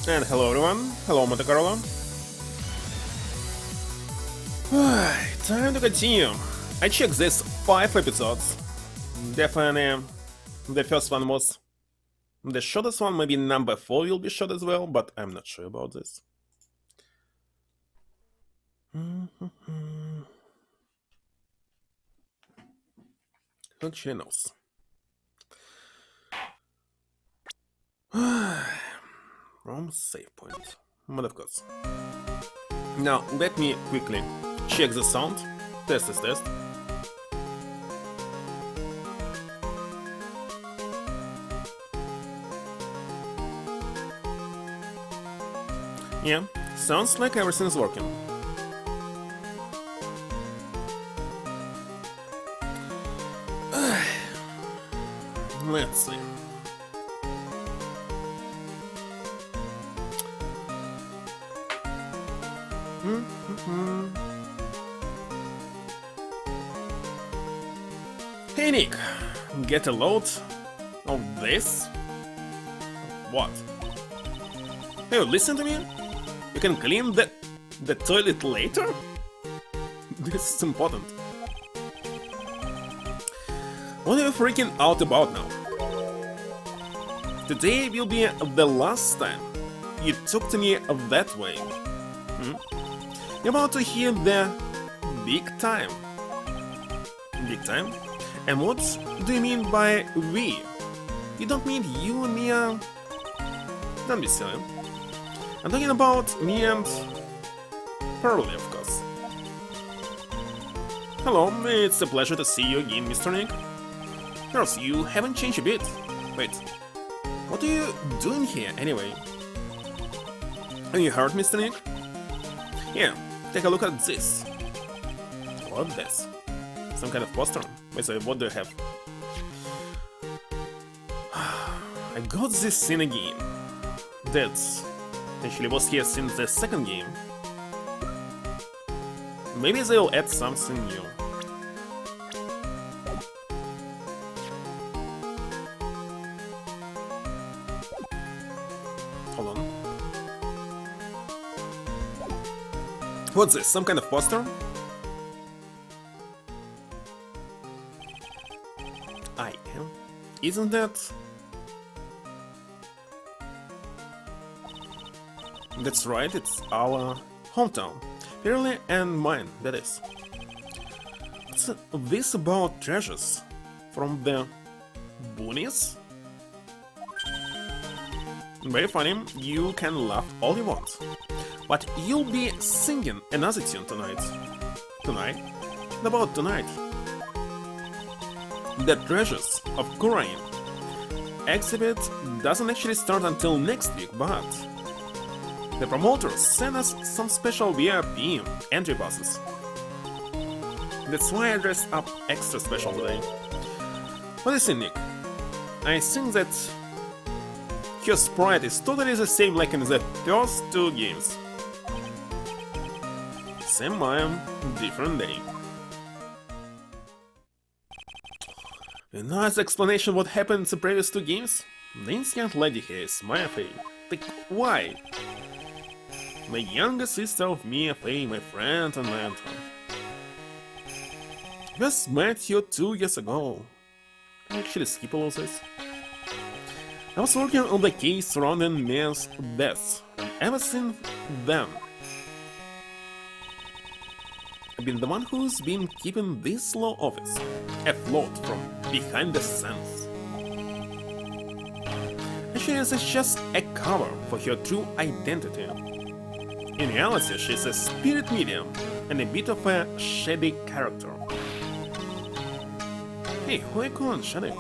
And hello everyone, hello Monte Carlo. Time to continue. I checked these 5 episodes. Definitely, the first one was the shortest one, maybe number 4 will be short as well, but I'm not sure about this. Who actually knows? From save point. But of course. Now, let me quickly check the sound. Test. Yeah, sounds like everything's working. Let's see. Hey Nick, get a load of this? What? Hey, listen to me? You can clean the toilet later? This is important. What are you freaking out about now? Today will be the last time you talk to me that way. You're about to hear the big time. Big time? And what do you mean by we? You don't mean you and me? Don't be silly. I'm talking about me and Pearly, of course. Hello, it's a pleasure to see you again, Mr. Nick. Girls, you haven't changed a bit. Wait, what are you doing here anyway? Have you heard, Mr. Nick? Yeah, take a look at this. What's this? Some kind of poster? Wait, so what do you have? I got this scene again. That actually was here since the second game. Maybe they'll add something new. Hold on. What's this? Some kind of poster? I am. Isn't that? That's right, it's our hometown. Pearly and mine, that is. What's this about treasures? From the boonies? Very funny, you can laugh all you want. But you'll be singing another tune tonight. Tonight? About tonight. The Treasures of Kurain exhibit doesn't actually start until next week, but the promoters sent us some special VIP entry passes. That's why I dressed up extra special today. What do you think, Nick? I think that her sprite is totally the same like in the first 2 games. Same mime, different day. A nice explanation what happened in the previous 2 games? The ancient lady here is Mia Fey. Like, why? My younger sister of Mia Fey, my friend and mentor. Just met her 2 years ago. I actually skip all of this. I was working on the case surrounding Mia's deaths, and ever since then, I've been the one who's been keeping this law office afloat from behind the scenes. Actually, it's just a cover for her true identity. In reality, she's a spirit medium and a bit of a shady character. Hey, who are you calling shady?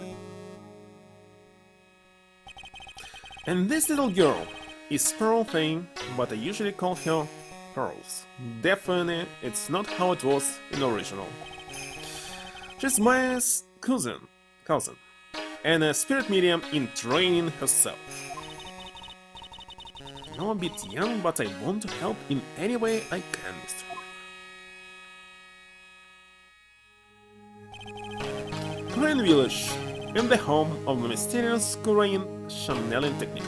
And this little girl is Pearl Fane, but I usually call her Pearls. Definitely, it's not how it was in the original. She's Maya's cousin, and a spirit medium in training herself. I know I'm a bit young, but I want to help in any way I can, Mr. Kurain Village, in the home of the mysterious Kurain channeling technique.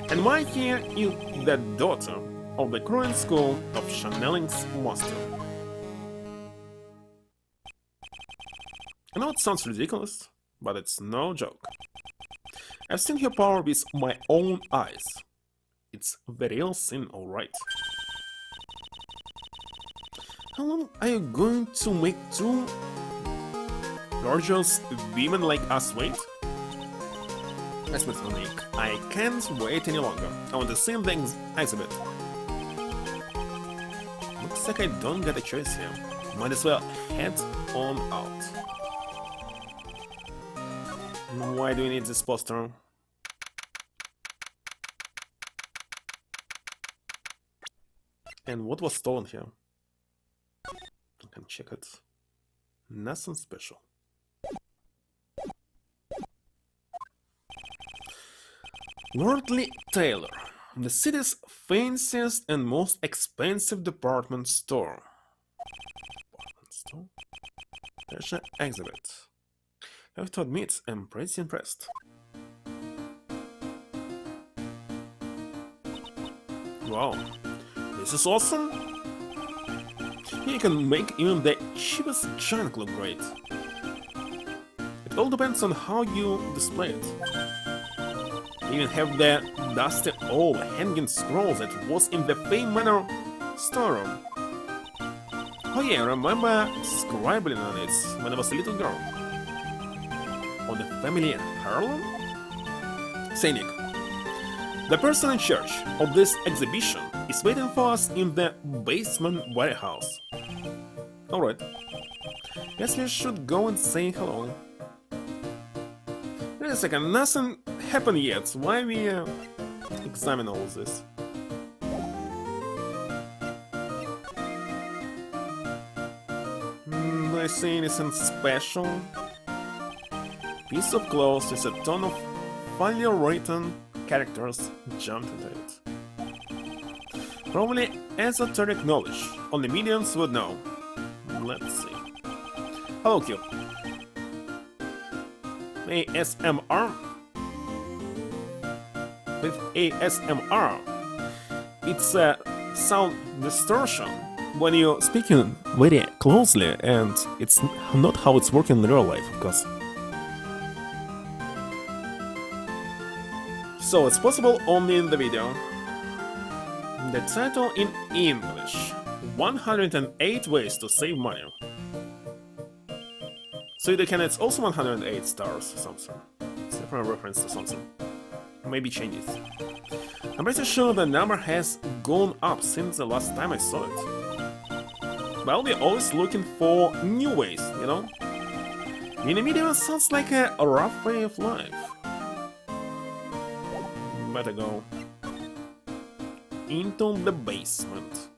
And my here is the daughter of the current school of channeling's master. I know it sounds ridiculous, but it's no joke. I've seen her power with my own eyes. It's the real thing, alright. How long are you going to make two gorgeous women like us wait? That's Miss Monique. I can't wait any longer. I want to see the exhibit. Looks like I don't get a choice here. Might as well head on out. Why do you need this poster? And what was stolen here? I can check it. Nothing special. Lordly Taylor, the city's fanciest and most expensive department store. There's an exhibit. I have to admit, I'm pretty impressed. Wow, this is awesome! You can make even the cheapest junk look great. It all depends on how you display it. You even have the dusty old hanging scrolls that was in the Fame Manor storeroom. Oh yeah, I remember scribbling on it when I was a little girl. On the family heirloom? Say Nick, the person in charge of this exhibition is waiting for us in the basement warehouse. Alright, guess we should go and say hello. Wait a second, nothing happened yet. Why we examine all this? Do I see anything special? Piece of clothes with a ton of finely written characters jumped into it. Probably esoteric knowledge, only mediums would know. Let's see. Hello, Q. ASMR? With ASMR, it's a sound distortion when you're speaking very closely, and it's not how it's working in real life, of course. So it's possible only in the video. The title in English: 108 Ways to Save Money. So it's also 108 stars or something. It's a reference to something. Maybe Chinese. I'm pretty sure the number has gone up since the last time I saw it. Well, we're always looking for new ways, you know? Being a medium sounds like a rough way of life. Better go into the basement.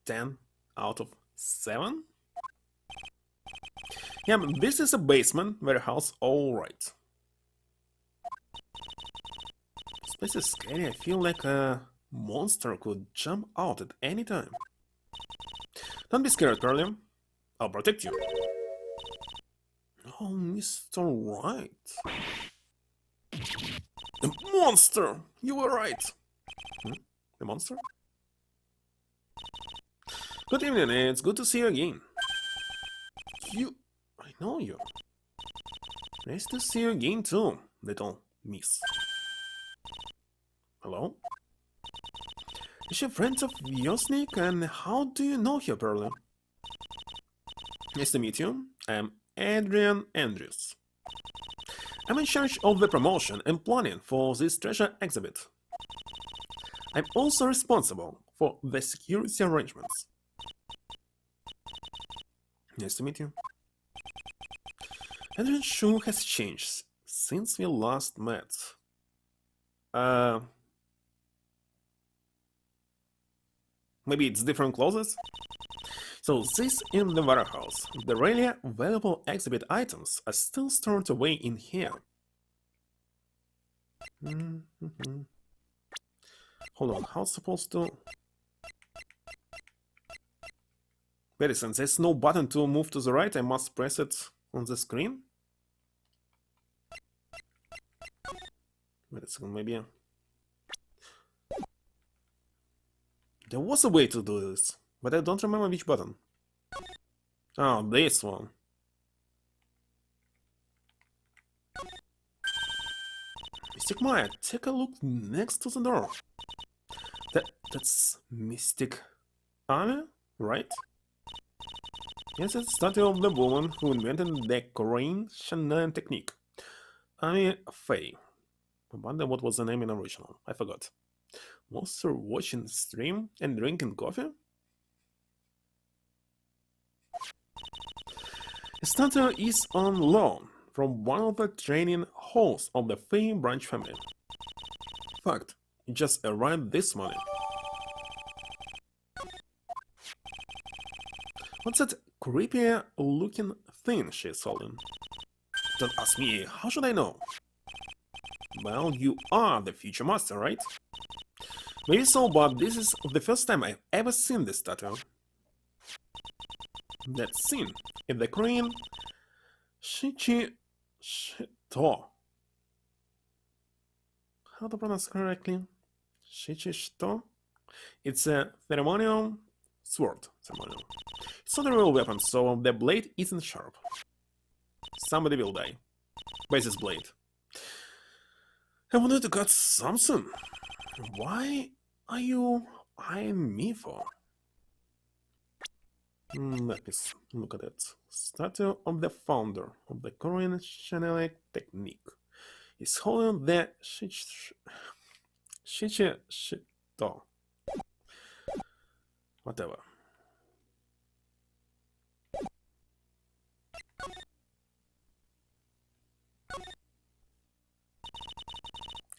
Ten out of 7? Yeah, but this is a basement warehouse, alright. This place is scary. I feel like a monster could jump out at any time. Don't be scared, Pearlie. I'll protect you. Oh, Mr. Wright. The monster! You were right. The monster? Good evening, it's good to see you again. I know you. Nice to see you again too, little miss. Hello? Is she a friend of yours, Nick? And how do you know her, Pearlie? Nice to meet you. I'm Adrian Andrews. I'm in charge of the promotion and planning for this treasure exhibit. I'm also responsible for the security arrangements. Nice to meet you. Adrian's shoe has changed since we last met. Maybe it's different clothes? So this in the warehouse. The really valuable exhibit items are still stored away in here. Hold on, how's supposed to... Wait, since there's no button to move to the right, I must press it on the screen? Wait a second, maybe. There was a way to do this, but I don't remember which button. Oh, this one. Mystic Maya, take a look next to the door. That's Mystic Anya, right? Yes, it's the statue of the woman who invented the Korean Shannon technique. Anya Faye. I wonder what was the name in original. I forgot. Monster watching stream and drinking coffee? The statue is on loan from one of the training halls of the Faye branch family. Fact, it just arrived this morning. What's that creepy looking thing she's holding? Don't ask me, how should I know? Well, you are the future master, right? Maybe so, but this is the first time I've ever seen this statue. That scene in the Korean Shichi Shito. How to pronounce correctly? Shichi Shito? It's a ceremonial sword ceremonial. It's not a real weapon, so the blade isn't sharp. Somebody will die by this blade. I wanted to cut something. Why are you eyeing me for? Let me look at it. Statue of the founder of the Korean Shannon technique is holding the Shichi Shito. Whatever.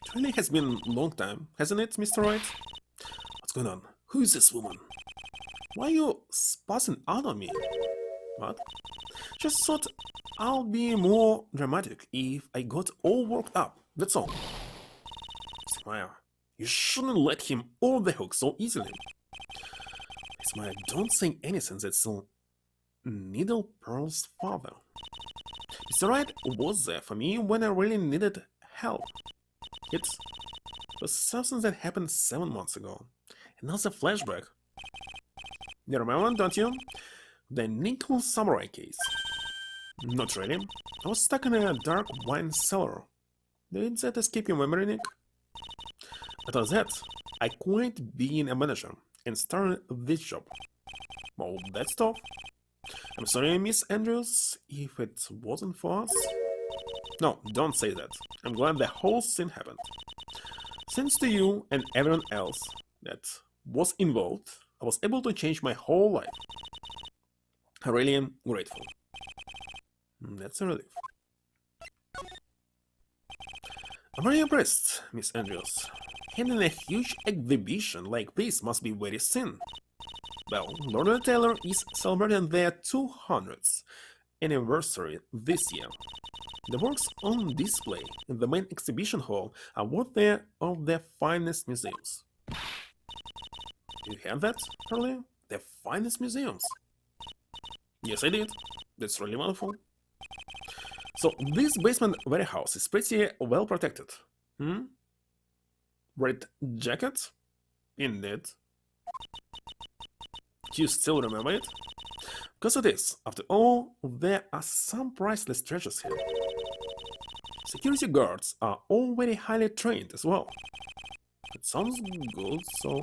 It really has been a long time, hasn't it, Mr. Wright? What's going on? Who is this woman? Why are you spazzing out on me? What? Just thought I'll be more dramatic if I got all worked up, that's all. Maya, you shouldn't let him off the hook so easily. Maya, don't say anything that's Needle Pearl's father. Mr. Wright was there for me when I really needed help. It was something that happened 7 months ago, and now it's a flashback. You remember, don't you? The Nickel Samurai case. Not really. I was stuck in a dark wine cellar. Did that escape your memory, Nick? After that, I quit being a manager and started this job. Well, that's tough. I'm sorry, Miss Andrews, if it wasn't for us. No, don't say that. I'm glad the whole thing happened. Thanks to you and everyone else that was involved, I was able to change my whole life. I really am grateful. That's a relief. I'm very impressed, Miss Andrews. Having a huge exhibition like this must be very thin. Well, Lord Taylor is celebrating their 200th anniversary this year. The works on display in the main exhibition hall are worthy of their finest museums. You have that, Harley? The finest museums? Yes, I did. That's really wonderful. So, this basement warehouse is pretty well protected. Red jacket? Indeed. Do you still remember it? Because it is. After all, there are some priceless treasures here. Security guards are all very highly trained as well. It sounds good, so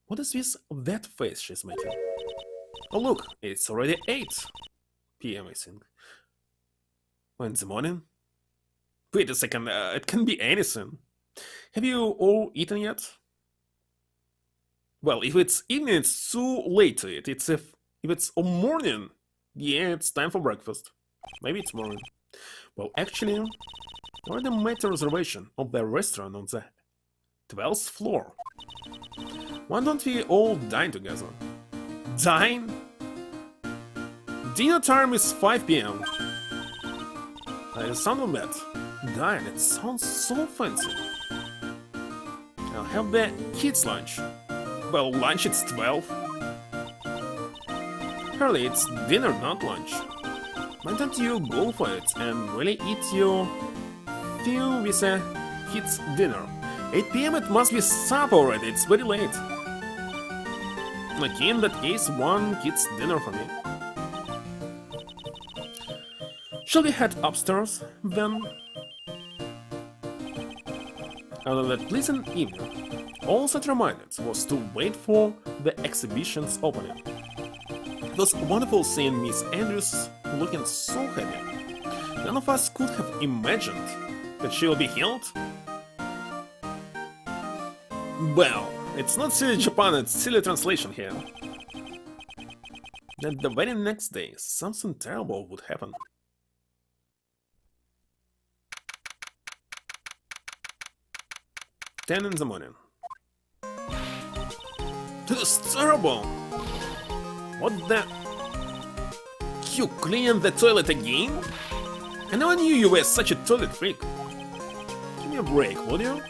what is this that face she's making? Oh look, it's already 8 p.m. I think. When in the morning? Wait a second, it can be anything. Have you all eaten yet? Well, if it's evening, it's too late to eat. If it's morning, yeah, it's time for breakfast. Maybe it's morning. Well, actually, I already made a reservation of the restaurant on the 12th floor. Why don't we all dine together? Dine? Dinner time is 5 p.m. The sound of that. Dine, it sounds so fancy. I'll have the kids' lunch. Well, lunch it's 12. Hurley, it's dinner, not lunch. Why don't you go for it and really eat your few with a kid's dinner? 8 p.m. it must be supper already, it's very late. Okay, in that case, one kid's dinner for me. Shall we head upstairs, then? After that pleasant evening, all that remained was to wait for the exhibition's opening. It was wonderful seeing Miss Andrews looking so happy. None of us could have imagined that she would be healed. Well, it's not silly Japan, it's silly translation here. That the very next day, something terrible would happen. "10 in the morning. This is terrible! What the... You cleaned the toilet again? I never knew you were such a toilet freak. Give me a break, would you?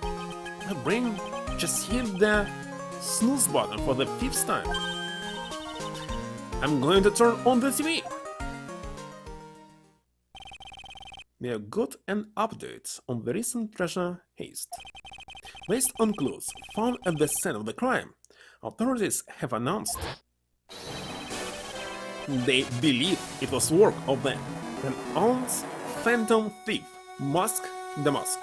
My brain just hit the snooze button for the 5th time. I'm going to turn on the TV. We have got an update on the recent treasure heist. Based on clues found at the scene of the crime, authorities have announced they believe it was work of the renowned phantom thief, Mask the Mask.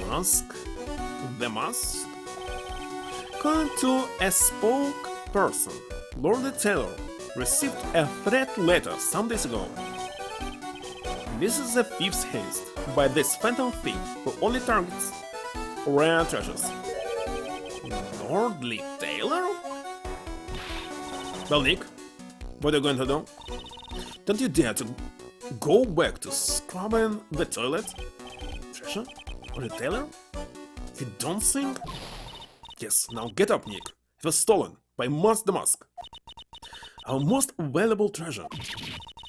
Mask the Mask? According to a spokesperson, Lord Taylor received a threat letter some days ago. This is the 5th heist by this phantom thief who only targets rare treasures. Lord Taylor? Well, Nick, what are you going to do? Don't you dare to go back to scrubbing the toilet? Treasure? Lord Taylor? You don't think? Yes, now get up, Nick. It was stolen by Mask the Mask. Our most valuable treasure,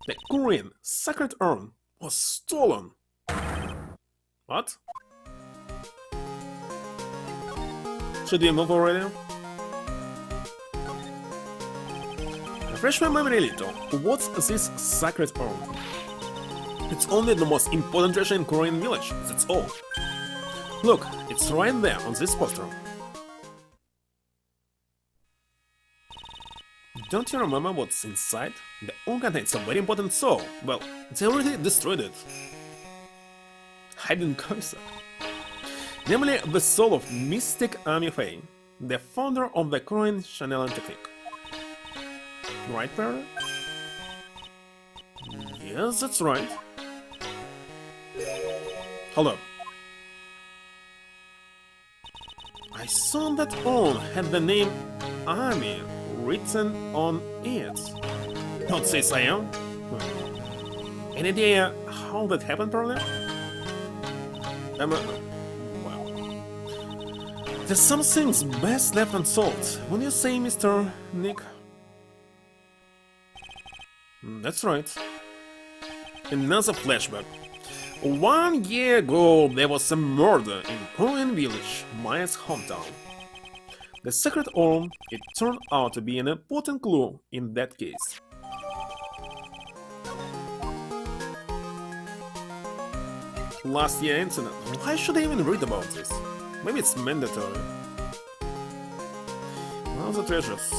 the Korean sacred urn, was stolen. What? Should we move already? Refresh my memory a little. What's this sacred urn? It's only the most important treasure in Korean village, that's all. Look, it's right there on this poster. Don't you remember what's inside? The urn contains a very important soul. Well, they already destroyed it. Hidden cursor. Namely, the soul of mystic Ami Faye, the founder of the Korean channeling technique. Right, Perry? Yes, that's right. Hold up. I saw that urn had the name Ami written on it. Don't say so, yeah? Any idea how that happened, Perry? Well, there's some things best left unsolved. Wouldn't you say, Mr. Nick? That's right. Another flashback. 1 year ago, there was a murder in Korean village, Maya's hometown. The sacred urn, it turned out to be an important clue in that case. Last year incident. Why should I even read about this? Maybe it's mandatory. Now the treasures.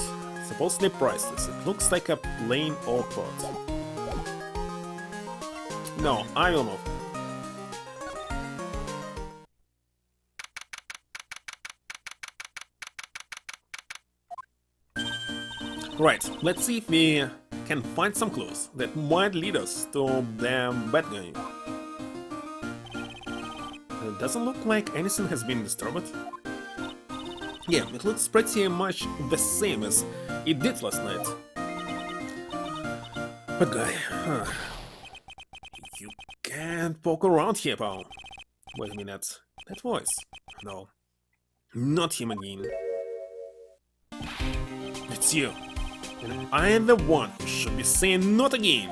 Supposedly priceless. It looks like a plain old pot. No, I will move. Right, let's see if we can find some clues that might lead us to the bad guy. It doesn't look like anything has been disturbed. Yeah, it looks pretty much the same as it did last night. Bad guy, you can't poke around here, pal. Wait a minute, that voice. No, not him again. It's you. And I am the one who should be saying not again.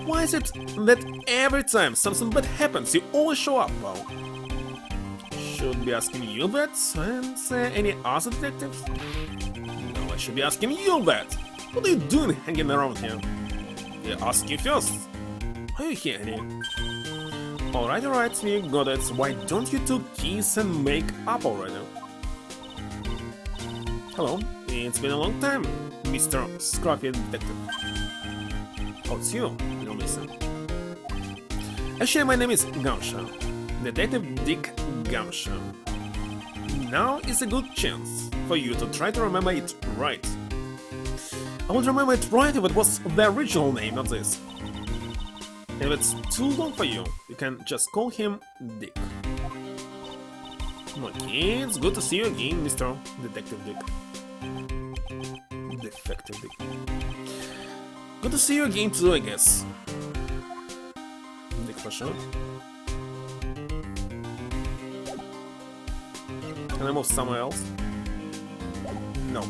Why is it that every time something bad happens, you always show up, pal? Should be asking you that, and any other detectives? No, I should be asking you that. What are you doing hanging around here? I ask you first. Are you here, honey? Alright, we got it. Why don't you two kiss and make up already? Hello, it's been a long time, Mr. Scruffy Detective. Oh, it's you, you'll listen. Actually, my name is Gamsha, Detective Dick Gamsha. Now is a good chance for you to try to remember it right. I would remember it right if it was the original name, not this. If it's too long for you, you can just call him Dick. Okay, it's good to see you again, Mr. Detective Dick. Defective Dick. Good to see you again too, I guess. Dick for sure. Can I move somewhere else? No.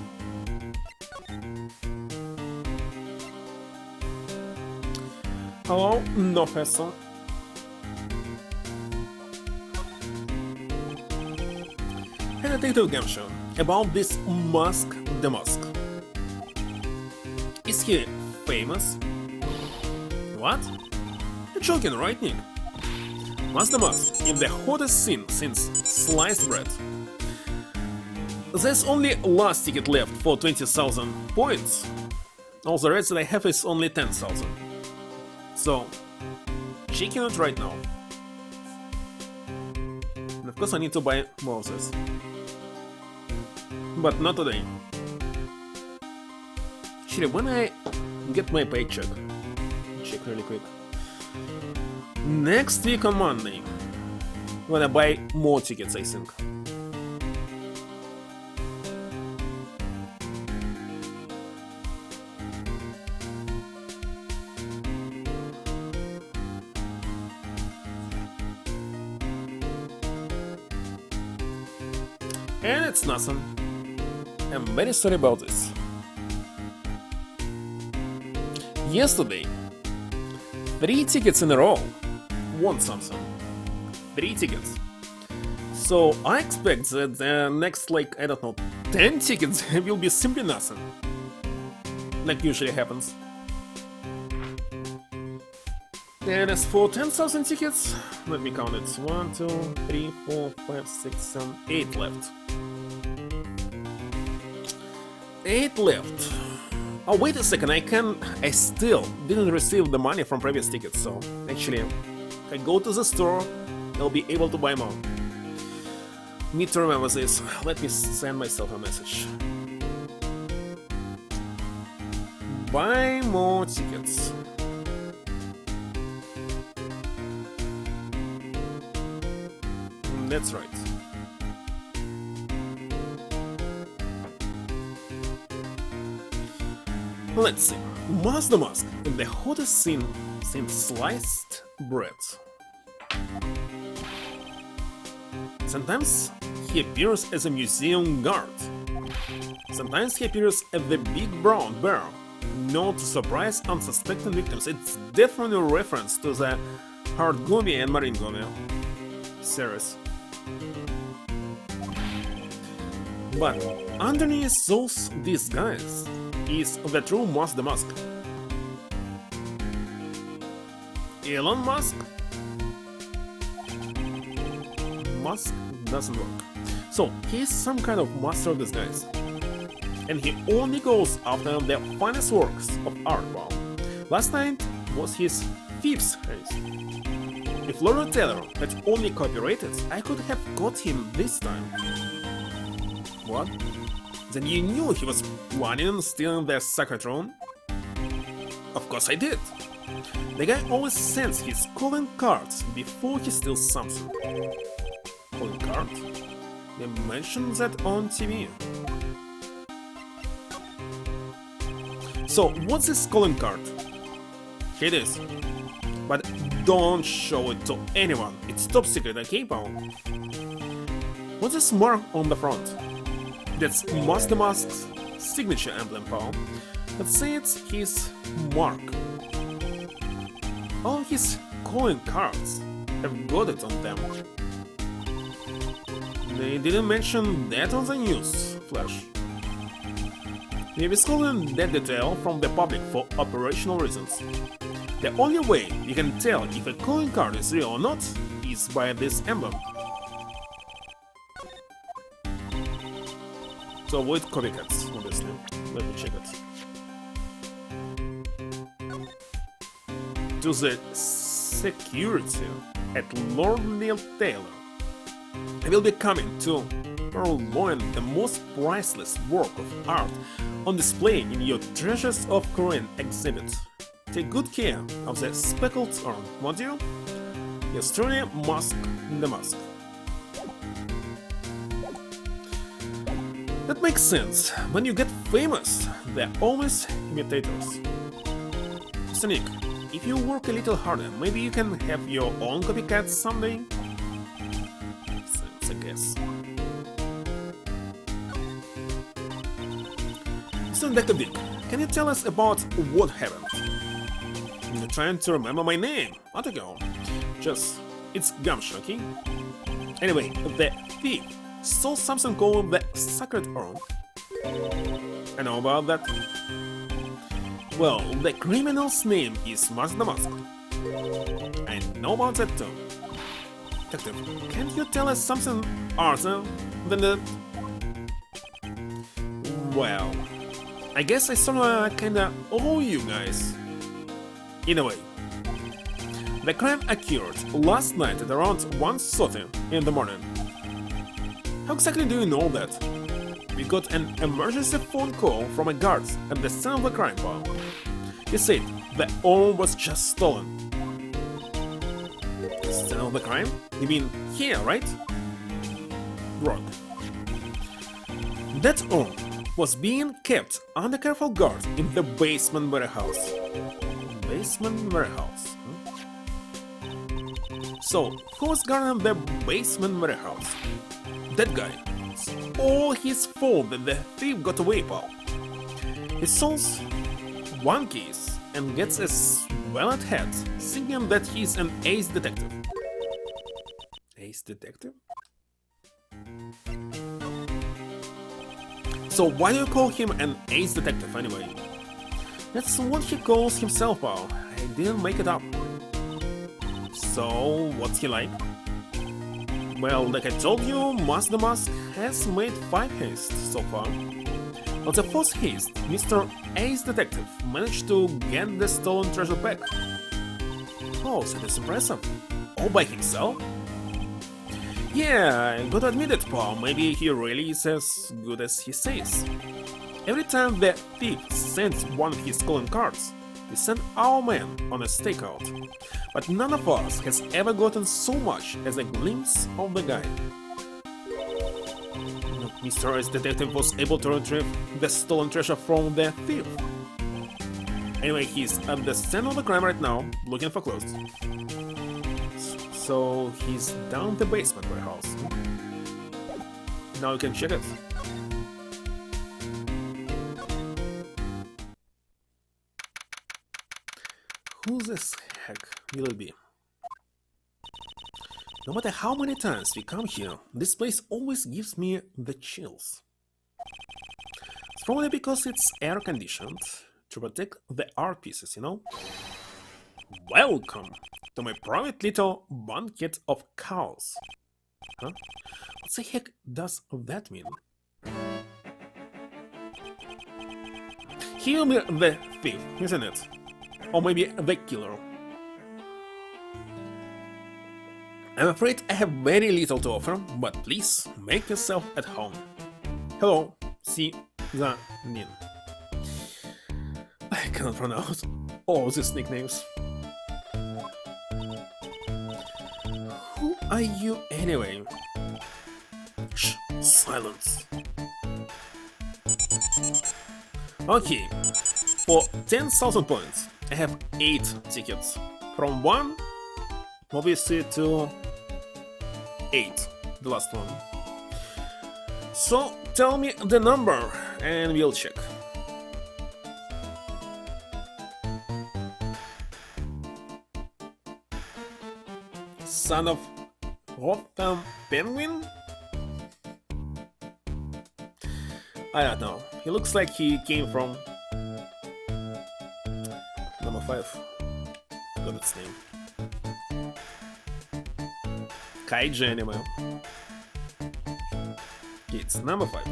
Hello, no Professor. And I take the Gamsha about this Mask the Mask. Is he famous? What? You're joking, right, Nick? Mask the Mask is the hottest scene since sliced bread. There's only last ticket left for 20,000 points. All the rest that I have is only 10,000. So, checking it right now. And of course I need to buy more of this. But not today. Actually, when I get my paycheck, check really quick. Next week on Monday, when I buy more tickets, I think. And it's nothing. I'm very sorry about this. Yesterday, 3 tickets in a row won something. 3 tickets. So I expect that the next, like, I don't know, 10 tickets will be simply nothing. Like usually happens. And as for 10,000 tickets, let me count it. 1, 2, 3, 4, 5, 6, 7, 8 left. 8 left. Oh, wait a second, I still didn't receive the money from previous tickets, so actually, if I go to the store, I'll be able to buy more. Need to remember this. Let me send myself a message. Buy more tickets. That's right. Let's see. Mask the Mask in the hottest scene since sliced bread. Sometimes he appears as a museum guard. Sometimes he appears as the big brown bear, known to surprise unsuspecting victims. It's definitely a reference to the Hard Gummy and Marine Gummy series. But underneath these guys is the true Mask the Mask. Elon Musk? Musk doesn't work. So he's some kind of master of disguise. And he only goes after the finest works of art. Wow. Last night was his 5th race. If Laura Taylor had only copyrighted, I could have got him this time. What? Then you knew he was planning on stealing the secret room? Of course I did. The guy always sends his calling cards before he steals something. Calling card? They mentioned that on TV. So, what's this calling card? Here it is. But don't show it to anyone. It's top secret, okay, pal? What's this mark on the front? That's Mask the Mask's signature emblem, pal. Let's say it's his mark. All his calling cards have got it on them. They didn't mention that on the news flash. We're excluding that detail from the public for operational reasons. The only way you can tell if a calling card is real or not is by this emblem. To avoid copycats, obviously. Let me check it. To the security at Lord Neil Taylor. I will be coming to purloin the most priceless work of art on display in your Treasures of Korean exhibit. Take good care of the speckled urn, won't you? Yours truly, Musk the Musk. That makes sense. When you get famous, they're always imitators. Sonic, if you work a little harder, maybe you can have your own copycat someday? Sense, I guess. Mr. Dr. Dick, can you tell us about what happened? You're trying to remember my name, not ago. Just, it's gum-shocking. Anyway, the thief stole something called the Sacred Urn. I know about that. Well, the criminal's name is Musk the Musk. I know about that too. Detective, can't you tell us something other than that? Well, I guess I sorta kinda owe you guys. In a way. The crime occurred last night at around 1:30 in the morning. How exactly do you know that? We got an emergency phone call from a guard at the scene of the crime, pal. He said the urn was just stolen. The scene of the crime? You mean here, right? Wrong. That urn was being kept under careful guard in the basement warehouse. Basement warehouse? So, who was guarding the basement warehouse? That guy. It's all his fault that the thief got away, pal. He solves one case and gets a swelled head, thinking that he's an ace detective. Ace detective? So why do you call him an ace detective anyway? That's what he calls himself, pal. I didn't make it up. So, what's he like? Well, like I told you, Musk the Musk has made 5 heists so far. On the 4th heist, Mr. Ace Detective managed to get the stolen treasure back. Oh, so that's impressive. All by himself? Yeah, I gotta admit it, pal, maybe he really is as good as he says. Every time the thief sends one of his calling cards, we send our man on a stakeout, but none of us has ever gotten so much as a glimpse of the guy. Mr. Ace Detective was able to retrieve the stolen treasure from the thief. Anyway, he's at the scene of the crime right now, looking for clues. So he's down the basement warehouse. Now you can check it. Who this heck will it be? No matter how many times we come here, this place always gives me the chills. It's probably because it's air-conditioned to protect the art pieces, you know? Welcome to my private little banquet of cows. Huh? What the heck does that mean? He'll be the thief, isn't it? Or maybe the killer. I'm afraid I have very little to offer, but please make yourself at home. Hello, see the Nin. I cannot pronounce all these nicknames. Who are you anyway? Shh, silence. Okay, for 10,000 points, I have 8 tickets. From 1, obviously, to 8, the last one. So, tell me the number and we'll check. Son of Rotham Penguin? I don't know. He looks like he came from number 5. Forgot its name. Kaiju anime. It's number 5.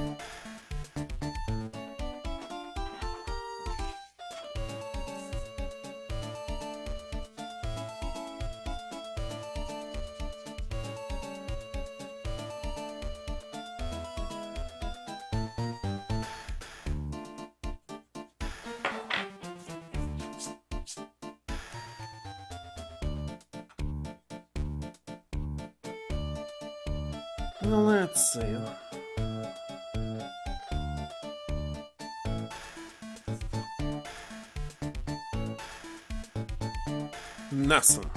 Let's see. Nothing.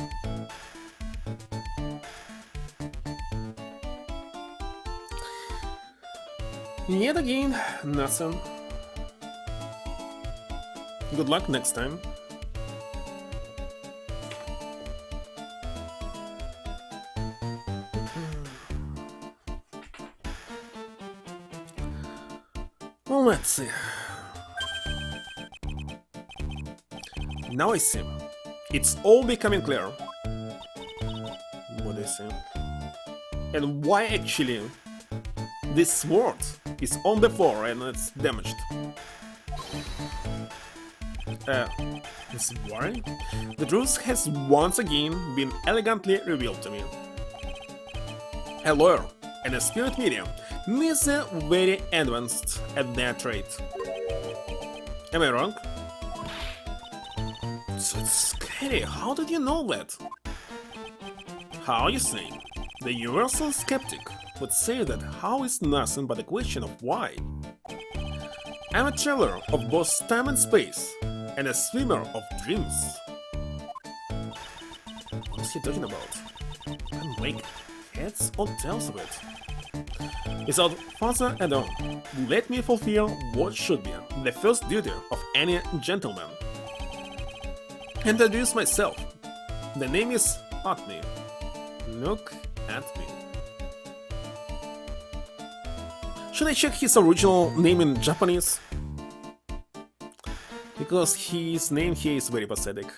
Yet again, nothing. Good luck next time. Well, let's see. Now I see. It's all becoming clear. What I see. And why actually this sword is on the floor and it's damaged. Is it why? The truth has once again been elegantly revealed to me. A lawyer and a spirit medium, neither very advanced at their trade. Am I wrong? So it's scary. How did you know that? How you say? The universal skeptic would say that how is nothing but a question of why. I'm a traveler of both time and space, and a swimmer of dreams. What is he talking about? Can't make heads or tails of it. Without further ado, let me fulfill what should be the first duty of any gentleman. Introduce myself. The name is Atmi. Look at me. Should I check his original name in Japanese? Because his name here is very pathetic.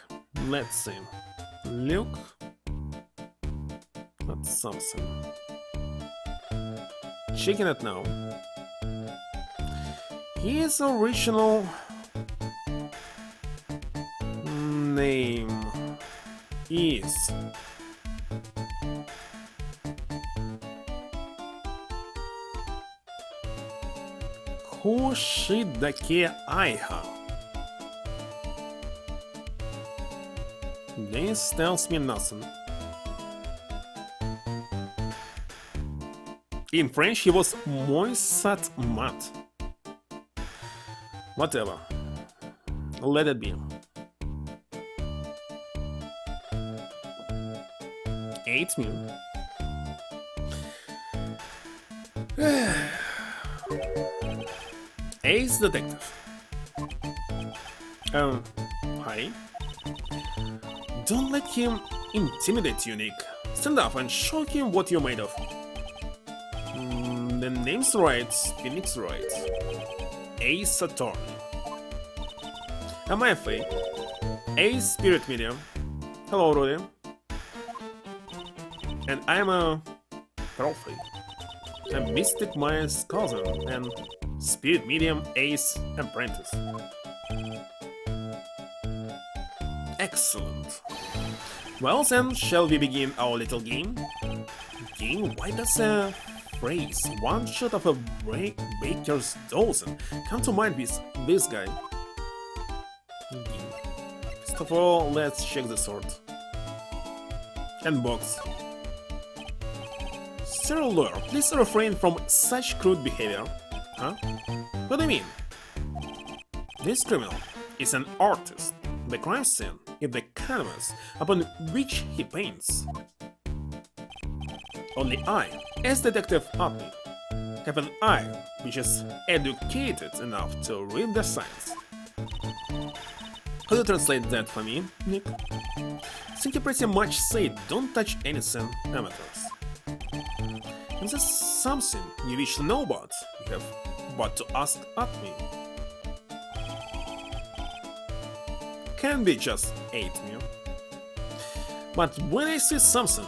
Let's see. Look at something. Checking it now. His original name is Hoshidake Aiha. This tells me nothing. In French, he was Moisat Mat. Whatever. Let it be. 8 million. Ace Detective. Hi. Don't let him intimidate you, Nick. Stand up and show him what you're made of. The name's Wright, Phoenix Wright. Ace Attorney. I'm FA. Ace Spirit Medium. Hello, Rudy. And I'm a Prophet. A Mystic Maya's cousin and Spirit Medium Ace Apprentice. Excellent. Well then, shall we begin our little game? Game? Why does a phrase, one shot of a baker's dozen, come to mind with this guy? First of all, let's check the sword. And box. Sir Lawyer, please refrain from such crude behavior. Huh? What do you mean? This criminal is an artist. The crime scene is the canvas upon which he paints. Only I, as Detective Atmi, have an eye which is educated enough to read the signs. Could you translate that for me, Nick? I think you pretty much say don't touch anything, amateurs. Is this something you wish to know about? You have but to ask at me. Can be just ate me. But when I see something,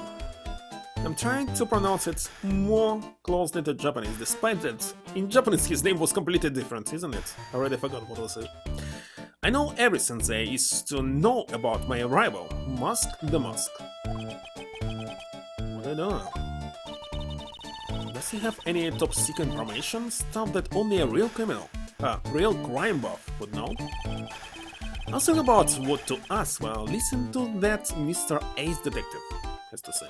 I'm trying to pronounce it more closely to Japanese, despite that in Japanese his name was completely different, isn't it? I already forgot what was it. I know everything there is to know about my rival, Mask the Mask. What I don't know. Does he have any top secret information? Stuff that only a real criminal, real crime buff would know? I'll think about what to ask while listening to that Mr. Ace Detective has to say.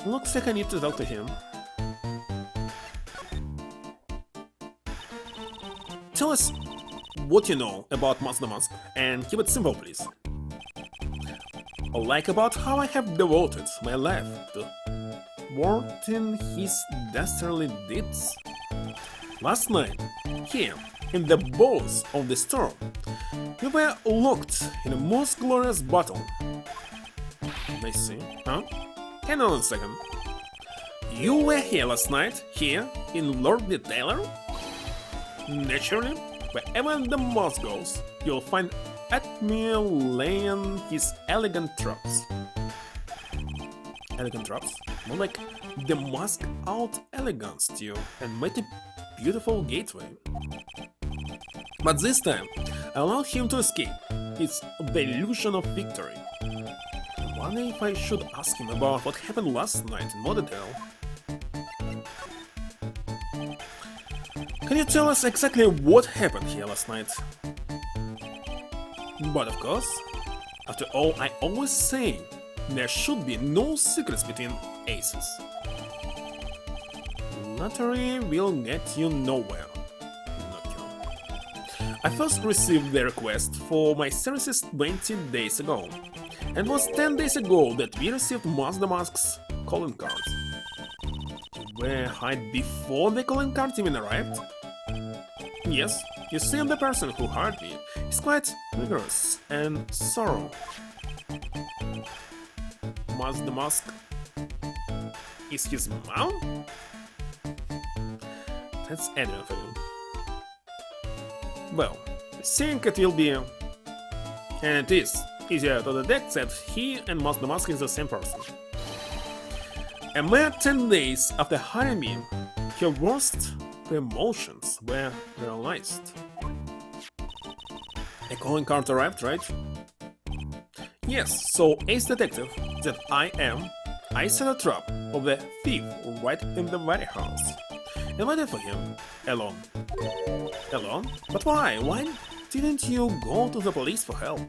Looks like I need to talk to him. Tell us what you know about Mask the Mask, and keep it simple, please. Like about how I have devoted my life to thwarting his dastardly deeds. Last night, here, in the bowels of the storm, we were locked in a most glorious battle. I see, huh? Hang on a second. You were here last night, here, in Lord the Tailor? Naturally, wherever the mouse goes, you'll find Admiral laying his elegant traps. Elegant traps? More like the mask out elegance to you and made a beautiful gateway. But this time, I allowed him to escape. It's the illusion of victory. I wonder if I should ask him about what happened last night in more detail. Can you tell us exactly what happened here last night? But of course, after all, I always say there should be no secrets between aces. Flattery will get you nowhere. I first received the request for my services 20 days ago, and it was 10 days ago that we received Mask the Mask's calling card. You were hired before the calling card even arrived? Yes, you see, the person who hired me is quite vigorous and thorough. Mask the Mask is his mom? That's adding for you. Well, I think it will be, and it is, easier to detect that he and Mask the Mask is the same person. A mere 10 days after hiring me, your worst emotions were realized. A calling card arrived, right? Yes, so Ace Detective, that I am, I set a trap of the thief right in the very house, and waited for him, alone. Alone? But why? Why didn't you go to the police for help?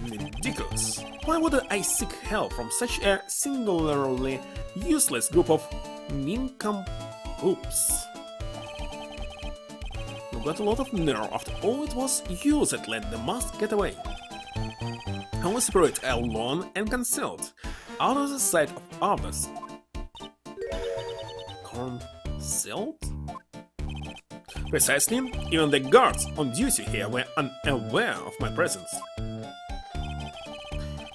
Ridiculous. Why would I seek help from such a singularly useless group of nincompoops? You got a lot of nerve. After all, it was you that let the mask get away. I was separate, alone and concealed, out of the sight of others. Concealed? Precisely, even the guards on duty here were unaware of my presence.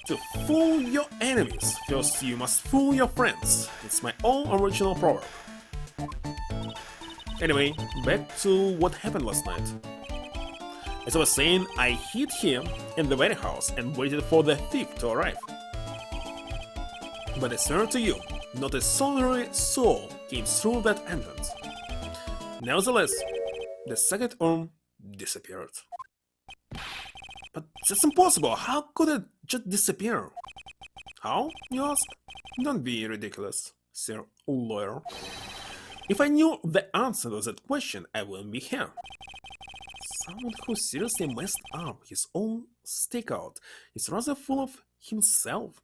To fool your enemies, first you must fool your friends. It's my own original proverb. Anyway, back to what happened last night. As I was saying, I hid here in the very house and waited for the thief to arrive. But I swear to you, not a solitary soul came through that entrance. Nevertheless, the second arm disappeared. But that's impossible. How could it just disappear? How, you ask? Don't be ridiculous, Sir Lawyer. If I knew the answer to that question, I wouldn't be here. Someone who seriously messed up his own stakeout is rather full of himself.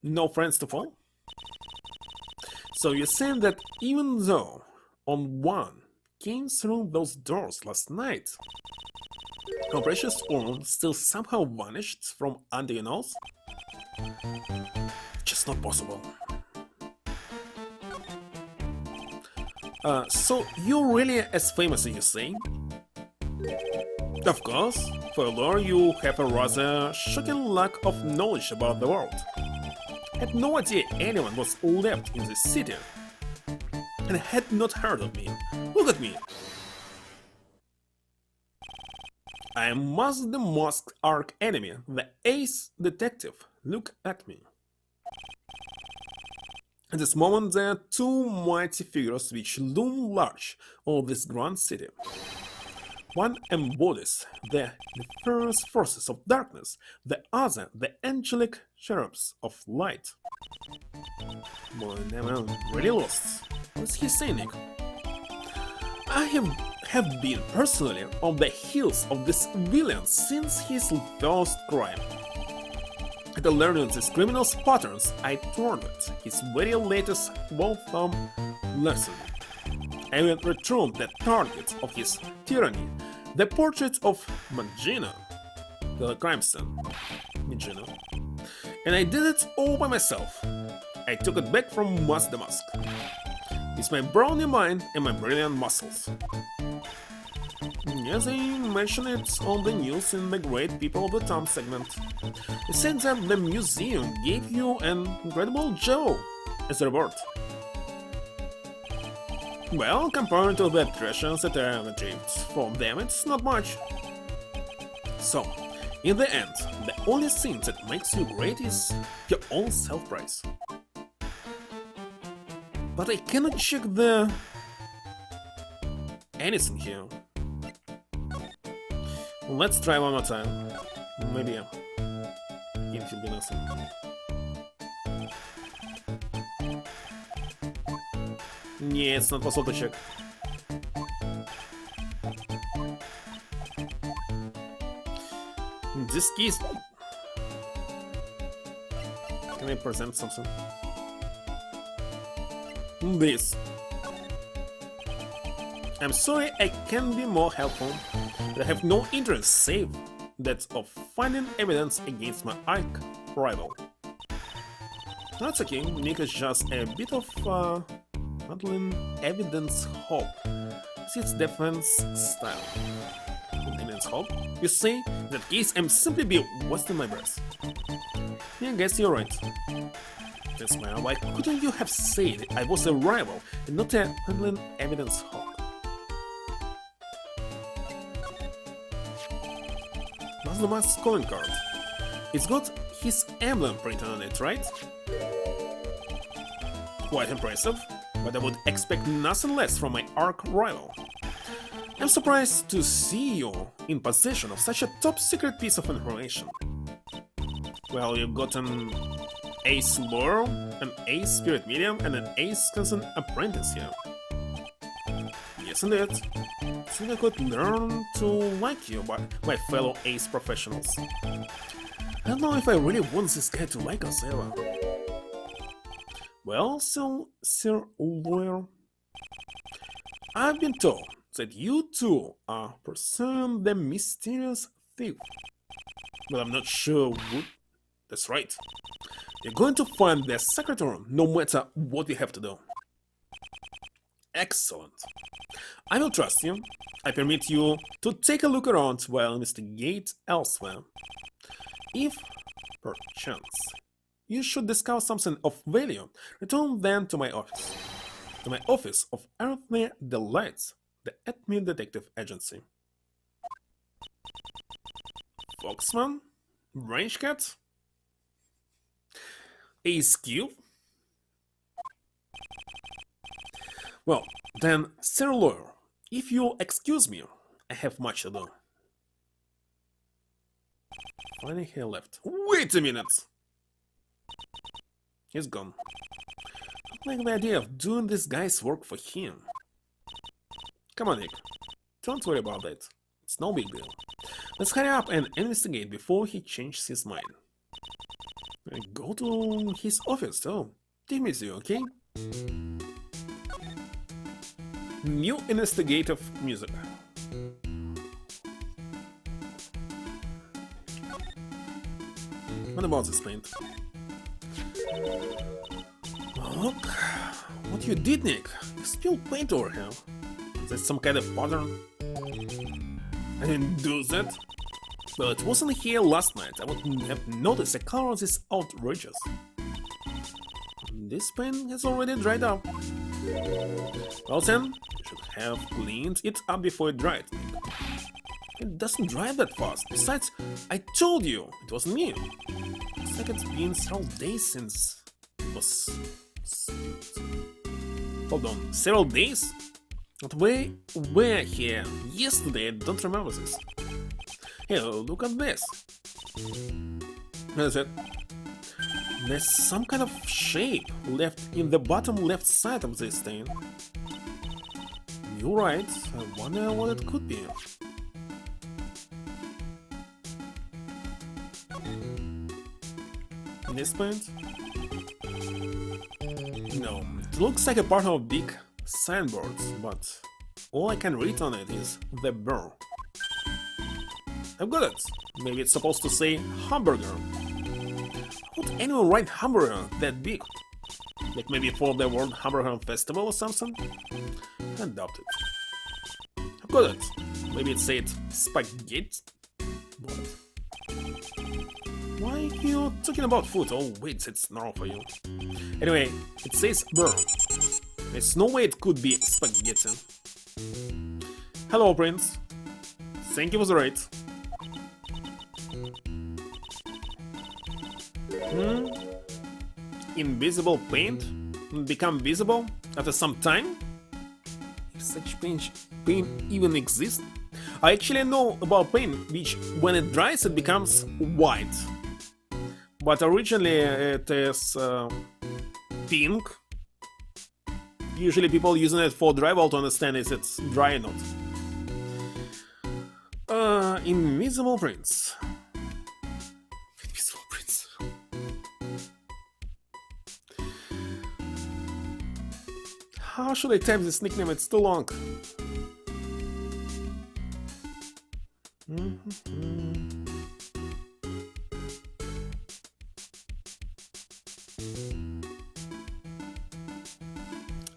No friends to fall? So you're saying that even though on one came through those doors last night, her precious arm still somehow vanished from under your nose? Just not possible. So you're really as famous as you say? Of course, for a lawyer you have a rather shocking lack of knowledge about the world. I had no idea anyone was left in this city, and had not heard of me. Look at me! I am the masked arch enemy, the ace detective. Look at me. At this moment there are two mighty figures which loom large over this grand city. One embodies the nefarious forces of darkness, the other the angelic cherubs of light. Boy, I'm really lost. What's he saying, Nick? I have been personally on the heels of this villain since his first crime. After learning this criminal's patterns, I thwarted his very latest Wolfram lesson. I will return the target of his tyranny, the portrait of Magina, the crime scene, Magina. And I did it all by myself. I took it back from Mask the Mask. It's my brawny mind and my brilliant muscles. Yes, I mentioned it on the news in the Great People of the Town segment. It said that the museum gave you an incredible job as a reward. Well, compared to the treasures that I have achieved from them, it's not much. So, in the end, the only thing that makes you great is your own self-praise. But I cannot check the anything here. Let's try one more time. Maybe it will be nothing. Yeah, it's not possible to check. This key is... Can I present something? This. I'm sorry I can't be more helpful, but I have no interest save that of finding evidence against my arch-rival. That's okay, Nick is just a bit of handling evidence hope. It's its defense style. Evidence hope? You see, in that case I'm simply be wasting my breath. Yeah, I guess you're right. Then smile, why couldn't you have said I was a rival and not a handling evidence hope? That's the mask's calling card. It's got his emblem printed on it, right? Quite impressive, but I would expect nothing less from my arch-rival. I'm surprised to see you in possession of such a top-secret piece of information. Well, you've got an ace lawyer, an ace spirit medium, and an ace cousin apprentice here. Yes, indeed. I think I could learn to like you by my fellow ace professionals. I don't know if I really want this guy to like us ever. Well, so, Sir Lawyer, I've been told that you two are pursuing the mysterious thief. But I'm not sure what... That's right. You're going to find the secretary no matter what we have to do. Excellent. I will trust you. I permit you to take a look around while investigate elsewhere. If, perchance, you should discover something of value, return then to my office. To my office of Earthly Delights, the Admin Detective Agency. Foxman? Range Cat? Ace Cube? Well, then, Sir Lawyer, if you'll excuse me, I have much to do. Finally, he left. Wait a minute! He's gone. I like the idea of doing this guy's work for him. Come on, Nick. Don't worry about that. It's no big deal. Let's hurry up and investigate before he changes his mind. Go to his office, too. Take me with you, okay? New investigative music. What about this paint? Look, what you did, Nick. You spilled paint over here. Is that some kind of pattern? I didn't do that. Well, it wasn't here last night. I wouldn't have noticed a color this outrageous. This paint has already dried up. Well then, you should have cleaned it up before it dried. It doesn't dry that fast. Besides, I told you, it wasn't me. It's like it's been several days since it was spilled. Hold on, several days? But we were here yesterday, I don't remember this. Hey, look at this. What is it? There's some kind of shape left in the bottom left side of this thing. You're right, I wonder what it could be. This paint? No, it looks like a part of a big signboard, but all I can read on it is the burr. I've got it. Maybe it's supposed to say hamburger. Would anyone write hamburger that big? Like maybe for the World Hamburger Festival or something? I doubt it. I've got it. Maybe it said spaghetti? What? Why are you talking about food? Oh wait, it's normal for you. Anyway, it says burr. There's no way it could be spaghetti. Hello, Prince. Thank you for the rate. Invisible paint? Become visible after some time? If such paint even exists? I actually know about paint which, when it dries, it becomes white. But originally it is pink. Usually people using it for drywall to understand if it's dry or not. Invisible prints. Invisible prints. How should I type this nickname? It's too long.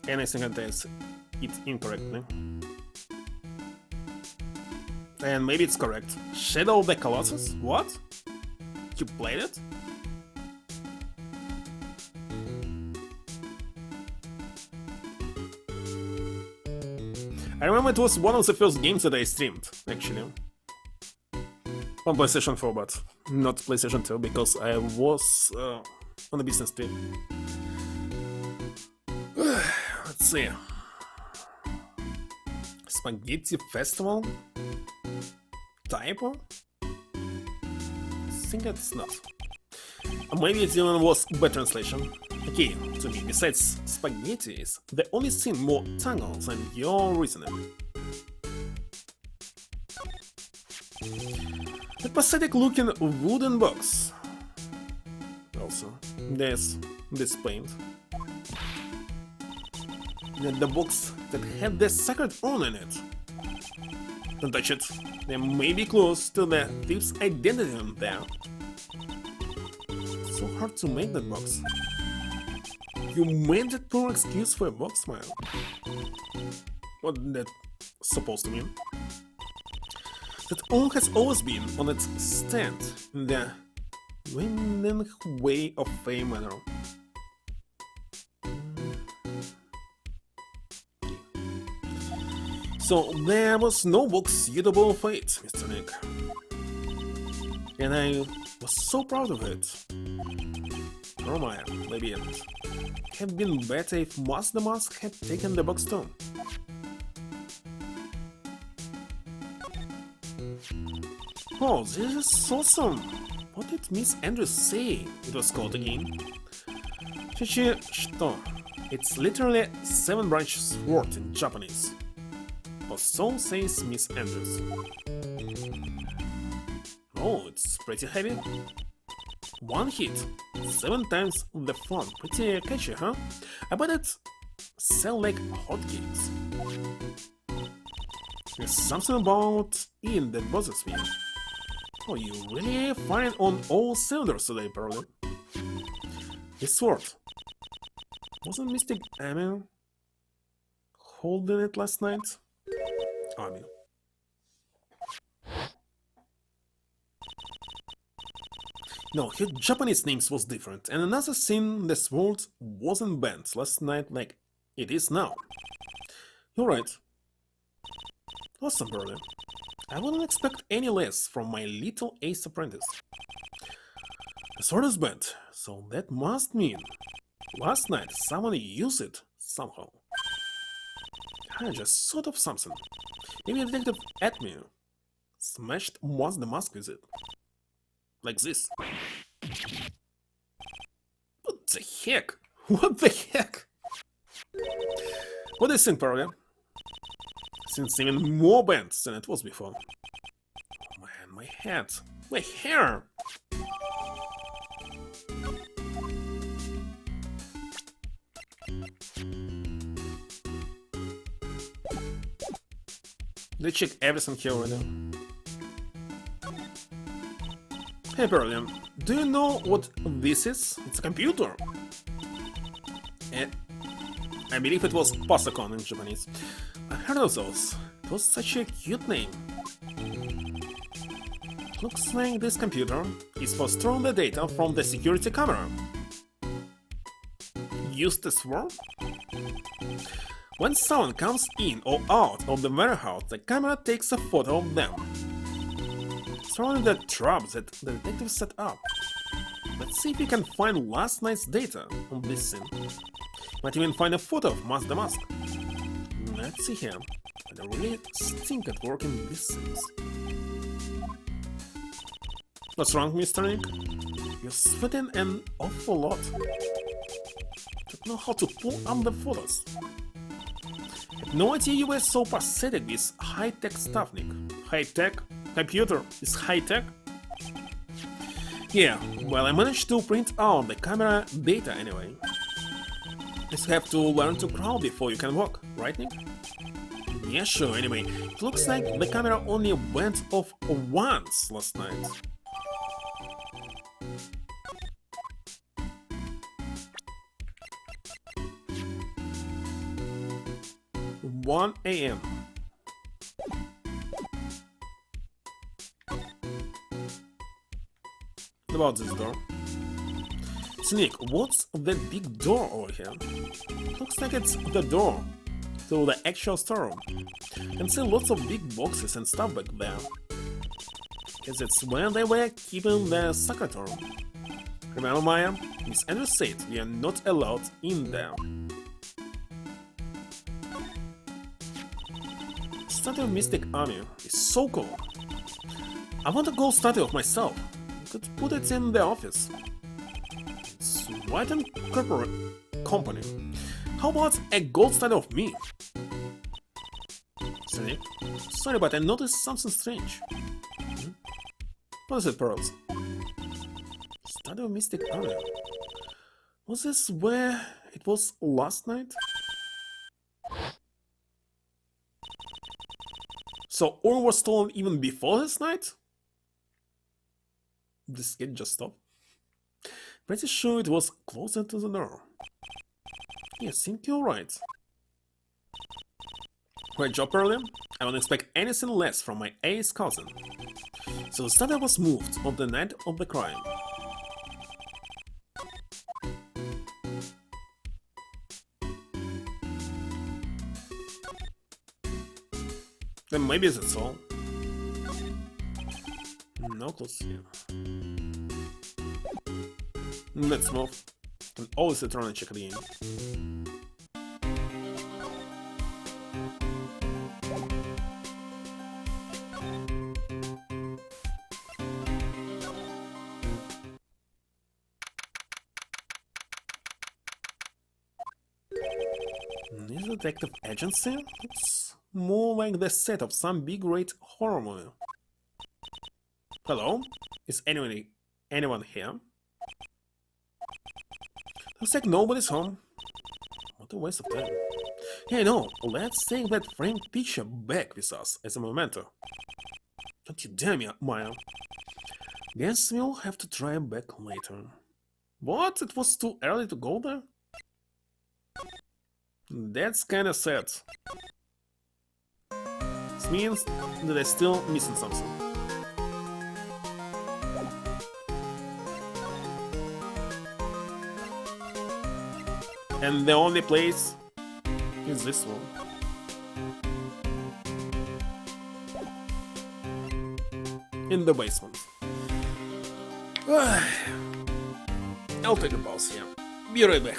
Anything contains it incorrectly. And maybe it's correct. Shadow of the Colossus? What? You played it? I remember it was one of the first games that I streamed, actually. On PlayStation 4, but not PlayStation 2, because I was on a business trip. Let's see. Spaghetti Festival? Typo? I think it's not. Maybe it even was bad translation. Okay, to me, besides spaghetti is the only thing more tangled than your reasoning. A pathetic looking wooden box. Also, there's this paint. And the box that had the sacred urn in it. Don't touch it. There may be clues to the thief's identity in there. It's so hard to make that box. You made that poor excuse for a box smile. What that supposed to mean? That all has always been on its stand in the winning way of fame manner. So there was no book suitable for it, Mr. Nick. And I was so proud of it. Oh my, maybe it had been better if Mask the Mask had taken the box too. Oh, this is awesome! What did Miss Andrews say it was called again? Shito. It's literally 7-branch sword in Japanese. Or so says Miss Andrews. Oh, it's pretty heavy. One hit, 7 times the fun. Pretty catchy, huh? I bet it sell like hotcakes. There's something about Ian that bothers me. Oh, you really firing on all cylinders today, Pearly. This sword. Wasn't Mystic Amy holding it last night? I mean. No, her Japanese names was different, and another scene this world wasn't banned last night like it is now. You're right. Awesome, brother. I wouldn't expect any less from my little ace apprentice. The sword is bent, so that must mean last night someone used it somehow. I just thought of something. Maybe Detective Atme smashed the mask with it. Like this. What the heck? What the heck? What do you think, Parody? Seems even more bent than it was before. Oh man, my head. My hair! Let's check everything here already. Hey Parody, do you know what this is? It's a computer. I believe it was Pasacon in Japanese. I heard of those. It was such a cute name. Looks like this computer is for storing the data from the security camera. Use this word? When someone comes in or out of the warehouse, the camera takes a photo of them. Throwing the traps that the detective set up. Let's see if we can find last night's data on this scene. Might even find a photo of the mask. Let's see here. I really stink at working these things. What's wrong, Mr. Nick? You're sweating an awful lot. Don't know how to pull up the photos. I had no idea you were so pathetic with high-tech stuff, Nick. High-tech? Computer is high-tech? Yeah, well, I managed to print out the camera data anyway. Just have to learn to crawl before you can walk, right, Nick? Yeah, sure, anyway. It looks like the camera only went off once last night. "1 a.m. About this door. Sneak, what's that big door over here? Looks like it's the door to the actual storeroom. And see lots of big boxes and stuff back there. Guess it's where they were keeping the secretary. Remember, Maya? Miss Andrews said we are not allowed in there. Statue of Mystic Army is so cool. I want a gold statue of myself. Could put it in the office. It's Wright and Corporate Company. How about a gold statue of me? Sorry, but I noticed something strange. What is it, Pearls? Statue of Mystic Area. Was this where it was last night? So ore was stolen even before this night? This kid just stopped. Pretty sure it was closer to the door. Yes, I think you're right. Great job, Pearlie. I don't expect anything less from my ace cousin. So the statue was moved on the night of the crime. Then maybe that's all. No clues here. Let's move. Can always return and check again. Is it detective agency? It's more like the set of some big great horror movie. Hello? Is anyone here? Looks like nobody's home. What a waste of time. Hey, no, let's take that framed picture back with us as a memento. Don't you dare me, Maya. Guess we'll have to try back later. What? It was too early to go there? That's kinda sad. This means that I'm still missing something. And the only place is this one. In the basement. I'll take a pause here. Be right back.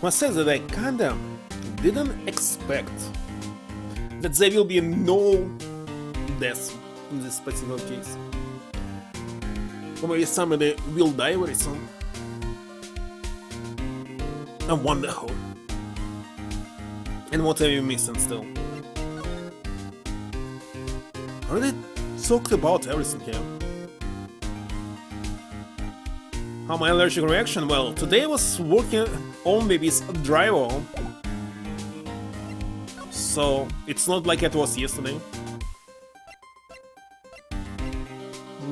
Must say that I kinda didn't expect that there will be no death in this particular case. Or maybe somebody will die very soon. I wonder how. And what are you missing still? I already talked about everything here. How my allergic reaction? Well, today I was working only with drywall, so it's not like it was yesterday.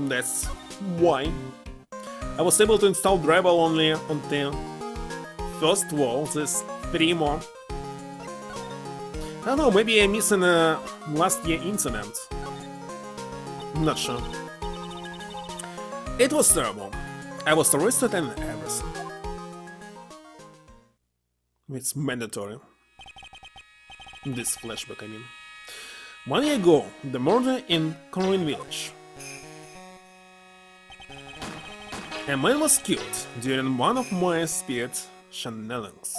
That's why I was able to install drywall only on the first wall. There's 3 more. I don't know, maybe I'm missing a last year incident. I'm not sure. It was terrible. I was arrested and everything. It's mandatory. This flashback, I mean. 1 year ago, the murder in Korean village. A man was killed during one of my spirit shenanigans.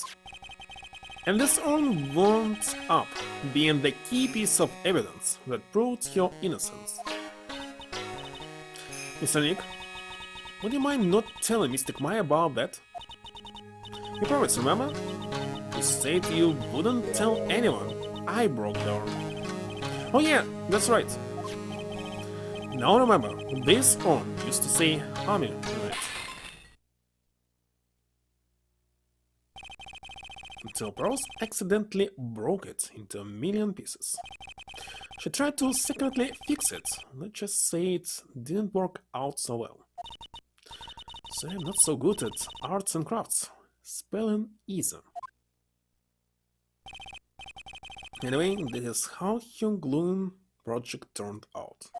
And this urn wound up being the key piece of evidence that proved your innocence. Mr. Nick, would you mind not telling Mystic Maya about that? You promised, remember? You said you wouldn't tell anyone I broke the urn. Oh yeah, that's right. Now remember, this urn used to say Ami on it. Until Rose accidentally broke it into a million pieces. She tried to secretly fix it, let's just say it didn't work out so well. So I'm not so good at arts and crafts. Spelling easy. Anyway, this is how her gluing project turned out.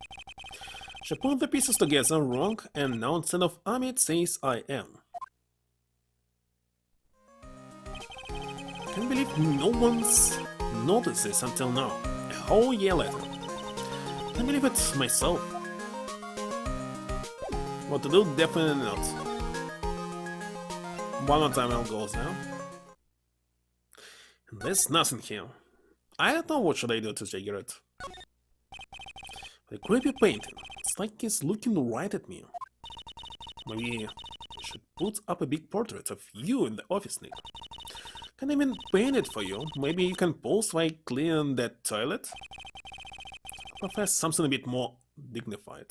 She put the pieces together wrong, and now instead of Ami it says I am. Can't believe no one's noticed this until now, a whole year later. Can't believe it myself. What to do? Definitely not. One more time I'll go now. And there's nothing here. I don't know what should I do to trigger it. The creepy painting. It's like he's looking right at me. Maybe I should put up a big portrait of you in the office, Nick. Can I even paint it for you? Maybe you can pose while cleaning that toilet? I prefer something a bit more dignified.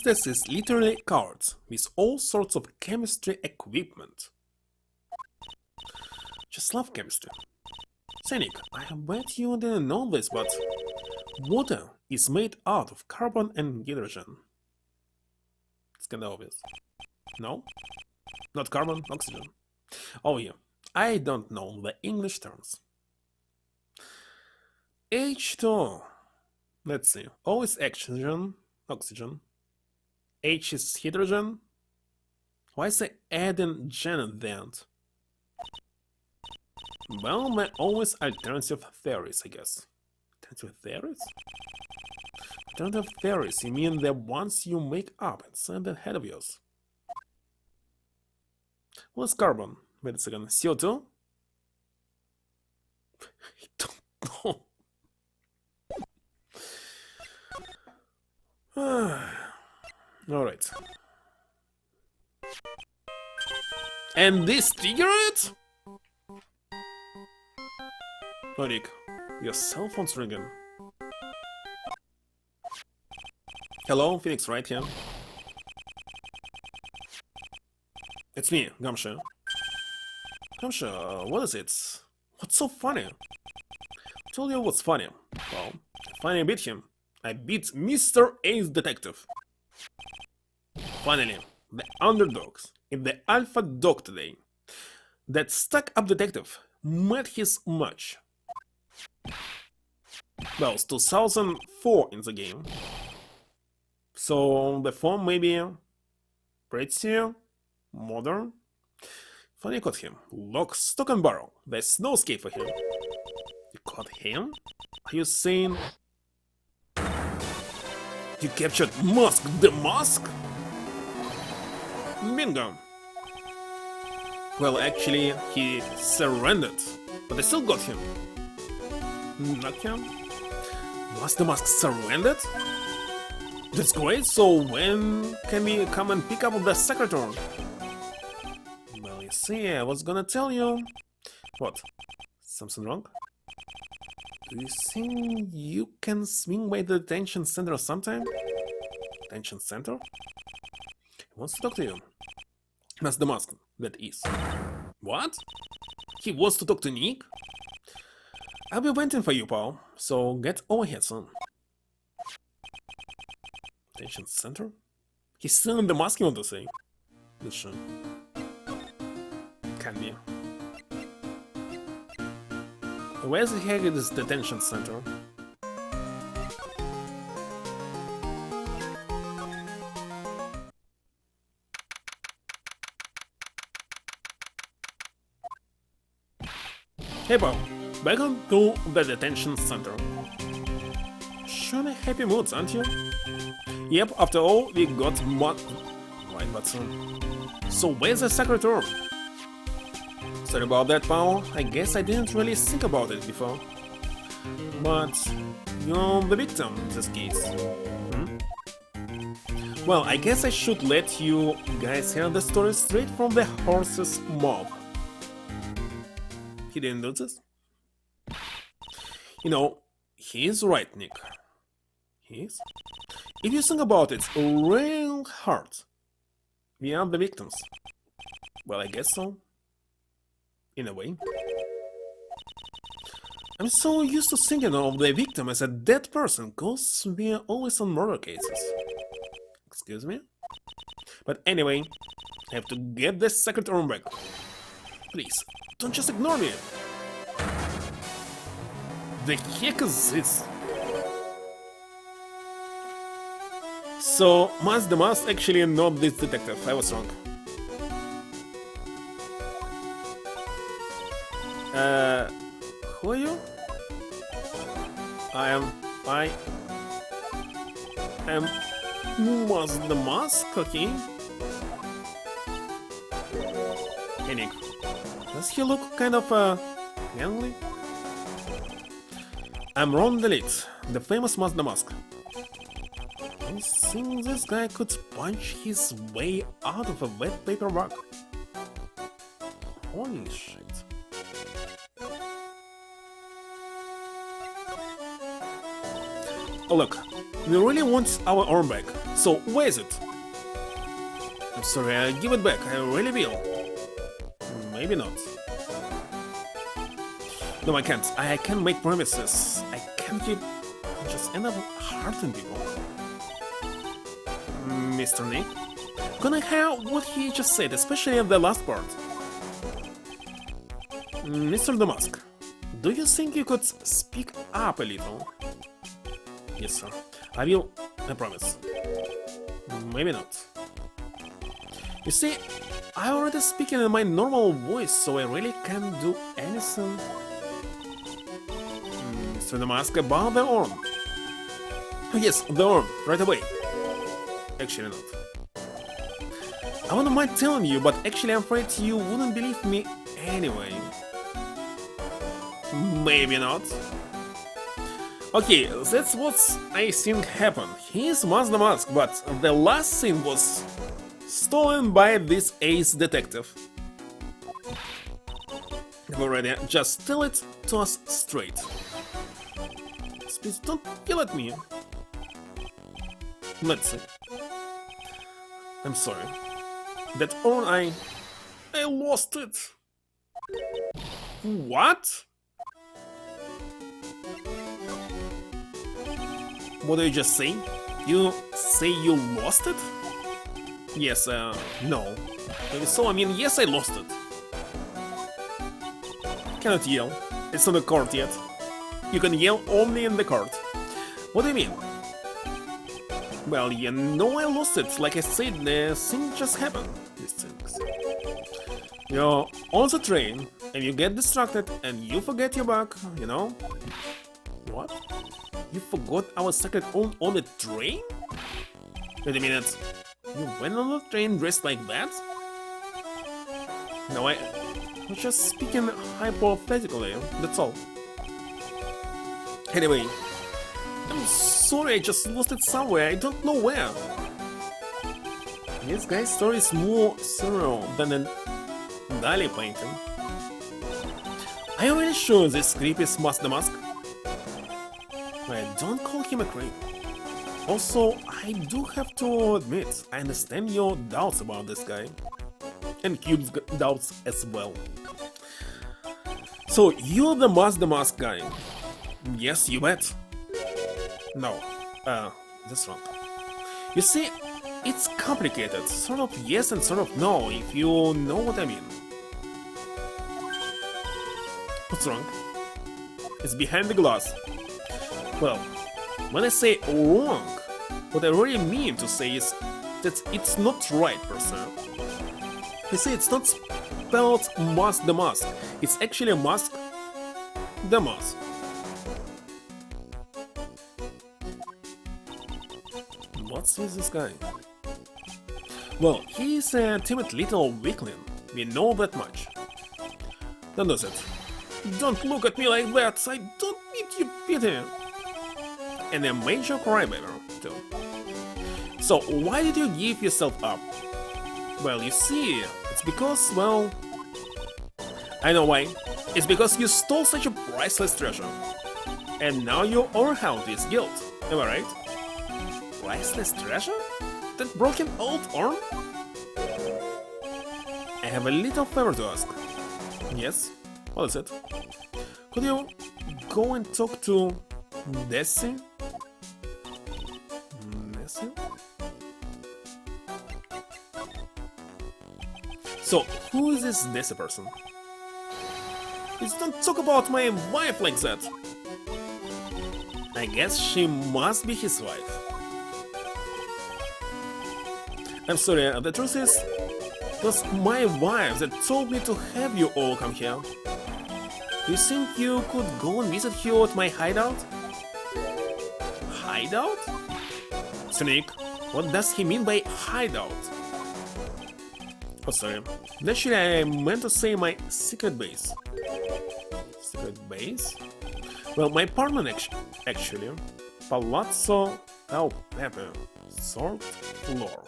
This is literally cards with all sorts of chemistry equipment. Just love chemistry. Scenic, I bet you didn't know this, but water is made out of carbon and hydrogen. It's kinda obvious. No? Not carbon, oxygen. Oh yeah, I don't know the English terms. H2O. Let's see. O is oxygen. H is hydrogen. Why is it adding gen at the end? Well, my always alternative theories, I guess. Alternative theories? Alternative theories, you mean the ones you make up inside the head of yours? What's carbon? Wait a second. CO2? I don't know. Alright. And this trigger it? Oh, Rick, your cell phone's ringing. Hello, Phoenix, right here. It's me, Gumsha. Gumsha, what is it? What's so funny? I'll tell you what's funny. Well, finally I beat him. I beat Mr. Ace Detective. Finally, the underdogs in the Alpha Dog today. That stuck-up detective met his match. Well, it's 2004 in the game. So the phone may be pretty modern. Finally caught him. Lock, stock and barrel. There's no escape for him. You caught him? Are you saying you captured Musk the Musk? Bingo. Well, actually, he surrendered, but I still got him. Not him? Musk the Musk surrendered? That's great, so when can we come and pick up the secretary? Well, you see, I was gonna tell you. What? Something wrong? Do you think you can swing by the detention center sometime? Detention center? He wants to talk to you. That's the mask, that is. What? He wants to talk to Nick? I'll be waiting for you, pal, so get over here soon. Detention center? He's still in the mask, you want to say? Listen. Can be. Where's the heck is the detention center? Hey Bob, welcome to the detention center. Surely happy moods, aren't you? Yep, after all, we got Right, but so where's the secret room? Sorry about that, Paul. I guess I didn't really think about it before. But you're the victim in this case. Well, I guess I should let you guys hear the story straight from the horse's mouth. He didn't do this? You know, he is right, Nick. He is? If you think about it real hard, we are the victims. Well, I guess so. In a way. I'm so used to thinking of the victim as a dead person, cause we are always on murder cases. Excuse me? But anyway, I have to get the secret room back. Please, don't just ignore me. The heck is this? So, the mask actually not this detective, I was wrong. Who are you? I am the mask, okay? Hey Nick, does he look kind of manly? I'm Ron Delete, the famous the Mask. I think this guy could punch his way out of a wet paper bag. Holy shit. Oh look, we really want our arm back, so where is it? I'm sorry, I'll give it back, I really will. Maybe not. No, I can't. I can't make promises. I can't keep... just end up hurting people. Mr. Nick? Can I hear what he just said, especially in the last part? Mr. Damask, do you think you could speak up a little? Yes, sir. I will. I promise. Maybe not. You see, I already speaking in my normal voice, so I really can't do anything. Mr. Damask, about the arm. Oh, yes, the arm, right away. Actually not. I wouldn't mind telling you, but actually I'm afraid you wouldn't believe me anyway. Maybe not. Okay, that's what I think happened. He's the Mask, but the last scene was stolen by this ace detective. Already, just tell it to us straight. Please don't yell at me. Let's see. I'm sorry. That horn, I lost it. What? What did you just say? You say you lost it? Yes, no. So, I mean, yes, I lost it. Cannot yell. It's not a court yet. You can yell only in the court. What do you mean? Well, you know I lost it. Like I said, the thing just happened. These things. You're on the train, and you get distracted, and you forget your bag, you know? What? You forgot our secret on the train? Wait a minute. You went on the train dressed like that? No, I was just speaking hypothetically, that's all. Anyway, I'm sorry, I just lost it somewhere, I don't know where. This guy's story is more surreal than a Dali painting. Are you really sure this creep is the Mask? Well, don't call him a creep. Also, I do have to admit, I understand your doubts about this guy. And Cube's doubts as well. So, you're the Mask guy. Yes, you bet. No, that's wrong. You see, it's complicated. Sort of yes and sort of no, if you know what I mean. What's wrong? It's behind the glass. Well, when I say wrong, what I really mean to say is that it's not right per se. You see, it's not spelled the Mask. It's actually a mask the mask. What's with this guy? Well, he's a timid little weakling. We know that much. Don't do it. Don't look at me like that. I don't need your pity. And a major crybaby, too. So, why did you give yourself up? Well, you see, it's because, well... I know why. It's because you stole such a priceless treasure. And now you overwhelmed with guilt. Am I right? Priceless treasure? That broken old arm? I have a little favor to ask. Yes? What is it? Could you go and talk to Desi? Desi? So, who is this Desi person? Please don't talk about my wife like that! I guess she must be his wife. I'm sorry, the truth is, it was my wife that told me to have you all come here. Do you think you could go and visit her at my hideout? Hideout? Sonic, what does he mean by hideout? Oh, sorry. Naturally, I meant to say my secret base. Secret base? Well, my apartment actually. Palazzo El Pepe. Third floor.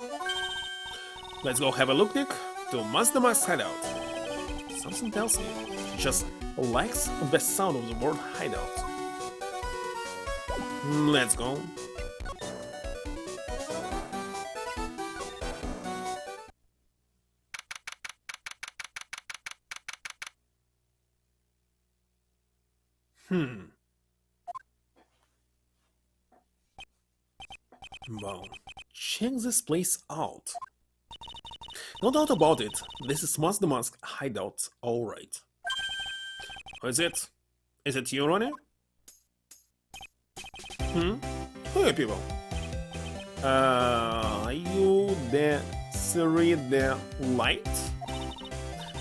Let's go have a look, Nick, to Master Max hideout. Something tells me he just likes the sound of the word hideout. Let's go. Wow, check this place out. No doubt about it, this is Master Mask hideout, alright. Who is it? Is it you, Ronnie? Who are you people? Are you the Siri the Light?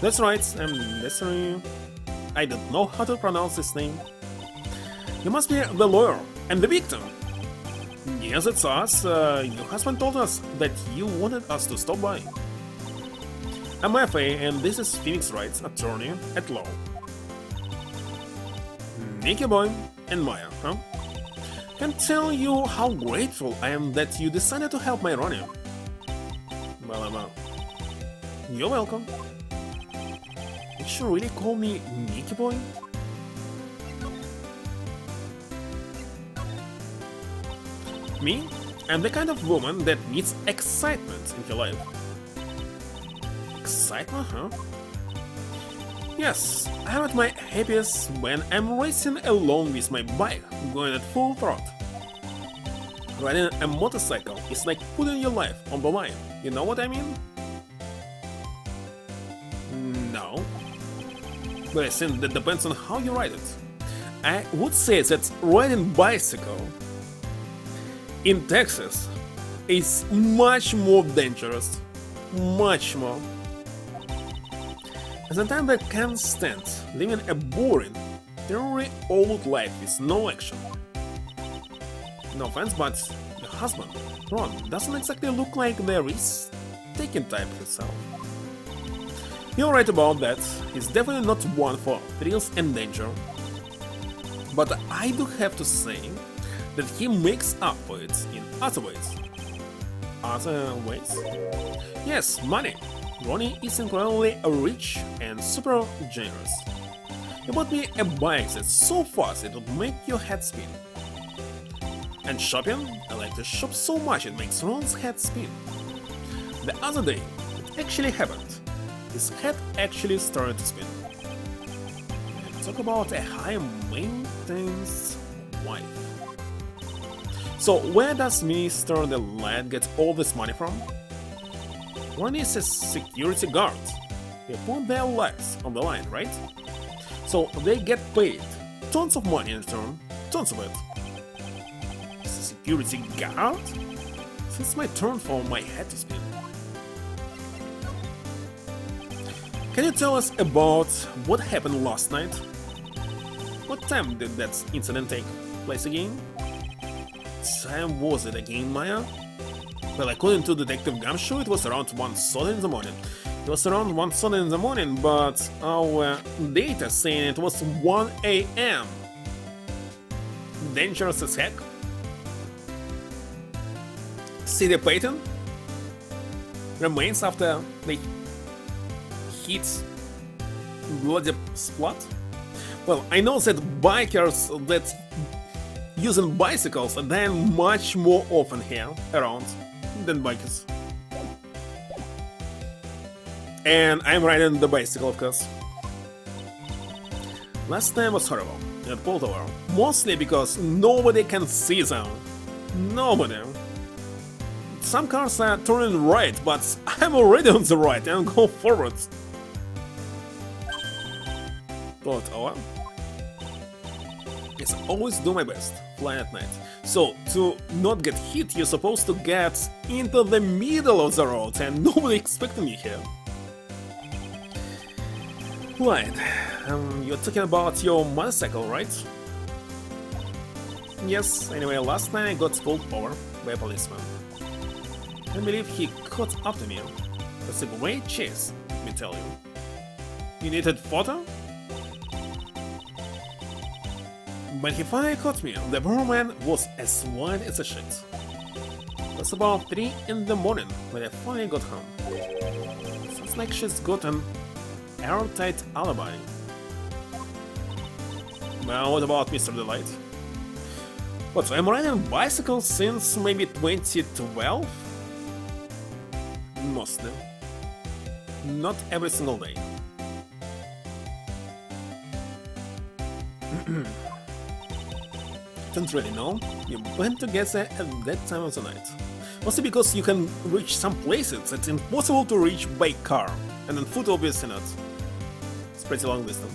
That's right, I'm Desiree. I don't know how to pronounce this name. You must be the lawyer and the victim. Yes, it's us. Your husband told us that you wanted us to stop by. I'm FA and this is Phoenix Wright's attorney at law. Nicky Boy and Maya, huh? Can tell you how grateful I am that you decided to help my Ronnie. Well, you're welcome. Did you really call me Nicky Boy? Me? I'm the kind of woman that needs excitement in her life. Excitement, huh? Yes, I'm at my happiest when I'm racing along with my bike, going at full throttle. Riding a motorcycle is like putting your life on the line, you know what I mean? No. But I think that depends on how you ride it. I would say that riding bicycle in Texas is much more dangerous. Much more. And sometimes I can't stand living a boring, dreary old life with no action. No offense, but your husband, Ron, doesn't exactly look like the risk-taking type himself. You're right about that, he's definitely not one for thrills and danger. But I do have to say that he makes up for it in other ways. Other ways? Yes, money. Ronnie is incredibly rich and super generous. He bought me a bike that's so fast it would make your head spin. And shopping? I like to shop so much it makes Ron's head spin. The other day, it actually happened. His head actually started to spin. And talk about a high-maintenance wife. So where does Mr. the Light get all this money from? Ronnie is a security guard. They put their lives on the line, right? So they get paid tons of money in return, tons of it. As a security guard? It's my turn for my head to spin. Can you tell us about what happened last night? What time did that incident take place again? Time was it again, Maya? Well, according to Detective Gumshoe, it was around 1:30 in the morning. It was around 1:30 in the morning, but our data saying it was 1 a.m. Dangerous as heck. See the pattern? Remains after they hit bloody splat? Well, I know that bikers that using bicycles are then much more often here around than bikers. And I'm riding the bicycle, of course. Last time was horrible. It pulled over. Mostly because nobody can see them. Nobody. Some cars are turning right, but I'm already on the right and go forward. Pulled over. Yes, always do my best. Fly at night. So, to not get hit, you're supposed to get into the middle of the road and nobody expecting you here. Right. You're talking about your motorcycle, right? Yes, anyway, last night I got pulled over by a policeman. I believe he caught up to me. That's a great chase, let me tell you. You needed photo? When he finally caught me, the poor man was as white as a sheet. It was about 3 in the morning when I finally got home. Sounds like she's got an airtight alibi. Well, what about Mr. Delight? What, so I'm riding bicycles since maybe 2012? Mostly. Not every single day. Don't really know. You went together at that time of the night. Mostly because you can reach some places that's impossible to reach by car, and on foot obviously not. It's pretty long distance.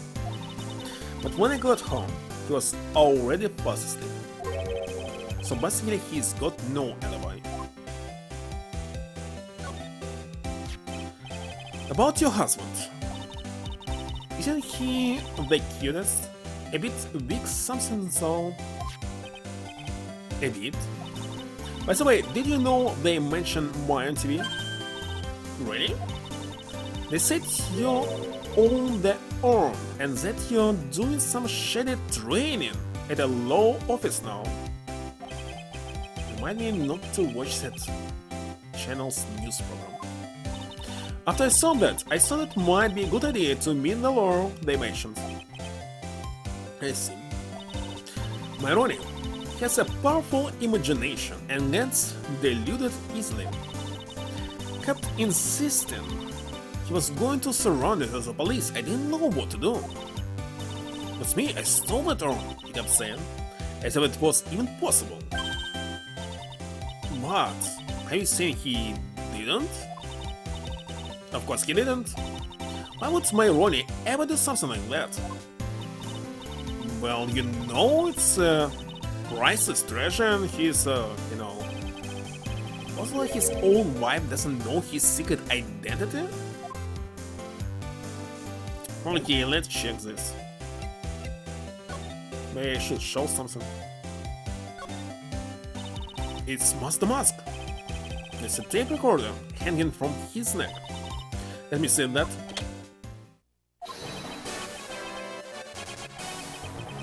But when I got home, he was already fast asleep. So basically he's got no alibi. About your husband. Isn't he the cutest? A bit big something so... A bit? By the way, did you know they mentioned my on TV? Really? They said you're on the arm and that you're doing some shady training at a law office now. Remind me not to watch that channel's news program. After I saw that, I thought it might be a good idea to meet the law they mentioned. I see. My Ronnie has a powerful imagination and gets deluded easily. Kept insisting he was going to surround it as the police. I didn't know what to do. It's me, I stole that arm, he kept saying, as if it was even possible. But are you saying he didn't? Of course he didn't. Why would my Ronnie ever do something like that? Well, you know, it's priceless treasure and he's, you know... Also, like his own wife doesn't know his secret identity? Okay, let's check this. Maybe I should show something. It's Master Mask. It's a tape recorder hanging from his neck. Let me see that.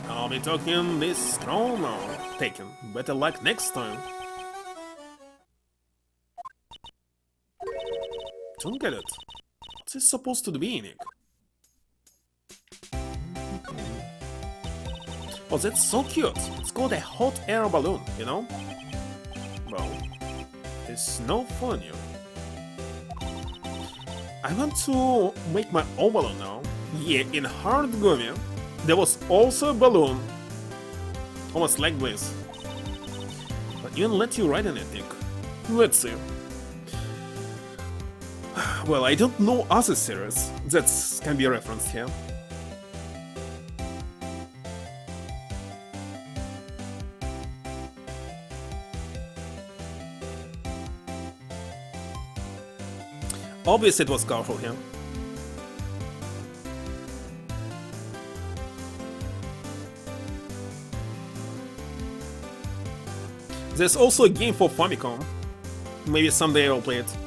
I'll be talking this strong now. Taken. Better luck next time. Don't get it. What's this supposed to be, Nick? Oh, that's so cute. It's called a hot air balloon, you know? Well, it's no fun, you. I want to make my own balloon now. Yeah, in Hard Gummy, there was also a balloon. Almost like this. But even let you ride in it, Nick. Let's see. Well, I don't know other series that can be referenced here. Obviously it was colorful here. There's also a game for Famicom. Maybe someday I'll play it.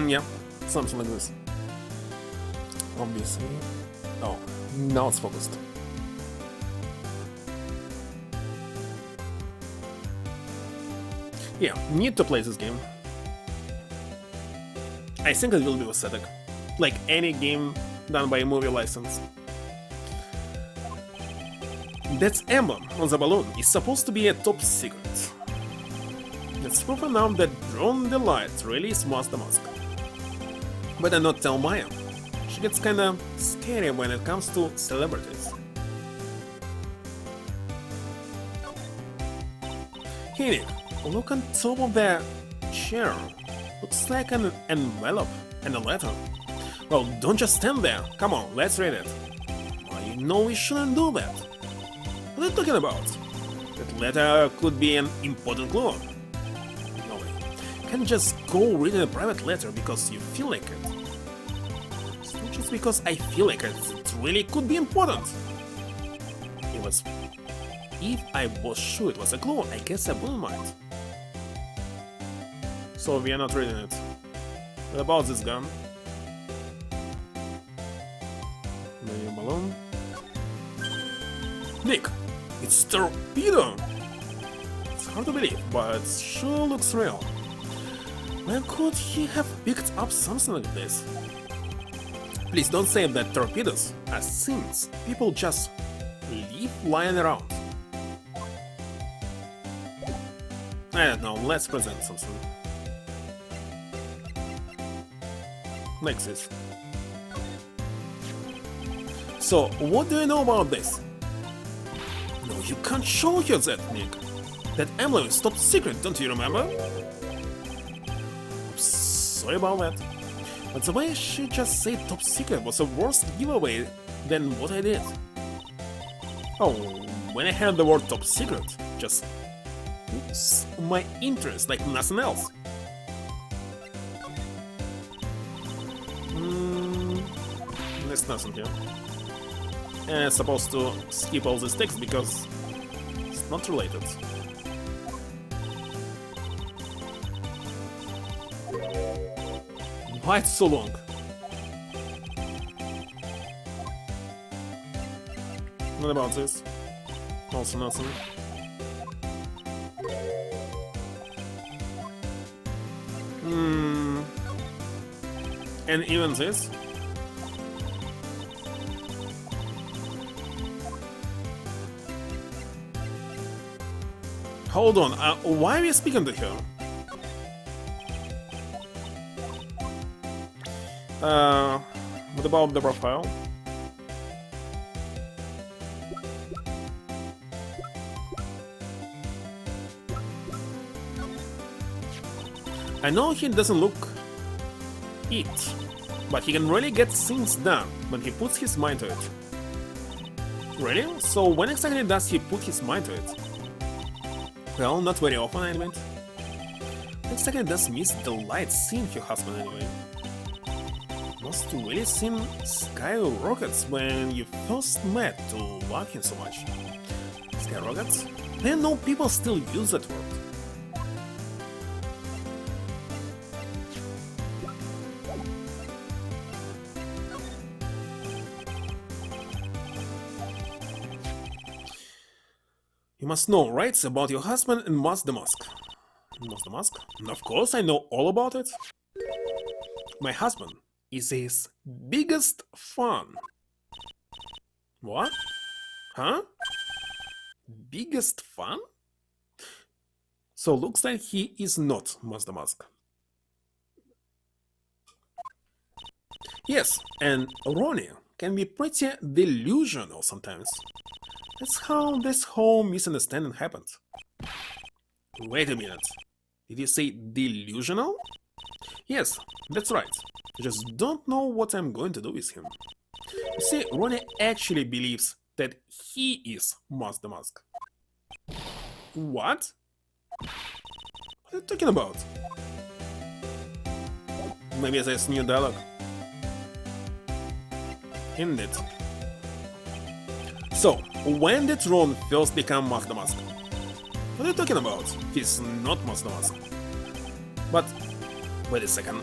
Yeah, something like this. Obviously. Oh, now it's focused. Yeah, need to play this game. I think it will be aesthetic, like any game done by a movie license. That emblem on the balloon is supposed to be a top secret. It's proven now that Drone the Light really is the mask. Better not tell Maya. She gets kinda scary when it comes to celebrities. Hey Nick, look on top of the chair. Looks like an envelope and a letter. Well, don't just stand there. Come on, let's read it. Well, you know we shouldn't do that. What are you talking about? That letter could be an important clue. No way. You can't just go reading a private letter because you feel like it. It's not just because I feel like it. It really could be important. If I was sure it was a clue, I guess I wouldn't mind. So we are not reading it. What about this gun? Maybe a balloon? Nick! It's a torpedo! It's hard to believe, but it sure looks real. Where could he have picked up something like this? Please don't say that torpedoes are things people just leave lying around. I don't know, let's present something. Like this. So, what do you know about this? No, you can't show her that, Nick. That emblem is top secret, don't you remember? Sorry about that. But the way she just said top secret was a worse giveaway than what I did. Oh, when I heard the word top secret, just oops, my interest like nothing else. There's nothing here. And I'm supposed to skip all this text because it's not related. Why it's so long? What about this? Also nothing. And even this? Hold on, why are we speaking to her? What about the profile? I know he doesn't look it, but he can really get things done when he puts his mind to it. Really? So when exactly does he put his mind to it? Well, not very often, I admit. When exactly does Miss Delight seeing her husband anyway? Must really seem skyrockets when you first met to love him so much. Skyrockets? I didn't know people still use that word. You must know, right, about your husband and Must the Mask. Must the Mask? Of course, I know all about it. My husband is his biggest fan. What? Huh? Biggest fan? So looks like he is not Must the Mask. Yes, and Ronnie can be pretty delusional sometimes. That's how this whole misunderstanding happened. Wait a minute. Did you say delusional? Yes, that's right. I just don't know what I'm going to do with him. You see, Ronnie actually believes that he is Must the Mask. What? What are you talking about? Maybe there's new dialogue. Indeed. So, when did Ron first become Mask the Mask? What are you talking about? He's not Mask the Mask. But, wait a second.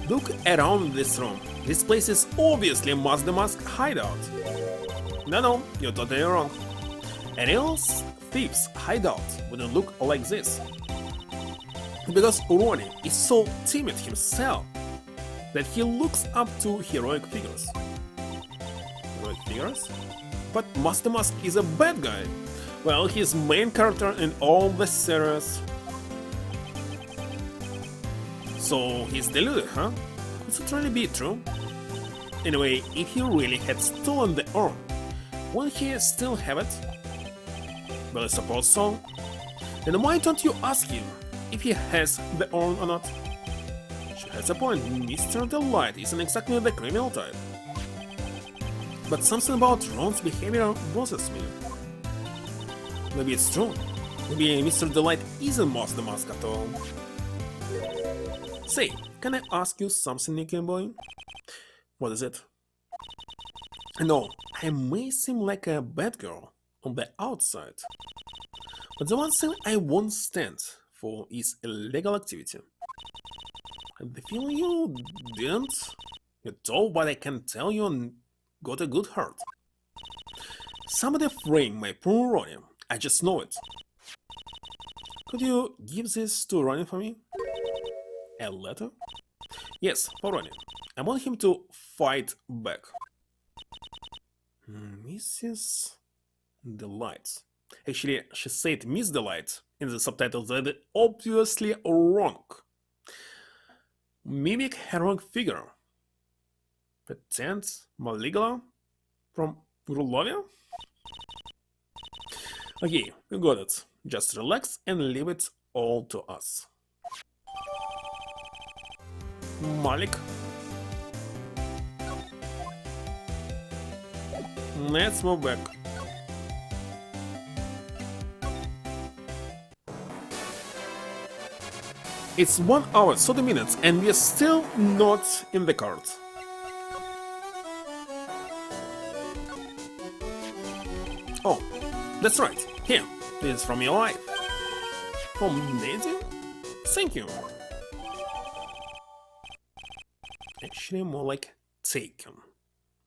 Look around this room. This place is obviously Mask the Mask hideout. No, you're totally wrong. A real thief's hideout wouldn't look like this. Because Ronnie is so timid himself that he looks up to heroic figures. Heroic figures? But Master Mask is a bad guy. Well, he's main character in all the series. So he's deluded, huh? Could it really be true? Anyway, if he really had stolen the urn, wouldn't he still have it? Well, I suppose so. Then why don't you ask him if he has the urn or not? She has a point, Mr. Delight isn't exactly the criminal type. But something about Ron's behavior bothers me. Maybe it's true. Maybe Mr. Delight isn't Master Mask at all. Say, can I ask you something, Nicky boy? What is it? No, I may seem like a bad girl on the outside, but the one thing I won't stand for is illegal activity. And the feeling you didn't? You told what I can tell you and got a good heart. Somebody framed my poor Ronnie. I just know it. Could you give this to Ronnie for me? A letter? Yes, for Ronnie. I want him to fight back. Mrs. Delight. Actually, she said Miss Delight in the subtitles that is obviously wrong. Mimic heroic figure. Pretend Maligala from Grulovia? Okay, we got it. Just relax and leave it all to us. Malik. Let's move back. It's 1 hour 30 minutes and we're still not in the card. Oh, that's right. Here, this is from your wife. From Daisy? Thank you. Actually, more like taken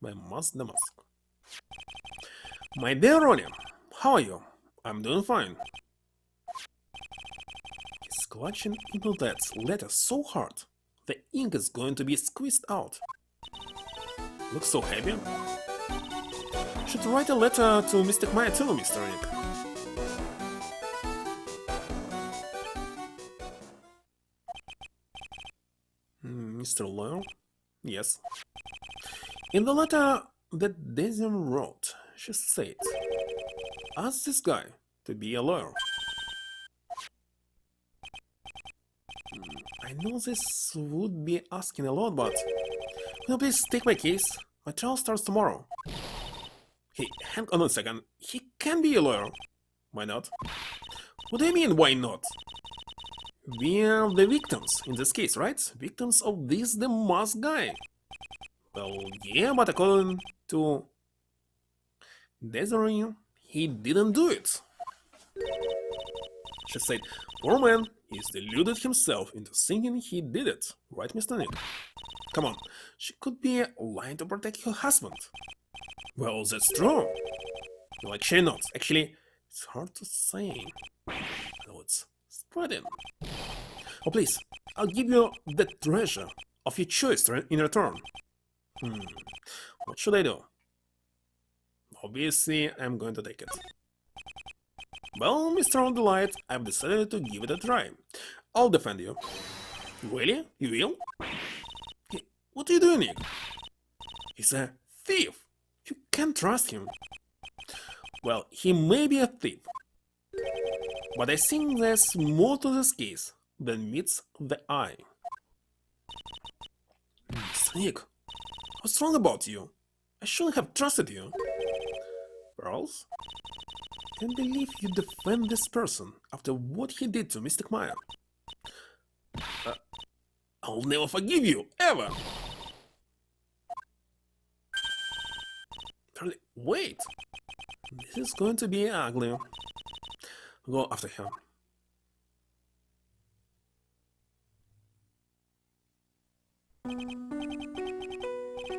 by Mask the Mask. My dear Ronnie, how are you? I'm doing fine. He's clutching into that letter so hard, the ink is going to be squeezed out. Looks so heavy. Should write a letter to Mr. Maya too, Mr. Rick. Mr. Lawyer? Yes. In the letter that Daisy wrote, she said, ask this guy to be a lawyer. I know this would be asking a lot, but will you please take my case? My trial starts tomorrow. Hey, hang on a second. He can be a lawyer. Why not? What do you mean, why not? We're the victims in this case, right? Victims of this the mask guy. Well, yeah, but according to Desiree, he didn't do it. She said, poor man, he's deluded himself into thinking he did it. Right, Mr. Nick? Come on, she could be lying to protect her husband. Well, that's true. Well, actually not. Actually, it's hard to say. No, it's spreading. Oh, please, I'll give you the treasure of your choice in return. What should I do? Obviously, I'm going to take it. Well, Mr. On the Light, I've decided to give it a try. I'll defend you. Really? You will? Hey, what are you doing, Nick? He's a thief. You can't trust him. Well, he may be a thief. But I think there's more to this case than meets the eye. Nick, what's wrong about you? I shouldn't have trusted you. Pearls? Can't believe you defend this person after what he did to Mystic Maya. I'll never forgive you, ever! Charlie, wait! This is going to be ugly. Go after him.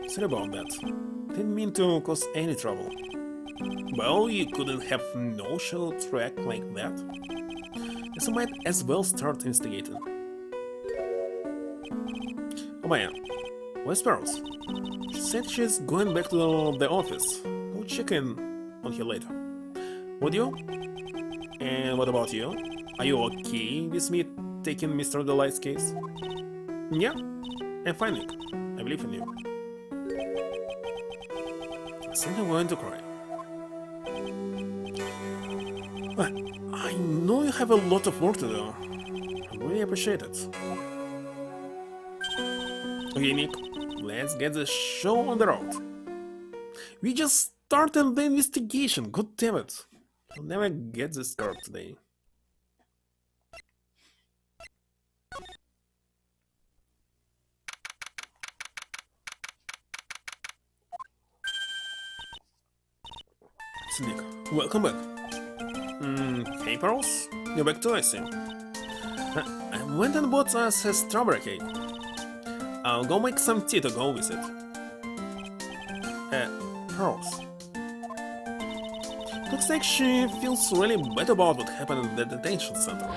Sorry about that. Didn't mean to cause any trouble. Well, you couldn't have no-show track like that. So might as well start investigating. Oh man, where's Pearls? She said she's going back to the office. Go check in on her later. Would you? And what about you? Are you okay with me taking Mr. Delight's case? Yeah, I'm fine, Nick. I believe in you. I think I'm going to cry. I know you have a lot of work to do. I really appreciate it. Okay, Nick, let's get the show on the road. We just started the investigation, god damn it. I'll never get this start today. It's Nick. Welcome back. Hey Pearls, you're back too, I see. I went and bought us a strawberry cake. I'll go make some tea to go with it. Pearls. Looks like she feels really bad about what happened at the detention center.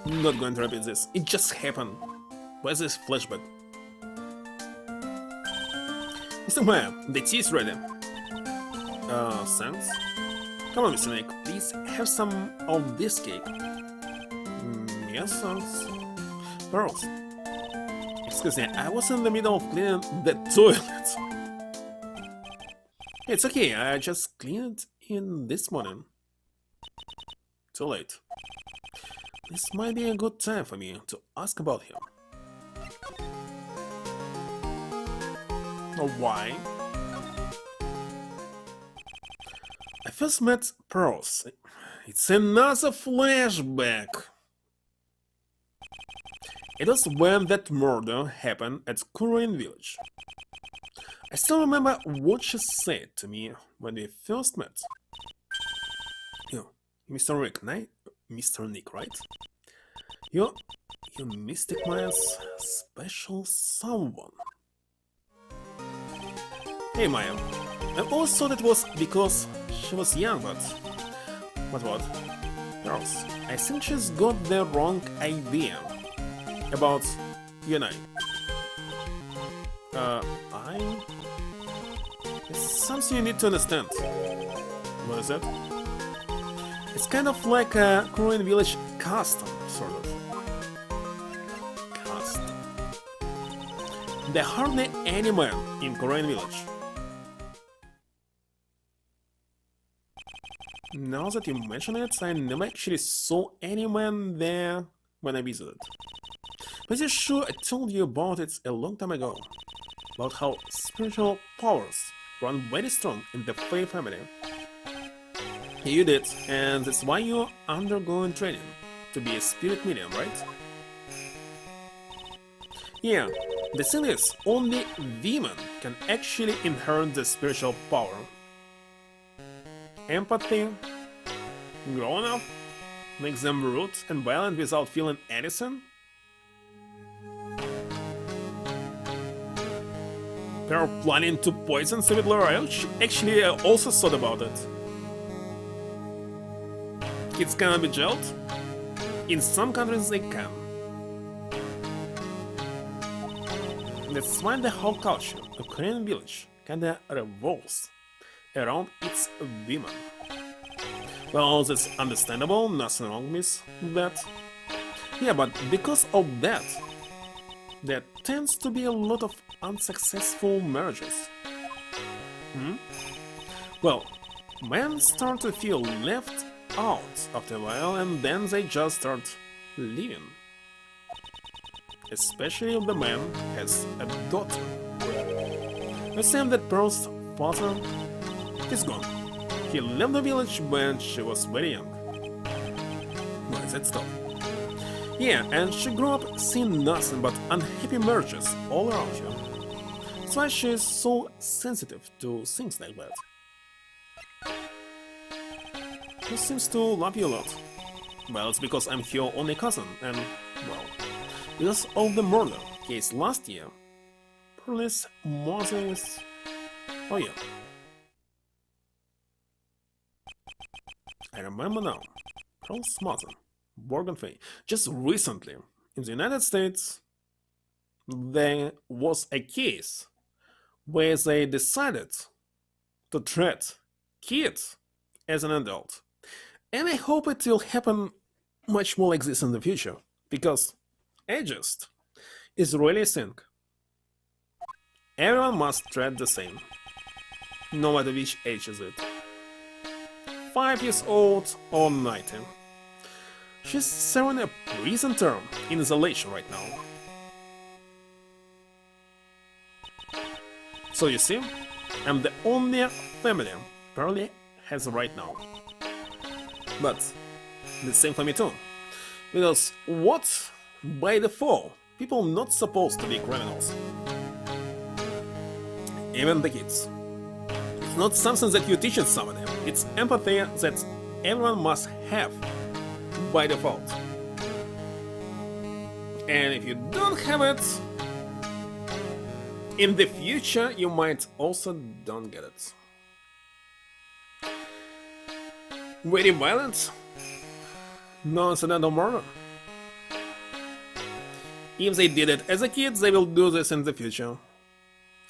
I'm not going to repeat this, it just happened. Where's this flashback? Mr. Maya, the tea is ready. Thanks. Come on, Mr. Nick, please have some of this cake. Yes, thanks. Pearls. Excuse me, I was in the middle of cleaning the toilet. It's okay, I just cleaned it in this morning. Too late. This might be a good time for me to ask about him. Why? I first met Pearls. It's another flashback. It was when that murder happened at Korean Village. I still remember what she said to me when we first met. You, Mr. Nick, right? You Mystic Maya's special someone. Hey Maya, I always thought it was because she was young, but what? Girls, I think she's got the wrong idea about you and I. It's something you need to understand. What is it? It's kind of like a Korean village custom, sort of. Custom. There are hardly any men in Korean village. Now that you mention it, I never actually saw any man there when I visited. But you're sure I told you about it a long time ago. About how spiritual powers run very strong in the Fey family. You did, and that's why you're undergoing training to be a spirit medium, right? Yeah, the thing is, only women can actually inherit the spiritual power. Empathy, growing up, makes them rude and violent without feeling anything. They're planning to poison Sibidler. Actually, I also thought about it. Kids can be jailed? In some countries they can. That's why the whole culture of Korean village kinda revolves around its women. Well, that's understandable, nothing wrong with that. Yeah, but because of that, there tends to be a lot of unsuccessful marriages. Well, men start to feel left out after a while and then they just start leaving. Especially if the man has a daughter. It seems that Pearl's father is gone. He left the village when she was very young. Why is that stuff? Yeah, and she grew up seeing nothing but unhappy marriages all around her. That's why she is so sensitive to things like that. She seems to love you a lot. Well, it's because I'm her only cousin, and, well, because of the murder case last year, Pearl's mother is... Oh yeah. I remember now. Pearl's mother, Morgan Fay. Just recently, in the United States, there was a case where they decided to treat kids as an adult. And I hope it will happen much more like this in the future, because ageist is really a thing. Everyone must treat the same, no matter which age is it. 5 years old or 90. She's serving a prison term in isolation right now. So you see, I'm the only family Pearlie has right now. But the same for me too. Because what, by default, people not supposed to be criminals. Even the kids. It's not something that you teach somebody, it's empathy that everyone must have by default. And if you don't have it, in the future you might also don't get it. Very violent? No incidental murder. If they did it as a kid, they will do this in the future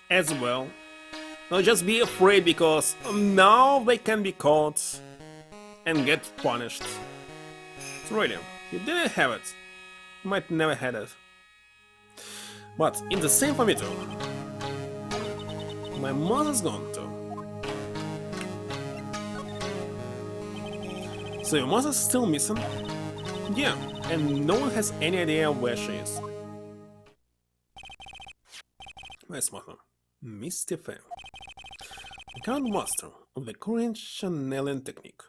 as well. Don't just be afraid, because now they can be caught and get punished. So really, you didn't have it, you might never had it. But in the same for me too. My mother's gone too. So your mother's still missing? Yeah, and no one has any idea where she is. Where's mother? Misty Fair. The current master of the Korean channeling technique.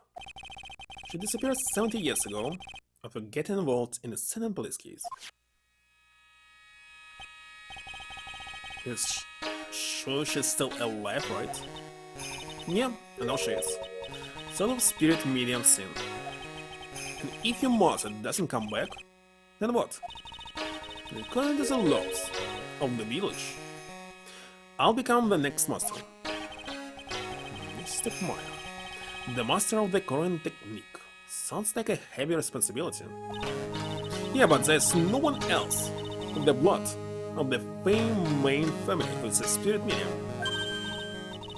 She disappeared 70 years ago after getting involved in a sudden police case. Is sure she's still alive, right? Yeah, I know she is. Sort of spirit medium scene. And if your mother doesn't come back, then what? According to the laws of the village, I'll become the next master. Mr. Maya, the master of the Korean technique. Sounds like a heavy responsibility. Yeah, but there's no one else with the blood of the main family who's a spirit medium.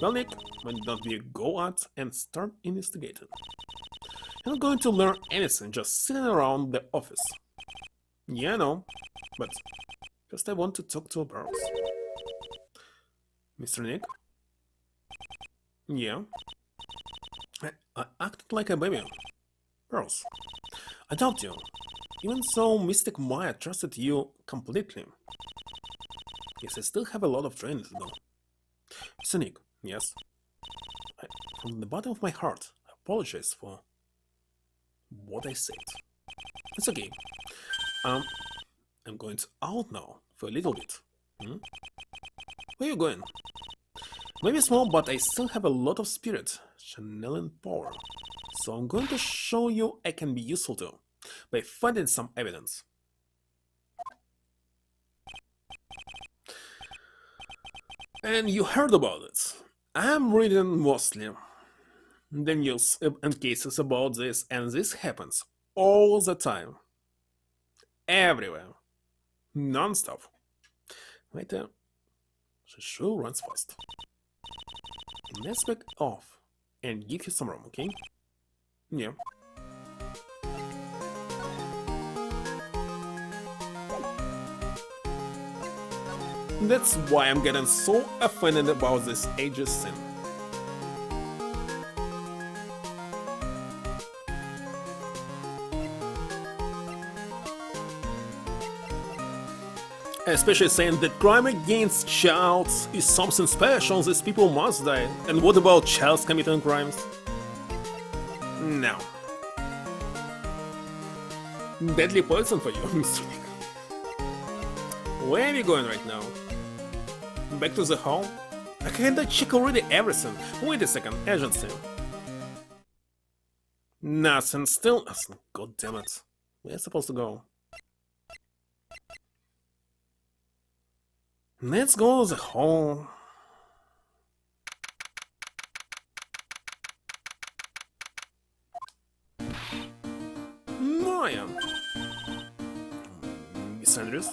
Well, Nick, why don't we go out and start investigating? I'm not going to learn anything just sitting around the office. Yeah, I know, but first I want to talk to Burroughs. Mr. Nick? Yeah? I acted like a baby. Burroughs, I doubt you. Even so, Mystic Maya trusted you completely. Yes, I still have a lot of training to do. Mr. Nick, yes? From the bottom of my heart, I apologize for what I said. It's okay. I'm going out now for a little bit. Where are you going? Maybe small, but I still have a lot of spirit, channeling power. So I'm going to show you I can be useful too, by finding some evidence. And you heard about it. I'm reading mostly the news and cases about this, and this happens all the time. Everywhere. Non-stop. Right there. She sure runs fast. Let's back off and give you some room, okay? Yeah. That's why I'm getting so offended about this ageist thing. Especially saying that crime against child is something special, these people must die. And what about childs committing crimes? No. Deadly poison for you, Mr. Nick. Where are we going right now? Back to the hall? I kinda check already everything. Wait a second, agency. Nothing, still nothing. God damn it. Where's supposed to go? Let's go to the hall. No, I am. Miss Andrews?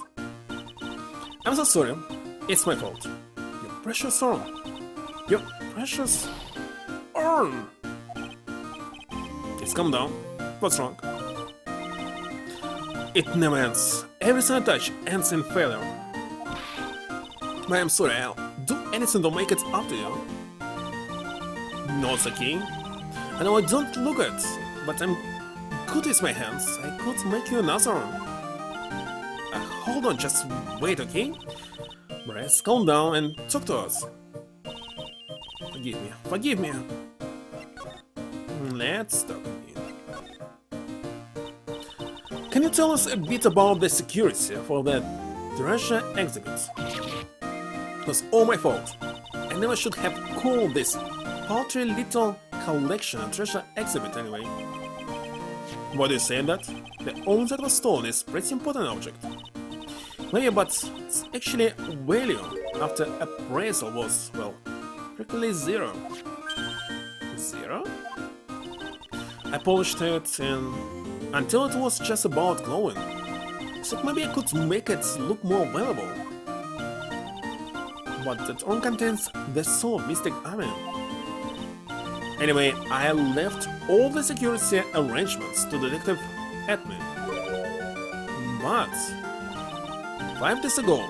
I'm so sorry. It's my fault. Your precious arm. Your precious arm. Please calm down. What's wrong? It never ends. Everything I touch ends in failure. But I'm sorry, I'll do anything to make it up to you. No, it's okay. I know I don't look it, but I'm good with my hands. I could make you another one. Hold on, just wait, okay? Bryce, calm down and talk to us. Forgive me, forgive me. Let's talk again. Can you tell us a bit about the security for that treasure exhibit? It was all my fault. I never should have called this paltry little collection a treasure exhibit anyway. What do you say on that? The only that was stolen is a pretty important object. Maybe, but it's actually value after appraisal was, well, practically zero. Zero? I polished it until it was just about glowing. So maybe I could make it look more valuable. But that only contains the soul of Mystic Army. Anyway, I left all the security arrangements to Detective Atme. But 5 days ago,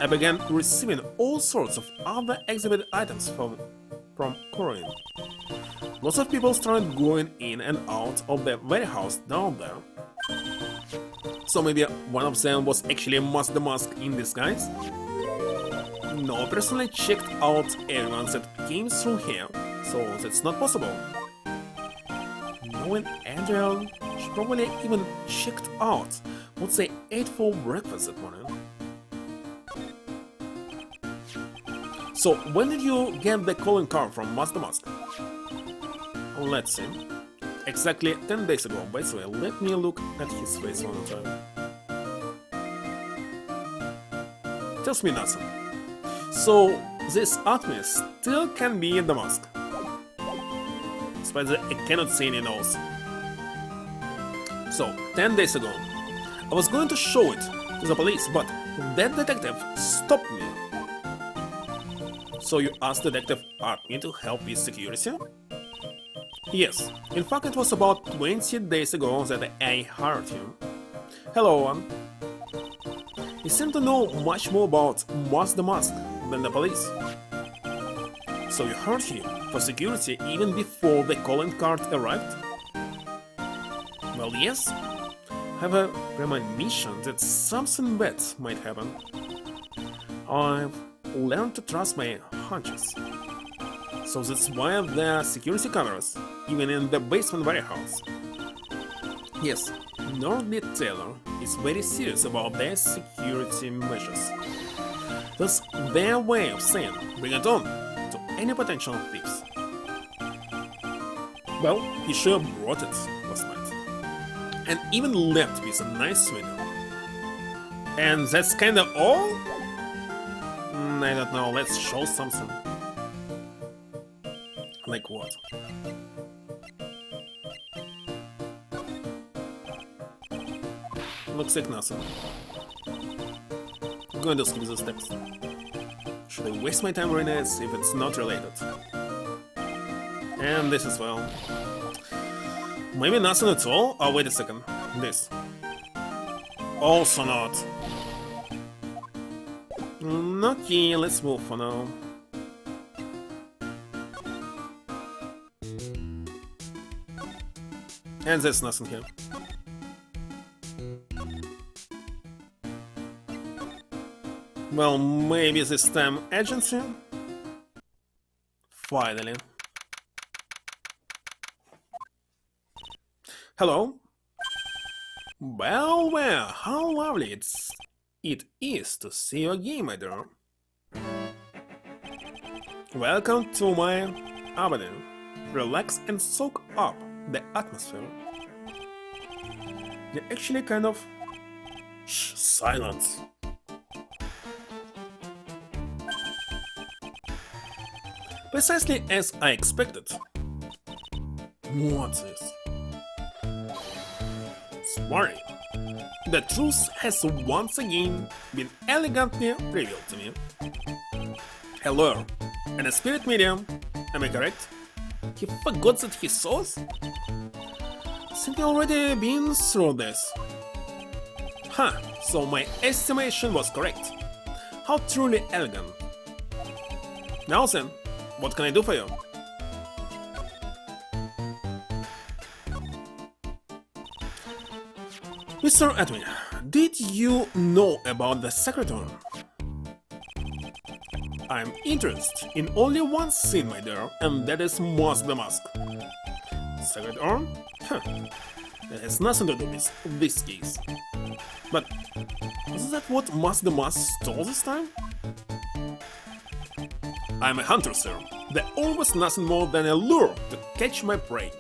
I began receiving all sorts of other exhibit items from Corinne. Lots of people started going in and out of the warehouse down there. So maybe one of them was actually Master the Mask in disguise? No, I personally checked out everyone that came through here, so that's not possible. Knowing Adrian, she probably even checked out what they ate for breakfast that morning. So, when did you get the calling card from Master Mask? Let's see. Exactly 10 days ago, by the way, let me look at his face one time. Tells me nothing. So, this Atme still can be in the mask. Despite that I cannot see any nose. So, 10 days ago, I was going to show it to the police, but that detective stopped me. So you asked Detective Atme to help with security? Yes, in fact it was about 20 days ago that I hired him. Hello, One. He seemed to know much more about Master the Mask than the police. So you hired him for security even before the calling card arrived? Well, yes. I have a premonition that something bad might happen. I've learned to trust my hunches. So that's why there are security cameras, even in the basement warehouse. Yes, Nordly Taylor is very serious about their security measures. That's their way of saying, bring it on, to any potential thieves. Well, he sure brought it last night. And even left with a nice sweater. And that's kinda all? I don't know, let's show something. Like what? Looks like nothing. I'm going to skip this text. Should I waste my time reading it if it's not related? And this as well. Maybe nothing at all? Oh, wait a second. This. Also not. Okay, let's move for now. And there's nothing here. Well, maybe this time agency? Finally. Hello? Well, how lovely it is to see you again, my dear. Welcome to my avenue. Relax and soak up the atmosphere. You're actually kind of... Shh, silence. Precisely as I expected. What's this? Sorry. The truth has once again been elegantly revealed to me. Hello, and a spirit medium, am I correct? He forgot that he saw us? Think we already been through this. Huh, so my estimation was correct. How truly elegant. Now then, what can I do for you? Mr. Edwin, did you know about the secretary? I'm interested in only one scene, my dear, and that is Moss the Mask. Secretary? Huh. That has nothing to do with this case. But is that what Moss the Mask stole this time? I'm a hunter, sir. There's always nothing more than a lure to catch my prey.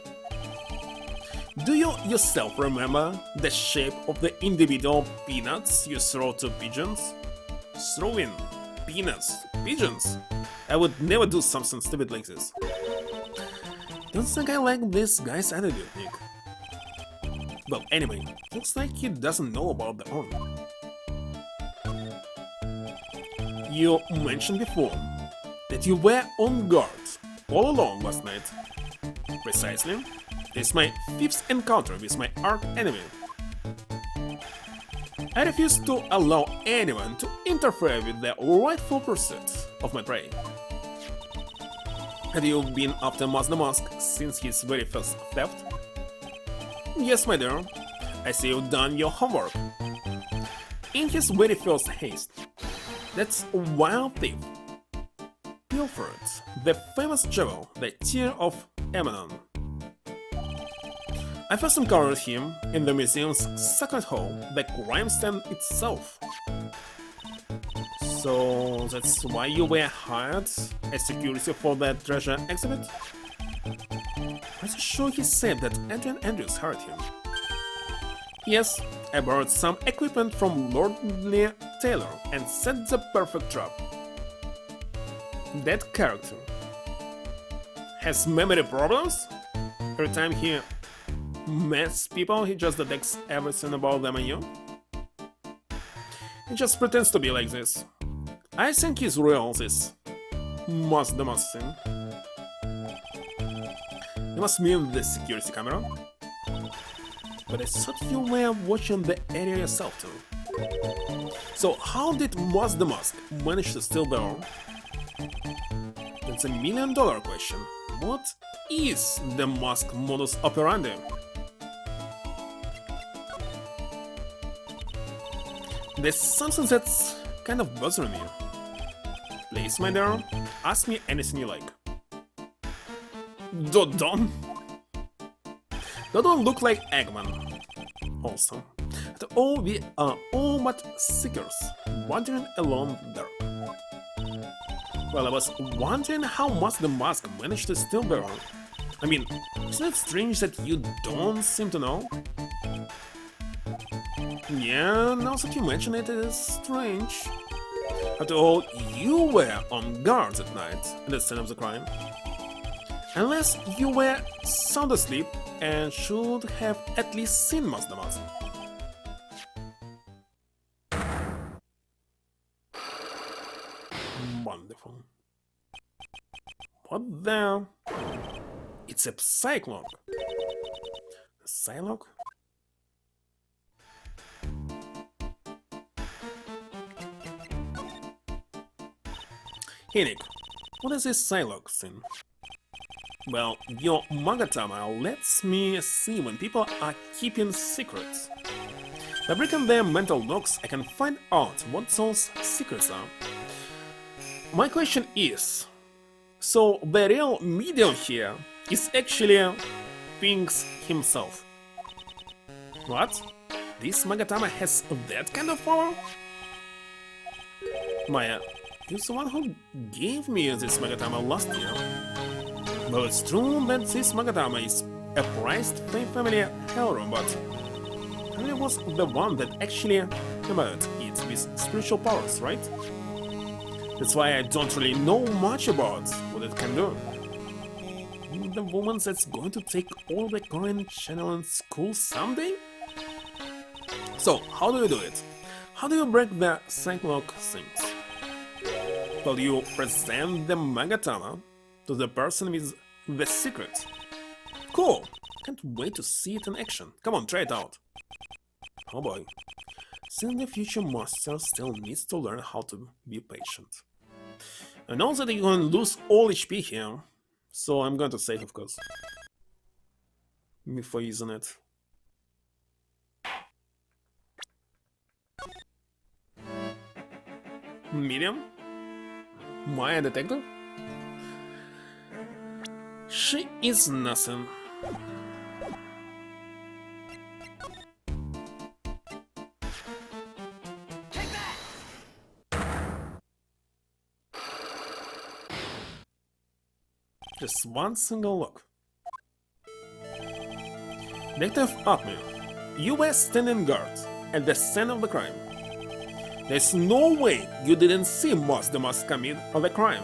Do you yourself remember the shape of the individual peanuts you throw to pigeons? Throwing peanuts to pigeons? I would never do something stupid like this. Don't think I like this guy's attitude, Nick. Well, anyway, looks like he doesn't know about the urn. You mentioned before that you were on guard all along last night. Precisely. This is my 5th encounter with my arch-enemy. I refuse to allow anyone to interfere with the rightful pursuit of my prey. Have you been after Moss the Mask since his very first theft? Yes, my dear. I see you've done your homework. In his very first haste, that's a wild thief pilfered the famous jewel, the Tear of Emanon. I first encountered him in the museum's second hall, the crime stand itself. So that's why you were hired as security for that treasure exhibit? I'm sure he said that Adrian Andrews hired him. Yes, I borrowed some equipment from Lord Lear Taylor and set the perfect trap. That character has memory problems? Every time he meets people, he just detects everything about them and you? He just pretends to be like this. I think he's real, this Moss the Mask thing. You must mean the security camera? But I thought you were watching the area yourself too. So how did Moss the Mask manage to steal the urn? That's $1 million question. What is the mask modus operandi? There's something that's kind of bothering me. Please, my dear, ask me anything you like. Dodon? Dodon look like Eggman. Also, after all, we are all but seekers, wandering along the dark. Well, I was wondering how Moss the Mask managed to steal the urn. I mean, isn't it strange that you don't seem to know? Yeah, now that you mention it, it is strange. After all, you were on guard at night at the scene of the crime. Unless you were sound asleep and should have at least seen Moss the Mask. Wonderful. What the? It's a Psylocke. A Psylocke? Hey Nick, what is this Psylocke thing? Well, your Magatama lets me see when people are keeping secrets. By breaking their mental locks, I can find out what those secrets are. My question is, so the real medium here is actually Sphinx himself. What? This Magatama has that kind of power? Maya, you're the one who gave me this Magatama last year. Well, it's true that this Magatama is a prized family heirloom, but I was the one that actually empowered it with spiritual powers, right? That's why I don't really know much about what it can do. The woman that's going to take all the Korean channel in school someday? So, how do you do it? How do you break the psycholock things? Well, you present the Magatama to the person with the secret. Cool! Can't wait to see it in action. Come on, try it out. Oh boy. Since the future master still needs to learn how to be patient. I know that you're going to lose all HP here, so I'm going to save, of course. Before using it. Medium? Maya detective? She is nothing. Just one single look. Detective Atme, you were standing guard at the scene of the crime. There's no way you didn't see the mask commit the crime.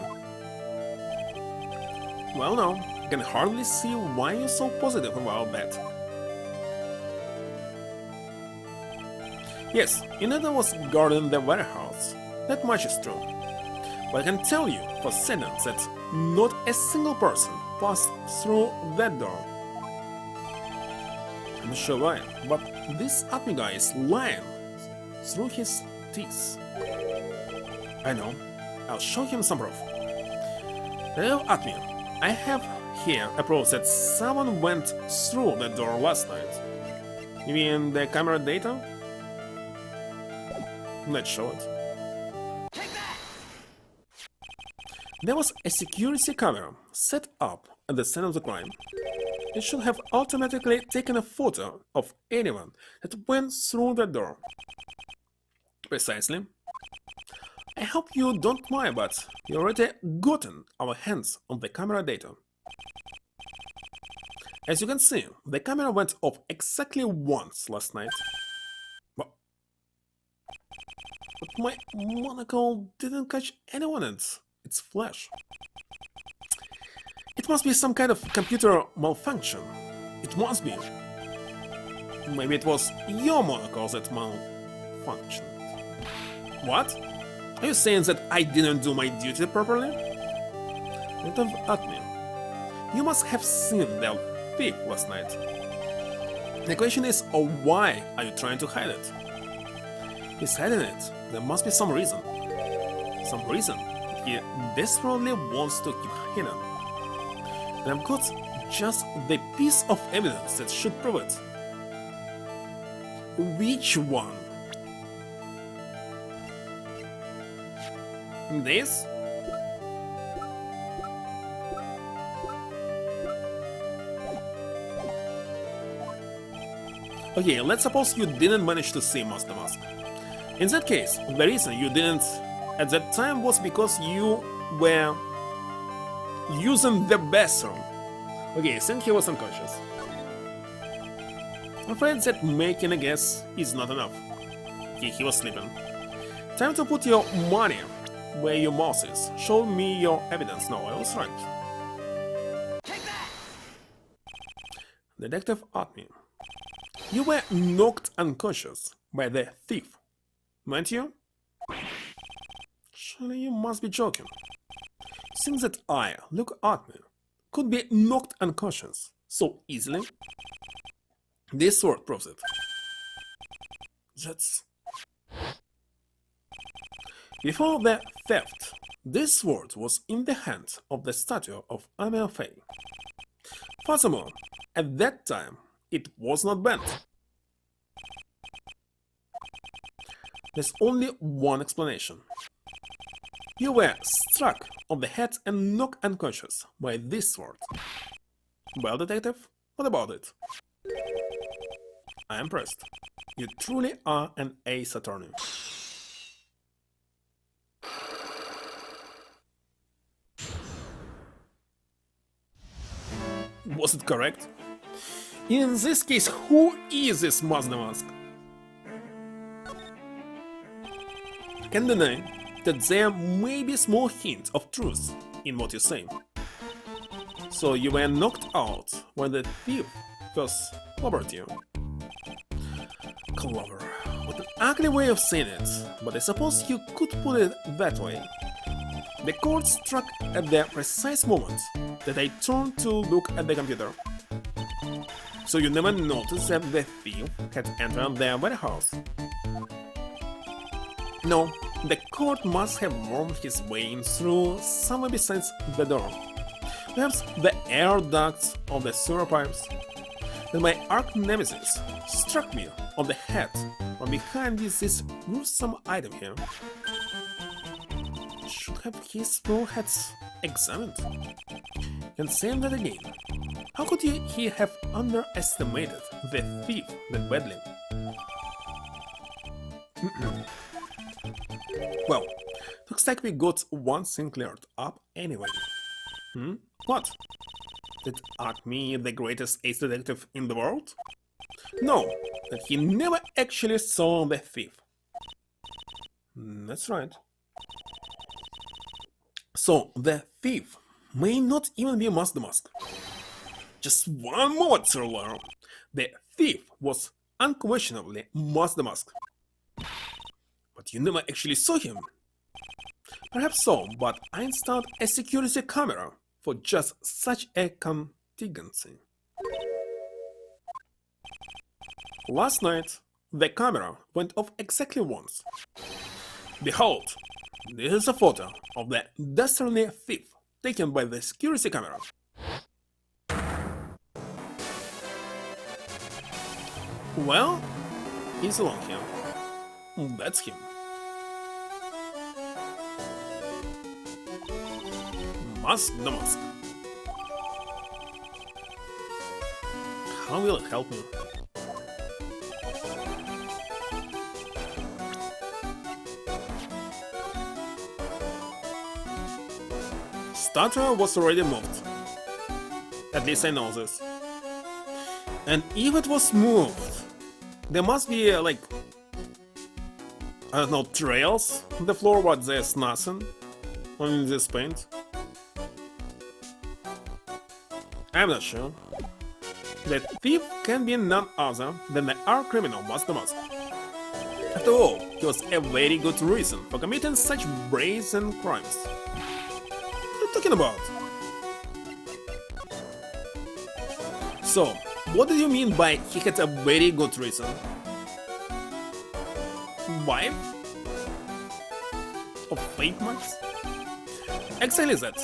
Well, no, I can hardly see why you're so positive about that. Yes, Ineda was guarding the warehouse. That much is true. But I can tell you for certain that not a single person passed through that door. I'm not sure why, but this Atme guy is lying through his teeth. I know, I'll show him some proof. Hello, Atme, I have here a proof that someone went through that door last night. You mean the camera data? Let's show it. There was a security camera set up at the scene of the crime. It should have automatically taken a photo of anyone that went through the door. Precisely. I hope you don't mind, but we already gotten our hands on the camera data. As you can see, the camera went off exactly once last night. But my monocle didn't catch anyone in its flash. It must be some kind of computer malfunction. It must be. Maybe it was your monocle that malfunctioned. What? Are you saying that I didn't do my duty properly? Detective Atme, you must have seen the thief last night. The question is, why are you trying to hide it? He's hiding it. There must be some reason. Some reason he desperately wants to keep hidden. And I've got just the piece of evidence that should prove it. Which one? This? Okay, let's suppose you didn't manage to see Master Mask. In that case, the reason you didn't at that time was because you were using the bathroom. Okay, I think he was unconscious. I'm afraid that making a guess is not enough. Okay, he was sleeping. Time to put your money where your mouth is. Show me your evidence. No, I was right. Take that! Detective Atme, you were knocked unconscious by the thief, weren't you? Surely you must be joking. Since that I, look at me, could be knocked unconscious so easily. This sword proves it. That's... Before the theft, this sword was in the hand of the statue of Amel Fei. Furthermore, at that time, it was not bent. There's only one explanation. You were struck on the head and knocked unconscious by this sword. Well, detective, what about it? I'm impressed. You truly are an ace attorney. Was it correct? In this case, who is this Mazda Mask? I can deny that there may be small hints of truth in what you say. So you were knocked out when the thief first clobbered you. Clover. What an ugly way of saying it, but I suppose you could put it that way. The cord struck at the precise moment that I turned to look at the computer. So you never noticed that the thief had entered the warehouse? No, the cord must have wormed his way in through somewhere besides the door. Perhaps the air ducts of the sewer pipes. Then my arch nemesis struck me on the head from behind this gruesome item here. Should have his small heads examined. And saying that again, how could he have underestimated the thief that badly? Well, looks like we got one thing cleared up anyway. What? Did Acme the greatest ace detective in the world? No, that he never actually saw the thief. That's right. So, the thief may not even be Mazda Mask. Just one more, Sir. The thief was unquestionably Mazda Mask. But you never actually saw him. Perhaps so, but I installed a security camera for just such a contingency. Last night, the camera went off exactly once. Behold, this is a photo of the dastardly thief taken by the security camera. Well, he's along here. That's him. Mask the mask. How will it help me? Statue was already moved. At least I know this. And if it was moved, there must be like, I don't know, trails on the floor, but there's nothing on this paint. I'm not sure. The thief can be none other than the arch criminal Mazda Mask. After all, he was a very good reason for committing such brazen crimes. What are you talking about? So, what do you mean by he had a very good reason? Wife? Of fake marks? Exactly that.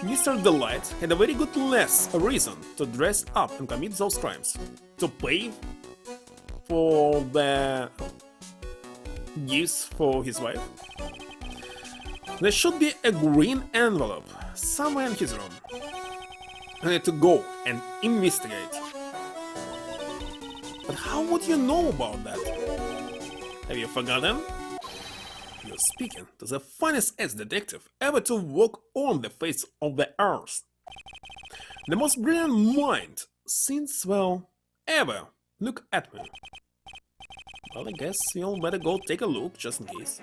Mr. Delight had a very good less reason to dress up and commit those crimes. To pay for the gifts for his wife. There should be a green envelope somewhere in his room. I need to go and investigate. But how would you know about that? Have you forgotten? You're speaking to the finest ex-detective ever to walk on the face of the earth. The most brilliant mind since, well, ever. Look at me. Well, I guess you'll better go take a look, just in case.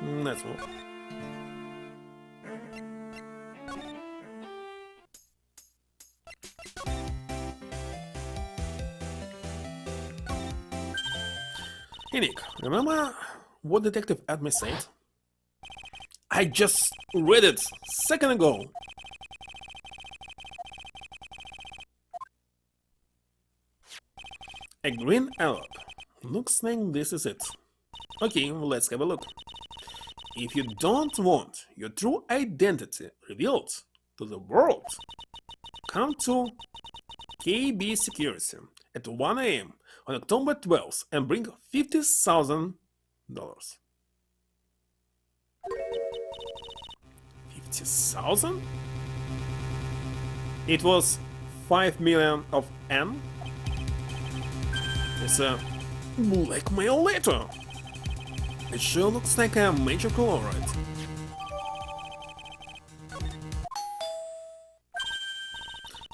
Let's move. Hey Nick, remember what Detective Adme said? I just read it a second ago. A green envelope. Looks like this is it. Okay, let's have a look. If you don't want your true identity revealed to the world, come to KB Security at 1 a.m. on October 12th and bring $50,000. 50,000? It was 5 million of N? It's a blackmail letter. It sure looks like a major clue, alright.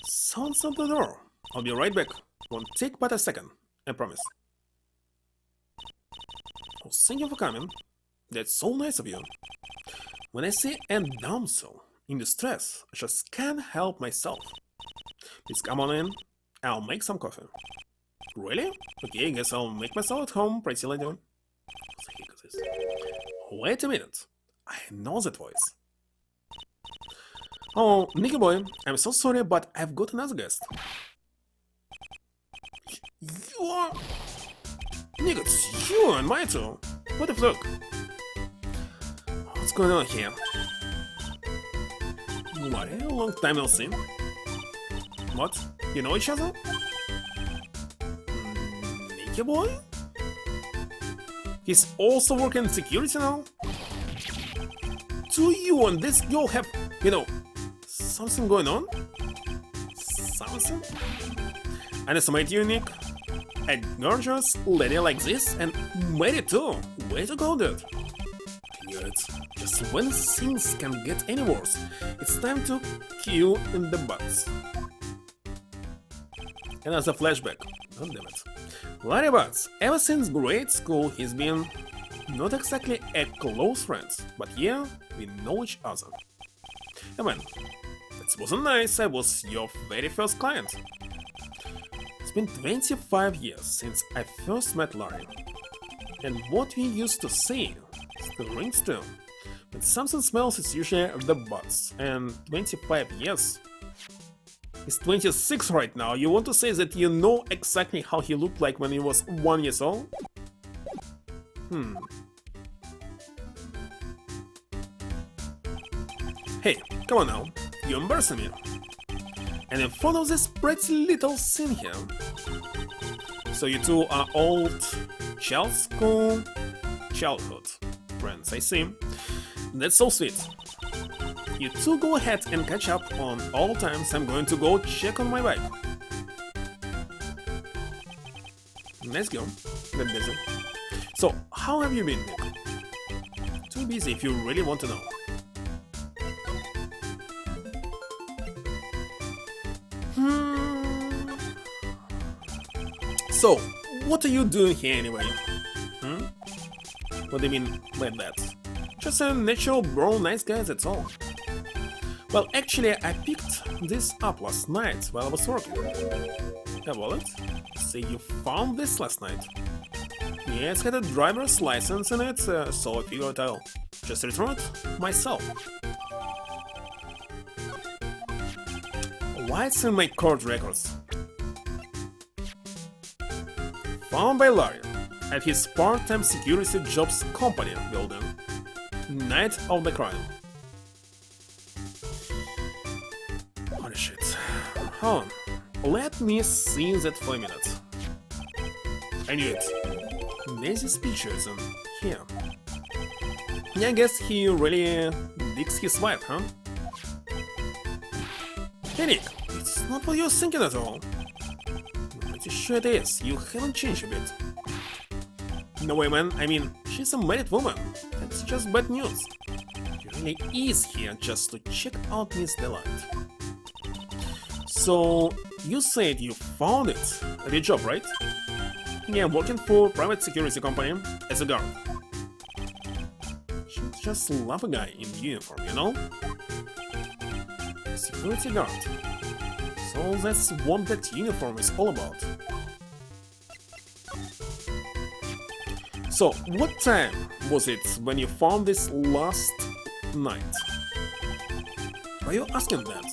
Sounds at the door. I'll be right back. Won't take but a second, I promise. Oh, thank you for coming. That's so nice of you. When I see a damsel in distress, I just can't help myself. Please come on in. I'll make some coffee. Really? Okay, I guess I'll make myself at home, pretty lady. Wait a minute. I know that voice. Oh, Nicky boy, I'm so sorry, but I've got another guest. You are... Nick, it's you and my too. What the fuck? What's going on here? What a long time no see. What? You know each other? Nicky boy? He's also working in security now? Do you and this girl have, you know, something going on? Something? Underestimate you, Nick. A gorgeous lady like this, and married too. Way to go, dude. Good. Just when things can get any worse, it's time to kill in the butts. Another flashback. Oh, damn it. Larry Butts. Ever since grade school, he's been not exactly a close friend, but yeah, we know each other. Hey man, that wasn't nice. I was your very first client. It's been 25 years since I first met Larry, and what we used to say still rings true. When something smells, it's usually the butts, and 25 years. He's 26 right now. You want to say that you know exactly how he looked like when he was 1 year old? Hey, come on now. You're embarrassing me. And in front of this pretty little scene here. So you two are old childhood friends, I see. That's so sweet. You two go ahead and catch up on all times I'm going to go check on my bike. Let's go. Get busy. So, how have you been, Nick? Too busy if you really want to know. So, what are you doing here anyway? What do you mean by that? Just a natural born nice guy, that's all. Well, actually, I picked this up last night while I was working. A wallet? See, you found this last night. Yeah, it's got a driver's license in it, so I figured I'll just return it myself. Why it's in my court records? Found by Larry at his part-time security jobs company building. Night of the crime. Holy shit. Hold on. Let me see that for a minute. I knew it. Daisy's picture is in here. Yeah, I guess he really digs his wife, huh? Hey Nick, it's not what you're thinking at all. I'm pretty sure it is. You haven't changed a bit. No way, man. I mean, she's a married woman. That's just bad news. She really is here just to check out Miss Delight. So, you said you found it at your job, right? Yeah, working for a private security company as a guard. She just love a guy in uniform, you know? Security guard. So that's what that uniform is all about. So, what time was it when you found this last night? Are you asking that?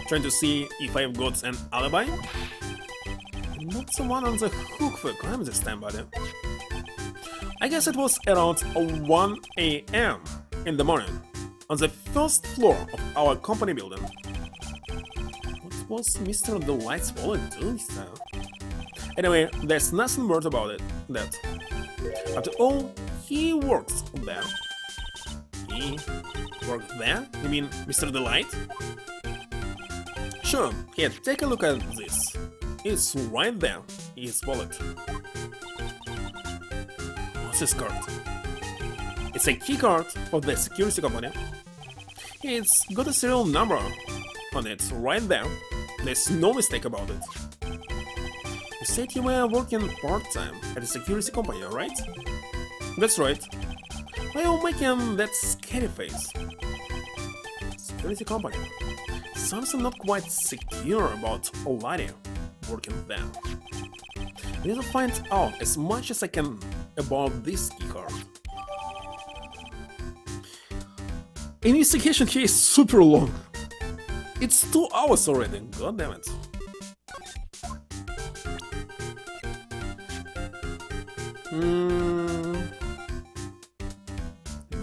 Trying to see if I've got an alibi? I'm not the one on the hook for a crime this time, buddy. I guess it was around 1 a.m. in the morning, on the first floor of our company building. What was Mr. Delight's wallet doing there? Anyway, there's nothing worth about it, that. After all, he works there. He worked there? You mean Mr. Delight? Sure, here, take a look at this. It's right there, his wallet. What's this card? It's a key card of the security company. It's got a serial number on it right there. There's no mistake about it. You said you were working part-time at a security company, right? That's right. Why are you making that scary face? Security company. Something not quite secure about a lady working there. I need to find out as much as I can about this keycard. Investigation here is super long. It's 2 hours already, god damn it.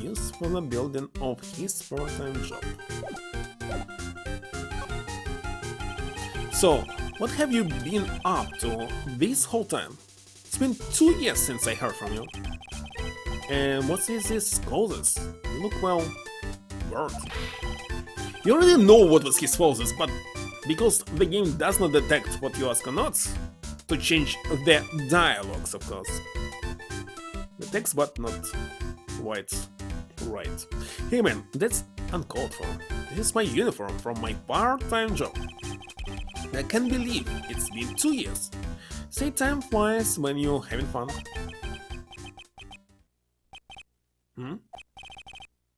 Use for the building of his part-time job. So, what have you been up to this whole time? It's been 2 years since I heard from you. And what is this causes? You look well burned. You already know what was his causes, but because the game does not detect what you ask or not, to change the dialogues, of course. The text, but not quite right. Hey man, that's uncalled for. This is my uniform from my part-time job. I can't believe it's been 2 years. Say time flies when you're having fun.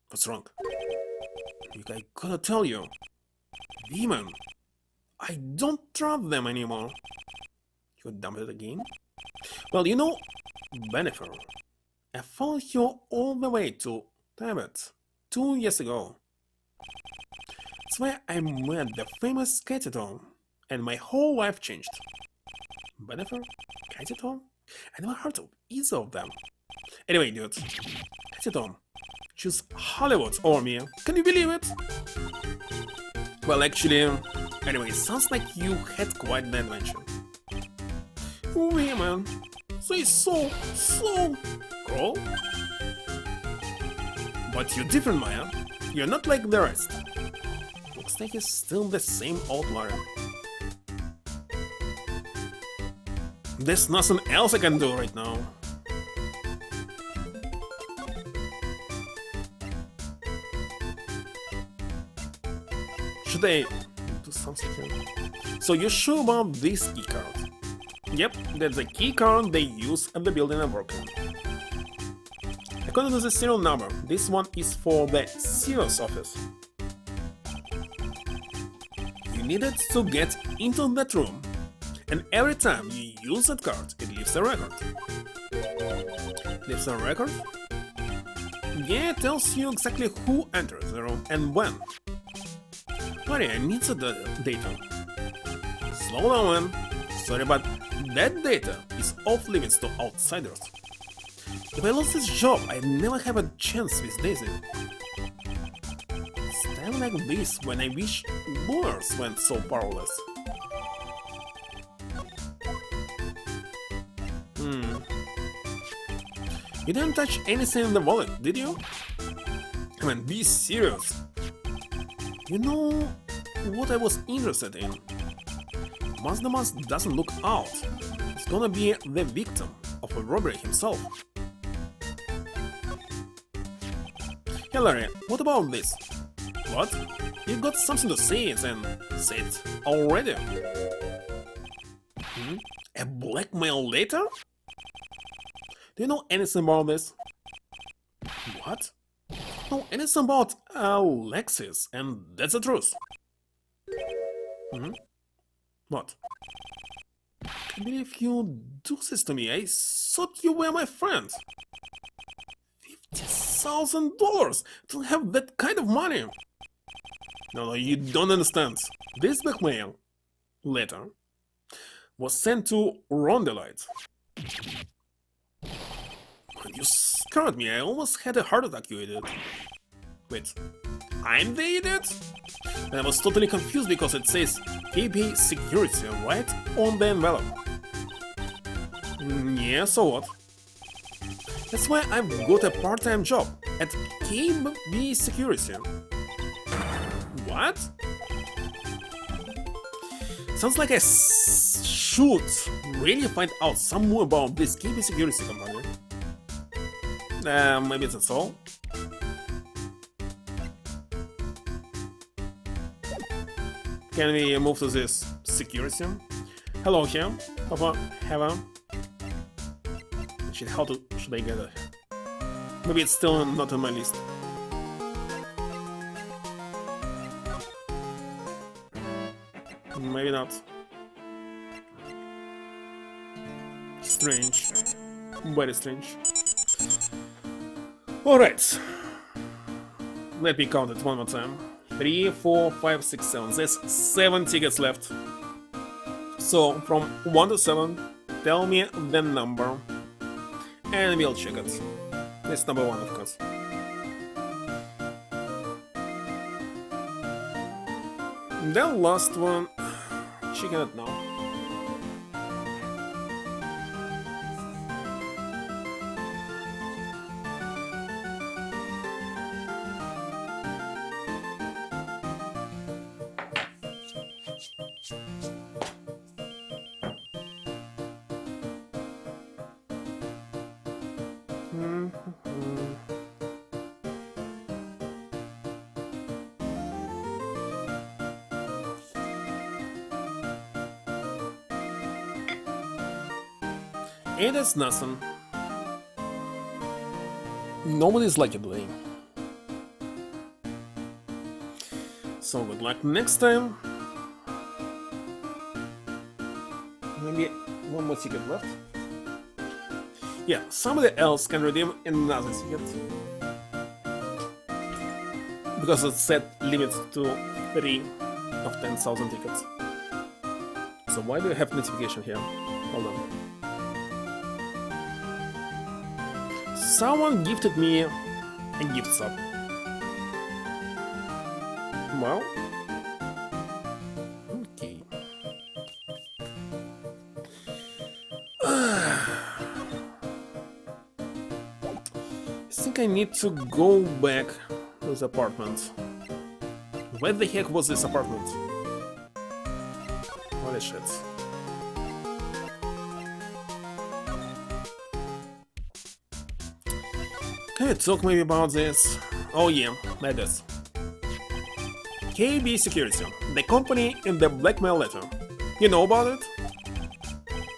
What's wrong? I gotta tell you. Demon. I don't trust them anymore. You dumped it again? Well, you know, Bennifer, I followed you all the way to Tibet 2 years ago. That's where I met the famous Catitone, and my whole life changed. Bennifer? Catitone? I never heard of either of them. Anyway, dude, Catitone, choose Hollywood over me. Can you believe it? Well, actually, anyway, sounds like you had quite the adventure. Women, they so cool. But you're different, Maya. You're not like the rest. Looks like you're still the same old liar. There's nothing else I can do right now. Should I do something here? So you're sure about this keycard? Yep, that's the keycard they use at the building I work in. According to the serial number, this one is for the serious office. You needed to get into that room, and every time you use that card, it leaves a record. Leaves a record? Yeah, it tells you exactly who entered the room and when. Sorry, I need the data. Slow down, man. Sorry, but that data is off limits to outsiders. If I lost this job, I'd never have a chance with Daisy. It's time like this when I wish lawyers went so powerless. You didn't touch anything in the wallet, did you? Come on, be serious. You know what I was interested in? Once the mask doesn't look out, it's gonna be the victim of a robbery himself. Hey Larry, what about this? What? You got something to say then? Say it already? A blackmail later? Do you know anything about this? What? Know anything about Alexis, and that's the truth. What? I can't believe you do this to me. I thought you were my friend. $50,000 to have that kind of money. No, you don't understand. This blackmail letter was sent to Ron Delight. When you scared me, I almost had a heart attack, you idiot. Wait, I'm the idiot? And I was totally confused because it says KB Security right on the envelope. Yeah, so what? That's why I've got a part-time job at KB Security. What? Sounds like I should really find out some more about this KB Security company. Maybe that's all. Can we move to this security? Hello here, Papa, Heaven. Shit, how should I get it? Maybe it's still not on my list. Maybe not. Strange. Very strange. Alright. Let me count it one more time. 3, 4, 5, 6, 7. There's 7 tickets left. So, from 1 to 7, tell me the number. And we'll check it. It's number 1, of course. The last one. Checking it now. It is nothing. Nobody's lucky today. So good luck next time. Maybe one more ticket left. Yeah, somebody else can redeem another ticket. Because it's set limit to 3 of 10,000 tickets. So why do you have notification here? Hold on. Someone gifted me a gift sub. Well, okay. I think I need to go back to the apartment. Where the heck was this apartment? Holy shit. Can you talk maybe about this? Oh yeah, like this. KB Security, the company in the blackmail letter. You know about it?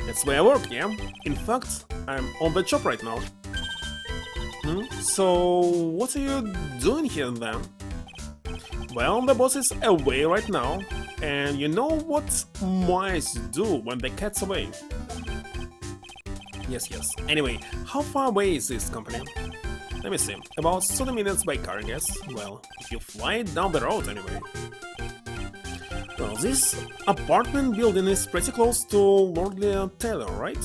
That's where I work, yeah? In fact, I'm on the job right now. So, what are you doing here then? Well, the boss is away right now, and you know what mice do when the cat's away? Yes. Anyway, how far away is this company? Let me see, about 30 minutes by car, I guess. Well, if you fly it down the road anyway. Well, this apartment building is pretty close to Lordly Taylor, right?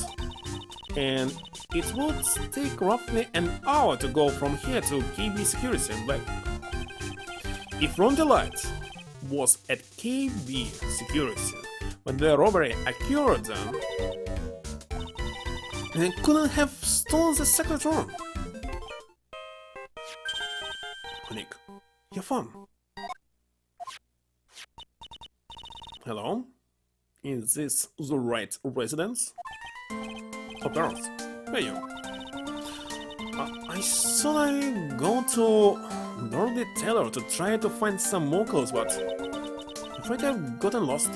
And it would take roughly an hour to go from here to KB Security and back. If Ron Delight was at KB Security when the robbery occurred, then they couldn't have stolen the secret room. Nick, your phone. Hello? Is this the Wright residence? Oh, girls, where are you? I thought I'd go to Dorothy Taylor to try to find some more clothes, but I'm afraid I've gotten lost.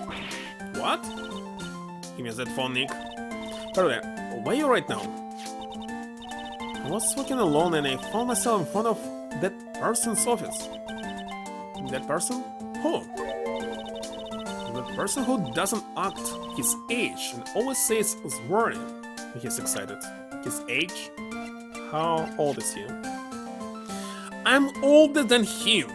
What? Give me that phone, Nick. By the way, where are you right now? I was walking alone and I found myself in front of that person's office. That person? Who? That person who doesn't act his age and always says swearing when he's excited. His age? How old is he? I'm older than him!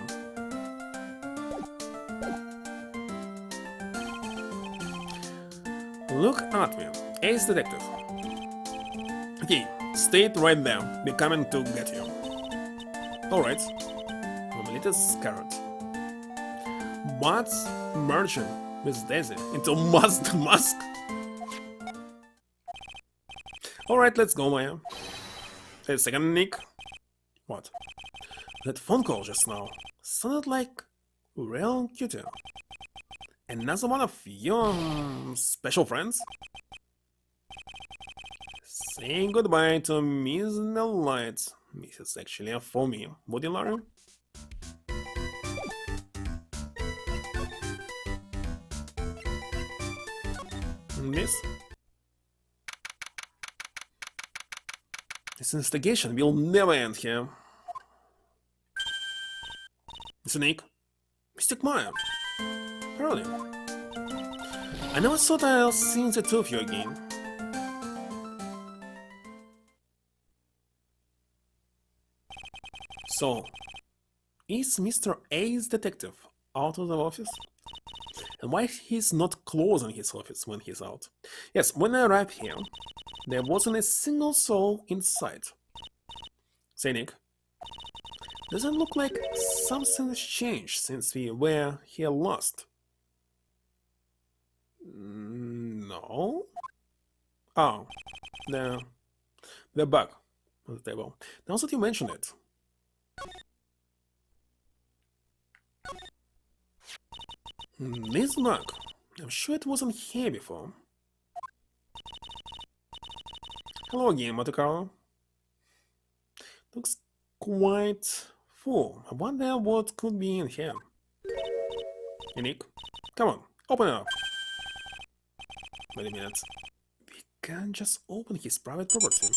Look at me, ace detective. Okay, stay right there, we're coming to get you. Alright, I'm a little scared. What's merging with Daisy into mask? Alright, let's go, Maya. Wait a second, Nick. What? That phone call just now sounded like real cutie. Another one of your special friends? Saying goodbye to Miss the Light. This is actually for me. Would you, Larry? Miss? This investigation will never end here. Mr. Nick? Mr. Meyer? Early. I never thought I'll see the two of you again. So, is Mr. A's detective out of the office? And why he's not closing his office when he's out? Yes, when I arrived here, there wasn't a single soul inside. Say, Nick, doesn't look like something has changed since we were here last. No? Oh, the bug on the table. Now that you mention it. This bug, I'm sure it wasn't here before. Hello again, Monte Carlo. Looks quite full. I wonder what could be in here. Hey, Nick, come on, open it up. Wait a minute. We can't just open his private property.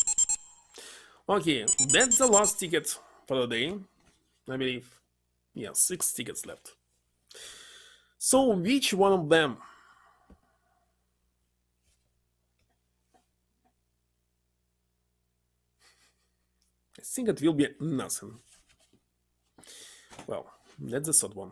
Okay, that's the last ticket for the day, I believe. Yeah, 6 tickets left. So, which one of them? I think it will be nothing. Well, that's the third one.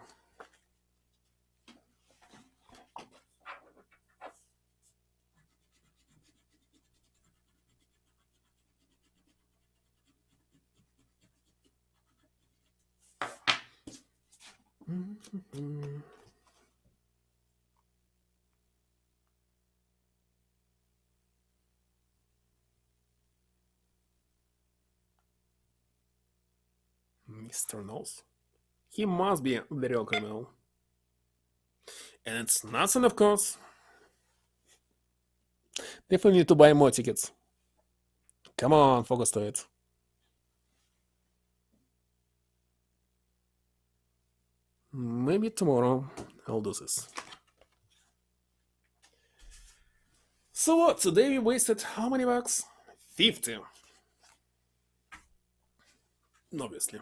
Mr. Nose? He must be the real criminal. And it's nothing, of course. Definitely need to buy more tickets. Come on, focus to it. Maybe tomorrow I'll do this. So what, today we wasted how many bucks? 50. Obviously.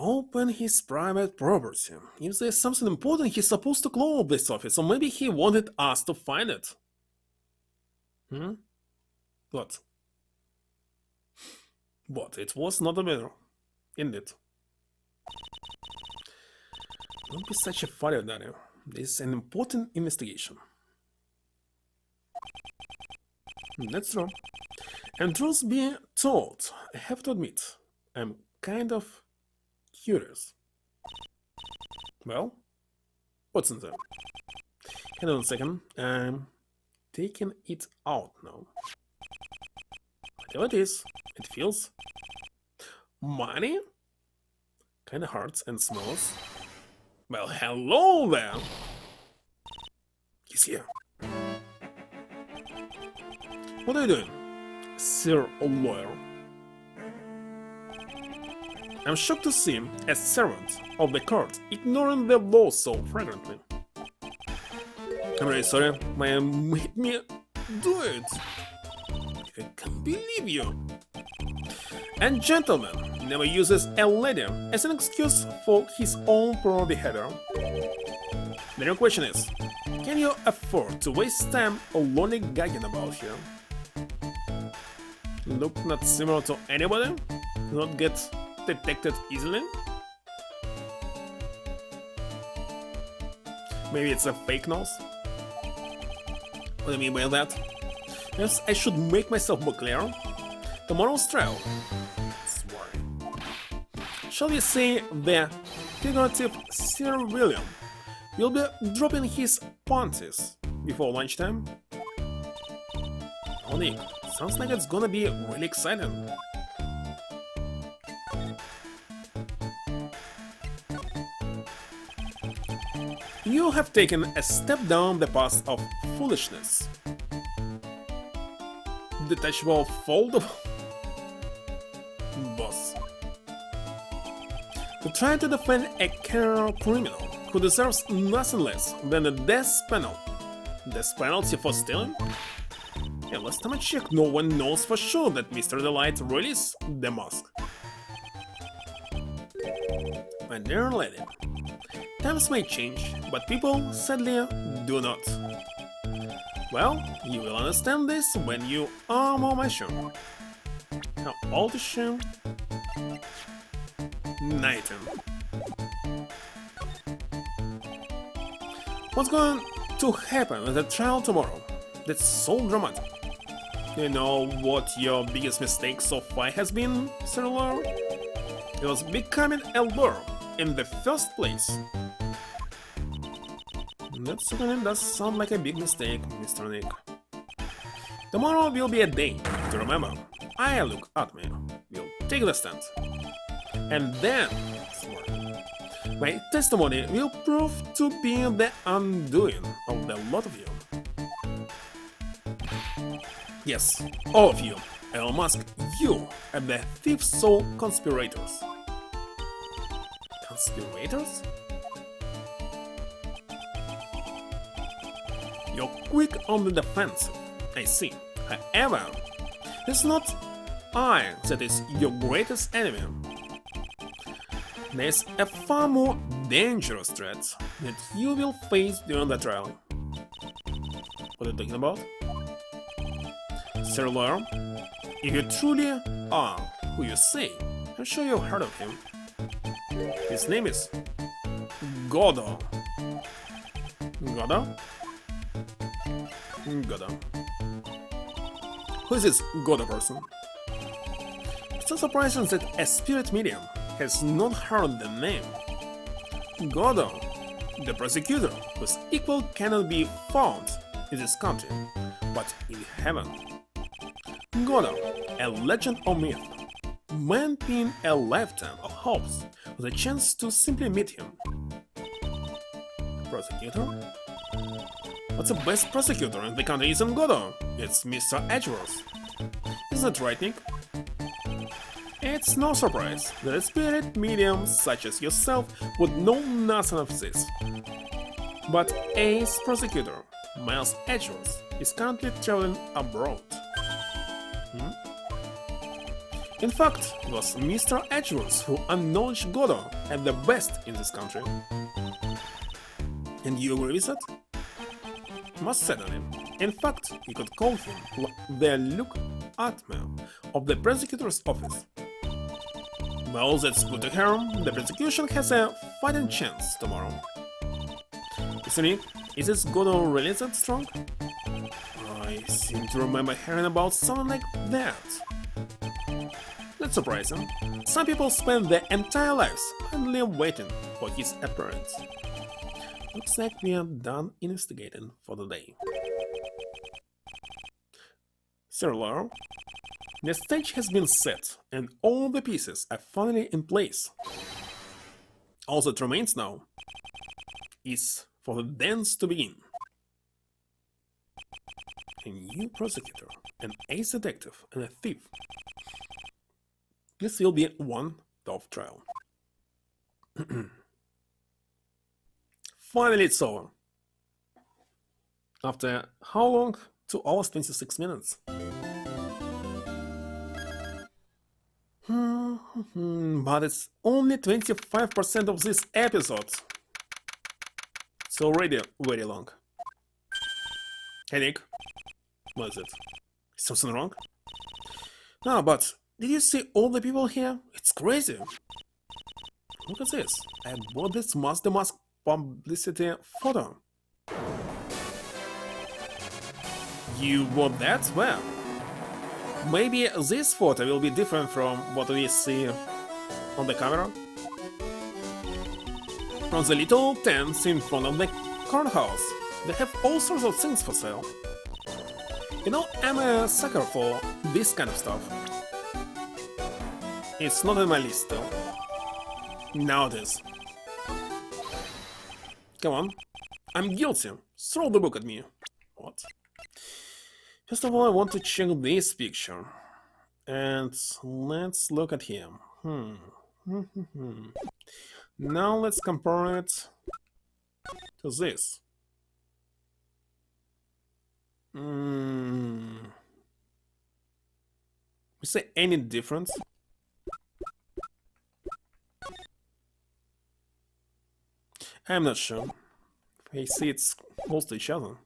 Open his private property. If there's something important, he's supposed to close this office, or maybe he wanted us to find it. What? But it was not a matter, indeed. Don't be such a father, Daniel. This is an important investigation. That's true. And truth be told, I have to admit, I'm kind of curious. Well, what's in there? Hang on a second, I'm taking it out now. Whatever it is, it feels money, kinda hurts and smells. Well, hello there! He's here. What are you doing, Sir Lawyer? I'm shocked to see a servant of the court ignoring the law so flagrantly. I'm really sorry, ma'am made me do it. I can't believe you. And gentleman never uses a lady as an excuse for his own poor behavior. The real question is, can you afford to waste time lollygagging about here? Look not similar to anybody? Not get detected easily? Maybe it's a fake nose? What do you mean by that? Yes, I should make myself more clear. Tomorrow's trial. Swear. Shall we say the figurative Sir William will be dropping his panties before lunchtime? Oh, Nick, sounds like it's gonna be really exciting. You have taken a step down the path of foolishness. Detachable, foldable. Boss. To try to defend a criminal who deserves nothing less than a death penalty. Death penalty for stealing? Yeah, last time I checked, no one knows for sure that Mr. Delight released the mask. My dear lady, times may change, but people, sadly, do not. Well, you will understand this when you are more mature. How old is she? 19. What's going to happen at the trial tomorrow? That's so dramatic. Do you know what your biggest mistake so far has been, Sir Lord? It was becoming a lure in the first place. That certainly does sound like a big mistake, Mr. Nick. Tomorrow will be a day to remember. I look at me. We'll take the stand. And then, my testimony will prove to be the undoing of the lot of you. Yes, all of you. I will mask you and the thief soul conspirators. Conspirators? You're quick on the defensive, I see. However, it's not I that is your greatest enemy. There's a far more dangerous threat that you will face during the trial. What are you talking about? Sir Lawyer, if you truly are who you say, I'm sure you've heard of him. His name is Godot. Godot? Godot. Who is this Godot person? It's not surprising that a spirit medium has not heard the name. Godot, the prosecutor whose equal cannot be found in this country, but in heaven. Godot, a legend or myth, man being a lifetime of hopes with a chance to simply meet him. Prosecutor? What's the best prosecutor in the country isn't Godot? It's Mr. Edgeworth. Is that right, Nick? It's no surprise that a spirit medium such as yourself would know nothing of this. But Ace Prosecutor, Miles Edgeworth, is currently traveling abroad. In fact, it was Mr. Edgeworth who acknowledged Godot as the best in this country. And you agree with that? Most certainly. In fact, you could call him the Luke Atman of the prosecutor's office. Well, that's good to hear. The prosecution has a fighting chance tomorrow. Isn't it? Is this Godot really that strong? I seem to remember hearing about someone like that. That's surprising. Some people spend their entire lives only waiting for his appearance. Looks like we are done investigating for the day. Sir Lawyer, the stage has been set and all the pieces are finally in place. All that remains now is for the dance to begin. A new prosecutor, an ace detective, and a thief. This will be one tough trial. Finally, it's over. After how long? 2 hours 26 minutes. But it's only 25% of this episode. It's already very long. Hey Nick, what is it? Is something wrong? No, but did you see all the people here? It's crazy. Look at this. I bought this Mask the Mask publicity photo. You bought that? Well, maybe this photo will be different from what we see on the camera. From the little tents in front of the courthouse, They have all sorts of things for sale. You know, I'm a sucker for this kind of stuff. It's not on my list still. Now it is. Come on. I'm guilty. Throw the book at me. What? First of all, I want to check this picture. And let's look at him. Now let's compare it to this. Is there any difference? I'm not sure. I see it's close to each other.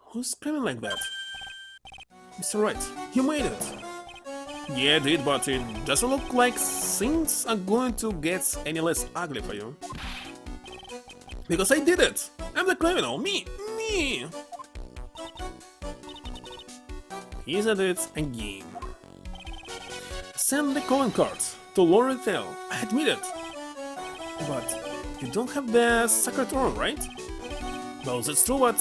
Who's screaming like that? Mr. Wright, you made it! Yeah, I did, but it doesn't look like things are going to get any less ugly for you. Because I did it! I'm the criminal! Me! He's at it again. Send the calling card to Lord Tell. I admit it. But you don't have the secret room, right? Well, that's true, but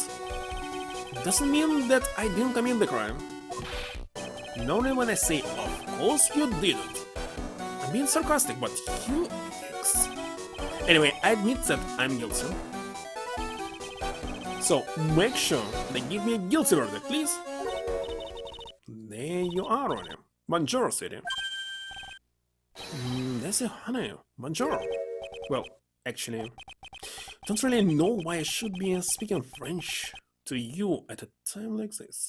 it doesn't mean that I didn't commit the crime. Only when I say, of course you did it. I'm being sarcastic, but you... Anyway, I admit that I'm guilty. So, make sure they give me a guilty verdict, please. There you are, Ronnie. Bonjour, city. That's it, honey. Bonjour. Well, actually, don't really know why I should be speaking French to you at a time like this.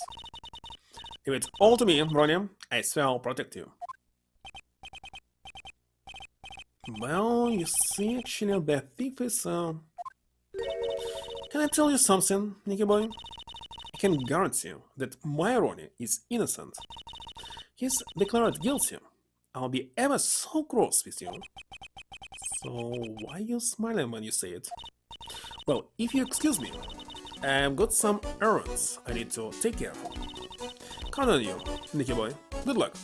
If it's all to me, Ronnie, I swear I'll protect you. Well, you see, actually, the thief is, Can I tell you something, Nicky boy? I can guarantee you that my Ronnie is innocent. He's declared guilty. I'll be ever so cross with you. So, why are you smiling when you say it? Well, if you excuse me, I've got some errands I need to take care of. Count on you, Nicky boy. Good luck.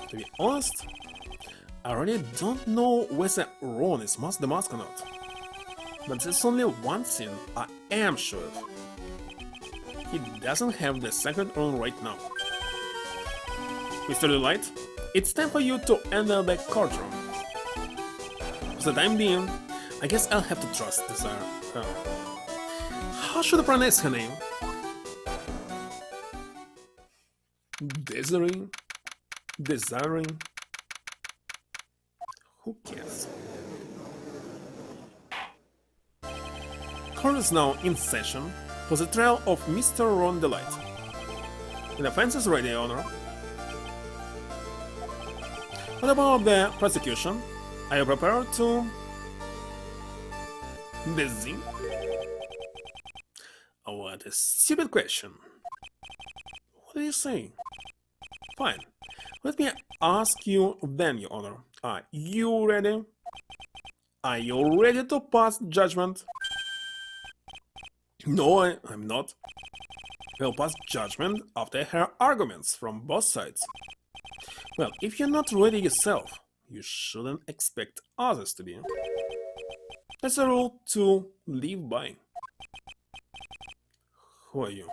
To be honest, I really don't know whether Ron is the mask or not. But there's only one thing I am sure of. He doesn't have the secret room right now. Mr. Light, it's time for you to enter the courtroom. For the time being, I guess I'll have to trust Desire. How should I pronounce her name? Desiree? Desiring? Who cares? Court is now in session for the trial of Mr. Ron Delight. The defense is ready, Your Honor. What about the prosecution? Are you prepared to... Busy? What a stupid question. What do you say? Fine. Let me ask you then, Your Honor. Are you ready? Are you ready to pass judgment? No, I'm not. We'll pass judgment after her arguments from both sides. Well, if you're not ready yourself, you shouldn't expect others to be. That's a rule to live by. Who are you?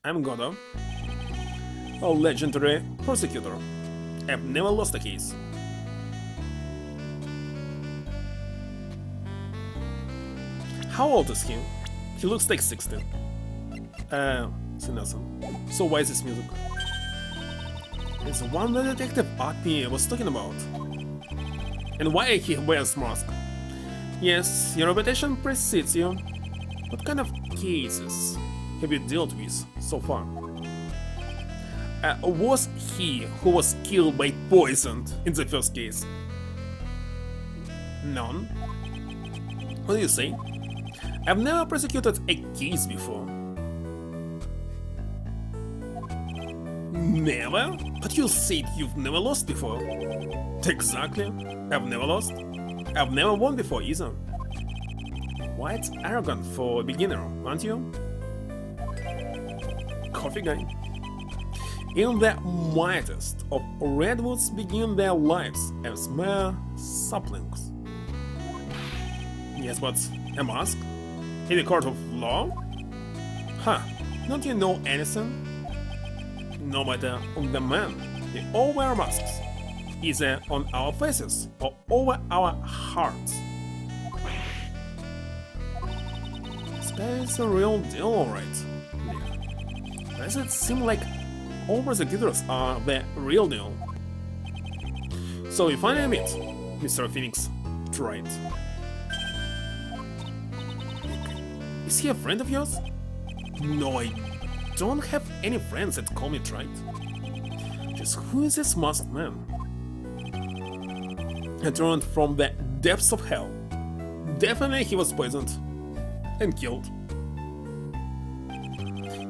I'm Godo, a legendary prosecutor. I've never lost a case. How old is he? He looks like 60. So why is this music? It's the one that Detective RP was talking about. And why he wears mask? Yes, your reputation precedes you. What kind of cases have you dealt with so far? Was he who was killed by poison in the first case? None? What do you say? I've never prosecuted a case before. Never? But you said you've never lost before. Exactly. I've never lost. I've never won before either. Quite arrogant for a beginner, aren't you? Coffee guy. In the mightiest of redwoods begin their lives as mere saplings. Yes, but a mask? In a court of law? Huh, don't you know anything? No matter the man, they all wear masks, either on our faces or over our hearts. This guy is a real deal, alright. Yeah. Does it seem like all prosecutors are the real deal? So we finally meet Mr. Phoenix Wright. Is he a friend of yours? No, I don't have any friends that call me Wright. Just who is this masked man? Returned from the depths of hell. Definitely he was poisoned and killed.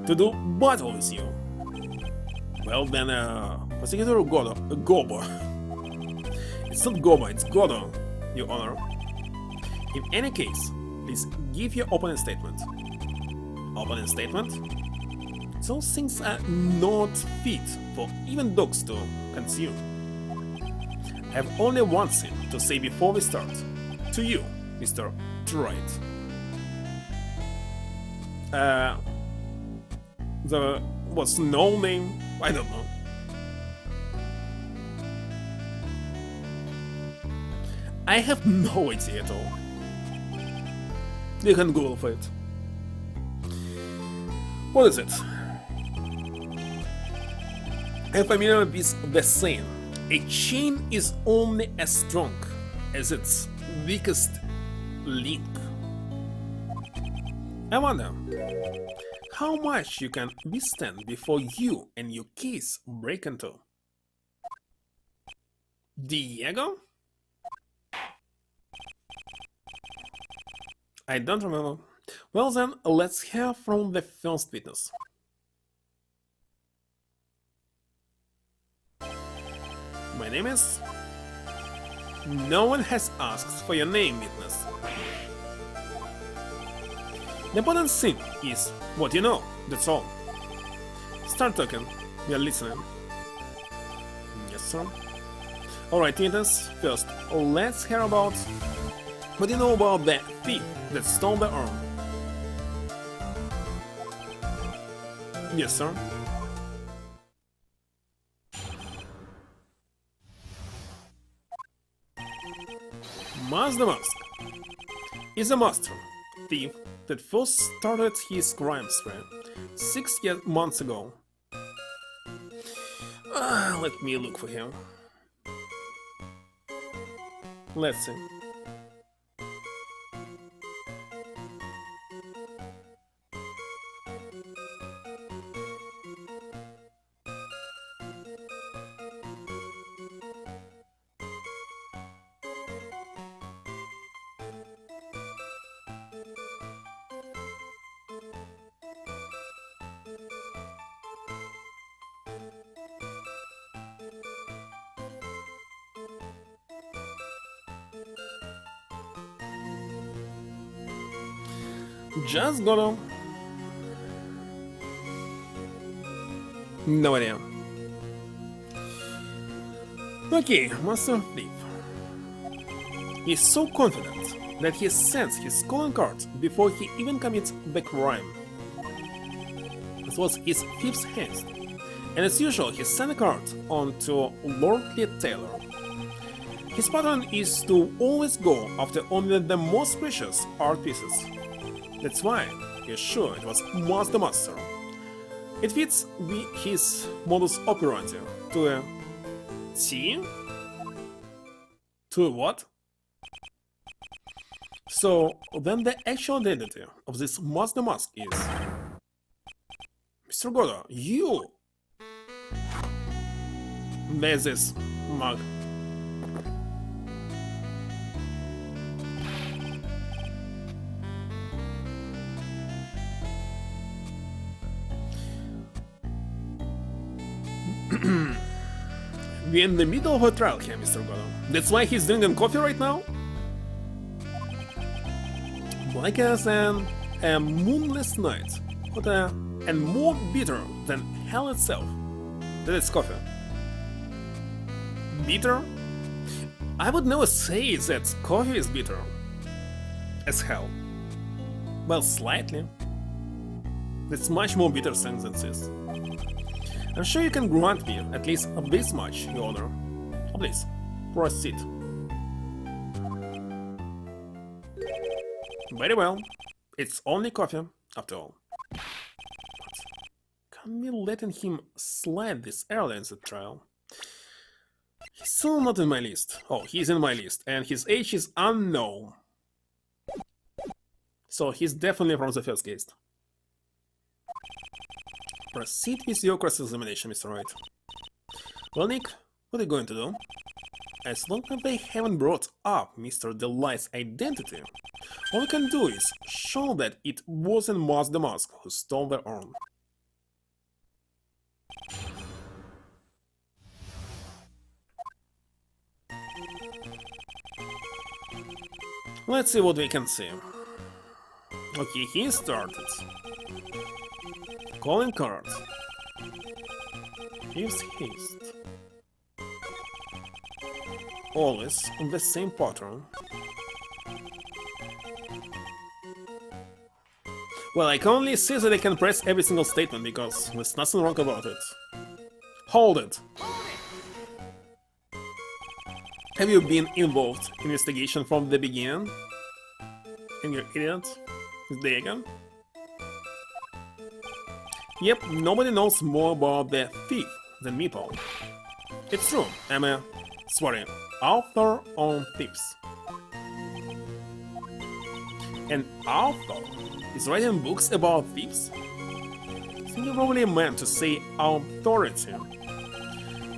To do battle with you. Well then, Prosecutor Gobo. It's not Gobo, it's Godo, Your Honor. In any case, please give your opening statement. Opening statement? Those things are not fit for even dogs to consume. I have only one thing to say before we start. To you, Mr. Wright. There was no name, I don't know. I have no idea at all. You can Google for it. What is it? I'm familiar with the saying, a chain is only as strong as its weakest link. I wonder how much you can withstand before you and your case break into. Diego? I don't remember. Well then, let's hear from the first witness. My name is... No one has asked for your name, witness. The important thing is what you know, that's all. Start talking, we are listening. Yes, sir. Alright, witness, first, let's hear about... What do you know about the thief that stole the arm? Yes, sir. Mas the Mask is a master thief that first started his crime spree 6 months ago. Let me look for him. Let's see. Just gonna... No idea. Okay, Master Thief. He's so confident that he sends his calling card before he even commits the crime. This was his fifth haste, and as usual he sent a card on to Lordly Taylor. His pattern is to always go after only the most precious art pieces. That's why he's sure it was Master Master. It fits his modus operandi to a T? To a what? So then the actual identity of this Master Mask is... Mr. Godo, you! There's this mug. We're in the middle of a trial here, Mr. Godo. That's why he's drinking coffee right now? Blacker than a moonless night, and more bitter than hell itself. That it's coffee. Bitter? I would never say that coffee is bitter. As hell. Well, slightly. It's much more bitter thing than this. I'm sure you can grant me at least this much, Your Honor. Please, proceed. Very well. It's only coffee, after all. But can we letting him slide this early in the trial? He's still not in my list. Oh, he's in my list, and his age is unknown. So he's definitely from the first case. Proceed with your cross-examination, Mr. Wright. Well, Nick, what are you going to do? As long as they haven't brought up Mr. Delight's identity, all we can do is show that it wasn't Mars the Mask who stole their urn. Let's see what we can see. Okay, he started. Calling card. Here's haste. Always on the same pattern. Well, I can only see that I can press every single statement because there's nothing wrong about it. Hold it! Have you been involved in investigation from the beginning? And you're idiot? Is they again? Yep, nobody knows more about the thief than me, Paul. It's true, I'm a, author on thieves. An author is writing books about thieves? I think you probably meant to say authority.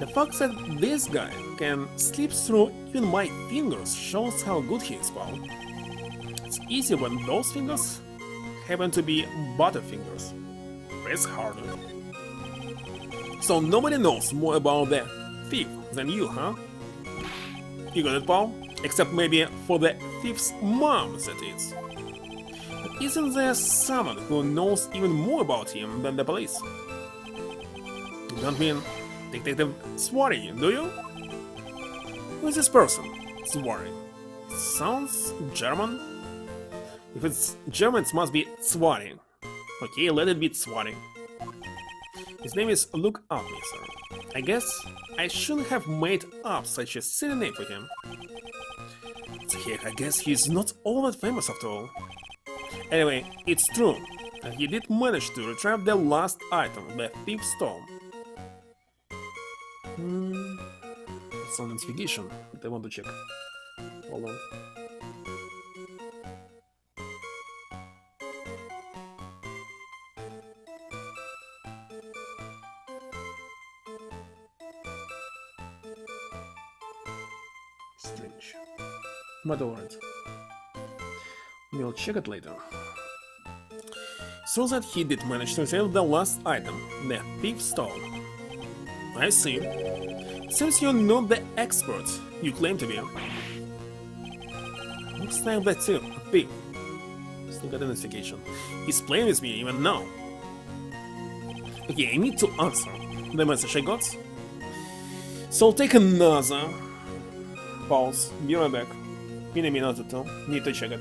The fact that this guy can slip through even my fingers shows how good he is, Paul. It's easy when those fingers happen to be butterfingers. Press harder. So nobody knows more about the thief than you, huh? You got it, Paul? Except maybe for the thief's mom, that is. But isn't there someone who knows even more about him than the police? You don't mean Detective Swarry, do you? Who is this person? Swarry. It sounds German? If it's German, it must be Swarry. Okay, let it be Swarry. His name is Look Up Me, sir. I guess I shouldn't have made up such a silly name for him. Heck, I guess he's not all that famous after all. Anyway, it's true that he did manage to retrieve the last item the thief stole. It's an investigation that I want to check. Hold on. Strange. But alright. We'll check it later. So that he did manage to retrieve the last item the thief stole. I see. Seems you're not the expert you claim to be. Looks like that too, a thief. Still got an investigation. He's playing with me even now. Okay, I need to answer the message I got. So I'll take another pause. Be right back. In a minute or two. Need to check it.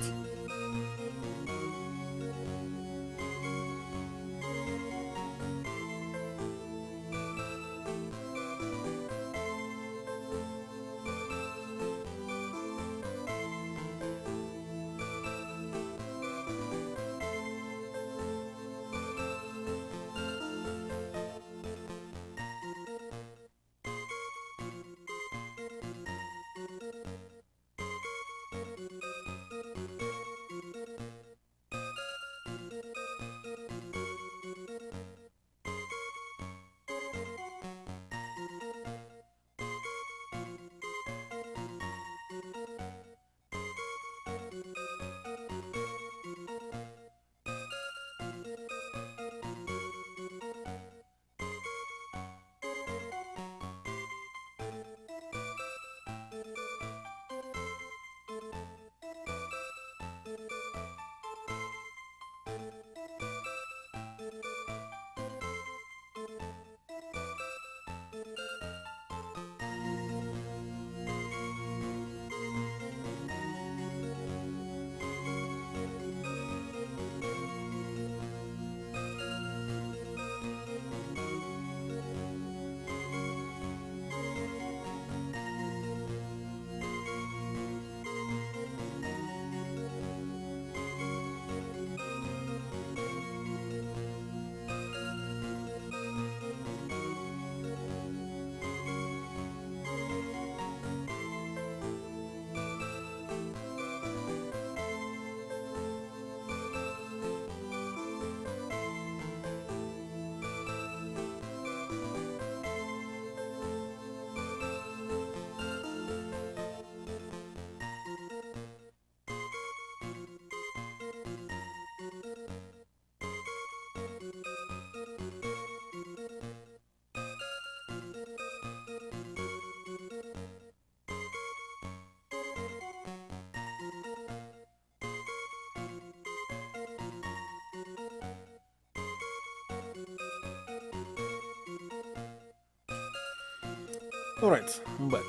Alright, I'm back.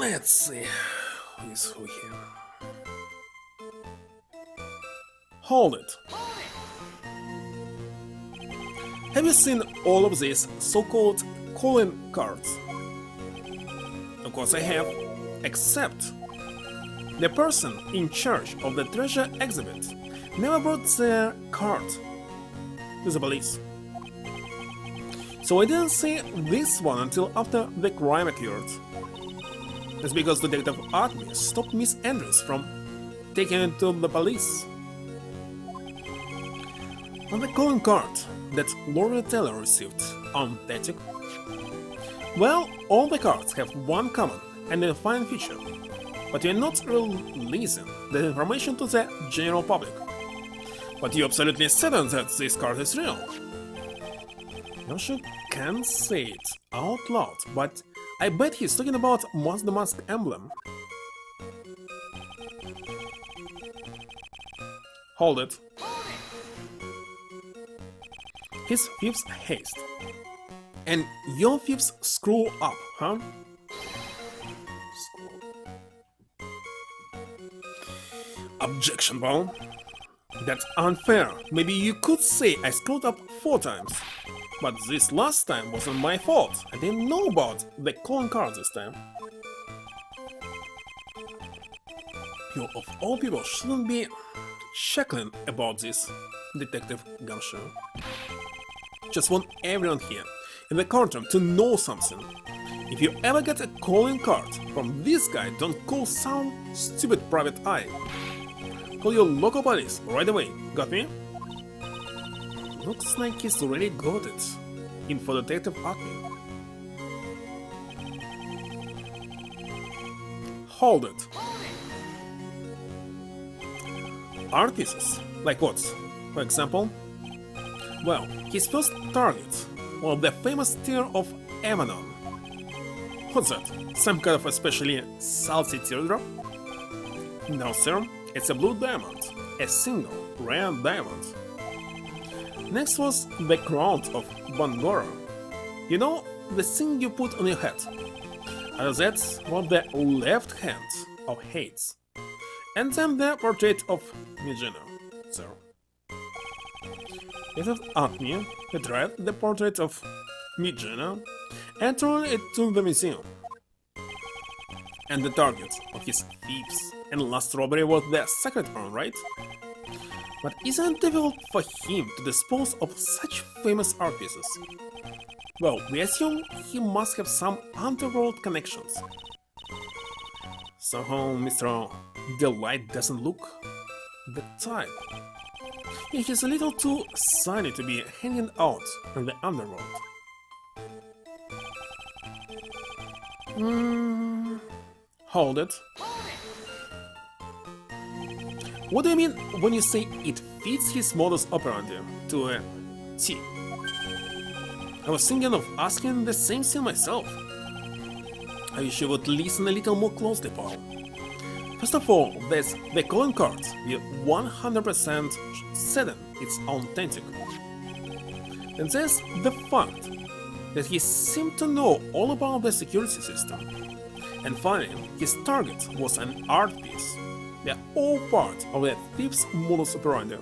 Let's see who is who here. Hold it. Have you seen all of these so-called calling cards? Of course I have, except the person in charge of the treasure exhibit never brought their card to the police. So I didn't see this one until after the crime occurred. It's because Detective Acme stopped Miss Andrews from taking it to the police. On the calling card that Laura Taylor received on Tetic, well, all the cards have one common and defined feature, but you're not releasing the information to the general public. But you're absolutely certain that this card is real. Yoshi can't say it out loud, but I bet he's talking about Mask the Mask emblem. Hold it. His fifth haste. And your fifth screw up, huh? Objectionable. That's unfair. Maybe you could say I screwed up 4 times. But this last time wasn't my fault. I didn't know about the calling card this time. You of all people shouldn't be chuckling about this, Detective Gumshoe. Just want everyone here in the courtroom to know something. If you ever get a calling card from this guy, don't call some stupid private eye. Call your local police right away, got me? Looks like he's already got it. Info Detective Acme. Hold it. Art pieces? Like what? For example? Well, his first target was the famous tear of Avanon. What's that? Some kind of especially salty teardrop? No, sir. It's a blue diamond. A single, rare diamond. Next was the crown of Bangora. You know, the thing you put on your head. That's what the left hand of Hades. And then the portrait of Megina, sir. Detective Acme retrieved the portrait of Megina and turned it to the museum. And the target of his thieves and last robbery was the secret one, right? But isn't it difficult for him to dispose of such famous art pieces? Well, we assume he must have some underworld connections. Somehow Mr. Delight doesn't look the type. He's a little too sunny to be hanging out in the underworld. Hold it. What do you mean when you say it fits his modus operandi to a T? I was thinking of asking the same thing myself. I wish you would listen a little more closely, Paul. First of all, there's the calling card. We're 100% certain it's authentic. And there's the fact that he seemed to know all about the security system. And finally, his target was an art piece. They're all part of the thief's modus operandi.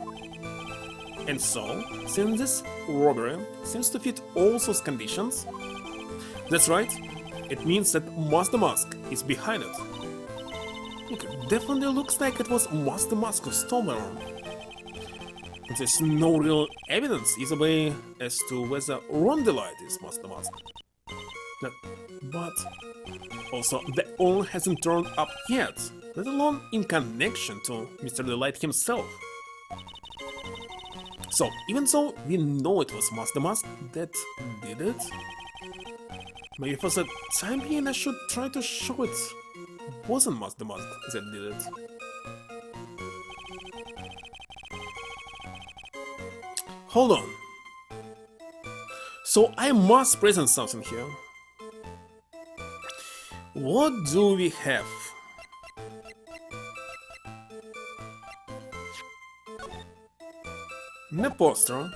And so, since this robbery seems to fit all those conditions, that's right, it means that Mask the Mask is behind it. Look, it definitely looks like it was Mask the Mask who stole the arm. There's no real evidence either way as to whether Ron Delight is Mask the Mask. But also, the urn hasn't turned up yet, let alone in connection to Mr. Delight himself. So, even though we know it was Mask the Mask that did it, maybe for the time being I should try to show it wasn't Mask the Mask that did it. Hold on. So I must present something here. What do we have? The poster.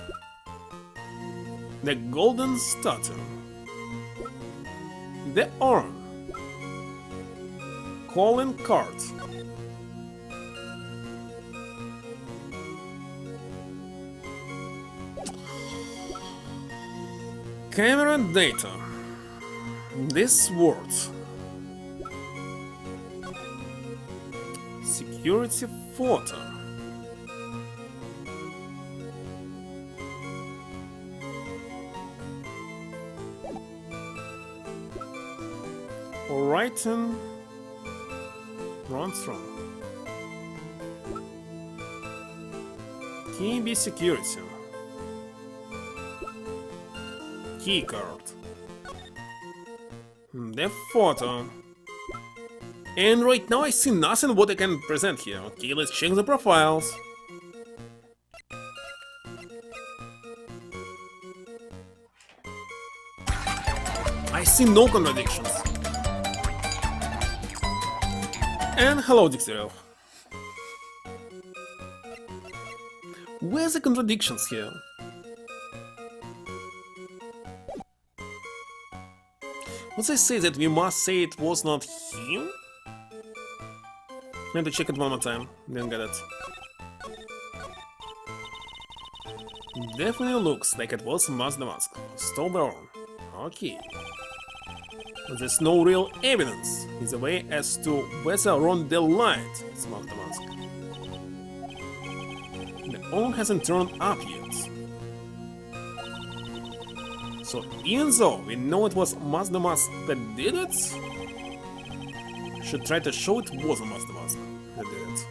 The golden statue. The urn. Calling card. Camera data. This word. Security photo. Writing. Runs from. KB security. Keycard. The photo. And right now I see nothing what I can present here. Okay, let's check the profiles. I see no contradictions. And hello, Dexterov. Where's the contradictions here? Once I say that we must say it was not him? I have to check it one more time, didn't get it. Definitely looks like it was Mask the Mask. Stole the urn. Okay. But there's no real evidence either way as to whether on the light is Mask the Mask. The urn hasn't turned up yet. So even though we know it was Mask the Mask that did it, should try to show it wasn't Mask the Mask that did it.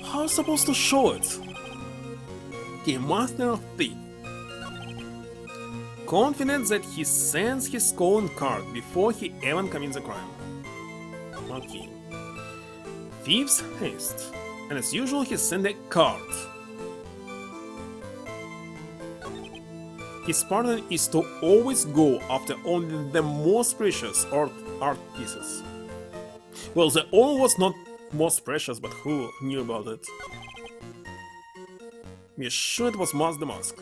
How supposed to show it? Okay, Master of Thief. Confident that he sends his calling card before he even commits a crime. Okay. Thief's haste. And as usual he sent a card. His pattern is to always go after only the most precious art pieces. Well, the all was not most precious, but who knew about it? We're sure it was Mask the Mask.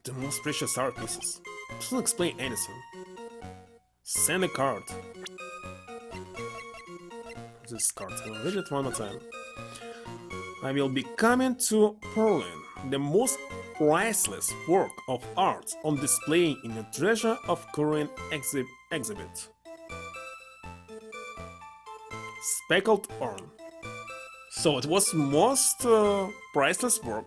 The most precious art pieces. Doesn't explain anything. Send a card. This card. I'll read it one more time. I will be coming to Berlin, the most priceless work of art on display in the Treasure of Korean exhibit. Speckled urn. So it was most priceless work.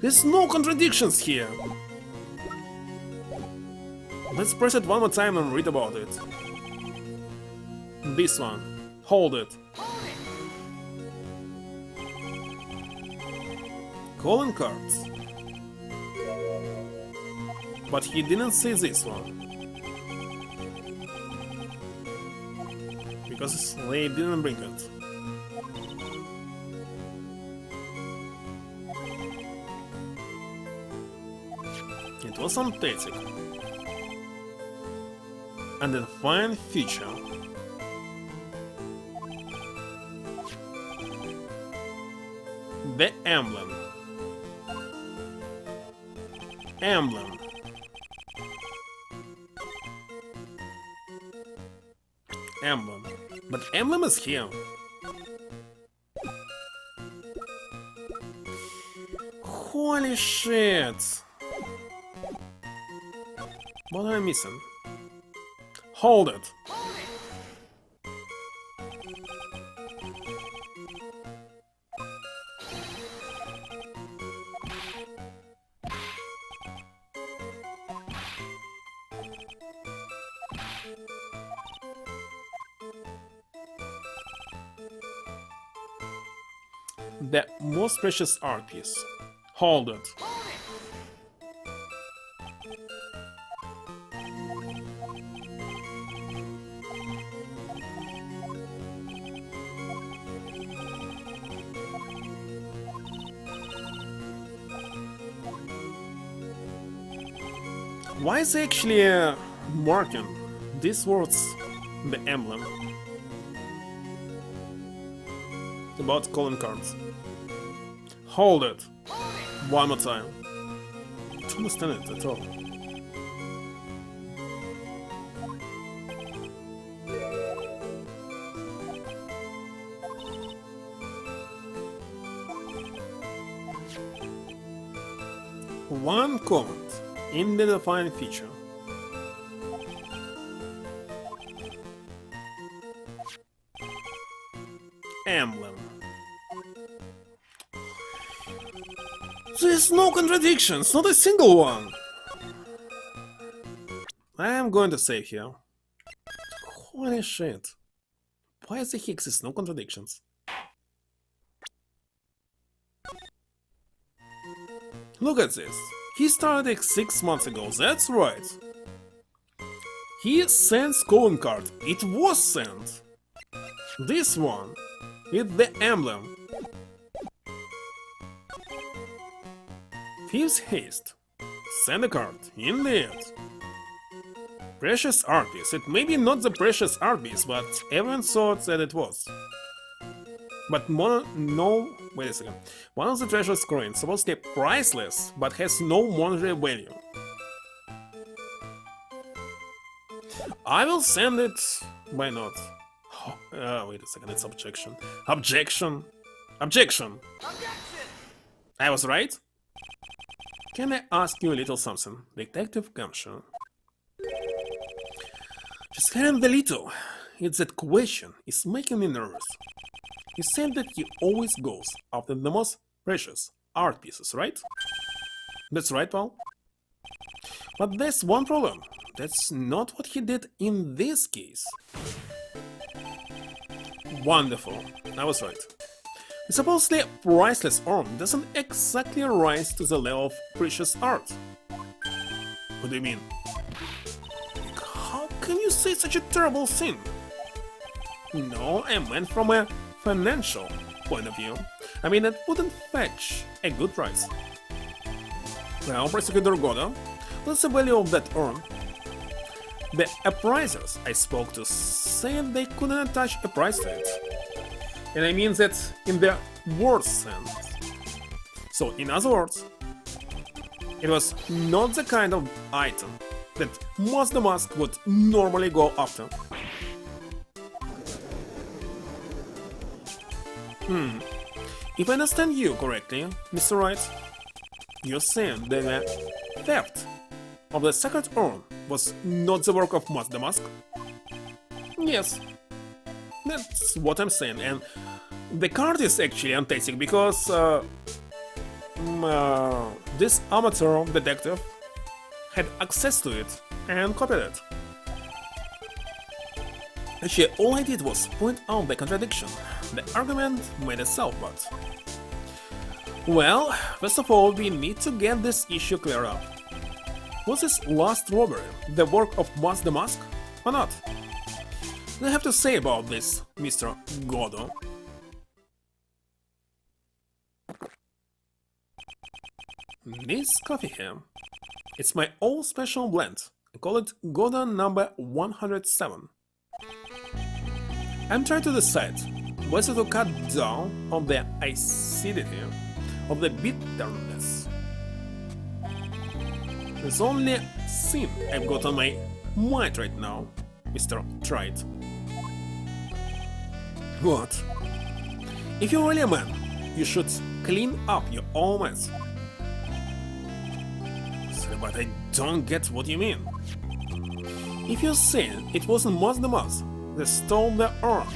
There's no contradictions here. Let's press it one more time and read about it. This one. Hold it. Calling cards. But he didn't say this one. Because they didn't bring it. It was synthetic. And a fine feature. The emblem. Emblem. Emblem. But emblem is here. Holy shit! What am I missing? Hold it! The most precious art piece. Hold it. Why is he actually marking these words, the emblem? About calling cards. Hold it. One more time. I don't understand it at all. One comment in the define feature. Emblem. There's no contradictions, not a single one. I am going to save here. Holy shit. Why the heck there's no contradictions? Look at this. He started like 6 months ago, that's right. He sends calling card. It was sent. This one. It's the emblem. Thieves haste. Send a card. Indeed. Precious art piece. It may be not the precious art piece, but everyone thought that it was. But no, wait a second. One of the treasure coins supposedly priceless, but has no monetary value. I will send it. Why not? Oh, wait a second. It's objection. Objection. Objection. I was right. Can I ask you a little something, Detective Gumshoe? Just kind of a little. It's that question is making me nervous. You said that he always goes after the most precious art pieces, right? That's right, Paul. But there's one problem. That's not what he did in this case. Wonderful. I was right. The supposedly priceless orb doesn't exactly rise to the level of precious art. What do you mean? How can you say such a terrible thing? No, I meant from a financial point of view. I mean, it wouldn't fetch a good price. Well, Prosecutor Godo, what's the value of that urn? The appraisers I spoke to said they couldn't attach a price to it. And I mean that in the worst sense. So, in other words, it was not the kind of item that Master Mask would normally go after. If I understand you correctly, Mr. Wright, you're saying that the theft of the sacred urn was not the work of Master Mask? Yes, that's what I'm saying, and the card is actually antacic because this amateur detective had access to it and copied it. Actually, all I did was point out the contradiction. The argument made itself, but... Well, first of all, we need to get this issue cleared up. Was this last robbery the work of Master Mask, or not? What do you have to say about this, Mr. Godo? This coffee here, it's my own special blend. I call it Godo number 107. I'm trying to decide whether to cut down on the acidity of the bitterness. There's only sin I've got on my mind right now, Mr. Wright. What? If you're really a man, you should clean up your own mess. Sorry, but I don't get what you mean. If you're saying it wasn't Master Mask that stole the urn,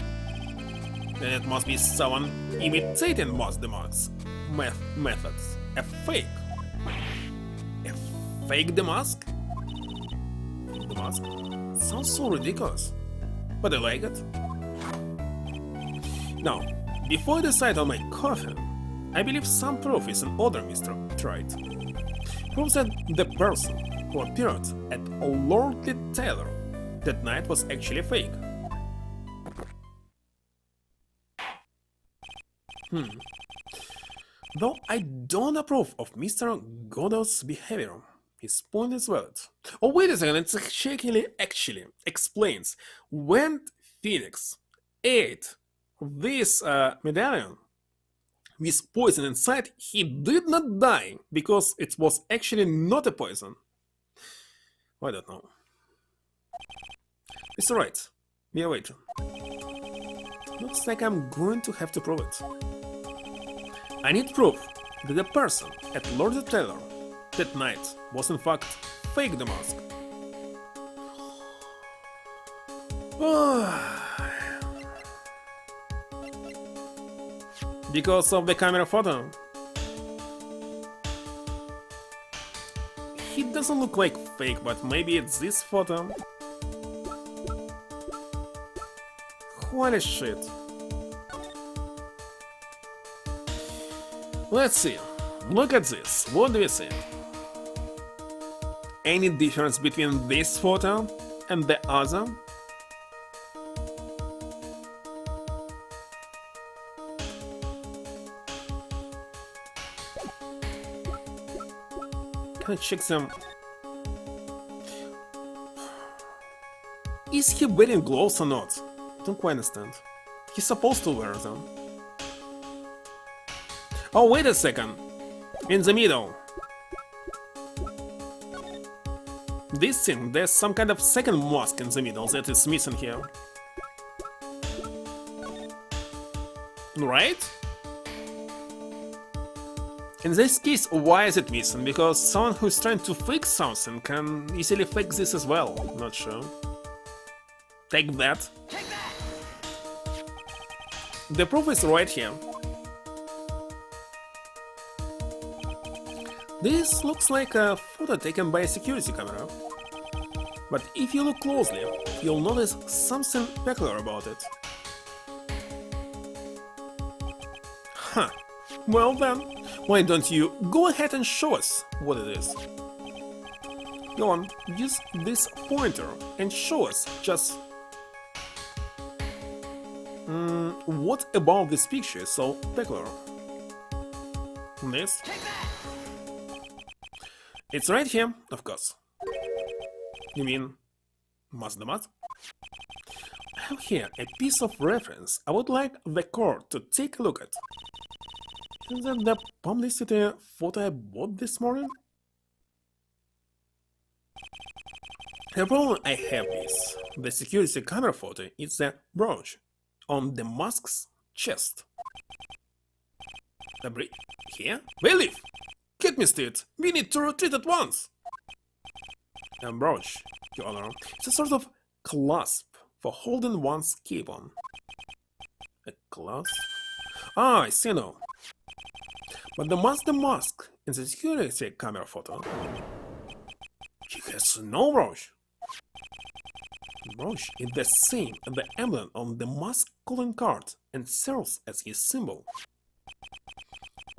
then it must be someone imitating Master Mask's methods. A fake. A fake the mask? The mask? Sounds so ridiculous. But I like it. Now, before I decide on my coffee, I believe some proof is in order, Mr. Wright. Proof that the person who appeared at Lordly Taylor that night was actually fake. Though I don't approve of Mr. Godo's behavior, His point is valid. Oh, wait a second, it actually explains when Phoenix ate this medallion with poison inside, he did not die because it was actually not a poison. I don't know. It's alright. We are waiting. Looks like I'm going to have to prove it. I need proof that the person at Lord the Taylor that night was in fact fake the mask. Because of the camera photo. He doesn't look like fake, but maybe it's this photo. Holy shit. Let's see. Look at this. What do you see? Any difference between this photo and the other? Can I check them? Is he wearing gloves or not? Don't quite understand. He's supposed to wear them. Oh, wait a second. In the middle. This thing, there's some kind of second mask in the middle that is missing here. Right? In this case, why is it missing? Because someone who's trying to fix something can easily fix this as well. Not sure. Take that. The proof is right here. This looks like a photo taken by a security camera. But if you look closely, you'll notice something peculiar about it. Huh. Well then, why don't you go ahead and show us what it is? Go on, use this pointer and show us just... what about this picture is so peculiar? This? It's right here, of course. You mean Mazda Mat? I have here a piece of reference I would like the court to take a look at. Is that the publicity photo I bought this morning? The problem I have is the security camera photo is the brooch on the mask's chest. The here? Bailiff! Get me straight! We need to retreat at once! A brooch, Your Honor, it's a sort of clasp for holding one's cape on. A clasp? Ah, I see now. But the mask in the security camera photo. He has no brooch. The brooch is the same as the emblem on the mask calling card and serves as his symbol.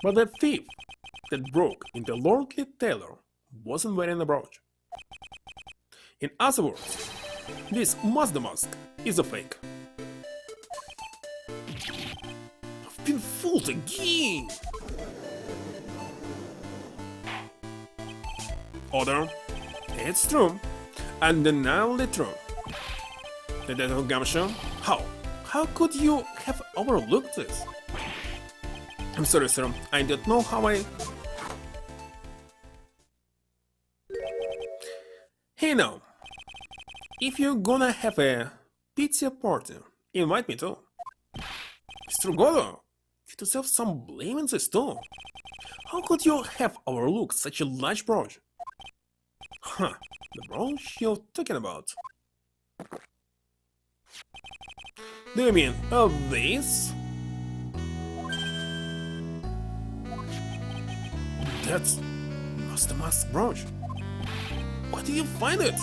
But the thief that broke into Lordly Taylor wasn't wearing a brooch. In other words, this Mazda mask is a fake. I've been fooled again! Order. It's true. Undeniably true. The death of Gamsha? How? How could you have overlooked this? I'm sorry, sir. I don't know how I... Hey now. If you're gonna have a pizza party, invite me too. Mr. Godo, you deserve some blame in this too. How could you have overlooked such a large brooch? Huh, the brooch you're talking about. Do you mean this? That's Master Mask brooch. Where did you find it?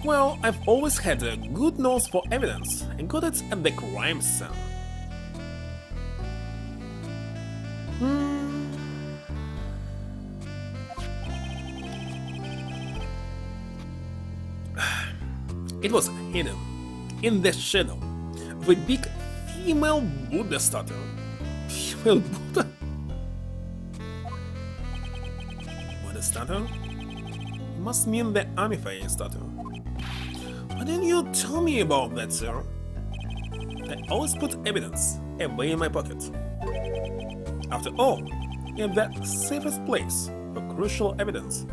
Well, I've always had a good nose for evidence and got it at the crime scene. It was hidden in the shadow of a big female Buddha statue. Female Buddha? Buddha statue? must mean the Amifei statue. Why didn't you tell me about that, sir? I always put evidence away in my pocket. After all, in the safest place for crucial evidence.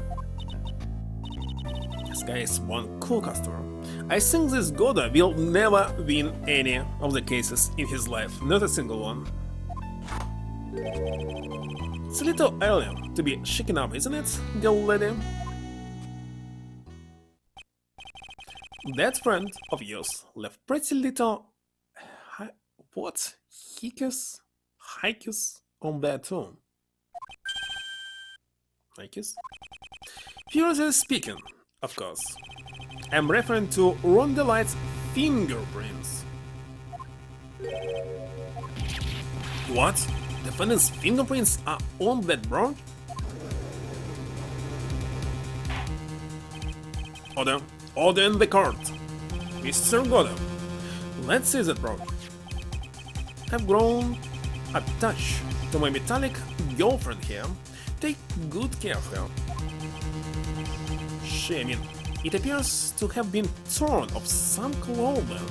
This guy is one cool customer. I think this Goda will never win any of the cases in his life, not a single one. It's a little early to be shaken up, isn't it, girl lady? That friend of yours left pretty little hikes on there too. Hikes? Furiously speaking, of course. I'm referring to Rondelight's fingerprints. What? The defendant's fingerprints are on that brown? Order in the court. Mr. Goda, let's see that brown. I've grown attached to my metallic girlfriend here. Take good care of her. It appears to have been torn of some clothing.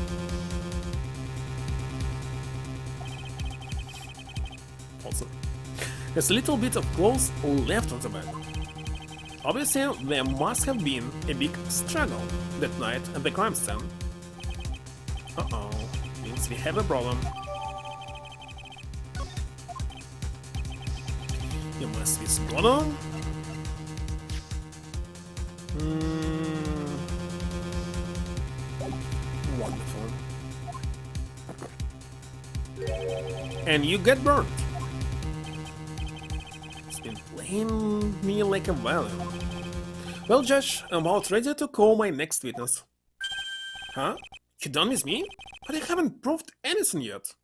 Also, there's a little bit of clothes left on the bed. Obviously, there must have been a big struggle that night at the crime scene. Uh-oh, means we have a problem. You must be Goda? Wonderful. And you get burnt. It's been playing me like a violin. Well, Josh, I'm about ready to call my next witness. Huh? You done with me? But I haven't proved anything yet.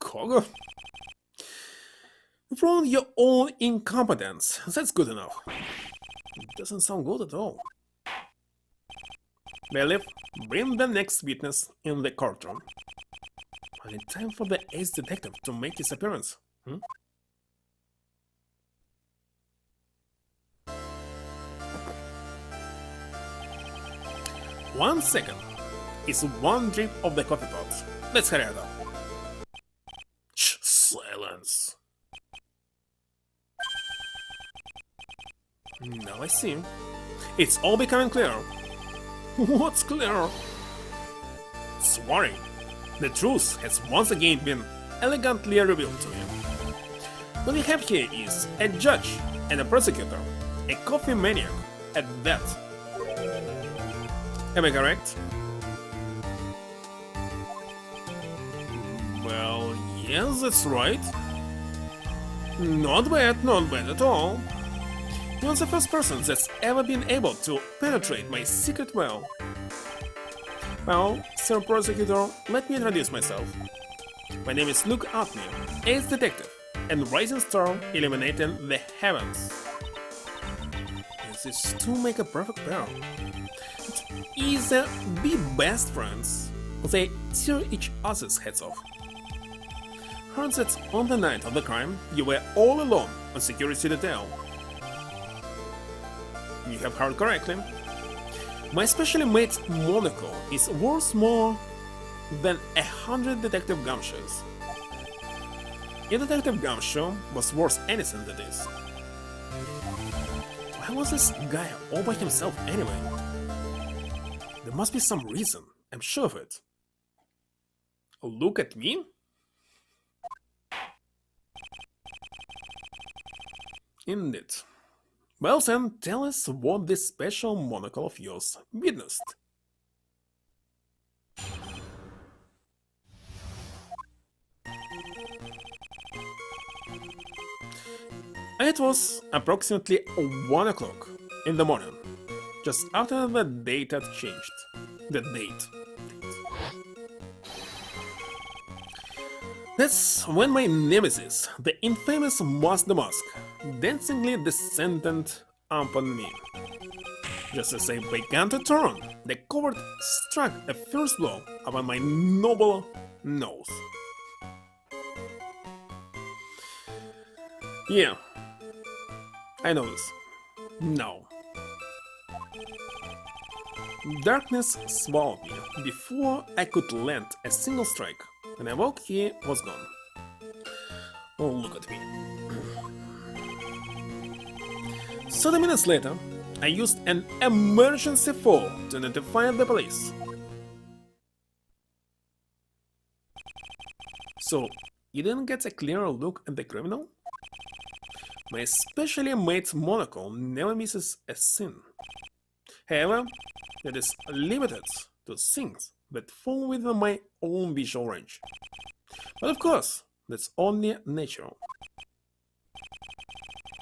Kogo? You've proven your own incompetence. That's good enough. It doesn't sound good at all. Bailiff, bring the next witness in the courtroom. Only time for the ace detective to make his appearance. 1 second. It's one drip of the coffee pot. Let's hurry it up. Shh, silence. Now I see. It's all becoming clear. What's clear? It's worrying. The truth has once again been elegantly revealed to me. What we have here is a judge and a prosecutor, a coffee maniac at that. Am I correct? Well, yes, that's right. Not bad at all. You're the first person that's ever been able to penetrate my secret well. Well, Sir Prosecutor, let me introduce myself. My name is Luke Atney, ace detective, and rising star illuminating the heavens. These two make a perfect pair. Either be best friends, or they tear each other's heads off. Heard that on the night of the crime, you were all alone on security detail. You have heard correctly. My specially made monocle is worth more than 100 Detective Gumshoes. If Detective Gumshoe was worth anything than this. Why was this guy all by himself anyway? There must be some reason, I'm sure of it. Look at me? Indeed. Well then, tell us what this special monocle of yours witnessed. It was approximately 1 o'clock in the morning, just after the date had changed. The date. That's when my nemesis, the infamous Mask the Mask, dancingly descended upon me. Just as I began to turn, the coward struck a first blow upon my noble nose. Yeah, I know this. No. Darkness swallowed me before I could land a single strike. When I woke, he was gone. Oh, look at me. 30 minutes later, I used an emergency fall to notify the police. So, you didn't get a clearer look at the criminal? My specially made monocle never misses a sin. However, it is limited to things that fall within my own visual range. But of course, that's only natural.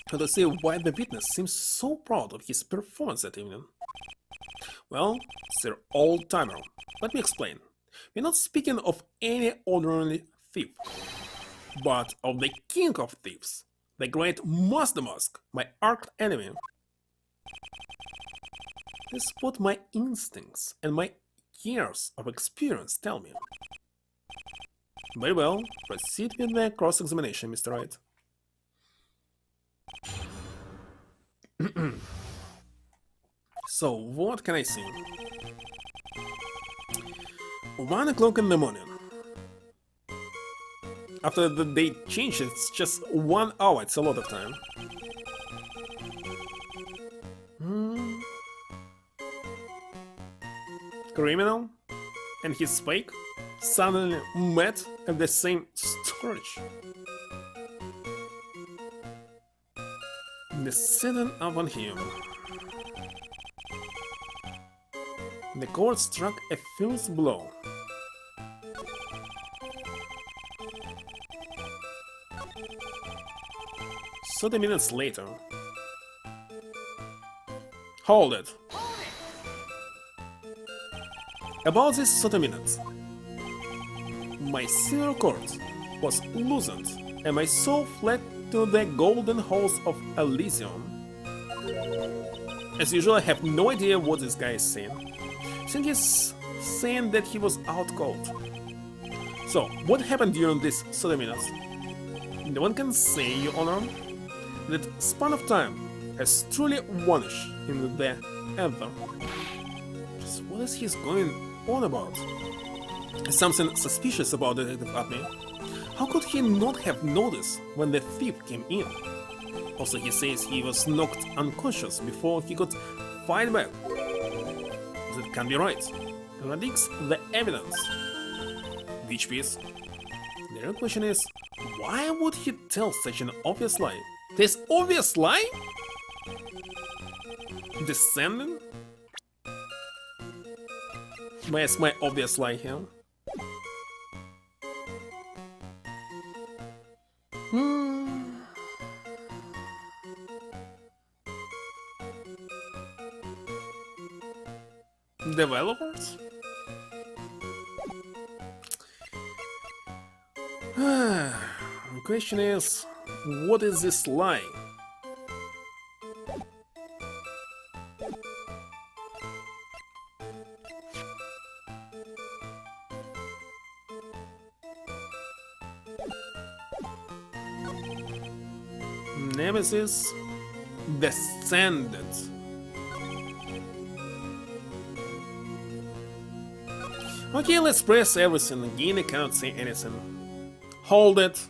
How to say why the witness seems so proud of his performance that evening? Well, Sir Old-Timer, let me explain. We're not speaking of any ordinary thief, but of the king of thieves, the great Master Mask, my arch enemy. This is what my instincts and my years of experience tell me. Very well, proceed with the cross-examination, Mr. Wright. So, what can I see? 1 o'clock in the morning. After the day changed, it's just 1 hour, it's a lot of time. Criminal and his fake suddenly met at the same storage. The setting up on him. The cord struck a first blow. So 30 minutes later. Hold it. About these 30 minutes, my silver cord was loosened and my soul fled to the golden halls of Elysium. As usual, I have no idea what this guy is saying. I think he's saying that he was out cold. So, what happened during these 30 minutes? No one can say, Your Honor, that span of time has truly vanished in the ether. Just what is he going on about? Something suspicious about Detective Abney. How could he not have noticed when the thief came in? Also, he says he was knocked unconscious before he could fight back. That can't be right. It contradicts the evidence. Which piece? The real question is, why would he tell such an obvious lie? This obvious lie? Descending? Where's my obvious lie here? Developers? The question is, what is this lie? Nemesis descended. Okay, let's press everything again. I cannot say anything. Hold it.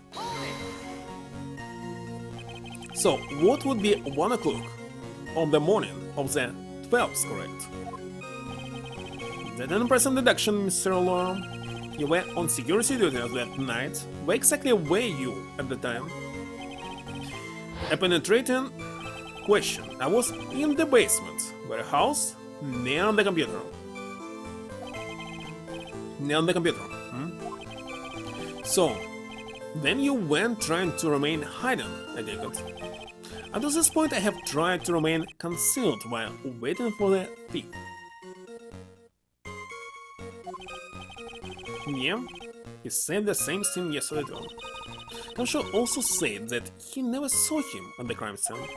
So, what would be 1 o'clock on the morning of the 12th, correct? That an impressive deduction, Mr. Law. You were on security duty that night. Where exactly were you at the time? A penetrating question. I was in the basement, warehouse, near the computer. Near the computer. So, then you went trying to remain hidden, I take it. Up to this point I have tried to remain concealed while waiting for the thief. Yeah, he said the same thing yesterday too. Kamsho also said that he never saw him at the crime scene.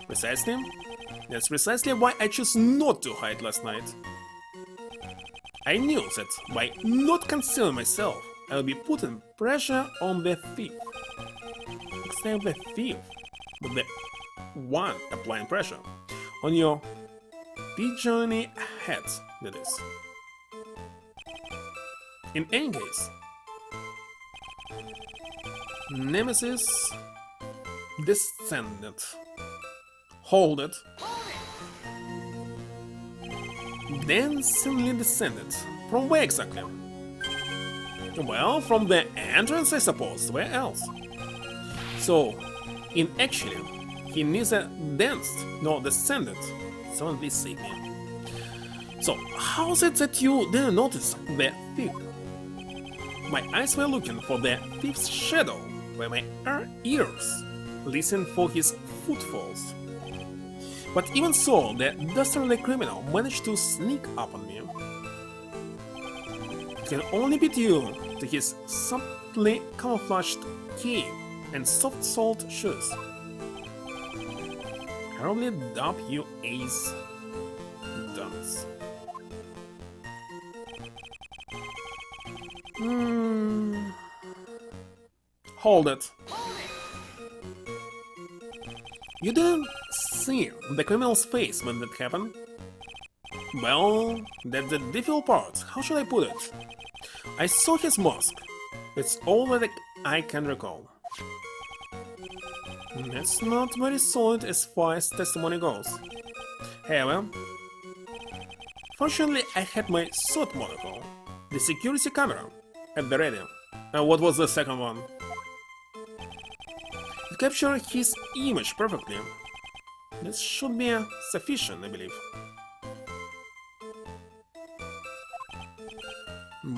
Precisely? That's precisely why I chose not to hide last night. I knew that by not concealing myself, I will be putting pressure on the thief. Except the thief. But the 1. Applying pressure on your pigeony head, that is. In any case, Nemesis descended. Hold it. Then suddenly descended. From where exactly? Well, from the entrance, I suppose. Where else? So, in actually, he neither danced nor descended. So this saved me. So, how is it that you didn't notice the thief? My eyes were looking for the thief's shadow, where my ears listened for his footfalls. But even so, the dastardly criminal managed to sneak up on me. It can only be due to his subtly camouflaged cape and soft-soled shoes. Terribly W.A.'s dance. Hold it. You didn't see the criminal's face when that happened? Well, that's the difficult part. How should I put it? I saw his mask. It's all that I can recall. That's not very solid as far as testimony goes. However, fortunately I had my suit monocle, the security camera, at the ready. And what was the second one? It captured his image perfectly. This should be sufficient, I believe.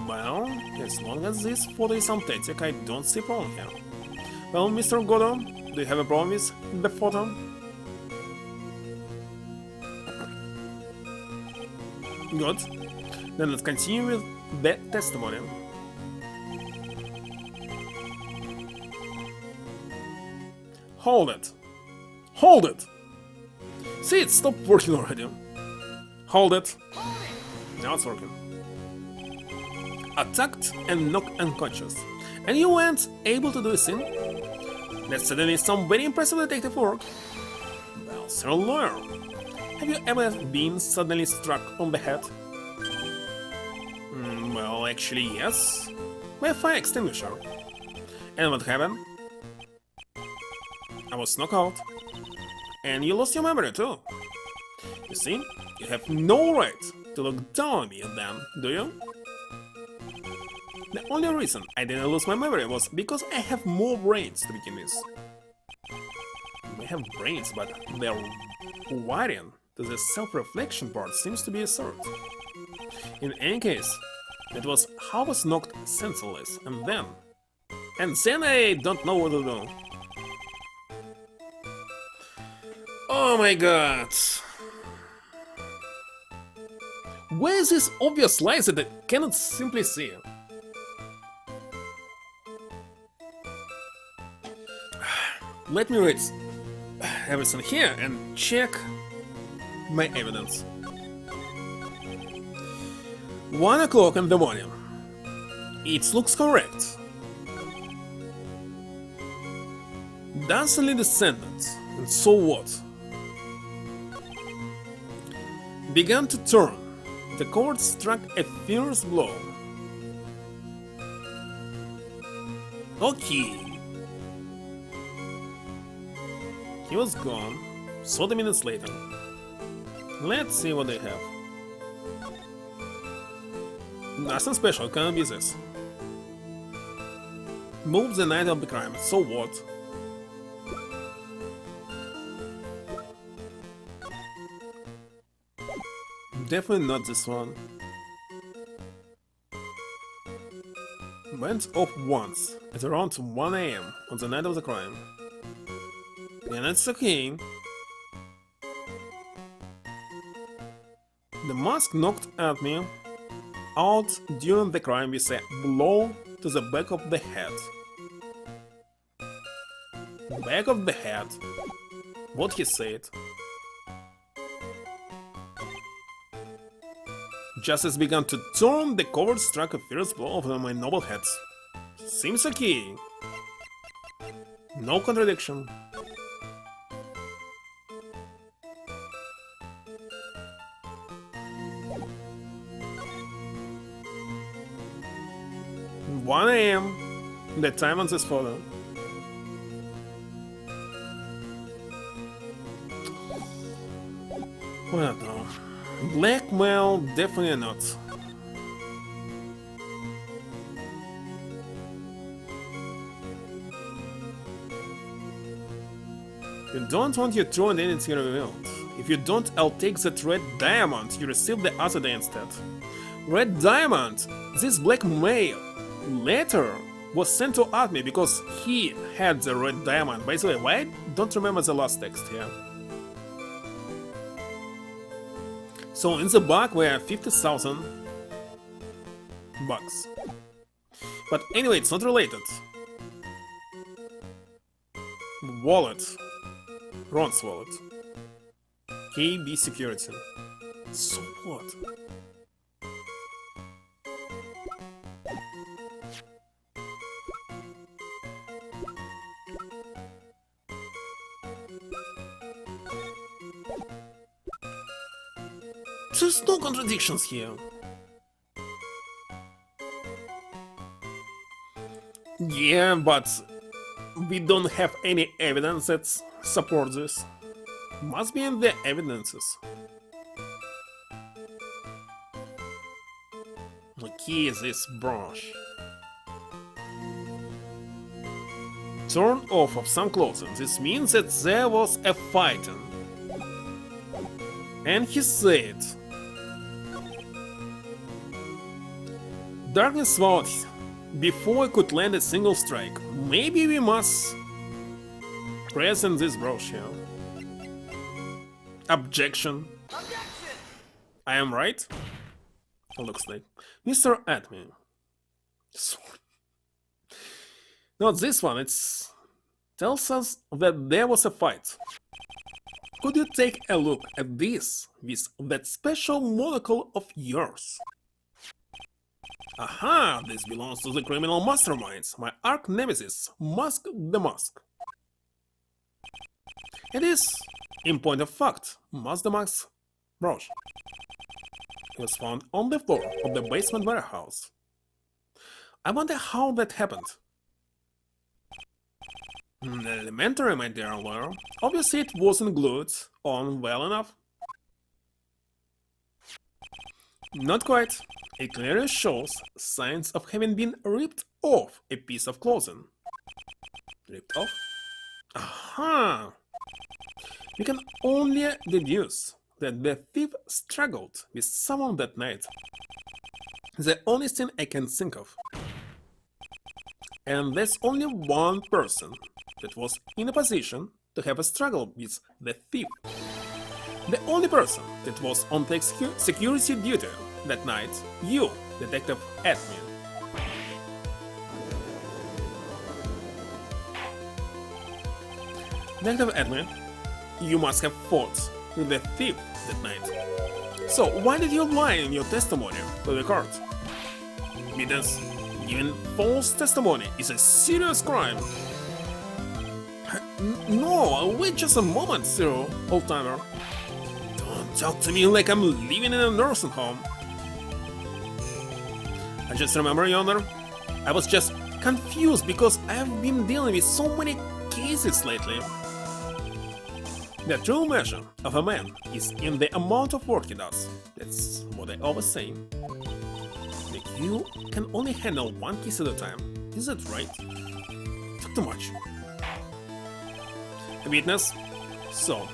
Well, as long as this photo is authentic, I don't see a problem here. Well, Mr. Godot, do you have a problem with the photo? Good. Then let's continue with the testimony. Hold it. Hold it! See, it stopped working already. Hold it. Now it's working. Attacked and knocked unconscious. And you weren't able to do a thing? That's certainly some very impressive detective work. Well, Sir Lawyer, have you ever been suddenly struck on the head? Well, actually, yes. By a fire extinguisher. And what happened? I was knocked out. And you lost your memory too. You see, you have no right to look down on me then, do you? The only reason I didn't lose my memory was because I have more brains to begin with. I have brains, but their wiring to the self-reflection part seems to be absurd. In any case, it was how I was knocked senseless, and then I don't know what to do. Oh my god! Where is this obvious lie that I cannot simply see? Let me read everything here and check my evidence. 1 o'clock in the morning. It looks correct. Dancingly descended, and so what? Began to turn. The cord struck a fierce blow. Okay. He was gone 30 minutes later. Let's see what they have. Nothing special, can't be this. Move the night of the crime, so what? Definitely not this one. Went off once, at around 1 AM on the night of the crime. And it's okay. The mask knocked at me out during the crime with a blow to the back of the head. Back of the head? What he said? Just as began to turn, the cord struck a fierce blow over my noble head. Seems okay. No contradiction. 1 a.m. The time on this photo. Well, no. Blackmail, definitely not. You don't want your true identity revealed. If you don't, I'll take that red diamond you received the other day instead. Red diamond! This blackmail letter was sent to Admi because he had the red diamond. By the way, why I don't remember the last text here. So in the bag were 50,000 bucks. But anyway, it's not related. Wallet. Ron's wallet. KB security. So what? There's no contradictions here. Yeah, but we don't have any evidence that supports this. Must be in the evidences. Okay, this brush. Turn off of some clothing. This means that there was a fighting. And he said, darkness swallowed before I could land a single strike. Maybe we must present this brush here. Objection. I am right? Looks like. Mr. Admin. Not this one, it's tells us that there was a fight. Could you take a look at this with that special monocle of yours? Aha, this belongs to the criminal masterminds, my arch nemesis, Musk the Musk. It is, in point of fact, Musk the Musk's brush. It was found on the floor of the basement warehouse. I wonder how that happened. Elementary, my dear lawyer. Obviously it wasn't glued on well enough. Not quite. It clearly shows signs of having been ripped off a piece of clothing. Ripped off? Aha! You can only deduce that the thief struggled with someone that night. The only thing I can think of. And there's only one person that was in a position to have a struggle with the thief. The only person that was on the security duty that night, you, Detective Admin. Detective Admin, you must have fought with the thief that night. So why did you lie in your testimony to the court? Because giving false testimony is a serious crime. No, wait just a moment, Zero, old-timer. Don't talk to me like I'm living in a nursing home. I just remember, Your Honor, I was just confused because I've been dealing with so many cases lately. The true measure of a man is in the amount of work he does. That's what I always say. Like, you can only handle one case at a time. Is that right? Talk too much. A witness? So,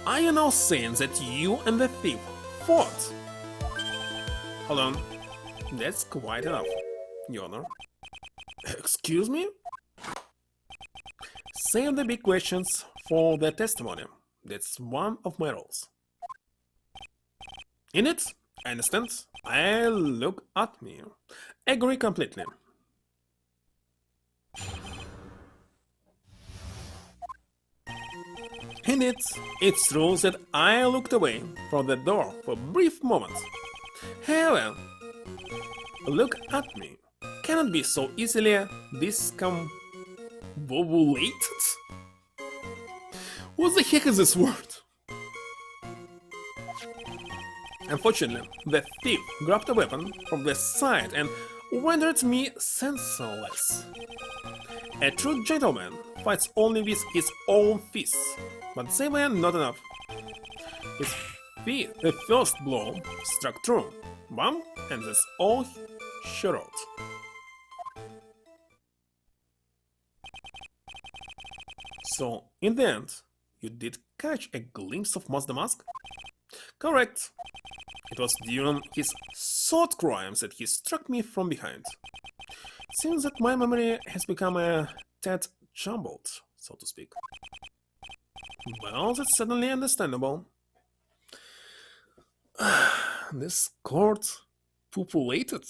are you now saying that you and the thief fought? Hold on. That's quite enough, Your Honor. Excuse me? Save the big questions for the testimony. That's one of my roles. In it, I understand. I look at me. Agree completely. In it, it's true that I looked away from the door for a brief moment. However, look at me cannot be so easily discombobulated. What the heck is this word? Unfortunately, the thief grabbed a weapon from the side and rendered me senseless. A true gentleman fights only with his own fists, but they were not enough. His the first blow struck true, bam, and that's all she wrote. So, in the end, you did catch a glimpse of Moss the Mask? Correct. It was during his thought crimes that he struck me from behind. It seems that my memory has become a tad jumbled, so to speak. Well, that's certainly understandable. This court populated.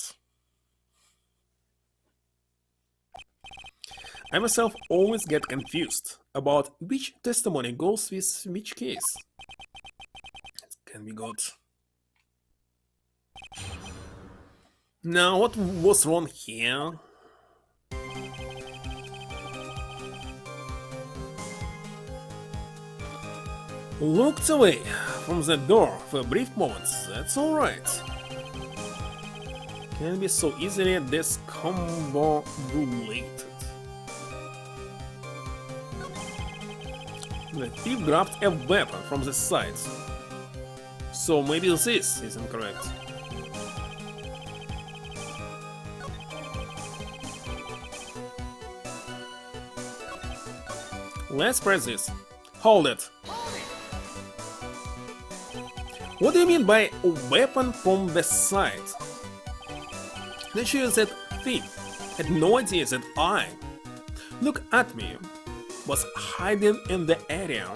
I myself always get confused about which testimony goes with which case. It can be good. Now, what was wrong here? Looked away from the door for a brief moment, that's alright. Can be so easily discombobulated. The thief grabbed a weapon from the side. So maybe this is incorrect. Let's press this. Hold it. What do you mean by a weapon from the side? The issue is that thief had no idea that I, look at me, was hiding in the area.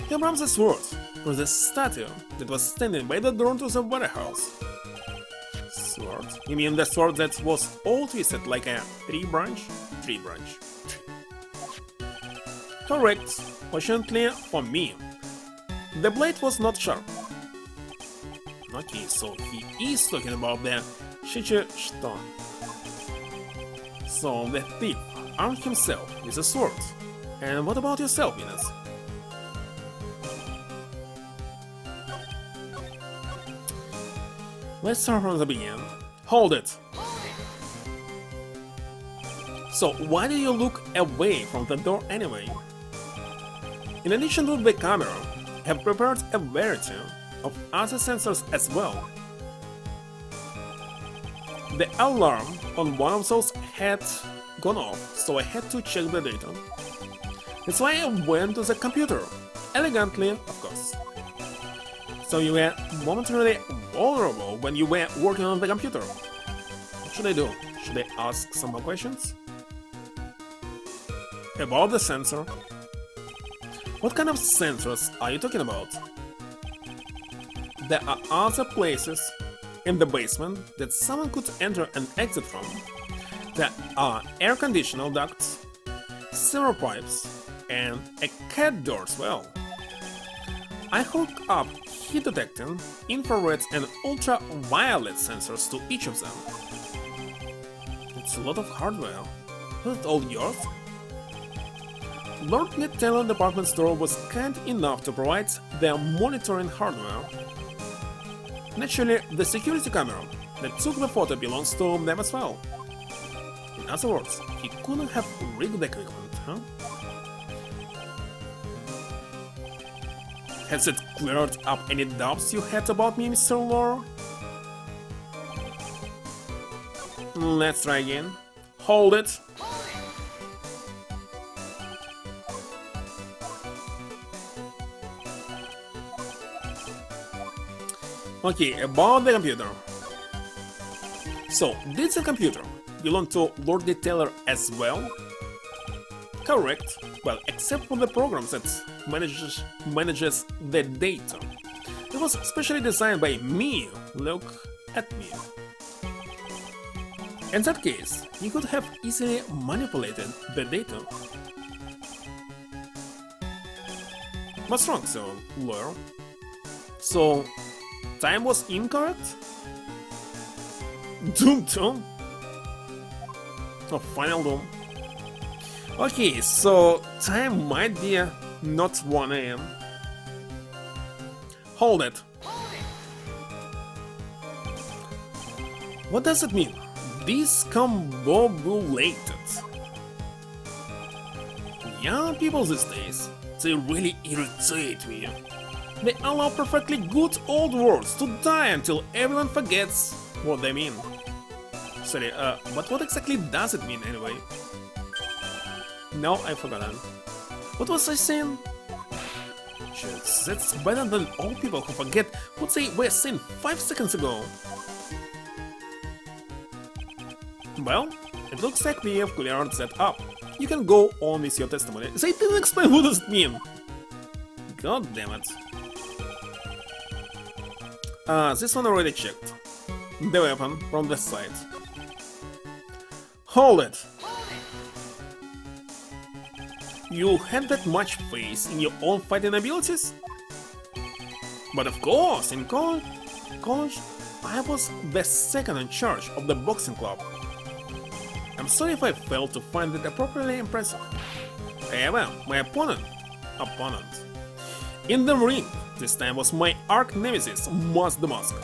He grabbed the sword from the statue that was standing by the door to the warehouse. Sword? You mean the sword that was all twisted like a tree branch? Tree branch. Correct. Fortunately for me, the blade was not sharp. Okay, so he is talking about the Shichishton. So the thief armed himself with a sword. And what about yourself, Venus? Let's start from the beginning. Hold it! So why do you look away from the door anyway? In addition to the camera, I have prepared a variety of other sensors as well. The alarm on one of those had gone off, so I had to check the data. That's why I went to the computer, elegantly, of course. So you were momentarily vulnerable when you were working on the computer. What should I do? Should I ask some more questions? About the sensor. What kind of sensors are you talking about? There are other places in the basement that someone could enter and exit from. There are air conditioner ducts, sewer pipes, and a cat door as well. I hook up heat detecting, infrared and ultraviolet sensors to each of them. It's a lot of hardware. Is it all yours? Lord Natello department store was kind enough to provide their monitoring hardware. Naturally, the security camera that took the photo belongs to them as well. In other words, he couldn't have rigged the equipment, huh? Has it cleared up any doubts you had about me, Mr. Lore? Let's try again. Hold it. Okay, about the computer. So, did the computer belong to Lord Detailer as well? Correct. Well, except for the program that manages the data. It was specially designed by me. Look at me. In that case, you could have easily manipulated the data. What's wrong, so, lawyer? So, time was incorrect? Doom. Oh, final doom. Okay, so time might be not 1 AM. Hold it. What does it mean? discombobulated. Young people these days, they really irritate me. They allow perfectly good old words to die until everyone forgets what they mean. Sorry, but what exactly does it mean anyway? No, I've forgotten. What was I saying? Shit, that's better than old people who forget what they were saying 5 seconds ago. Well, it looks like we have cleared that up. You can go on with your testimony. They didn't explain what does it mean. God damn it. This one already checked. The weapon from the side. Hold it! You had that much faith in your own fighting abilities? But of course, in college, I was the second in charge of the boxing club. I'm sorry if I failed to find it appropriately impressive. However, my opponent, in the ring, this time was my arch nemesis, Mask the Mask.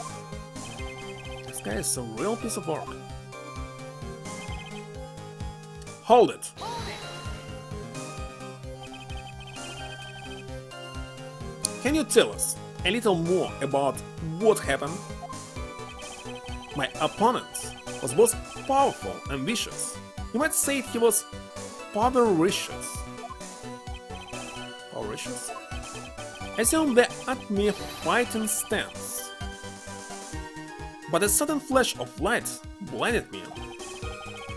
This guy is a real piece of work. Hold it! Can you tell us a little more about what happened? My opponent was both powerful and vicious. You might say he was powericious. Powericious? Assume the Acme fighting stance. But a sudden flash of light blinded me.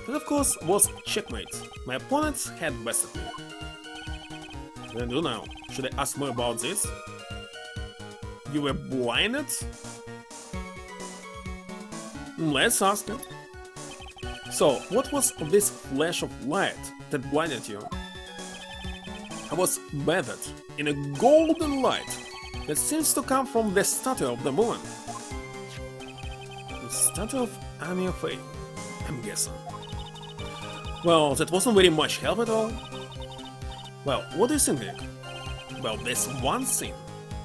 That of course was checkmate. My opponent had bested me. What do I do now? Should I ask more about this? You were blinded? Let's ask it. So, what was this flash of light that blinded you? I was bathed in a golden light that seems to come from the statue of the moon. The statue of Annie Faye, I'm guessing. Well, that wasn't very much help at all. Well, what do you think, Nick? Well, there's one thing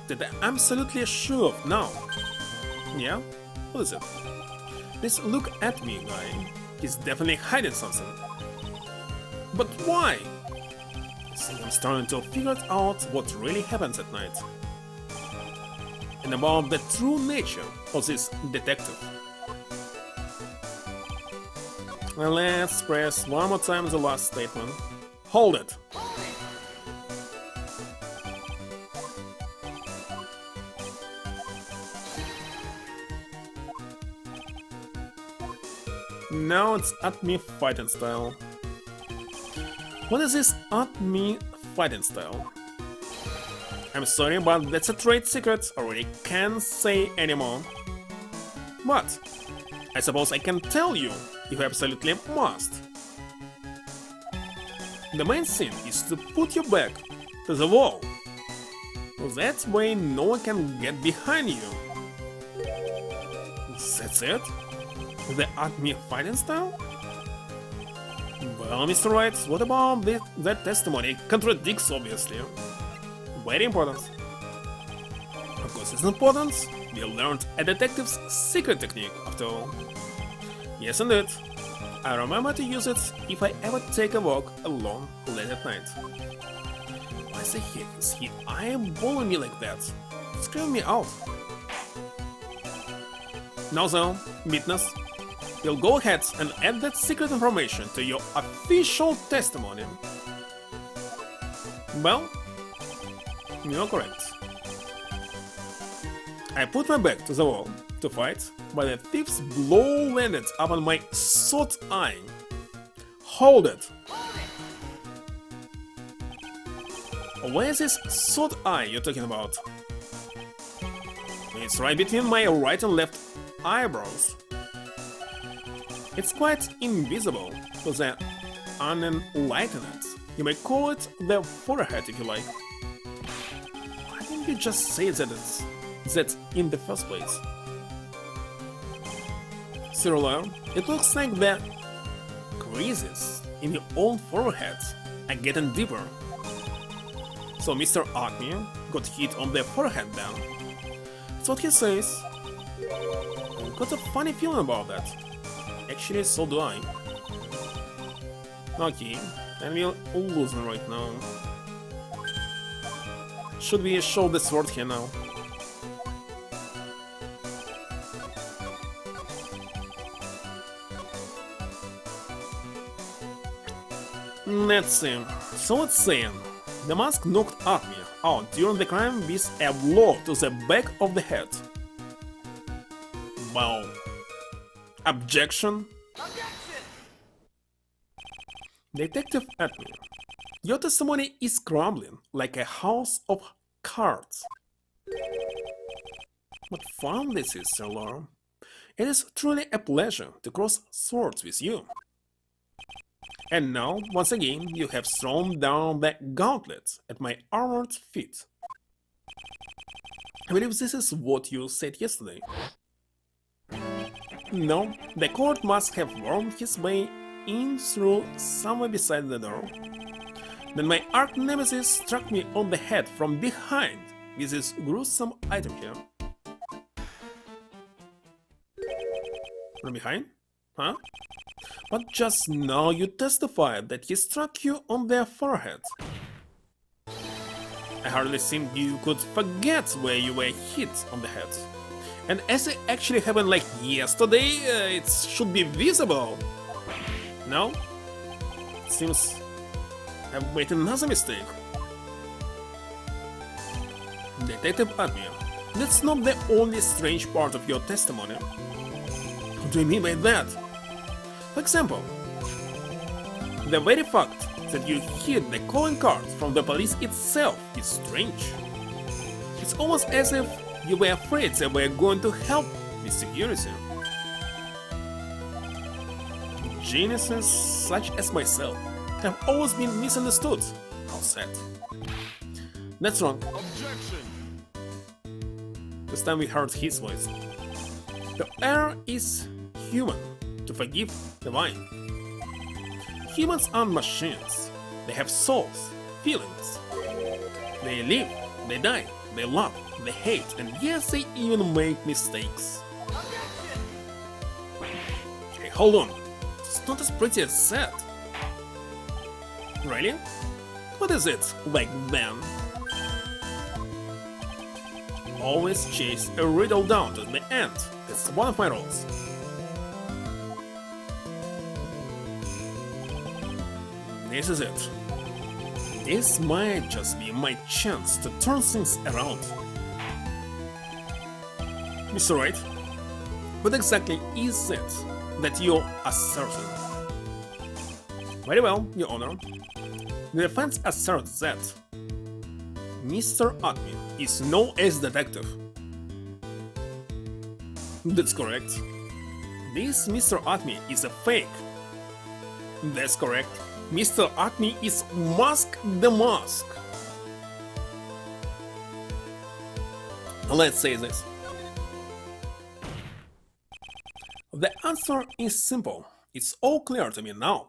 that I'm absolutely sure of now. Yeah? What is it? This look at me guy is definitely hiding something. But why? I think I'm starting to figure out what really happens at night. And about the true nature of this detective. Well, let's press one more time the last statement. Hold it! Now it's at me fighting style. What is this at me fighting style? I'm sorry, but that's a trade secret, already can't say anymore. But I suppose I can tell you if you absolutely must. The main thing is to put your back to the wall. That way no one can get behind you. That's it? The Acme fighting style? Well, Mr. Wright, what about that testimony? Contradicts, obviously. Very important. Of course, it's important. We learned a detective's secret technique, after all. Yes, indeed. I remember to use it if I ever take a walk alone late at night. Why the heck is he eyeballing me like that? Scream me out. Now then, witness, you'll go ahead and add that secret information to your official testimony. Well, you're correct. I put my back to the wall to fight, but the thief's blow landed upon my third eye. Hold it! Where is this third eye you're talking about? It's right between my right and left eyebrows. It's quite invisible to the unenlightened. You may call it the forehead if you like. Why didn't you just say that in the first place? Similar, it looks like the creases in your own forehead are getting deeper. So Mr. Acme got hit on the forehead then. That's what he says. I've got a funny feeling about that. Actually, so do I. Okay, and we're losing right now. Should we show the sword here now? Let's see. So let's see. The mask knocked at me out during the crime with a blow to the back of the head. Wow. Objection? Detective Atme, your testimony is crumbling like a house of cards. What fun this is, Sir Laura. It is truly a pleasure to cross swords with you. And now, once again, you have thrown down the gauntlet at my armored feet. I believe this is what you said yesterday. No, the court must have wormed his way in through somewhere beside the door. Then my arch nemesis struck me on the head from behind with this gruesome item here. From behind? Huh? But just now you testified that he struck you on the forehead. I hardly think you could forget where you were hit on the head. And as it actually happened like yesterday, it should be visible. No? It seems I've made another mistake. Detective Admiral, that's not the only strange part of your testimony. What do you mean by that? For example, the very fact that you hid the calling card from the police itself is strange. It's almost as if you were afraid they were going to help with security. Geniuses such as myself have always been misunderstood. How sad. That's wrong. Objection. This time we heard his voice. The error is human, to forgive divine. Humans aren't machines. They have souls, feelings. They live, they die, they love, they hate, and yes, they even make mistakes. Hey, hold on. It's not as pretty as that. Really? What is it like then? Always chase a riddle down to the end. That's one of my rules. This is it. This might just be my chance to turn things around. Mr. Wright, what exactly is it that you asserted? Very well, Your Honor. The defense asserts that Mr. Atme is known as detective. That's correct. This Mr. Atme is a fake. That's correct. Mr. Atme is Mask the Mask. Let's say this. The answer is simple. It's all clear to me now.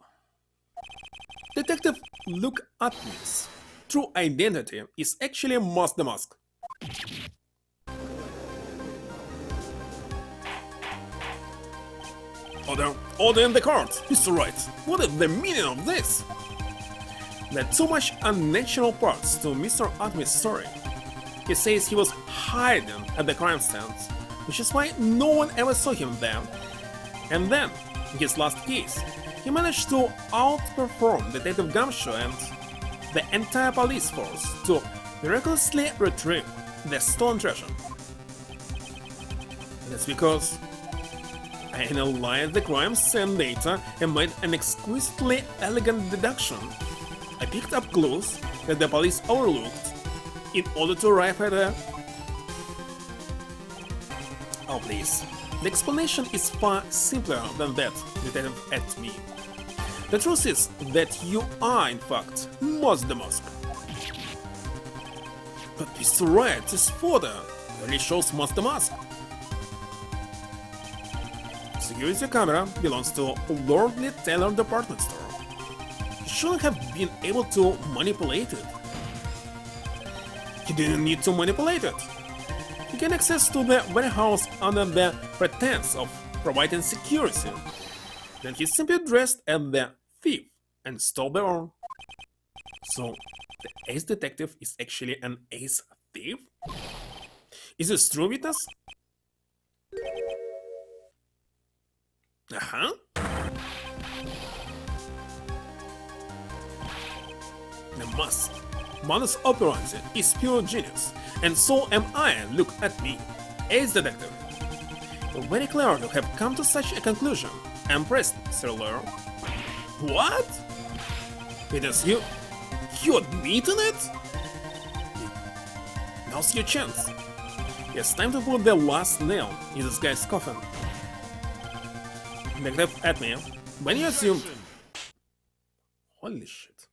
Detective Luke Atme's true identity is actually Mask the Mask. Order in the court! Mr. Wright, what is the meaning of this? There are too much unnatural parts to Mr. Atme's story. He says he was hiding at the crime scenes, which is why no one ever saw him there. And then, in his last case, he managed to outperform Detective Gumshoe and the entire police force to miraculously retrieve the stolen treasure. That's because I analyzed the crime scene data and made an exquisitely elegant deduction. I picked up clues that the police overlooked in order to arrive at a... Oh please. The explanation is far simpler than that, Detective Atme. The truth is that you are, in fact, Mask the Mask. But Mr. Wright, this photo really shows Mask the Mask. Security camera belongs to Lordly Taylor department store. You shouldn't have been able to manipulate it. You didn't need to manipulate it. You gain access to the warehouse under the pretense of providing security. Then he simply dressed as the thief and stole the urn. So, the ace detective is actually an ace thief? Is this true, witness? Uh-huh. The mask, modus operandi, is pure genius, and so am I. Look at me, ace detective. You're very clever to have come to such a conclusion. I'm impressed, Sir Lawyer. What? It is you admitting it? Now's your chance. It's time to put the last nail in this guy's coffin. Detective at me. When you assumed... Holy shit.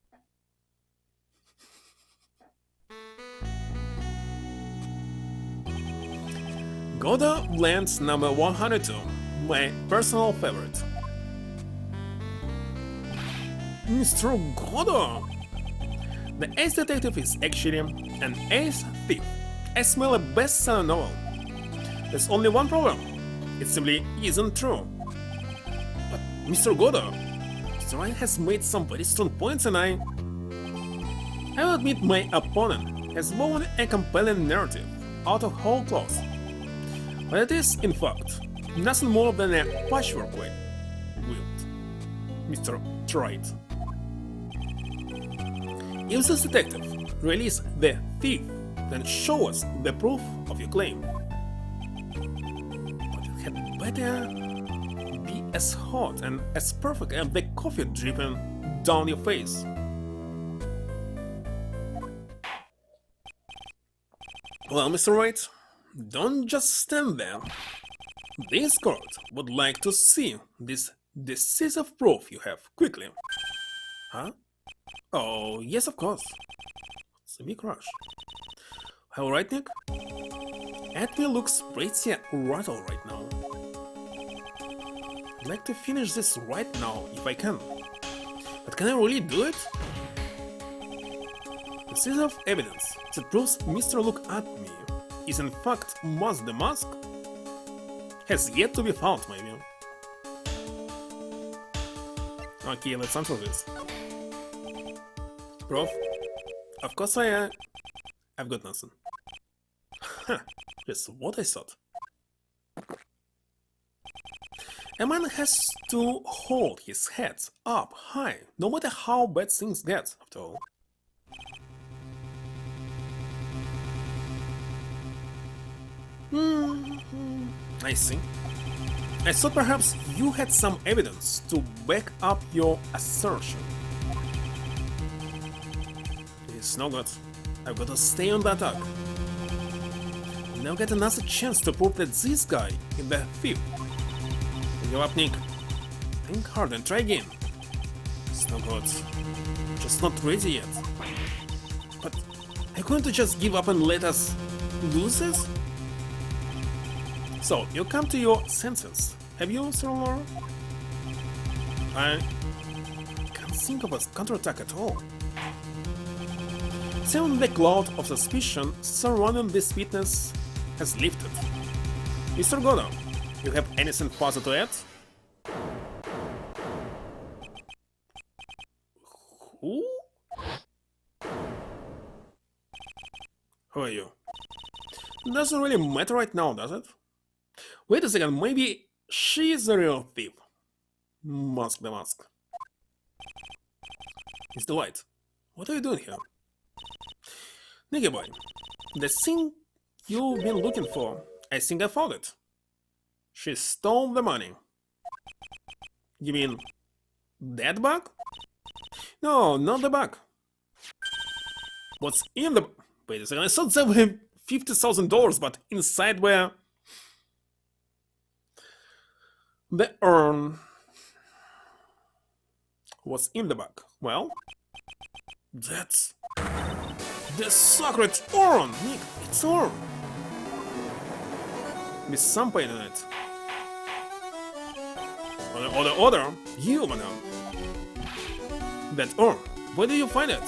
Goda blends number 102, my personal favorite. Mr. Goda! The ace detective is actually an ace thief. I smell a bestseller novel. There's only one problem. It simply isn't true. But Mr. Goda, Mr. Wright has made some very strong points and I will admit my opponent has woven a compelling narrative out of whole cloth. But it is, in fact, nothing more than a patchwork quilt, Mr. Wright. If this detective release the thief, then show us the proof of your claim. But it had better be as hot and as perfect as the coffee dripping down your face. Well, Mr. Wright, don't just stand there. This court would like to see this decisive proof you have, quickly. Huh? Oh, yes, of course. It's a big rush. All right, Nick? Edwy looks pretty rattled right now. I'd like to finish this right now, if I can. But can I really do it? The scissor of evidence that proves Mr. Look at Me is in fact the mask has yet to be found, maybe. Okay, let's answer this. Prof, of course I've got nothing. That's what I thought. A man has to hold his head up high, no matter how bad things get, after all. I see. I thought perhaps you had some evidence to back up your assertion. It's no good. I've got to stay on the attack. Now get another chance to prove that this guy is the thief. Give up, Nick. Think hard and try again. It's no good. Just not ready yet. But are you going to just give up and let us lose this? So, you come to your senses. Have you, Sir Laura? I can't think of a counterattack at all. Soon the cloud of suspicion surrounding this witness has lifted. Mr. Goda, you have anything further to add? Who? Who are you? Doesn't really matter right now, does it? Wait a second, maybe she is the real thief. Mask the mask. Mr. White, what are you doing here? Nicky boy, the thing you've been looking for, I think I found it. She stole the money. You mean that bag? No, not the bag. What's in the... Wait a second, I thought there were $50,000, but inside were... The urn. What's in the bag? Well, that's... the sacred urn! Nick, it's urn! With some paint in it. Order, you, madam. That urn, where do you find it?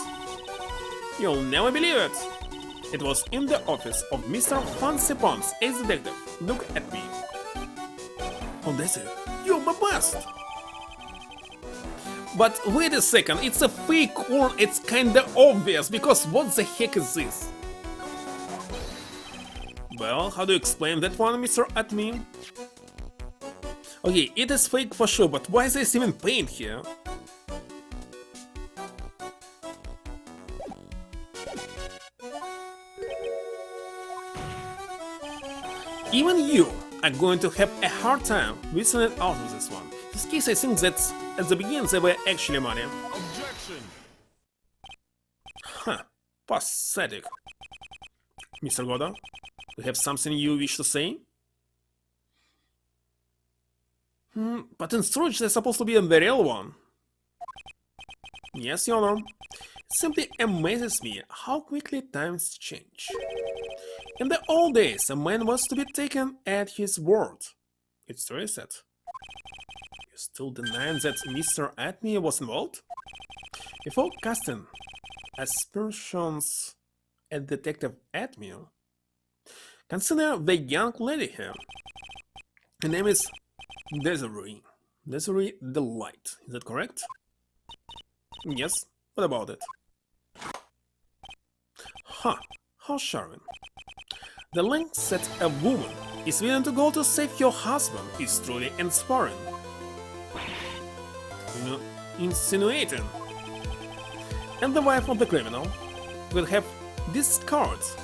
You'll never believe it! It was in the office of Mr. Fancy Pants, ace detective. Look at me. Oh, that's it. You're the best! But wait a second, it's a fake or it's kinda obvious, because what the heck is this? Well, how do you explain that one, Mr. Admin? Okay, it is fake for sure, but why is there even paint here? Even you are going to have a hard time whistling out of this one. In this case, I think that at the beginning they were actually money. Objection! Huh, pathetic. Mr. Goda, do you have something you wish to say? But in storage there's supposed to be a real one. Yes, Your Honor. It simply amazes me how quickly times change. In the old days, a man was to be taken at his word. It's true, is it? You still denying that Mr. Atme was involved? Before casting aspersions at Detective Atme, consider the young lady here. Her name is Desiree. Desiree Delight. Is that correct? Yes. What about it? Huh. How charming. The lengths that a woman is willing to go to save your husband is truly inspiring. Insinuating. And the wife of the criminal will have these cards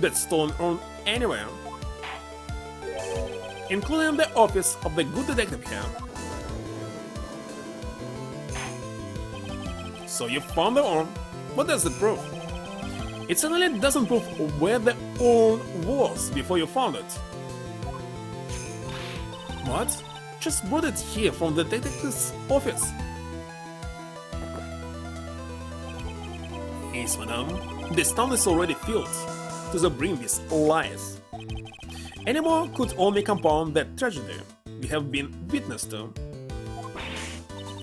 that stolen on anywhere, including the office of the good detective here. So you found the urn. What does it prove? It certainly doesn't prove where the urn was before you found it. What? Just brought it here from the detective's office. Yes, madame. This town is already filled to the brim with lies. Any more could only compound that tragedy we have been witness to.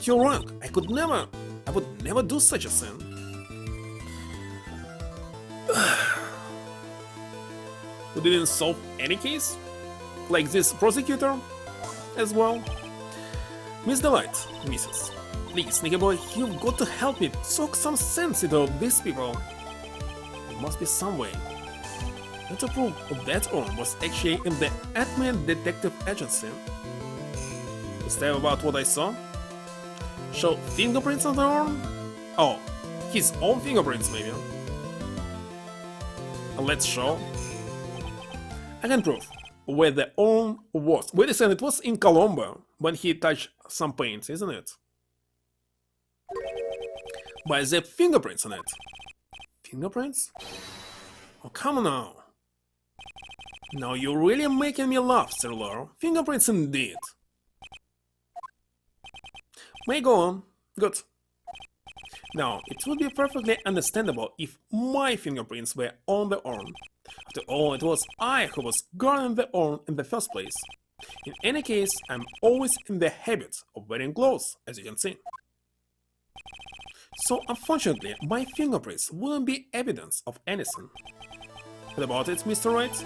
You're wrong. I would never do such a thing. We didn't solve any case? Like this prosecutor as well? Miss Delight, Mrs. Please, sneaky boy, you've got to help me talk some sense into these people. There must be some way. To prove that urn was actually in the Atman Detective Agency. Is that about what I saw? Show fingerprints on the urn? Oh, his own fingerprints maybe. Let's show. I can prove where the urn was. Wait a second, it was in Colombo when he touched some paint, isn't it? By the fingerprints on it. Fingerprints? Oh, come on now. Now you're really making me laugh, Sir Lore. Fingerprints indeed. May go on. Good. Now, it would be perfectly understandable if my fingerprints were on the urn. After all, it was I who was guarding the urn in the first place. In any case, I'm always in the habit of wearing gloves, as you can see. So, unfortunately, my fingerprints wouldn't be evidence of anything. What about it, Mr. Wright?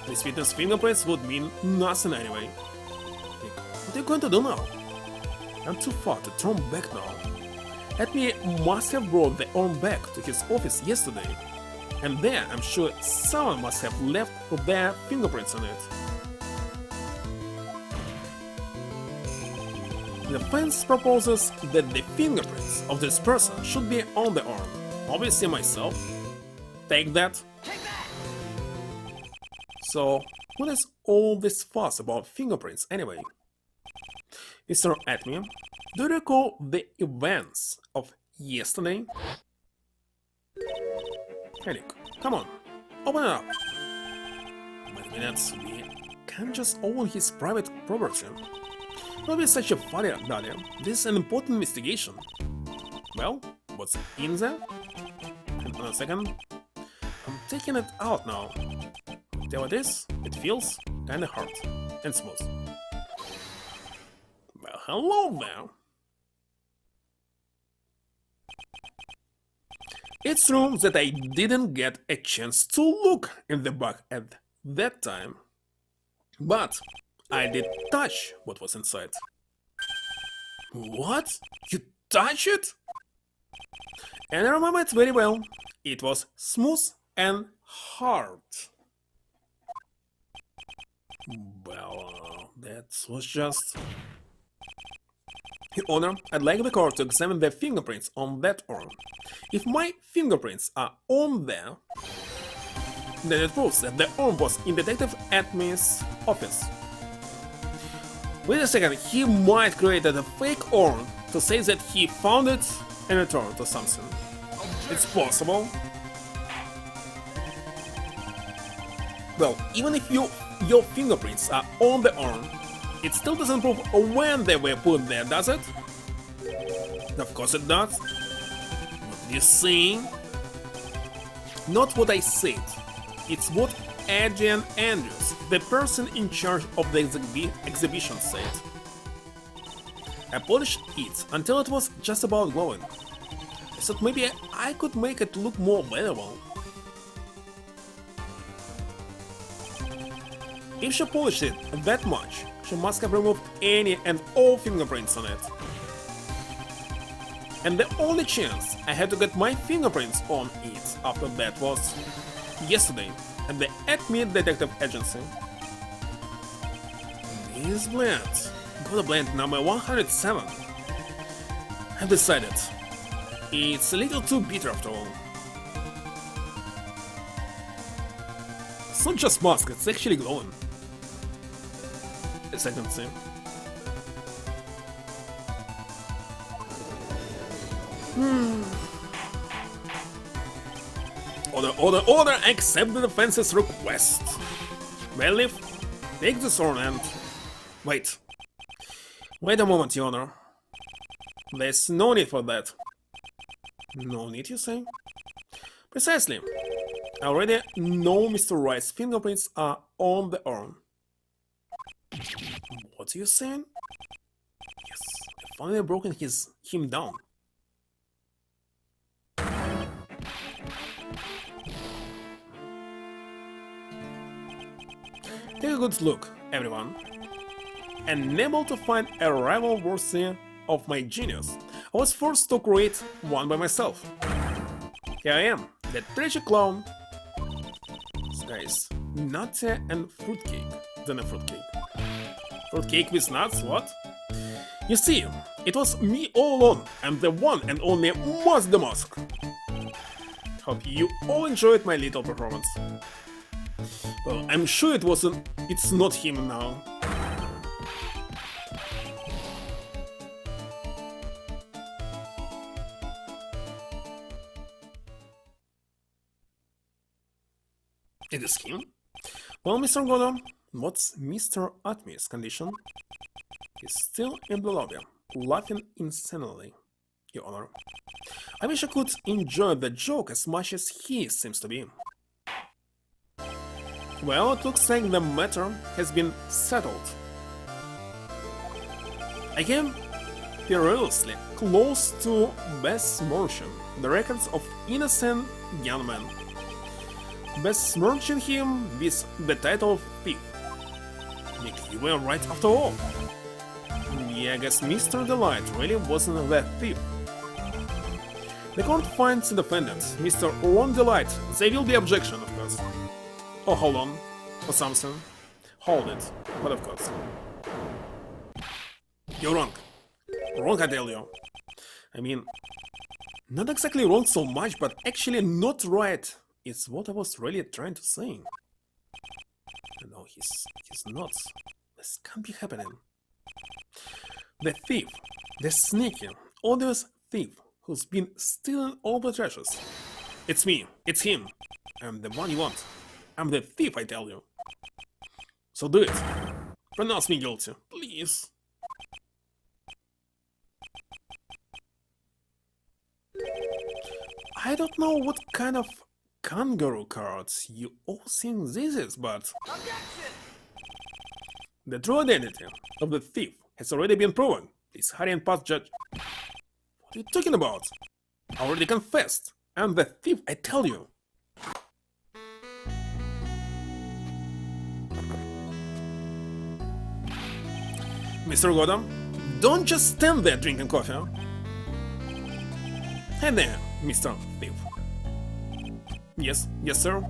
This witness fingerprints would mean nothing anyway. Nick, what are you going to do now? I'm too far to turn back now. Atme must have brought the urn back to his office yesterday, and there I'm sure someone must have left their fingerprints on it. The defense proposes that the fingerprints of this person should be on the urn. Obviously myself. Take that. So, what is all this fuss about fingerprints anyway? Mr. Atme, do you recall the events of yesterday? Eric, come on, open it up. Wait a minute, we can't just own his private property. Don't be such a funny daddy. This is an important investigation. Well, what's in there? Hang on a second. I'm taking it out now. Tell what it is, it feels kinda hard and smooth. Well, hello there. It's true that I didn't get a chance to look in the bag at that time, but I did touch what was inside. What? You touch it? And I remember it very well. It was smooth and hard. Well, that was just... Your Honor, I'd like the court to examine the fingerprints on that arm. If my fingerprints are on there, then it proves that the arm was in Detective Atmy's office. Wait a second, he might create a fake arm to say that he found it and returned to something. It's possible. Well, even if your fingerprints are on the arm, it still doesn't prove when they were put there, does it? Of course it does. What you saying? Not what I said. It's what Adrian Andrews, the person in charge of the exhibition, said. I polished it until it was just about glowing. I thought maybe I could make it look more valuable. If she polished it that much, she must have removed any and all fingerprints on it. And the only chance I had to get my fingerprints on it after that was yesterday at the Atmy Detective Agency. This blend, got a blend number 107. I've decided it's a little too bitter after all. It's not just musk, it's actually glowing. As I can see. Order, accept the defense's request. Bailiff, take the sword and... Wait a moment, Your Honor. There's no need for that. No need, you say? Precisely. I already know Mr. Wright's fingerprints are on the arm. What are you saying? Yes, I've finally broken him down. Take a good look, everyone. Unable to find a rival worthy of my genius, I was forced to create one by myself. Here I am, the treasure clown. This guy is nutty and fruitcake than a fruitcake. Fruitcake with nuts, what? You see, it was me all along, and the one and only Mask the Mask. Hope you all enjoyed my little performance. Well, I'm sure it's not him now. It is him? Well, Mr. Gordon, what's Mr. Atmy's condition? He's still in the lobby, laughing insanely, Your Honor. I wish I could enjoy the joke as much as he seems to be. Well, it looks like the matter has been settled. I came perilously close to besmirching the records of innocent young men, besmirching him with the title of thief. Nick, you were right after all. Yeah, I guess Mr. Delight really wasn't the thief. The court finds the defendant, Mr. Ron Delight. There will be objection, of course. Oh, hold on. Or something. Hold it. But of course. You're wrong. Wrong, I tell you. I mean, not exactly wrong so much, but actually not right. It's what I was really trying to say. No, he's not. This can't be happening. The thief, the sneaky, odious thief who's been stealing all the treasures. It's me, it's him. I'm the one you want. I'm the thief, I tell you. So do it. Pronounce me guilty, please. I don't know what kind of kangaroo cards you all think this is, but... The true identity of the thief has already been proven. Please hurry and pass, Judge. What are you talking about? I already confessed. I'm the thief, I tell you. Mr. Gordon, don't just stand there drinking coffee. Hey there, Mr. Thief. Yes, sir.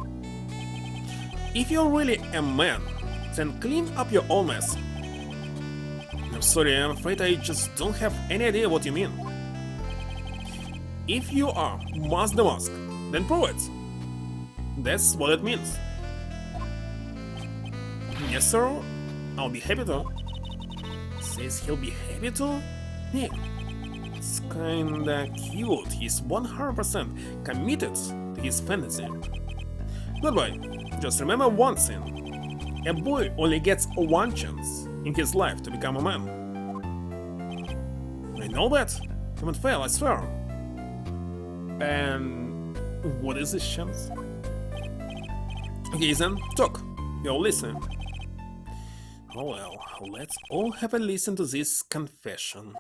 If you're really a man, then clean up your own mess. I'm sorry, I'm afraid I just don't have any idea what you mean. If you are Mask the Mask, then prove it. That's what it means. Yes, sir. I'll be happy to. Says he'll be happy to? Yeah. It's kinda cute. He's 100% committed to his fantasy. Goodbye. Just remember one thing. A boy only gets one chance in his life to become a man. I know that. Haven't failed, I swear. And what is this chance? Okay then, talk. You're listening. Oh well, let's all have a listen to this confession.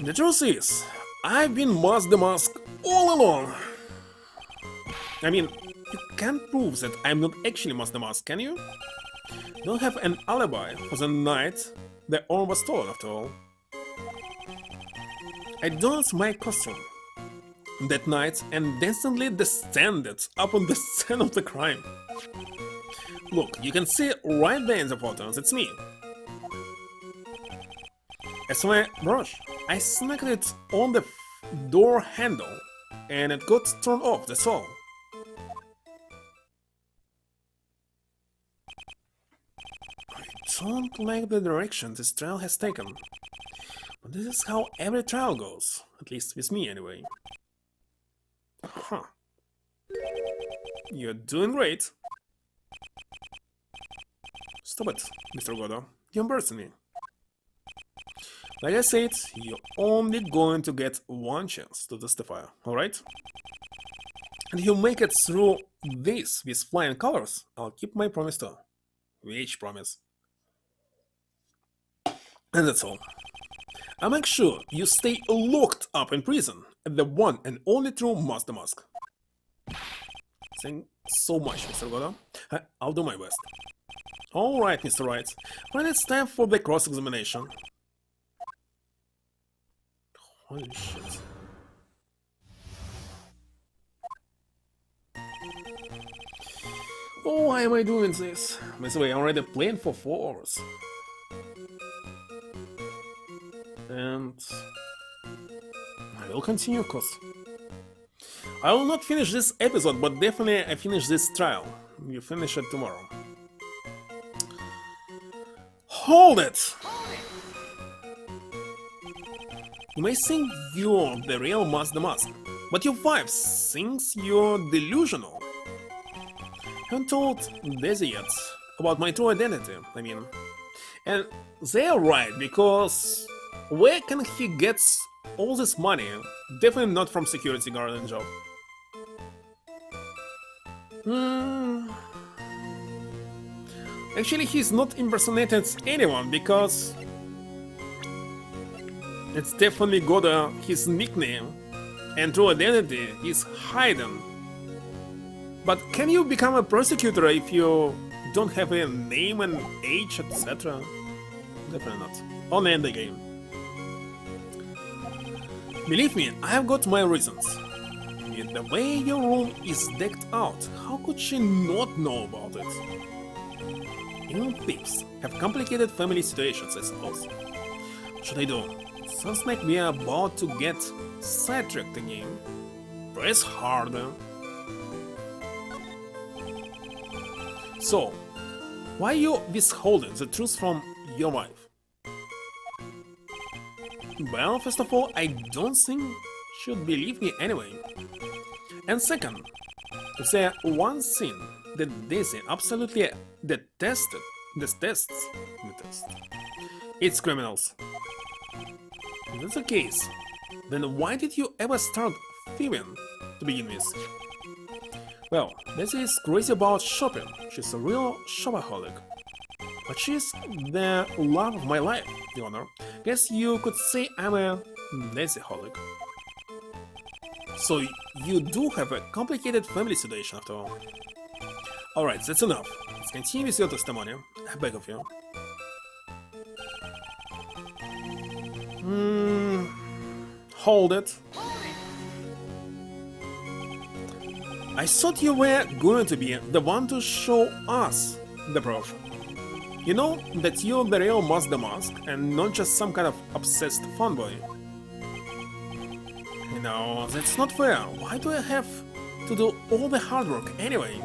The truth is, I've been Mask the Mask all along. I mean, you can't prove that I'm not actually Mask the Mask, can you? Don't have an alibi for the night the arm was stolen, after all. I donned my costume that night and instantly descended up on the scene of the crime. Look, you can see right there in the photos, it's me. As for my brush, I snagged it on the door handle and it got turned off, that's all. I don't like the direction this trial has taken, but this is how every trial goes, at least with me anyway. Huh. You're doing great. Stop it, Mr. Godo. You're embarrassing me. Like I said, you're only going to get one chance to testify, alright? And if you make it through this with flying colors, I'll keep my promise too. Which promise? And that's all. I'll make sure you stay locked up in prison at the one and only true Mask the Mask. Thanks so much, Mr. Godo. I'll do my best. Alright, Mr. Wright. When it's time for the cross-examination. Holy shit. Oh, why am I doing this? By the way, I'm already playing for 4 hours. And I will continue, of course. I will not finish this episode, but definitely I finish this trial. You finish it tomorrow. Hold it! You may think you're the real Mask the Mask, but your wife thinks you're delusional. I haven't told Daisy yet about my true identity, I mean. And they're right, because where can he get all this money? Definitely not from security guard and job. Actually, he's not impersonated anyone, because it's definitely got his nickname, and true identity is hidden. But can you become a prosecutor if you don't have a name and age, etc.? Definitely not. Only in the game. Believe me, I've got my reasons. With the way your room is decked out, how could she not know about it? Even thieves have complicated family situations, I suppose. What should I do? Sounds like we are about to get sidetracked again. Press harder. So, why are you withholding the truth from your wife? Well, first of all, I don't think she'd believe me anyway. And second, if there's one thing that Daisy absolutely detests, it's criminals. If that's the case, then why did you ever start thieving to begin with? Well, Daisy is crazy about shopping. She's a real shopaholic. But she's the love of my life, the honor. Guess you could say I'm a Daisy-holic. So you do have a complicated family situation after all. Alright, that's enough. Let's continue with your testimony. I beg of you. Hold it. I thought you were going to be the one to show us the proof. You know that you're the real Master Mask and not just some kind of obsessed fanboy. No, that's not fair. Why do I have to do all the hard work anyway?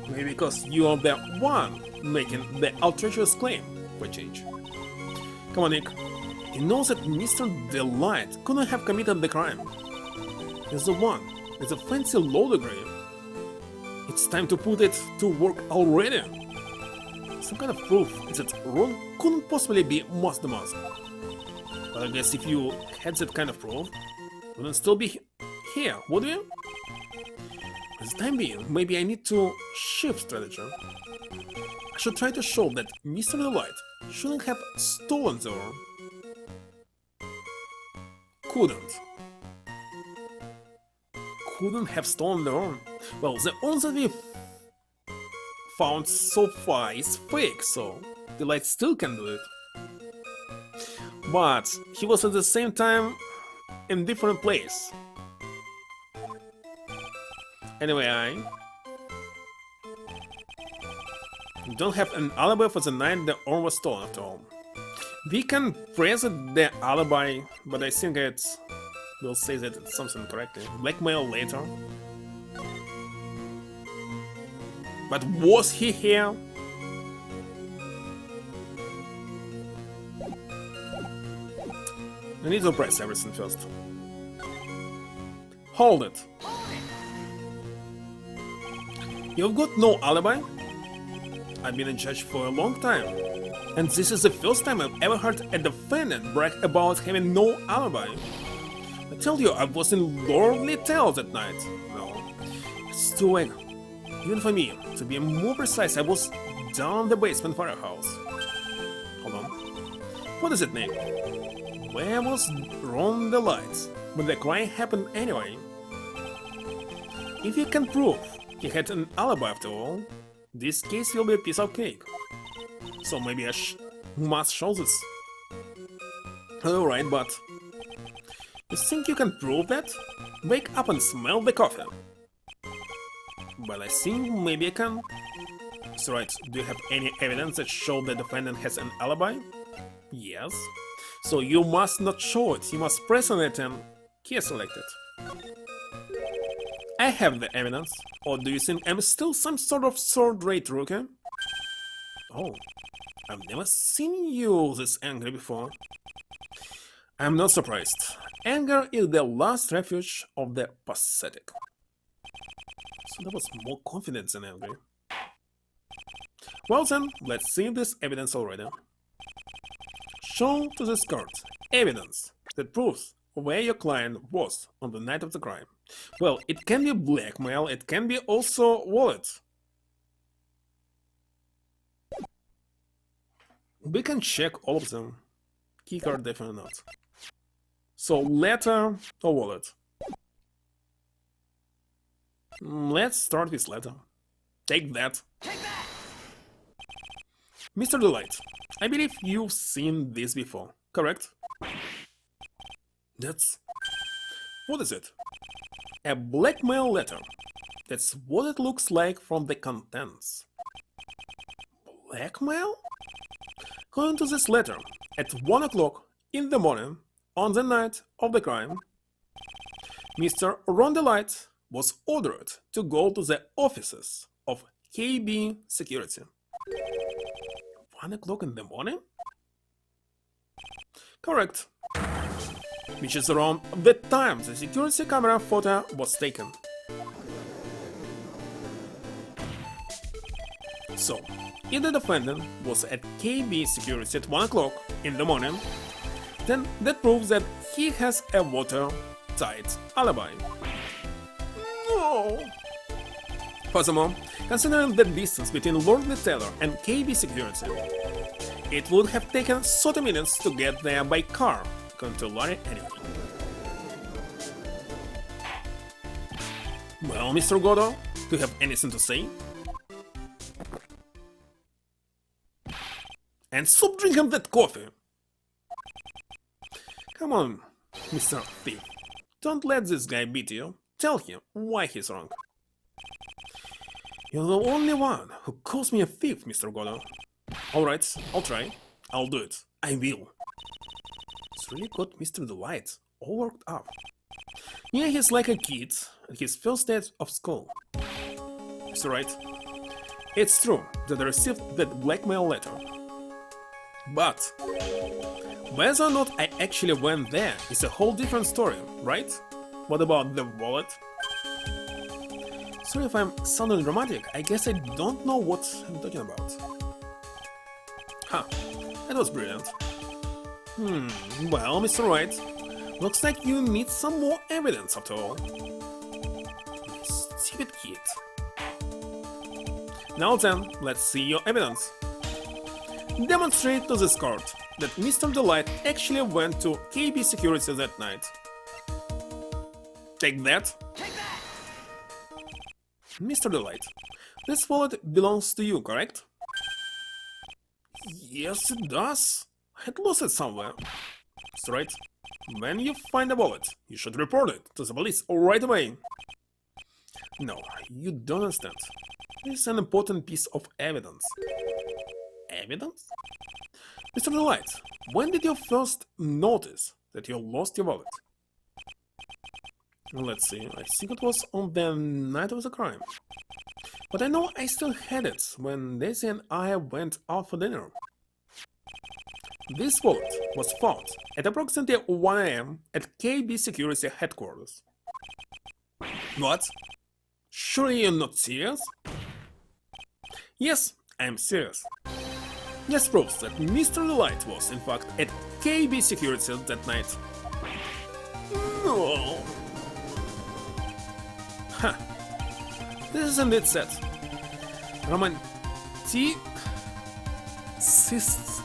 Maybe because you're the one making the outrageous claim for change. Come on, Nick. You know that Mr. Delight couldn't have committed the crime. He's the one with a fancy law degree. It's time to put it to work already. Some kind of proof that Ron couldn't possibly be Master Mask. But I guess if you had that kind of proof, you wouldn't still be here, would you? For the time being, maybe I need to shift strategy. I should try to show that Mr. Delight shouldn't have stolen the urn. Couldn't have stolen the urn. Well, the urn that we found so far is fake, so Delight still can do it. But he was at the same time in different place. Anyway, I don't have an alibi for the night the urn was stolen after all. We can present the alibi, but I think we'll say that it's something correctly. Blackmail later. But was he here? I need to press everything first. Hold it. You've got no alibi? I've been a judge for a long time, and this is the first time I've ever heard a defendant brag about having no alibi. I tell you, I was in lordly tales that night. No, it's too late. Even for me, to be more precise, I was down the basement firehouse. Hold on. What is it, name? Where was Ron the lights when the crime happened anyway? If you can prove he had an alibi after all, this case will be a piece of cake. So maybe I must show this. Alright, but you think you can prove that? Wake up and smell the coffee. But I think maybe I can. So right, do you have any evidence that shows the defendant has an alibi? Yes. So you must not show it, you must press on it and key select it. I have the evidence. Or do you think I'm still some sort of third-rate rookie? Oh, I've never seen you this angry before. I'm not surprised. Anger is the last refuge of the pathetic. So that was more confidence than angry. Well then, let's see this evidence already. Show to this court evidence that proves where your client was on the night of the crime. Well, it can be blackmail, it can be also wallet. We can check all of them. Keycard definitely not. So letter or wallet? Let's start with letter. Take that. Mr. Delight, I believe you've seen this before, correct? That's... What is it? A blackmail letter. That's what it looks like from the contents. Blackmail? According to this letter, at 1 o'clock in the morning, on the night of the crime, Mr. Ron Delight was ordered to go to the offices of KB Security. 1 o'clock in the morning? Correct. Which is around the time the security camera photo was taken. So, if the defendant was at KB Security at 1 o'clock in the morning, then that proves that he has a watertight alibi. No! Furthermore, considering the distance between Lord Taylor and KB Security, it would have taken 30 minutes to get there by car, according to Larry anyway. Well, Mr. Godot, do you have anything to say? And stop drinking that coffee! Come on, Mr. Thief. Don't let this guy beat you. Tell him why he's wrong. You're the only one who calls me a thief, Mr. Godo. Alright, I'll try. I'll do it. I will. It's really got Mr. Delight all worked up. Yeah, he's like a kid at his first day of school. Mr. Wright, it's true that I received that blackmail letter. But whether or not I actually went there is a whole different story, right? What about the wallet? Sorry if I'm sounding dramatic, I guess I don't know what I'm talking about. Huh, that was brilliant. Well, Mr. Wright, looks like you need some more evidence after all. Stupid kid. Now then, let's see your evidence. Demonstrate to this court that Mr. Delight actually went to KB Security that night. Take that. Mr. Delight, this wallet belongs to you, correct? Yes, it does. I had lost it somewhere. That's right. When you find a wallet, you should report it to the police right away. No, you don't understand. This is an important piece of evidence. Evidence? Mr. Delight, when did you first notice that you lost your wallet? Let's see, I think it was on the night of the crime. But I know I still had it when Daisy and I went out for dinner. This wallet was found at approximately 1 AM at KB Security headquarters. What? Surely you're not serious? Yes, I'm serious. This proves that Mr. Delight was, in fact, at KB Security that night. No. Huh. This is indeed sad. Romanticists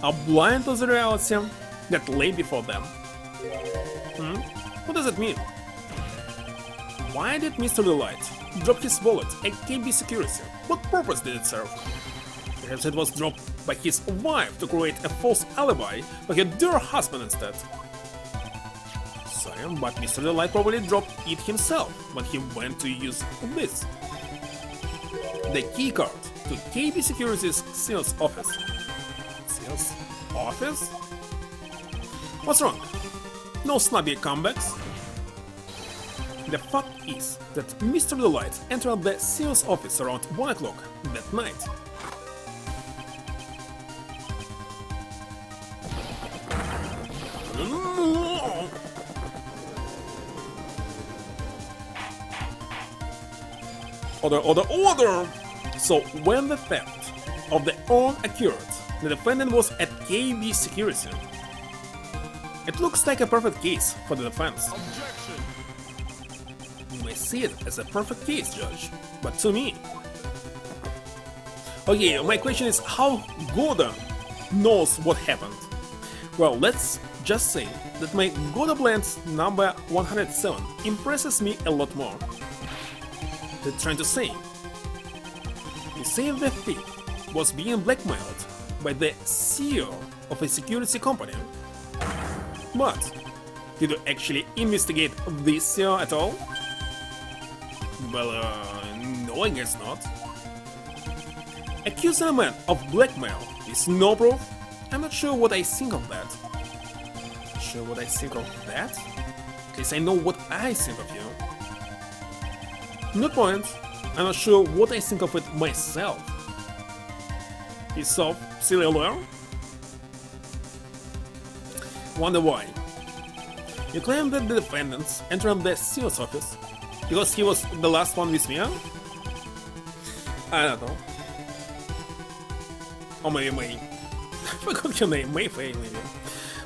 are blind to the reality that lay before them. What does it mean? Why did Mr. Delight drop his wallet at KB Security? What purpose did it serve? Perhaps it was dropped by his wife to create a false alibi for her dear husband instead. Sorry, but Mr. Delight probably dropped it himself when he went to use this. The keycard to KB Security's sales office. Sales office? What's wrong? No snobby comebacks? The fact is that Mr. Delight entered the sales office around 1 o'clock that night. Order! So, when the theft of the urn occurred, the defendant was at KB Security. It looks like a perfect case for the defense. Objection. You may see it as a perfect case, Judge, but to me. Okay, my question is how Gordon knows what happened. Well, let's just say that my Godo Blends number 107 impresses me a lot more. They're trying to say. You say the thief was being blackmailed by the CEO of a security company. But did you actually investigate this CEO at all? Well, no, I guess not. Accusing a man of blackmail is no proof. I'm not sure what I think of that. At least I know what I think of you. No point. I'm not sure what I think of it myself. Piece of silly lawyer? Wonder why. You claim that the defendants entered the CEO's office because he was the last one with me, huh? I don't know. Or maybe May. I forgot your name, Mayfair maybe.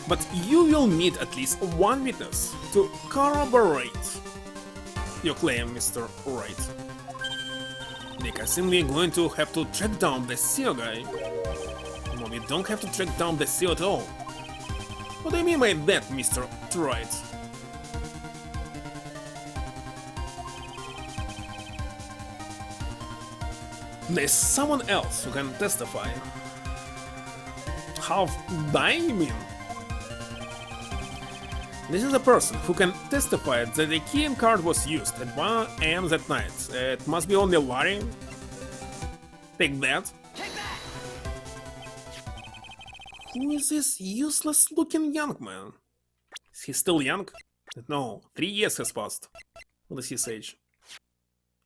But you will need at least one witness to corroborate your claim, Mr. Wright. Because we're going to have to track down the CEO guy. No, we don't have to track down the CEO at all. What do you mean by that, Mr. Wright? There's someone else who can testify. Half die, you mean? This is a person who can testify that the key and card was used at 1 AM that night. It must be only Larry. Take that. Who is this useless looking young man? Is he still young? No, 3 years has passed. What is his age?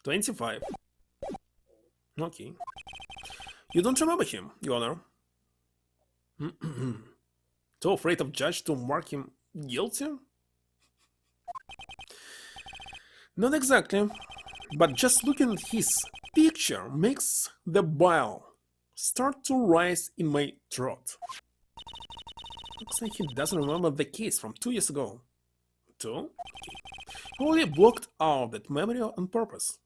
25. Okay. You don't remember him, Your Honor? Too afraid of judge to mark him guilty? Not exactly, but just looking at his picture makes the bile start to rise in my throat. Looks like he doesn't remember the case from 2 years ago. 2? He only blocked out that memory on purpose.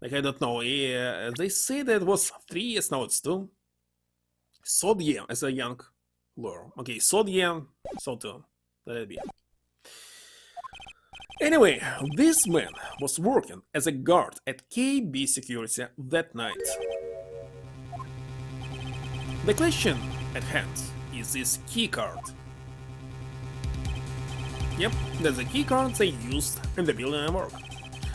Like, I don't know, they say that it was 3 years, now it's 2. So yeah, as a young lawyer. Okay, so yeah, so 2. Let it be. Anyway, this man was working as a guard at KB Security that night. The question at hand is this keycard. Yep, that's the keycard they used in the building I work.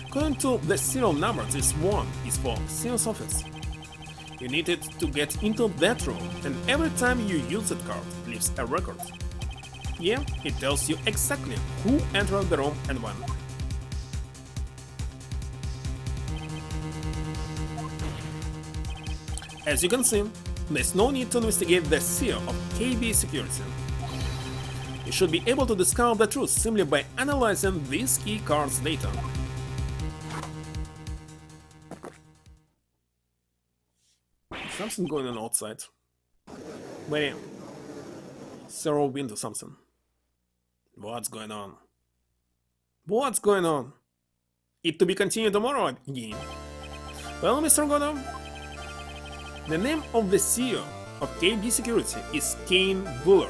According to the serial number, this one is for sales office. You need it to get into that room, and every time you use that card, it leaves a record. Yeah, it tells you exactly who entered the room and when. As you can see, there's no need to investigate the CEO of KB Security. You should be able to discover the truth simply by analyzing this key card's data. Something going on outside. Wait, zero into something. What's going on? What's going on? It to be continued tomorrow again. Well, Mr. Godo, the name of the CEO of KB Security is Kane Bullard.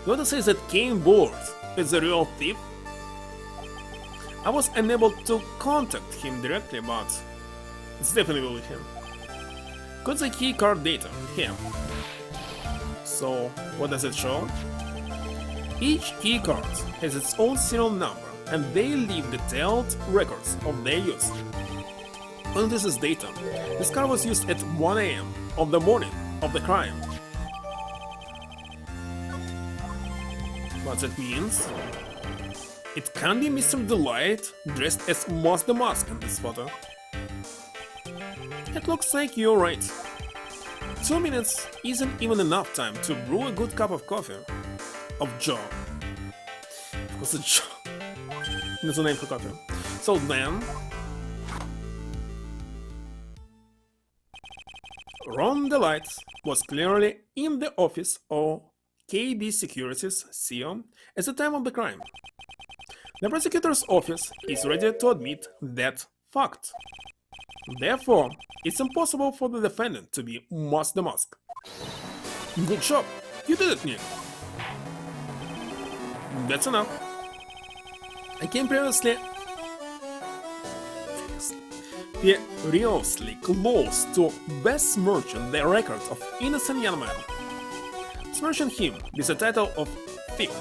You want to say that Kane Bullard is the real thief? I was unable to contact him directly, but it's definitely him. Got the key card data here. So, what does it show? Each key card has its own serial number, and they leave detailed records of their use. When this is data, this card was used at 1 AM of the morning of the crime. What that means? It can be Mr. Delight dressed as Moss the Mask in this photo. It looks like you're right. 2 minutes isn't even enough time to brew a good cup of coffee. Of Joe. Of course it's Joe. That's the name for coffee. So then... Ron Delight was clearly in the office of KB Security's CEO at the time of the crime. The prosecutor's office is ready to admit that fact. Therefore, it's impossible for the defendant to be Moss the Mask. Good job! You did it, Nick! That's enough. I came perilously close to besmirching the record of innocent young man. Smirching him with the title of thief.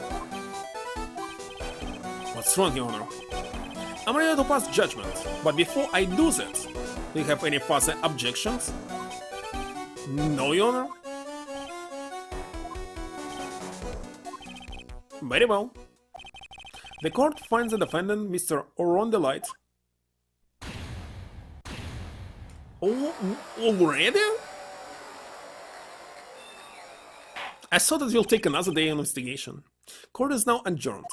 What's wrong, Your Honor? I'm ready to pass judgment, but before I do that, do you have any further objections? No, Your Honor? Very well. The court finds the defendant, Mr. Ron Delight. Oh, already? I thought it will take another day of investigation. Court is now adjourned.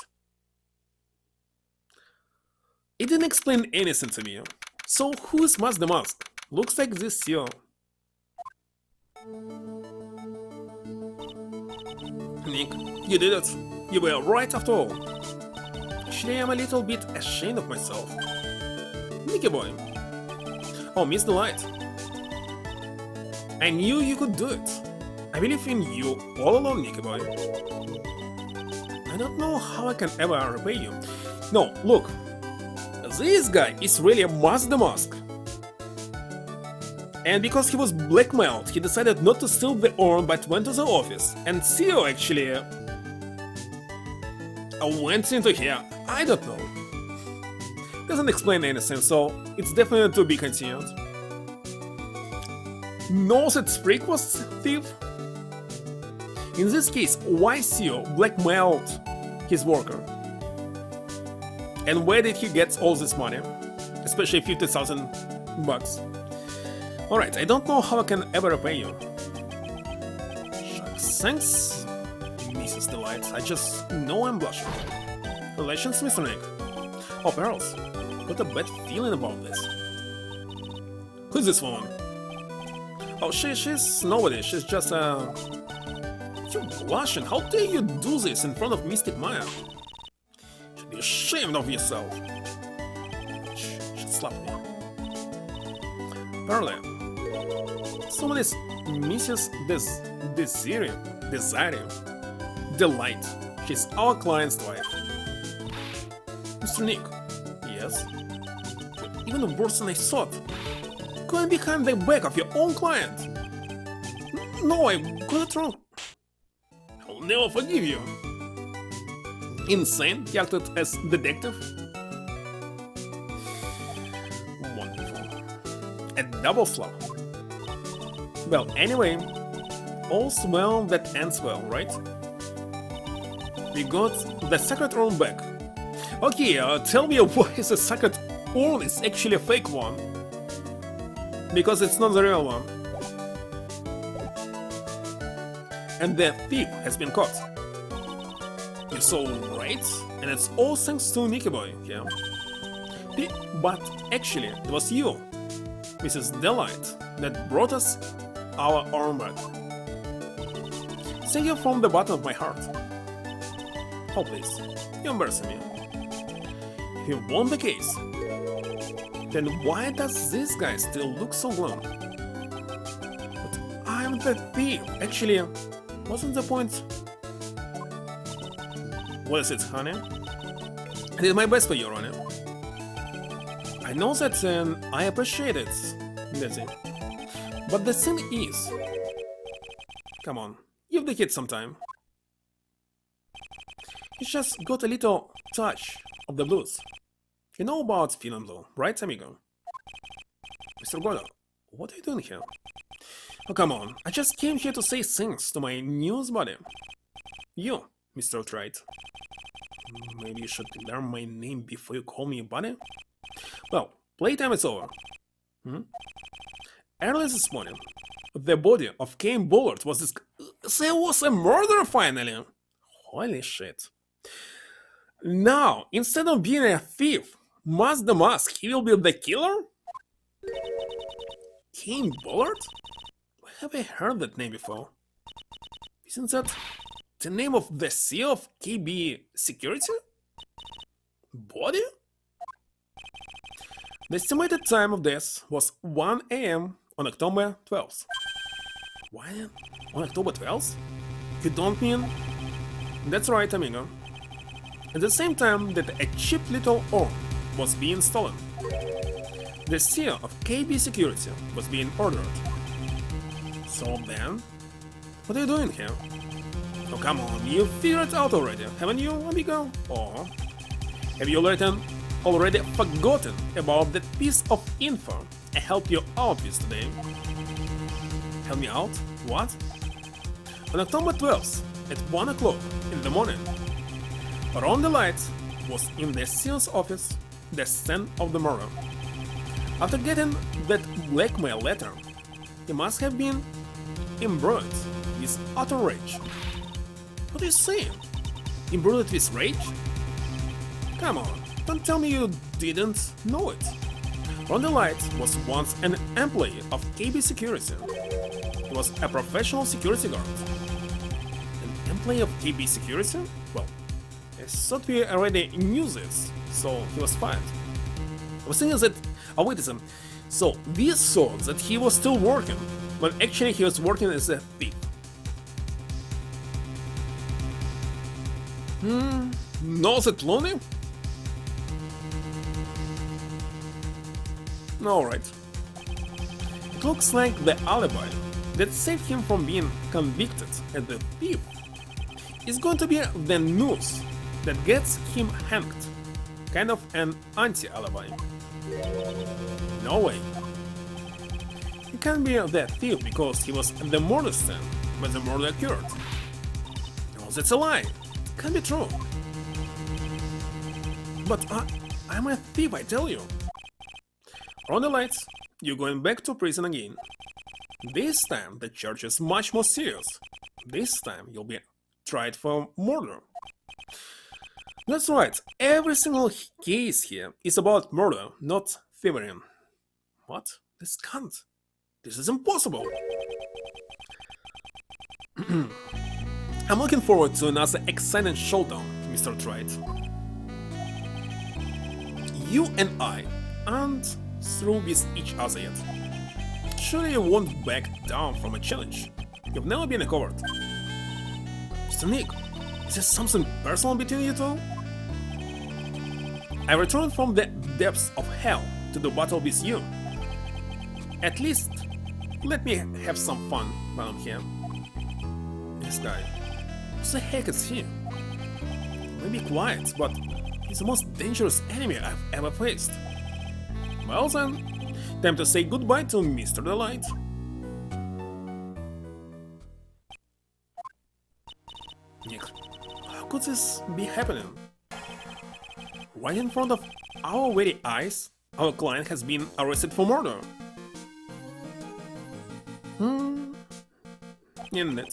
It didn't explain anything to me. So who is Moss the Mask? Looks like this CEO. Nick, you did it. You were right after all. Actually, I'm a little bit ashamed of myself. Nicky boy. Oh, Miss Delight. I knew you could do it. I believe in you all along, Nicky boy. I don't know how I can ever repay you. No, look. This guy is really a Moss the Mask. And because he was blackmailed, he decided not to steal the urn but went to the office. And CEO actually went into here? I don't know. Doesn't explain anything, so it's definitely to be continued. Knows that Sprig was thief? In this case, why CEO blackmailed his worker? And where did he get all this money? Especially 50,000 bucks. Alright, I don't know how I can ever repay you. Shucks, thanks, Mrs. Delight. I just know I'm blushing. Relations, Mr. Nick? Oh, Pearls. Got a bad feeling about this. Who's this woman? Oh, she's nobody. She's just You're blushing. How dare you do this in front of Mystic Maya? Should be ashamed of yourself. She slapped me. Pearly. Someone is Mrs. Desire. Delight. She's our client's wife. Mr. Nick. Yes? You're even worse than I thought. Going behind the back of your own client. No, I got it wrong. I'll never forgive you. Insane, he acted as detective. Wonderful. A double flop. Well, anyway, all's well that ends well, right? We got the secret room back. Okay, tell me why the secret room is actually a fake one. Because it's not the real one. And the thief has been caught. You saw Wright, and it's all thanks to Nicky Boy, yeah? But actually, it was you, Mrs. Delight, that brought us our arm back. Thank you from the bottom of my heart. Oh please, you're embarrassing me. If you won the case, then why does this guy still look so glum? But I'm the thief. Actually, wasn't the point? What is it, honey? I did my best for you, Ronnie. I know that and I appreciate it, Dizzy. But the thing is... Come on, give the kid some time. He's just got a little touch of the blues. You know about film though, right, amigo? Mr. Gordo, what are you doing here? Oh, come on, I just came here to say things to my newest buddy. You, Mr. Wright. Maybe you should learn my name before you call me buddy? Well, playtime is over. Early this morning, the body of Kane Bullard was there was a murder finally! Holy shit. Now, instead of being a thief, Mask the Mask, he will be the killer? Kane Bullard? Where have I heard that name before? Isn't that the name of the CEO of KB Security? Body? The estimated time of death was 1 AM on October 12th. Why? On October 12th? You don't mean... That's right, amigo. At the same time that a cheap little orb was being stolen, the CEO of KB Security was being ordered. So then, what are you doing here? Oh come on, you figured it out already, haven't you, amigo? Or have you already forgotten about that piece of info I helped you out with today? Help me out? What? On October 12th, at 1 o'clock in the morning, Ron the Light was in the CEO's office, the scene of the murder. After getting that blackmail letter, he must have been embroiled with utter rage. What are you saying? Embroiled with rage? Come on, don't tell me you didn't know it. Ron the Light was once an employee of KB Security. He was a professional security guard. An employee of KB Security? Well, I thought we already knew this, so he was fired. I was thinking that... Oh, wait a second. So, we thought that he was still working, but actually he was working as a thief. Knows it Looney? Alright. It looks like the alibi that saved him from being convicted as a thief is going to be the news that gets him hanged. Kind of an anti-alibi. No way. He can't be that thief because he was at the murder scene when the murder occurred. No, that's a lie. Can't be true. But I'm a thief, I tell you. On the lights, you're going back to prison again. This time the charge is much more serious. This time you'll be tried for murder. That's right, every single case here is about murder, not thievery. What? This can't. This is impossible. I'm looking forward to another exciting showdown, Mr. Wright. You and I aren't through with each other yet. Surely you won't back down from a challenge. You've never been a coward. Mr. Nick, is there something personal between you two? I returned from the depths of hell to do battle with you. At least, let me have some fun while I'm here. This guy, who the heck is he? Maybe quiet, but he's the most dangerous enemy I've ever faced. Well then, time to say goodbye to Mr. Delight. Nick, how could this be happening? Right in front of our very eyes, our client has been arrested for murder. Indeed.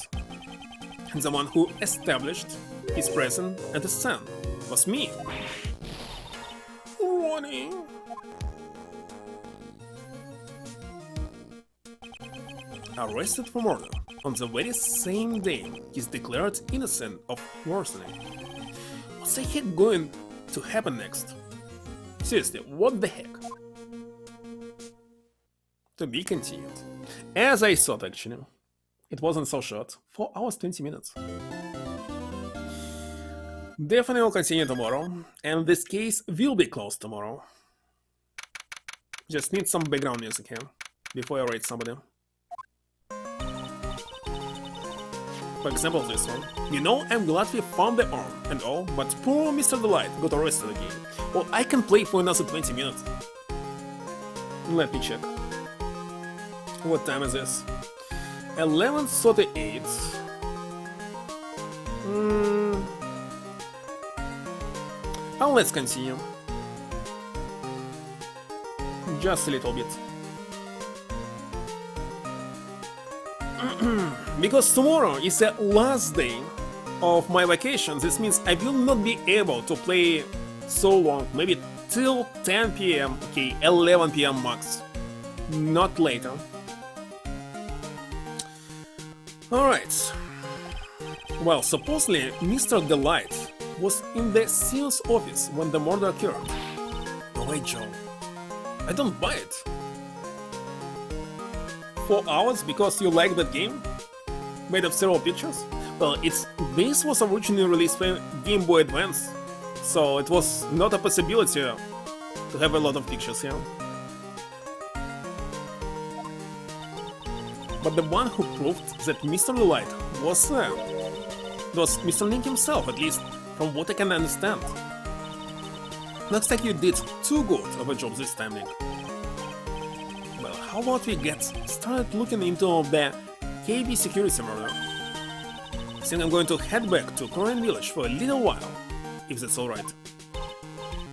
And the one who established his presence at the scene was me. Ronnie. Arrested for murder on the very same day he's declared innocent of larceny. What's the heck going to happen next? Seriously, what the heck? To be continued. As I thought, actually. It wasn't so short. 4 hours 20 minutes. Definitely will continue tomorrow, and this case will be closed tomorrow. Just need some background music here before I rate somebody. For example, this one. You know, I'm glad we found the arm and all, but poor Mr. Delight got arrested again. Well, I can play for another 20 minutes. Let me check. What time is this? 11:38. Well, let's continue. Just a little bit. Because tomorrow is the last day of my vacation. This means I will not be able to play so long, maybe till 10 p.m. Okay, 11 p.m. max. Not later. Alright. Well, supposedly Mr. Delight was in the CEO's office when the murder occurred. No way, Joe. I don't buy it. 4 hours because you like that game? Made of several pictures? Well, this was originally released for Game Boy Advance, so it was not a possibility to have a lot of pictures here. But the one who proved that Mr. Delight was Mr. Nick himself, at least from what I can understand. Looks like you did too good of a job this time, Nick. Well, how about we get started looking into the KB security murder? I think I'm going to head back to Korean Village for a little while, if that's alright.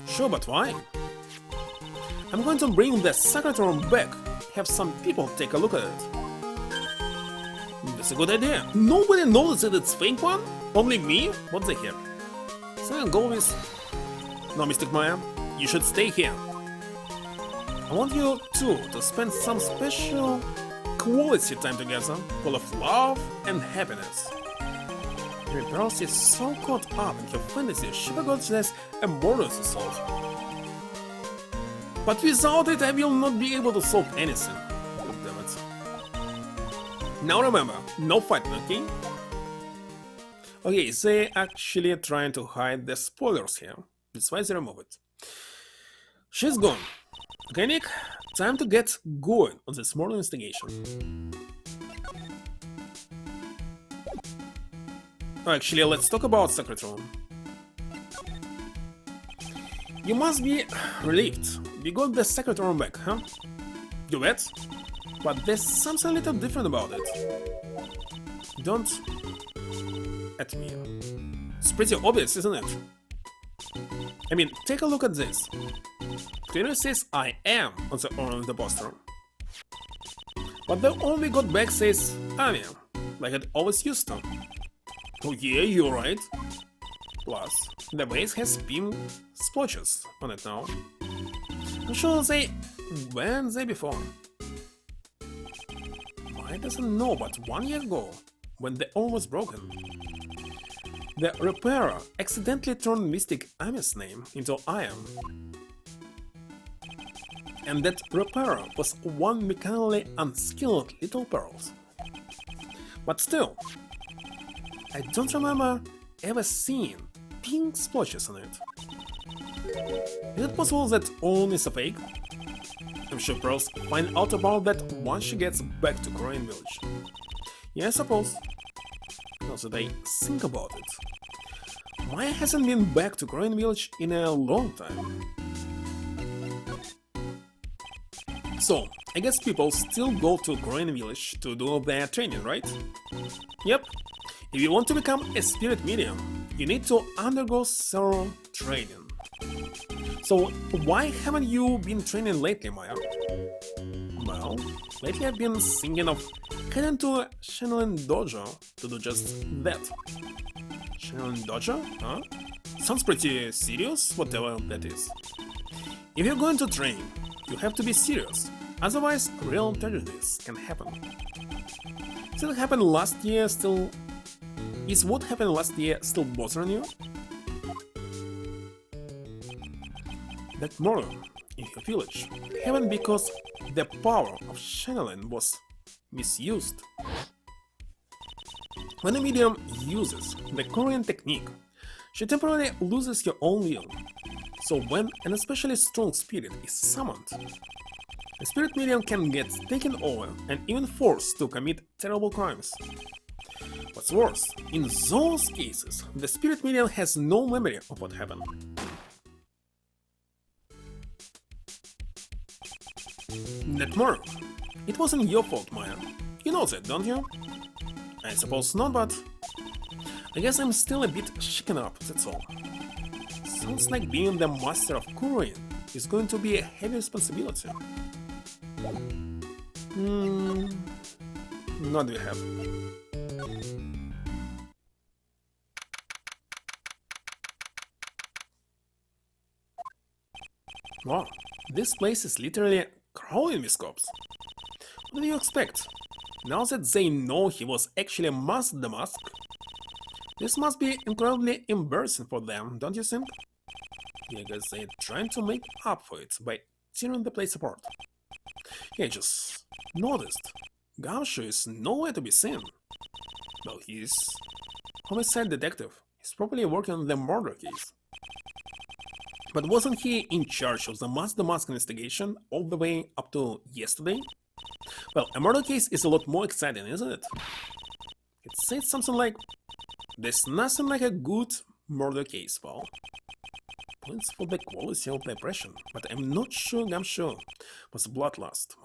Sure, but why? I'm going to bring the secretary room back, have some people take a look at it. That's a good idea. Nobody knows that it's fake one? Only me? What the heck? So I'll go with... No, Mystic Maya, you should stay here. I want you two to spend some special quality time together, full of love and happiness. Your girl is so caught up in her fantasy, she forgot there's a murder to solve. But without it, I will not be able to solve anything. God damn it. Now remember, no fighting, okay? Okay, they're actually trying to hide the spoilers here. That's why they remove it. She's gone. Okay, Nick, time to get going on this murder investigation. Actually, let's talk about secret room. You must be relieved. We got the secretary back, huh? You bet? But there's something a little different about it. Don't at me. It's pretty obvious, isn't it? I mean, take a look at this. Clearly says I am on the poster. But the one we got back says I am, like it always used to. Oh yeah, you're right. Plus, the base has pink splotches on it now. I'm sure they weren't there before. Why doesn't know, but 1 year ago, when the arm was broken, the repairer accidentally turned Mystic Amy's name into I am. And that repairer was one mechanically unskilled little pearl. But still, I don't remember ever seeing pink splotches on it. Is it possible that all is a fake? I'm sure Pearls find out about that once she gets back to Korean Village. Yeah, I suppose. Now that I think about it, Maya hasn't been back to Korean Village in a long time. So, I guess people still go to Korean Village to do their training, right? Yep. If you want to become a spirit medium, you need to undergo thorough training. So, why haven't you been training lately, Maya? Well, lately I've been thinking of heading to a Channeling Dojo to do just that. Channeling Dojo? Huh? Sounds pretty serious, whatever that is. If you're going to train, you have to be serious, otherwise real tragedies can happen. Still happened last year still... Is what happened last year still bothering you? That murder in your village happened because the power of channeling was misused. When a medium uses the Korean technique, she temporarily loses your own will. So when an especially strong spirit is summoned, the spirit medium can get taken over and even forced to commit terrible crimes. What's worse, in those cases, the spirit medium has no memory of what happened. That murder, it wasn't your fault, Maya. You know that, don't you? I suppose not, but I guess I'm still a bit shaken up, that's all. Sounds like being the master of Korean is going to be a heavy responsibility. What do you have? Wow, this place is literally crawling with cops. What do you expect? Now that they know he was actually masked the mask, this must be incredibly embarrassing for them, don't you think? I guess they're trying to make up for it by tearing the place apart. Yeah, I just noticed. Gamshu is nowhere to be seen. Well, he's homicide detective. He's probably working on the murder case. But wasn't he in charge of the mask investigation all the way up to yesterday? Well, a murder case is a lot more exciting, isn't it? It says something like, there's nothing like a good murder case, pal. Points for the quality of the impression, but I'm not sure Gamshu was bloodlust.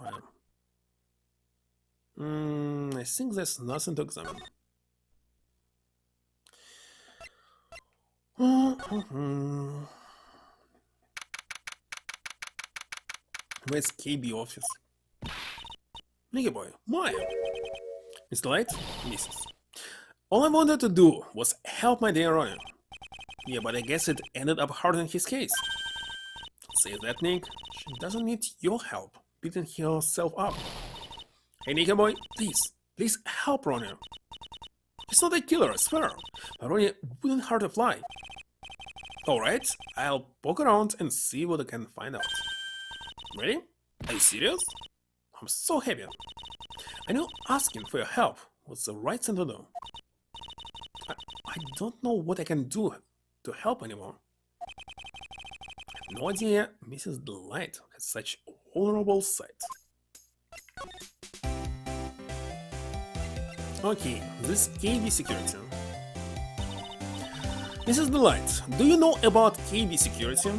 I think there's nothing to examine. Where's KB office? Mickey boy, Maya. Mr. Light? Mrs. All I wanted to do was help my dear Roy. Yeah, but I guess it ended up hardening his case. Say that, Nick. She doesn't need your help beating herself up. Hey, Nicky boy, please help Ronnie. He's not a killer, I swear, but Ronnie wouldn't hurt a fly. Alright, I'll poke around and see what I can find out. Ready? Are you serious? I'm so happy. I know asking for your help was the right thing to do. I don't know what I can do to help anymore. I have no idea Mrs. Delight has such a vulnerable side. Okay, this KB security. Mrs. Delight, do you know about KB security?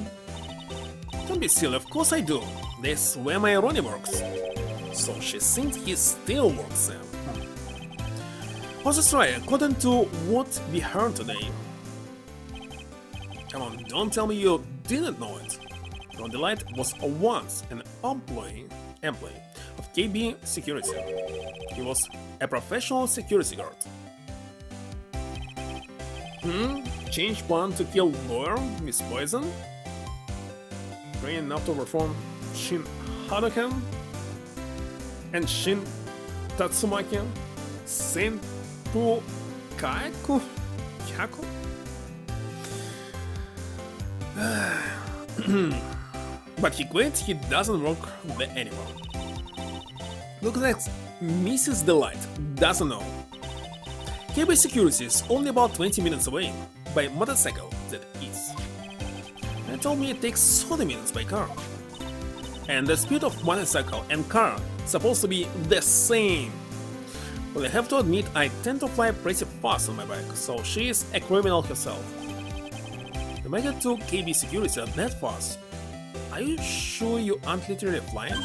Don't be silly, of course I do. That's where my irony works. So she thinks he still works there. Oh, that's right, according to what we heard today. Come on, don't tell me you didn't know it. Ron Delight was once an employee of KB Security. He was a professional security guard. Change plan to kill lawyer with poison? Train enough to perform Shin Hadoken and Shin Tatsumaki Senpu Kaiku Kyaku? But he quit, he doesn't work there anymore. Looks like Mrs. Delight doesn't know. KB Security is only about 20 minutes away, by motorcycle that is. They told me it takes 30 minutes by car. And the speed of motorcycle and car supposed to be the same. But I have to admit I tend to fly pretty fast on my bike, so she is a criminal herself. To make it to KB Security that fast, are you sure you aren't literally flying?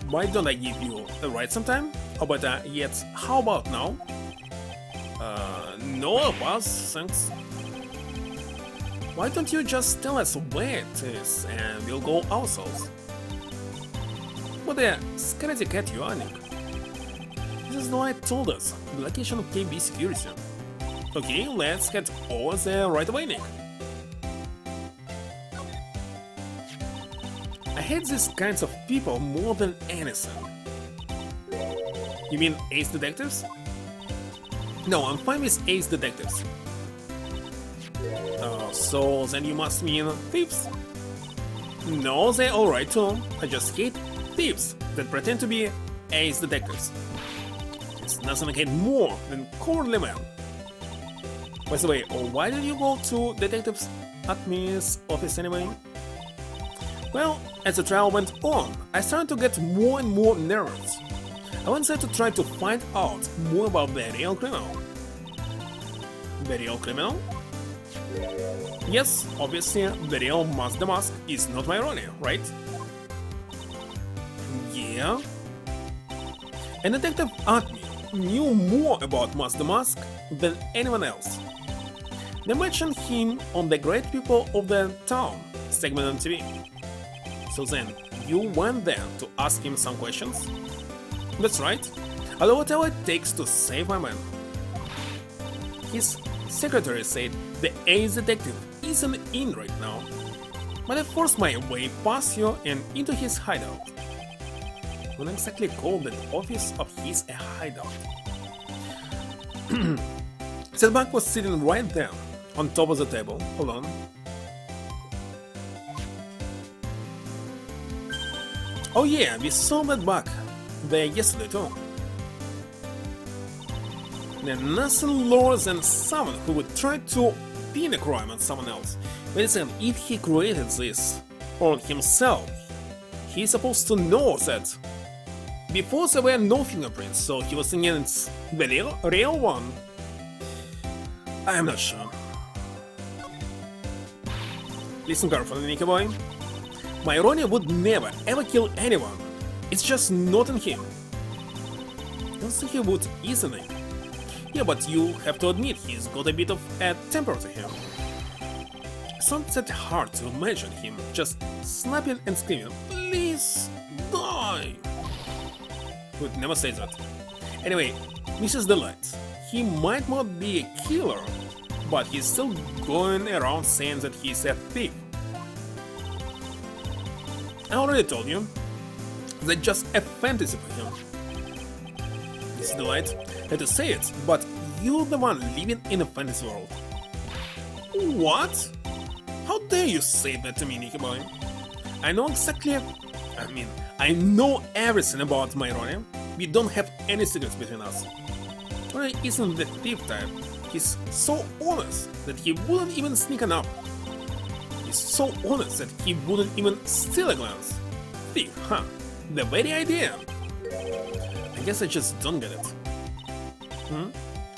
Why don't I give you a ride sometime? Or better yet, how about now? No, I'll pass, thanks. Why don't you just tell us where it is and we'll go ourselves? What a scaredy cat you are, Nick. This is the light told us, the location of KB Security. Okay, let's head over there right away, Nick. I hate these kinds of people more than anything. You mean ace detectives? No, I'm fine with ace detectives. So then you must mean thieves? No, they're alright too. I just hate thieves that pretend to be ace detectives. It's nothing I hate more than cowardly men. By the way, why did you go to Detective Atmi's office anyway? Well, as the trial went on, I started to get more and more nervous. I went there to try to find out more about the real criminal. The real criminal? Yes, obviously, the real Mask the Mask is not my Ronnie, right? Yeah? And Detective Atmi knew more about Mask the Mask than anyone else. They mentioned him on the Great People of the Town segment on TV. So then, you went there to ask him some questions? That's right. I'll do whatever it takes to save my man. His secretary said the ace detective isn't in right now, but I forced my way past you and into his hideout. Don't exactly call that office of his a hideout. Setback was sitting right there, on top of the table. Hold on. Oh yeah, we saw that bug there yesterday too. There's nothing lower than someone who would try to pin a crime on someone else. Wait a second, if he created this on himself, he's supposed to know that. Before there were no fingerprints, so he was thinking it's the real one. I'm not sure. Listen carefully, Nicky boy. My Ronnie would never ever kill anyone. It's just not in him. Don't think he would easily. Yeah, but you have to admit he's got a bit of a temper to him. It's not that hard to imagine him just snapping and screaming, "Please, die!" He would never say that. Anyway, Mrs. Delight. He might not be a killer, but he's still going around saying that he's a thief. I already told you, that's just a fantasy for him. Mrs. Delight, I had to say it, but you're the one living in a fantasy world. What? How dare you say that to me, Nicky boy? I know exactly... I know everything about my Ronnie. We don't have any secrets between us. Ronnie isn't the thief type. He's so honest that he wouldn't even sneak an up. He's so honest that he wouldn't even steal a glance. Thief, huh? The very idea. I guess I just don't get it.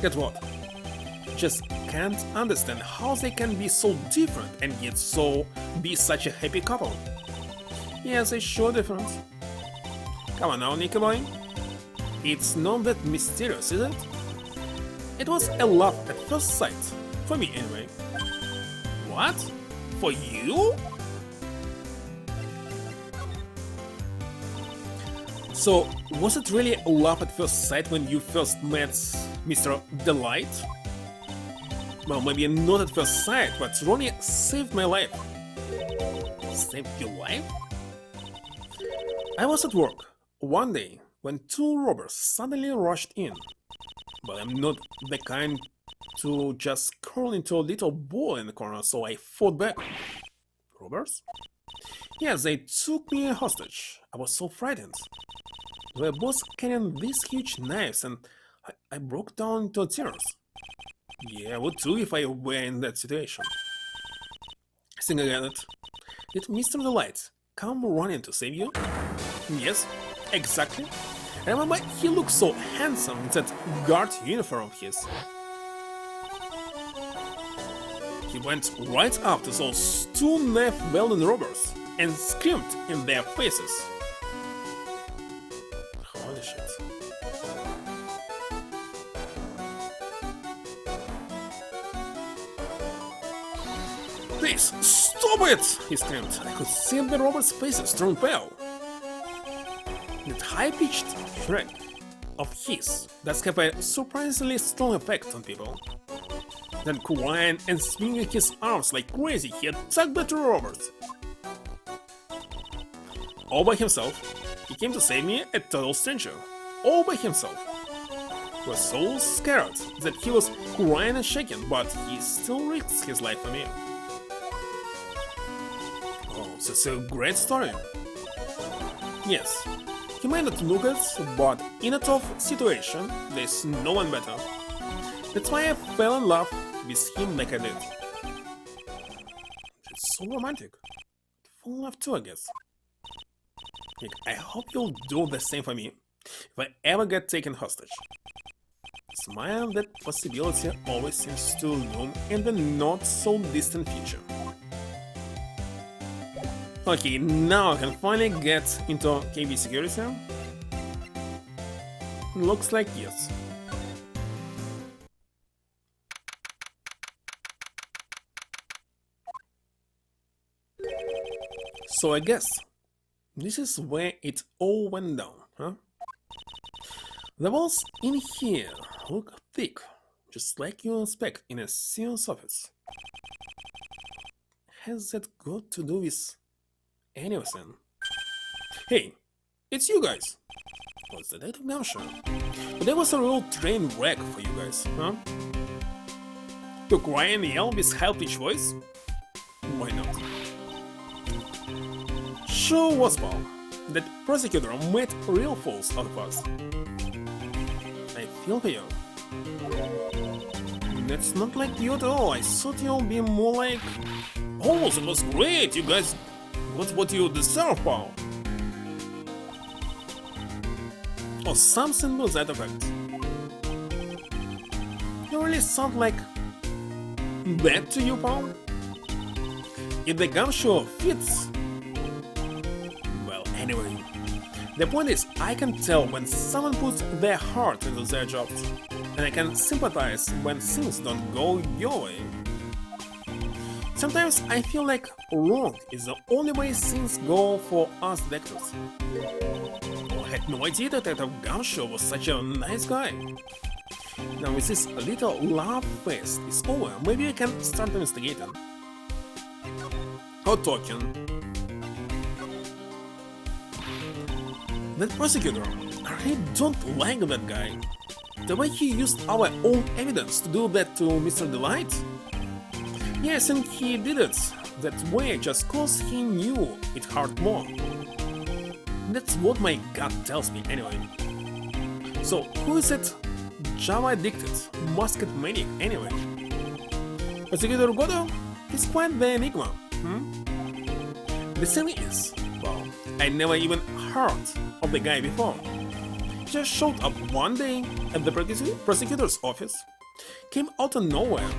Get what? just can't understand how they can be so different and yet be such a happy couple. Yes, they show difference. Come on now, Nicky boy. It's not that mysterious, is it? It was a love at first sight. For me, anyway. What? For you? So, was it really a love at first sight when you first met Mr. Delight? Well, maybe not at first sight, but Ronnie saved my life. Saved your life? I was at work one day when two robbers suddenly rushed in. But I'm not the kind to just curl into a little ball in the corner, so I fought back. Robbers? Yes, they took me hostage. I was so frightened. They were both carrying these huge knives and I broke down into tears. Yeah, I would too if I were in that situation. Think I get it. Did Mr. Delight come running to save you? Yes, exactly. I remember he looked so handsome in that guard uniform of his. He went right up to those two knife-wielding robbers and screamed in their faces. Holy shit. Please, stop it! He screamed. I could see the robbers' faces turn pale. That high-pitched shriek of his does have a surprisingly strong effect on people. Then crying and swinging his arms like crazy, he attacked the two robbers. All by himself, he came to save me, a total stranger. All by himself. He was so scared that he was crying and shaking, but he still risked his life for me. Oh, that's a great story. Yes. He might not look it, but in a tough situation, there's no one better. That's why I fell in love with him like I did. It's so romantic. Full in love too, I guess. Nick, I hope you'll do the same for me if I ever get taken hostage. Smile, that possibility always seems to loom in the not-so-distant future. Okay, now I can finally get into KB security. Looks like yes. So I guess this is where it all went down, huh? The walls in here look thick, just like you expect in a serious office. Has that got to do with anything? Hey, it's you guys! What's the date of now, sure? But that was a real train wreck for you guys, huh? To cry and yell with high-pitched voice? Why not? Sure was, Paul. That prosecutor made real fools out of us. I feel for you. That's not like you at all. I thought you'd be more like... Oh, that was great! You guys got what you deserve, Paul. Or something to that effect. You really sound like that to you, Paul? If the gumshoe fits... Well, anyway, the point is I can tell when someone puts their heart into their jobs, and I can sympathize when things don't go your way. Sometimes I feel like wrong is the only way things go for us actors. I had no idea that Detective Gumshoe was such a nice guy. Now with this little love fest is over, maybe I can start investigating. Or talking. That prosecutor, I really don't like that guy. The way he used our own evidence to do that to Mr. Delight? Yeah, I think he did it that way just cause he knew it hurt more. That's what my gut tells me anyway. So, who is that Java-addicted, masked maniac anyway? Prosecutor Godo? He's quite the enigma, The thing is, well, I never even heard of the guy before. He just showed up one day at the prosecutor's office, came out of nowhere.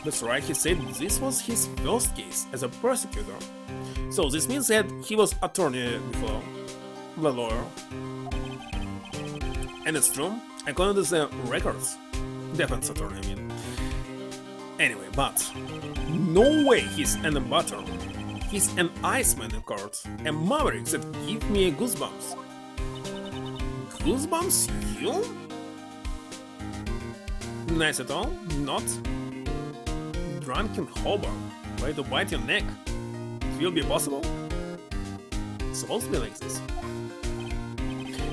That's right, he said this was his first case as a prosecutor. So this means that he was attorney before, the lawyer. And it's true, according to the records. Defense attorney, I mean. Anyway, but no way he's an butter. He's an Iceman in court, a maverick that give me goosebumps. Goosebumps, you? Nice at all? Not? Drunken hobo, try to bite your neck. It will be possible? Supposed to be like this.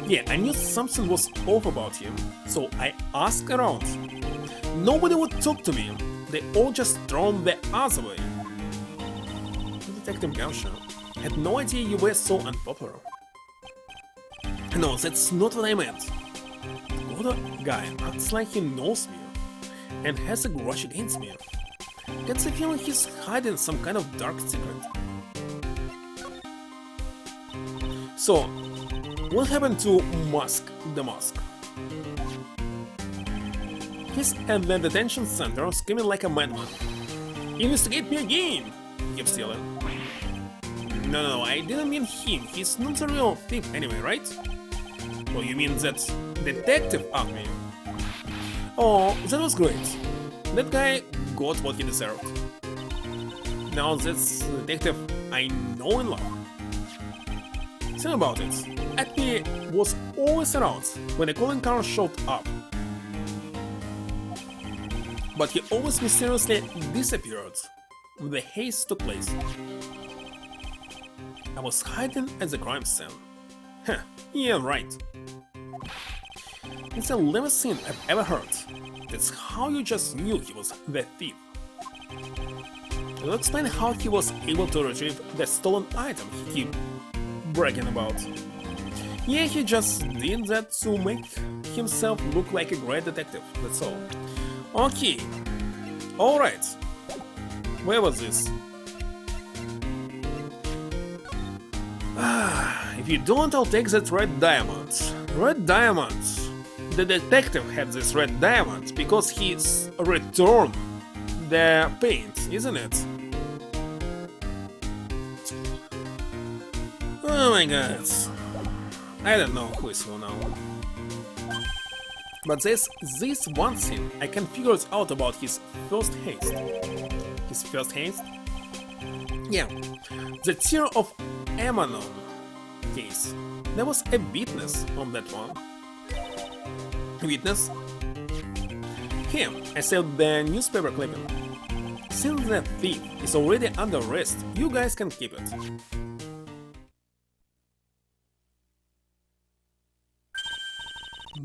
Yeah, I knew something was off about him, so I asked around. Nobody would talk to me. They all just thrown the other way. Detective Gausha, had no idea you were so unpopular. No, that's not what I meant. The other guy acts like he knows me and has a grudge against me. Gets the feeling he's hiding some kind of dark secret. So, what happened to Musk the Musk? He's at the detention center screaming like a madman. Investigate me again! He keeps yelling. No, I didn't mean him. He's not a real thief anyway, right? Oh, you mean that detective army? Oh, that was great. That guy got what he deserved. Now that's the detective I know and love. Think about it. Happy was always around when the calling car showed up. But he always mysteriously disappeared when the haste took place. I was hiding at the crime scene. Huh, yeah, right. It's the lamest thing I've ever heard. That's how you just knew he was the thief. It'll explain how he was able to retrieve the stolen item he kept bragging about. Yeah, he just did that to make himself look like a great detective, that's all. Okay. Alright. Where was this? If you don't, I'll take that red diamond. Red diamond. The detective had this red diamond because he's returned the paint, isn't it? Oh my god. I don't know who is who now. But there's this one thing I can figure out about his first haste. His first haste? Yeah, the Tear of Emanon case. There was a witness on that one. Witness? Here, I said the newspaper clipping. Since the thief is already under arrest, you guys can keep it.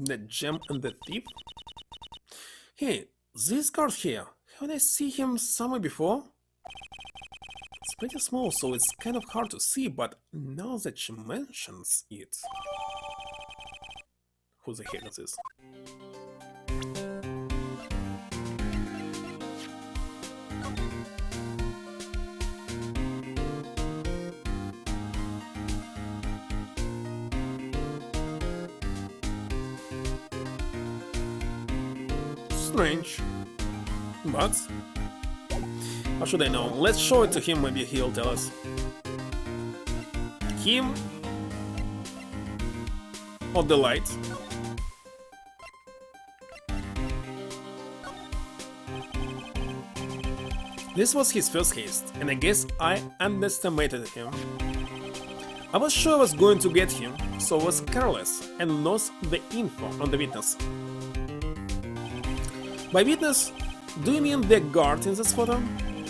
The gem and the thief? Hey, this card here, haven't I seen him somewhere before? It's pretty small, so it's kind of hard to see, but now that she mentions it... Who the heck is this? Strange. But... how should I know? Let's show it to him, maybe he'll tell us. Him? Or the light? This was his first haste, and I guess I underestimated him. I was sure I was going to get him, so I was careless and lost the info on the witness. By witness, do you mean the guard in this photo?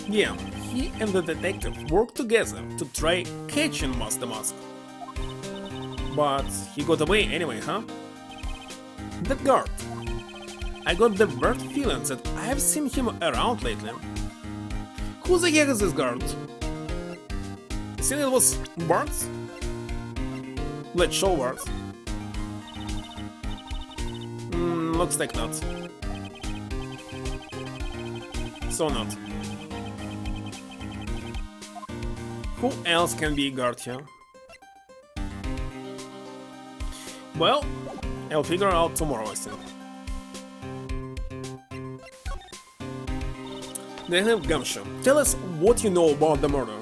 Yeah, he and the detective worked together to try catching Master Mask. But he got away anyway, huh? That guard. I got the weird feeling that I have seen him around lately. Who the heck is this guard? You think it was Bart? Let's show Bart. Looks like not. So not. Who else can be a guard here? Well, I'll figure out tomorrow, I think. Detective Gumshoe, tell us what you know about the murder.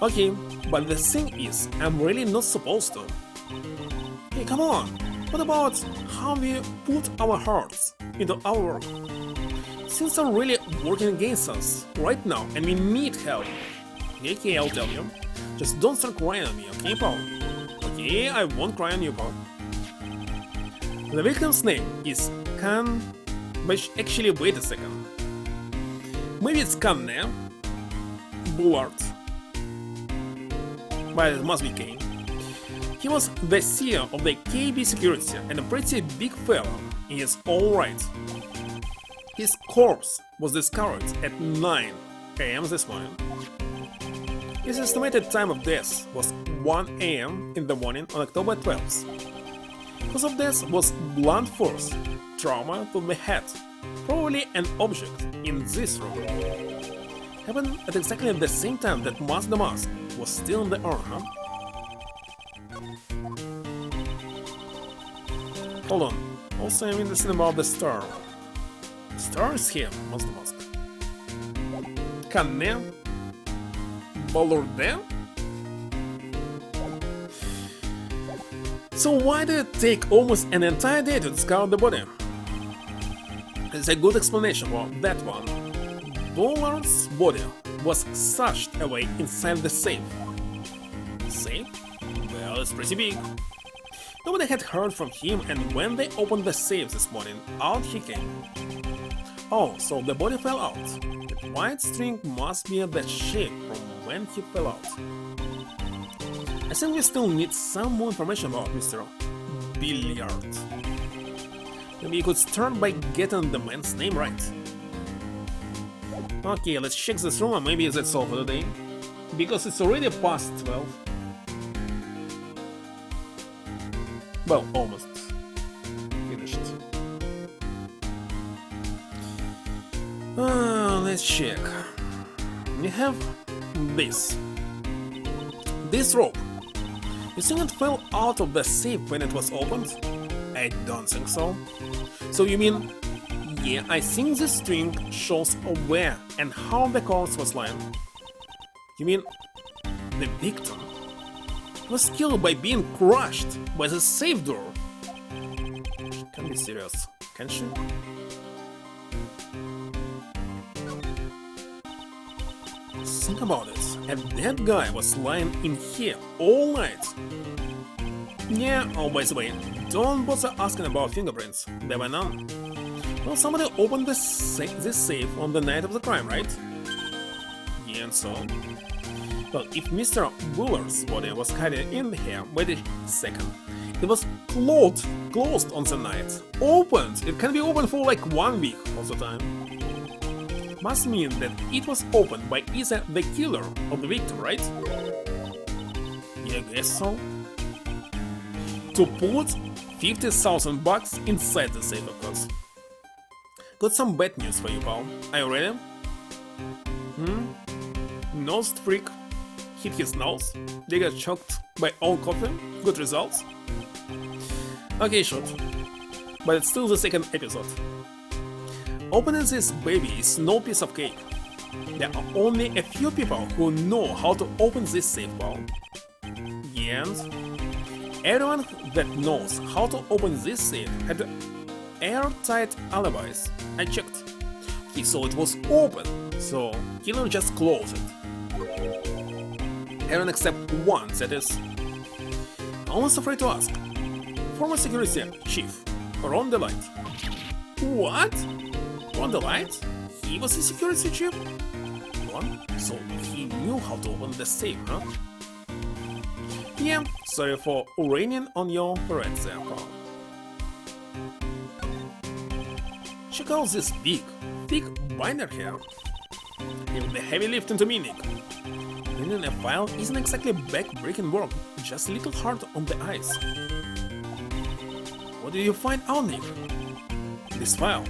Okay, but the thing is, I'm really not supposed to. Hey, come on! What about how we put our hearts into our work? Things are really working against us right now, and we need help. Okay, I'll tell you. Just don't start crying on me, okay, Paul? Okay, I won't cry on you, Paul. The victim's name is Can... But actually, wait a second. Maybe it's Canne Bullard. But it must be Kane. He was the CEO of the KB Security and a pretty big fellow in his own right. His corpse was discovered at 9 AM this morning. His estimated time of death was 1 AM in the morning on October 12th. Cause of death was blunt force trauma to the head, probably an object in this room. Happened at exactly the same time that the mask was still in the urn, huh? Hold on, also I'm interested about the star. The star is here, the mask. Canne Balurde? So why did it take almost an entire day to discover the body? There's a good explanation for that one. Bullard's body was stashed away inside the safe. Safe? Well, it's pretty big. Nobody had heard from him, and when they opened the safe this morning, out he came. Oh, so the body fell out. The white string must be that shape from when he fell out. I think we still need some more information about Mr. Billiard. Maybe you could start by getting the man's name right. Okay, let's check this room and maybe that's all for today. Because it's already past 12. Well, almost finished. Let's check. We have this. This rope. You think it fell out of the safe when it was opened? I don't think so. So you mean... Yeah, I think this string shows where and how the corpse was lying. You mean... the victim was killed by being crushed by the safe door? She can't be serious, can she? Think about it. And that guy was lying in here all night. Yeah, oh, by the way, don't bother asking about fingerprints. There were none. Well, somebody opened this safe on the night of the crime, right? Yeah, and so? Well, if Mr. Bullard's body was hiding in here, wait a second. It was closed on the night. Opened! It can be open for like 1 week all the time. Must mean that it was opened by either the killer or the victim, right? Yeah, I guess so. To put 50,000 bucks inside the safe, of course. Got some bad news for you, pal. Are you ready? Nose freak hit his nose. They got choked by own coffee. Good results. Okay, short. But it's still the second episode. Opening this baby is no piece of cake. There are only a few people who know how to open this safe ball. And everyone that knows how to open this safe had airtight alibis. I checked. He saw it was open, so killer just closed it. Everyone except one, that is. Almost afraid to ask. Former security chief, Ron DeLight. What? Ron DeLight? He was a security chief? Ron? So he knew how to open the safe, huh? Yeah, sorry for raining on your parade there, pal. Check out this big, thick binder here. Even the heavy lift into meaning. Reading a file isn't exactly back-breaking work, just a little hard on the eyes. What did you find out, Nick? This file.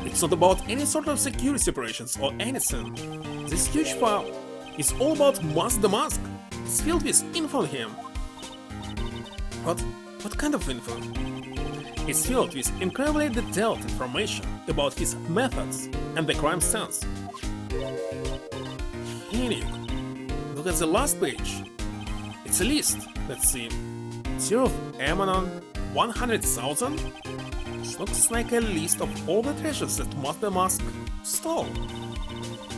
It's not about any sort of security operations or anything. This huge file is all about Mask the Mask. It's filled with info on him. What kind of info? It's filled with incredibly detailed information about his methods and the crime stands. Hey, look at the last page. It's a list. Let's see. Tier of Amanon 100,000? This looks like a list of all the treasures that Master Mask stole.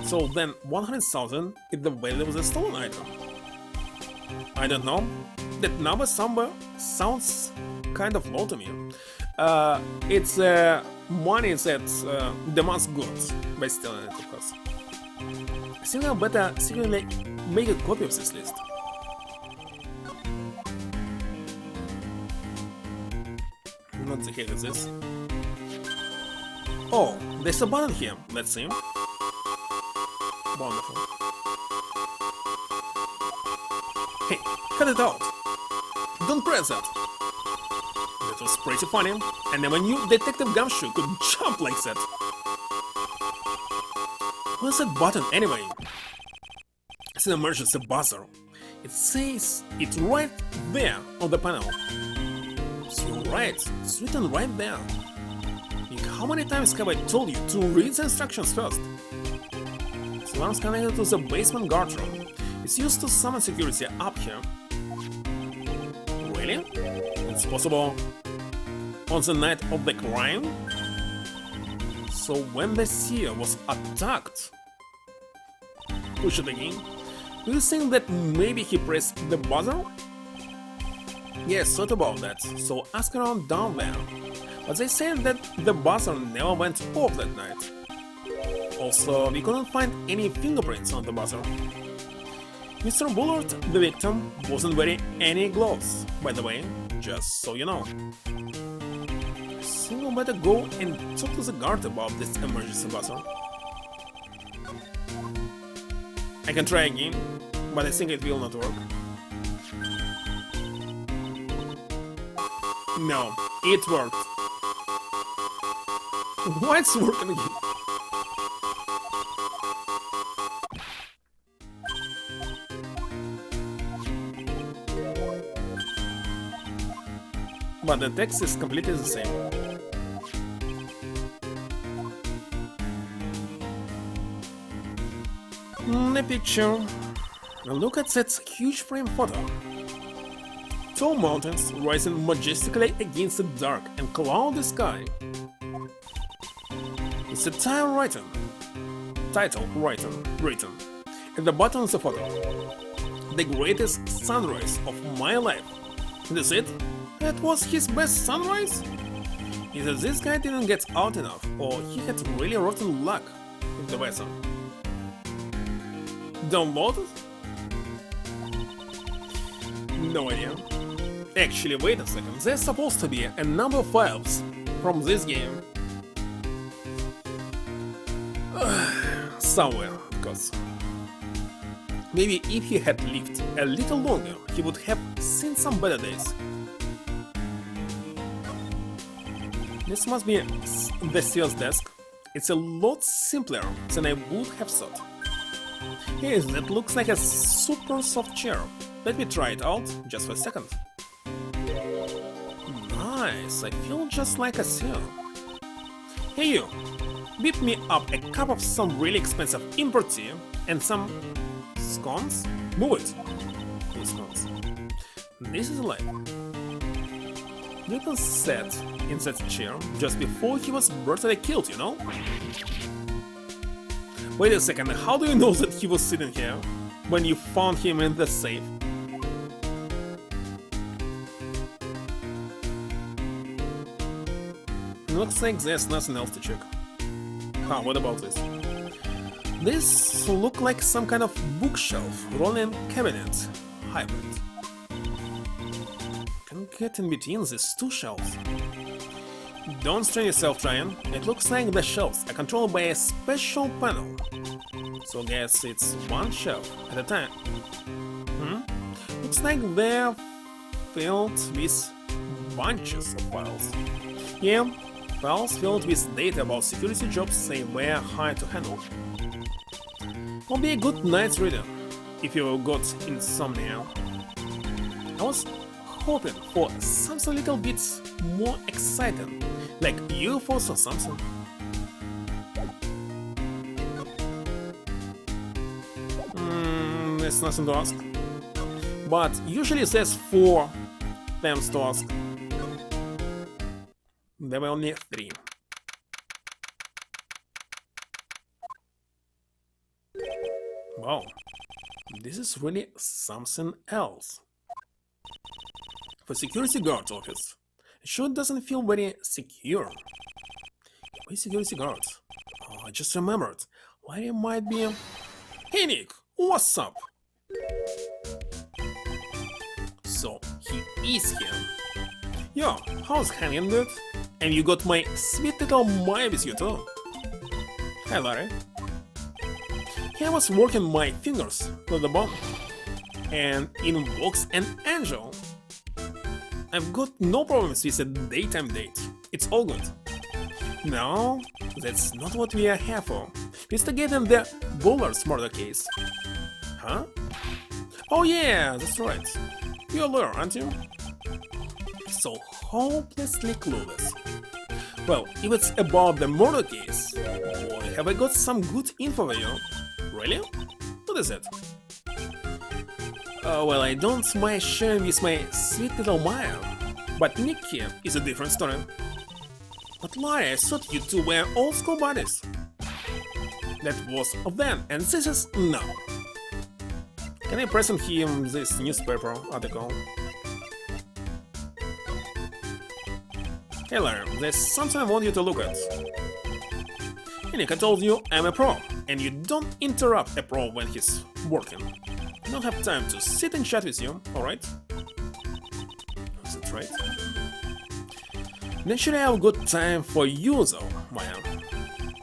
So then 100,000 is the value of the stolen item. I don't know. That number somewhere sounds kind of low to me. It's money that the mask got by stealing it, of course. I think I better secretly make a copy of this list. Not the heck is this. Oh, there's a button here. Let's see. Wonderful. Hey, cut it out! Don't press that! That was pretty funny. I never knew Detective Gumshoe could jump like that. What's that button anyway? It's an emergency buzzer. It says it's right there on the panel. So you're right, it's written right there. Like, how many times have I told you to read the instructions first? This alarm's connected to the basement guard room. It's used to summon security up here. Really? It's possible on the night of the crime? So when the seer was attacked... Push it again. Do you think that maybe he pressed the buzzer? Yes, thought about that, so ask around down there. But they said that the buzzer never went off that night. Also, we couldn't find any fingerprints on the buzzer. Mr. Bullard, the victim, wasn't wearing any gloves, by the way, just so you know. I think we better go and talk to the guard about this emergency buzzer. I can try again, but I think it will not work. No, it worked. Why it's working again? But the text is completely the same. The picture. Look at that huge frame photo. Tall mountains rising majestically against the dark and cloudy sky. It's a title written at the bottom of the photo. The greatest sunrise of my life. That's it? That was his best sunrise? Either this guy didn't get out enough, or he had really rotten luck with the weather. Download it? No idea. Actually, wait a second, there's supposed to be a number of files from this game. Somewhere, of course. Maybe if he had lived a little longer, he would have seen some better days. This must be the seer's desk. It's a lot simpler than I would have thought. Yes, that looks like a super soft chair. Let me try it out just for a second. Nice, I feel just like a seer. Hey you, whip me up a cup of some really expensive import tea and some scones? Move it! These scones. This is life. Newton sat in that chair just before he was brutally killed, you know? Wait a second, how do you know that he was sitting here when you found him in the safe? Looks like there's nothing else to check. Ah, what about this? This looks like some kind of bookshelf, rolling cabinet, hybrid. Can get in between these two shelves. Don't strain yourself, Ryan. It looks like the shelves are controlled by a special panel. So I guess it's one shelf at a time. Looks like they're filled with bunches of files. Yeah, files filled with data about security jobs they were hired to handle. Will be a good night's reading if you got insomnia. I was hoping for something a little bit more exciting, like UFOs or something. there's nothing to ask. But usually there's 4 things to ask. There were only 3. Wow, this is really something else. For security guard's office, it sure doesn't feel very secure. Wait, security guards. Oh, I just remembered. Larry might be... Hey Nick, what's up? So, he is here. Yo, how's hanging, dude? And you got my sweet little Maya with you too. Hi Larry. I was working my fingers to the bone, and in walks an angel. I've got no problems with a daytime date. It's all good. No, that's not what we are here for. Investigating the Bullard's murder case. Huh? Oh yeah, that's right. You're a lawyer, aren't you? So hopelessly clueless. Well, if it's about the murder case, boy, have I got some good info for you. Really? What is it? Well, I don't mind sharing with my sweet little Maya, but Nicky is a different story. But Larry, I thought you two were old school buddies. That was then, and this is now. Can I present him this newspaper article? Hey Larry, there's something I want you to look at. Nick, I told you I'm a pro, and you don't interrupt a pro when he's working. I don't have time to sit and chat with you, alright? Is that right? Naturally, I've got time for you though, Maya.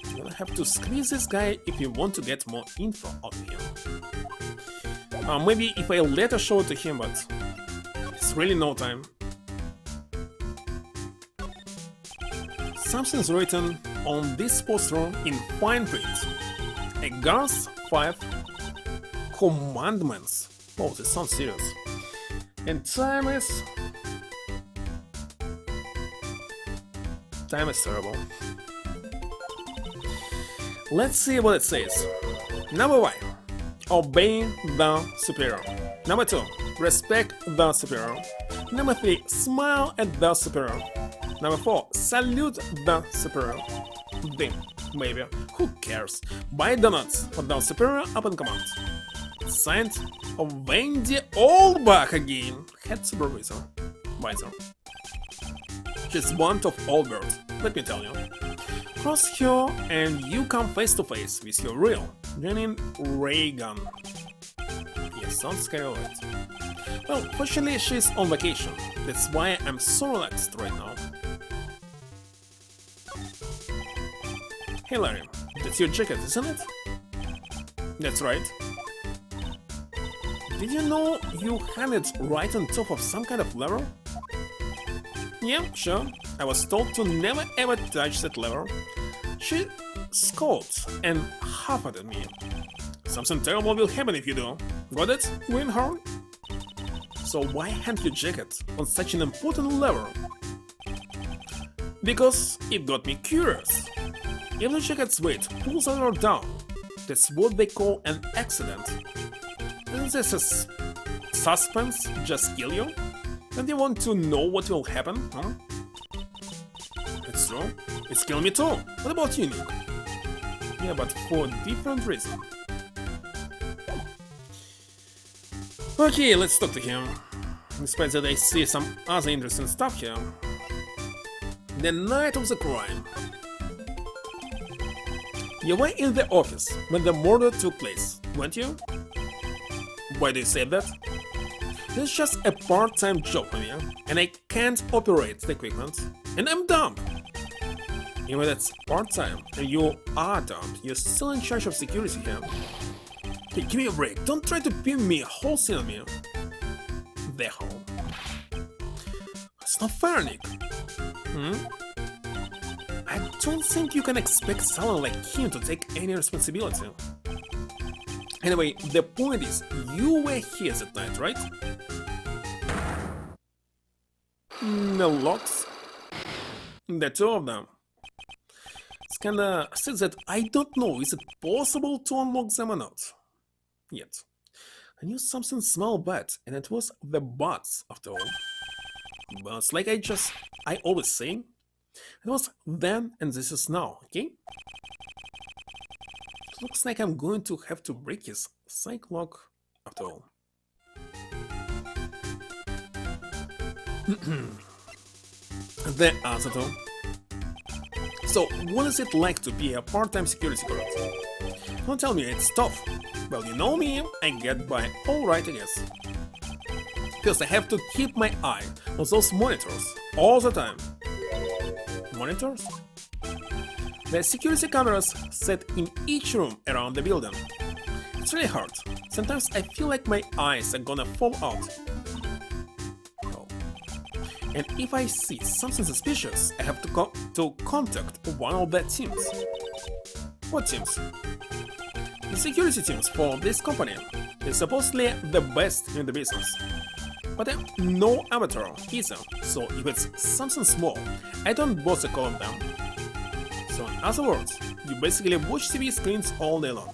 You're gonna have to squeeze this guy if you want to get more info out of him. Maybe if I later show it to him, but it's really no time. Something's written on this poster in fine print. A girl's 5 commandments. Oh, this sounds serious. And time is terrible. Let's see what it says. Number 1. Obey the superior. Number 2. Respect the superior. Number 3. Smile at the superior. Number 4. Salute the superior. D. Maybe. Who cares? Buy donuts for the superior upon command. Signed, Wendy Allback again. Head supervisor. Visor. She's one of Albert, let me tell you. Cross her and you come face to face with your real, genuine ray gun. Yeah, sounds scary, right? Well, fortunately she's on vacation. That's why I'm so relaxed right now. Hey Larry, that's your jacket, isn't it? That's right. Did you know you had it right on top of some kind of lever? Yeah, sure. I was told to never ever touch that lever. She scolded and huffed at me. Something terrible will happen if you do. Got it, Greenhorn? So why hang your jacket on such an important lever? Because it got me curious. If the jacket's weight pulls the lever down, that's what they call an accident. Isn't this a suspense just kill you? Don't you want to know what will happen, huh? It's true. It's killing me too. What about you, Nick? Yeah, but for a different reason. Okay, let's talk to him. Despite that I see some other interesting stuff here. The night of the crime. You were in the office when the murder took place, weren't you? Why do you say that? It's just a part-time job for me, and I can't operate the equipment, and I'm dumb. Even that's part-time, and you are dumb, you're still in charge of security here. Hey, give me a break, don't try to pin me, whole scene on me. The hell. It's not fair, Nick. I don't think you can expect someone like him to take any responsibility. Anyway, the point is, you were here that night, right? The locks? The two of them. It's kinda sad that I don't know, is it possible to unlock them or not? Yet. I knew something smelled bad, and it was the butts after all. But like I always say, it was then and this is now, okay? It looks like I'm going to have to break his psych lock after all. The answer to. So, what is it like to be a part-time security guard? Don't tell me it's tough. Well, you know me, I get by alright, I guess. Because I have to keep my eye on those monitors all the time. Monitors? The security cameras set in each room around the building. It's really hard. Sometimes I feel like my eyes are gonna fall out. Oh. And if I see something suspicious, I have to contact one of the teams. What teams? The security teams for this company is supposedly the best in the business. But I'm no amateur either, so if it's something small, I don't bother calling them. So in other words, you basically watch TV screens all day long.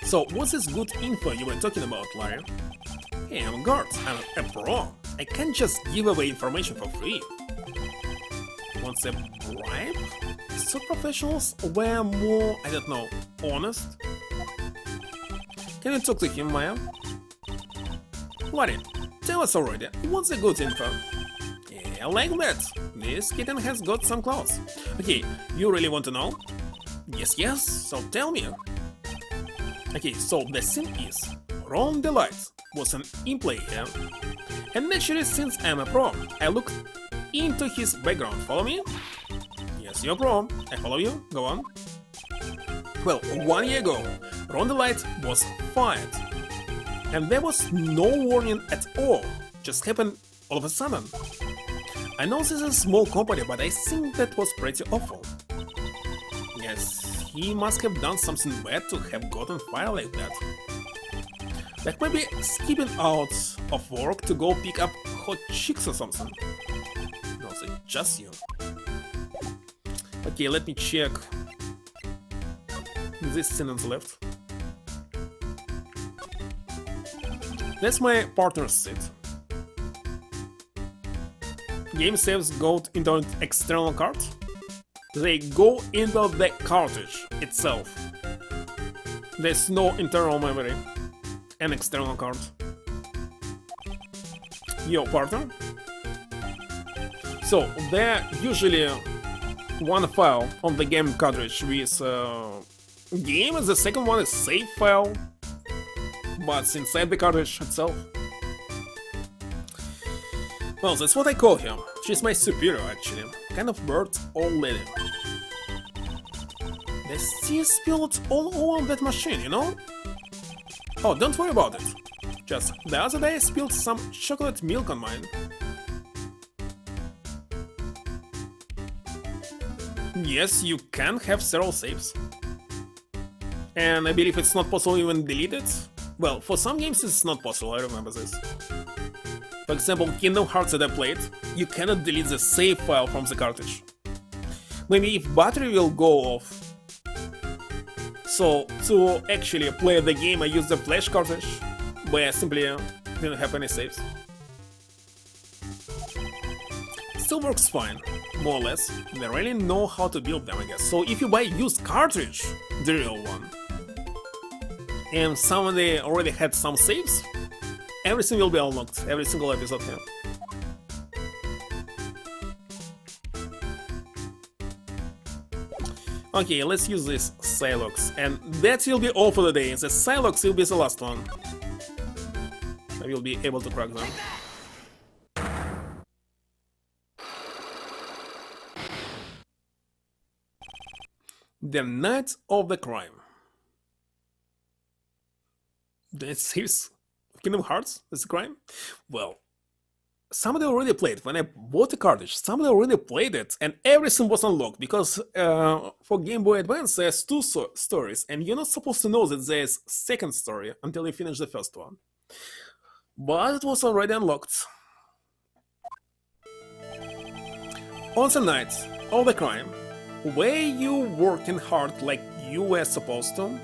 So what's this good info you were talking about, Larry? Hey, I'm a guard, I'm a pro. I can't just give away information for free. Want a bribe? So professionals were more, I don't know, honest? Can you talk to him, Maya? Larry, tell us already, what's the good info? Yeah, I like that. This kitten has got some claws. Okay, you really want to know? Yes, so tell me. Okay, so the thing is, Ron the Light was an in-play here. And naturally, since I'm a pro, I looked into his background. Follow me? Yes, you're pro. I follow you. Go on. Well, 1 year ago, Ron the Light was fired. And there was no warning at all. Just happened all of a sudden. I know this is a small company, but I think that was pretty awful. Yes, he must have done something bad to have gotten fired like that. Like maybe skipping out of work to go pick up hot chicks or something. No, it's just you. Okay, let me check this sentence left. That's my partner's seat. Game saves go into an external card. They go into the cartridge itself. There's no internal memory. An external card. Your partner. So there usually one file on the game cartridge with game, and the second one is save file, but inside the cartridge itself. Well, that's what I call her. She's my superior, actually. Kind of bird old lady. The tea spilled all over that machine, you know? Oh, don't worry about it. Just the other day I spilled some chocolate milk on mine. Yes, you can have several saves. And I believe it's not possible even delete it. Well, for some games it's not possible, I remember this. For example, Kingdom Hearts that I played, you cannot delete the save file from the cartridge. Maybe if battery will go off. So, to actually play the game I used the flash cartridge, where I simply didn't have any saves. Still works fine, more or less. They really know how to build them, I guess. So if you buy used cartridge, the real one, and somebody already had some saves, everything will be unlocked, every single episode here. Okay, let's use this Psylocke, and that will be all for the day. The Psylocke will be the last one. I will be able to crack them. The Night of the Crime. That's his Kingdom Hearts? That's a crime? Well, somebody already played. When I bought the cartridge, somebody already played it, and everything was unlocked because for Game Boy Advance there's two stories, and you're not supposed to know that there's second story until you finish the first one. But it was already unlocked. On the night of the crime, were you working hard like you were supposed to?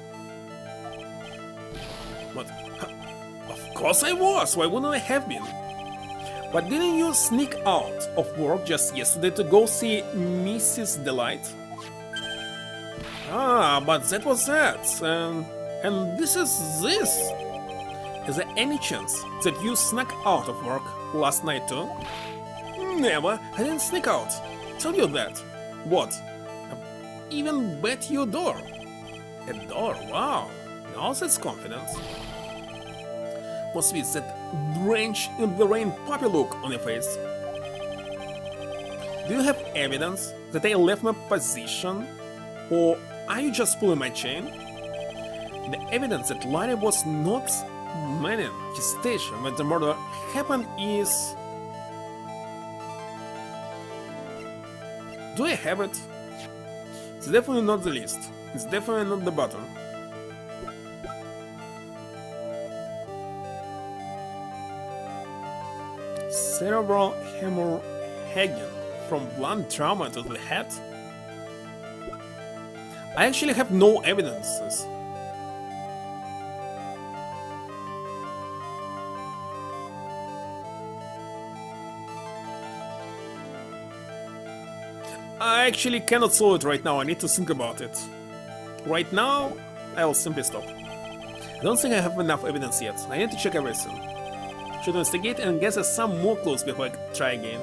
course I was, why wouldn't I have been? But didn't you sneak out of work just yesterday to go see Mrs. Delight? Ah, but that was that, and this is this. Is there any chance that you snuck out of work last night too? Never, I didn't sneak out. Tell you that. What? Even bet your door. A door, wow. Now that's confidence. What's with that drenched in the rain puppy look on your face? Do you have evidence that I left my position? Or are you just pulling my chain? The evidence that Larry was not manning his station when the murder happened is... Do I have it? It's definitely not the list. It's definitely not the button. Cerebral hemorrhaging from blunt trauma to the head? I actually have no evidences. I actually cannot solve it right now, I need to think about it. Right now, I will simply stop. I don't think I have enough evidence yet, I need to check everything. Should investigate and gather some more clues before I try again.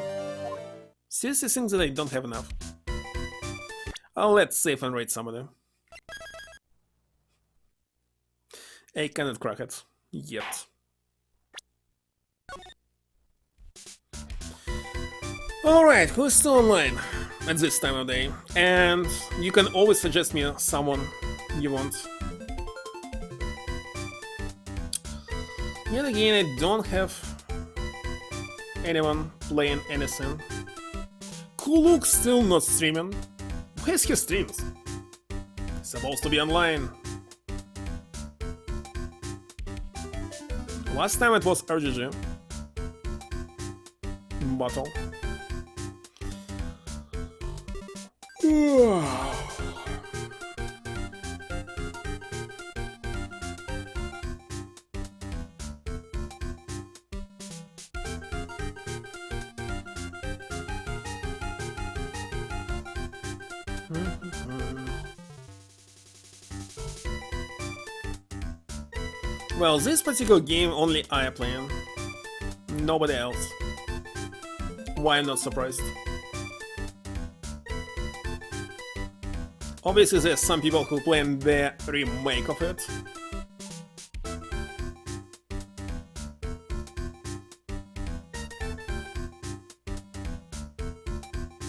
Seriously think that I don't have enough. Let's save and rate some of them. I cannot crack it. Yet. Alright, who's still online at this time of day? And you can always suggest me someone you want. Yet again, I don't have anyone playing anything. Kuluk still not streaming. Where's his streams? Supposed to be online. Last time it was RGG. Bottle. Well, this particular game only I am playing. Nobody else. Why I'm not surprised. Obviously there's some people who play the remake of it.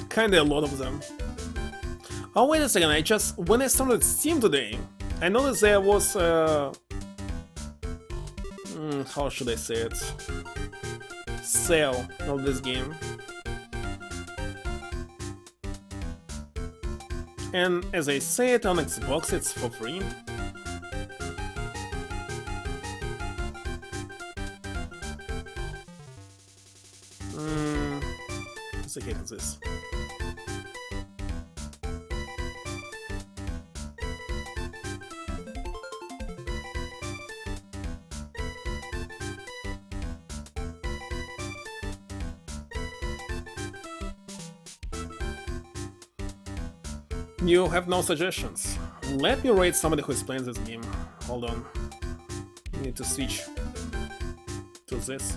Kinda a lot of them. Oh wait a second, when I started Steam today, I noticed there was how should I say it? Sale of this game. And as I say it on Xbox, it's for free. What's the case of this? You have no suggestions. Let me rate somebody who is playing this game. Hold on. I need to switch to this.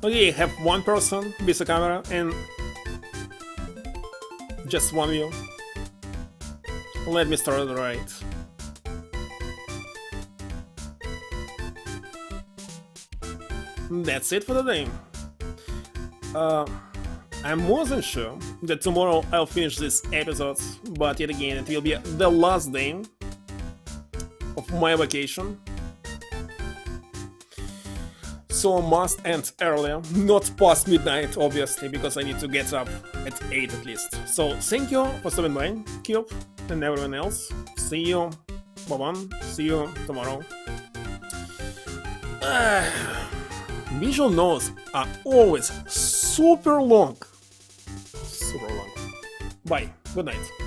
Okay, have one person with a camera and just one view. Let me start right. That's it for the day. I'm more than sure that tomorrow I'll finish this episode, but yet again it will be the last day of my vacation. so must end earlier, not past midnight, obviously, because I need to get up at 8 at least. So thank you for stopping by, Cube, and everyone else. See you, Boban. See you tomorrow. Visual notes are always super long. Super long. Bye. Good night.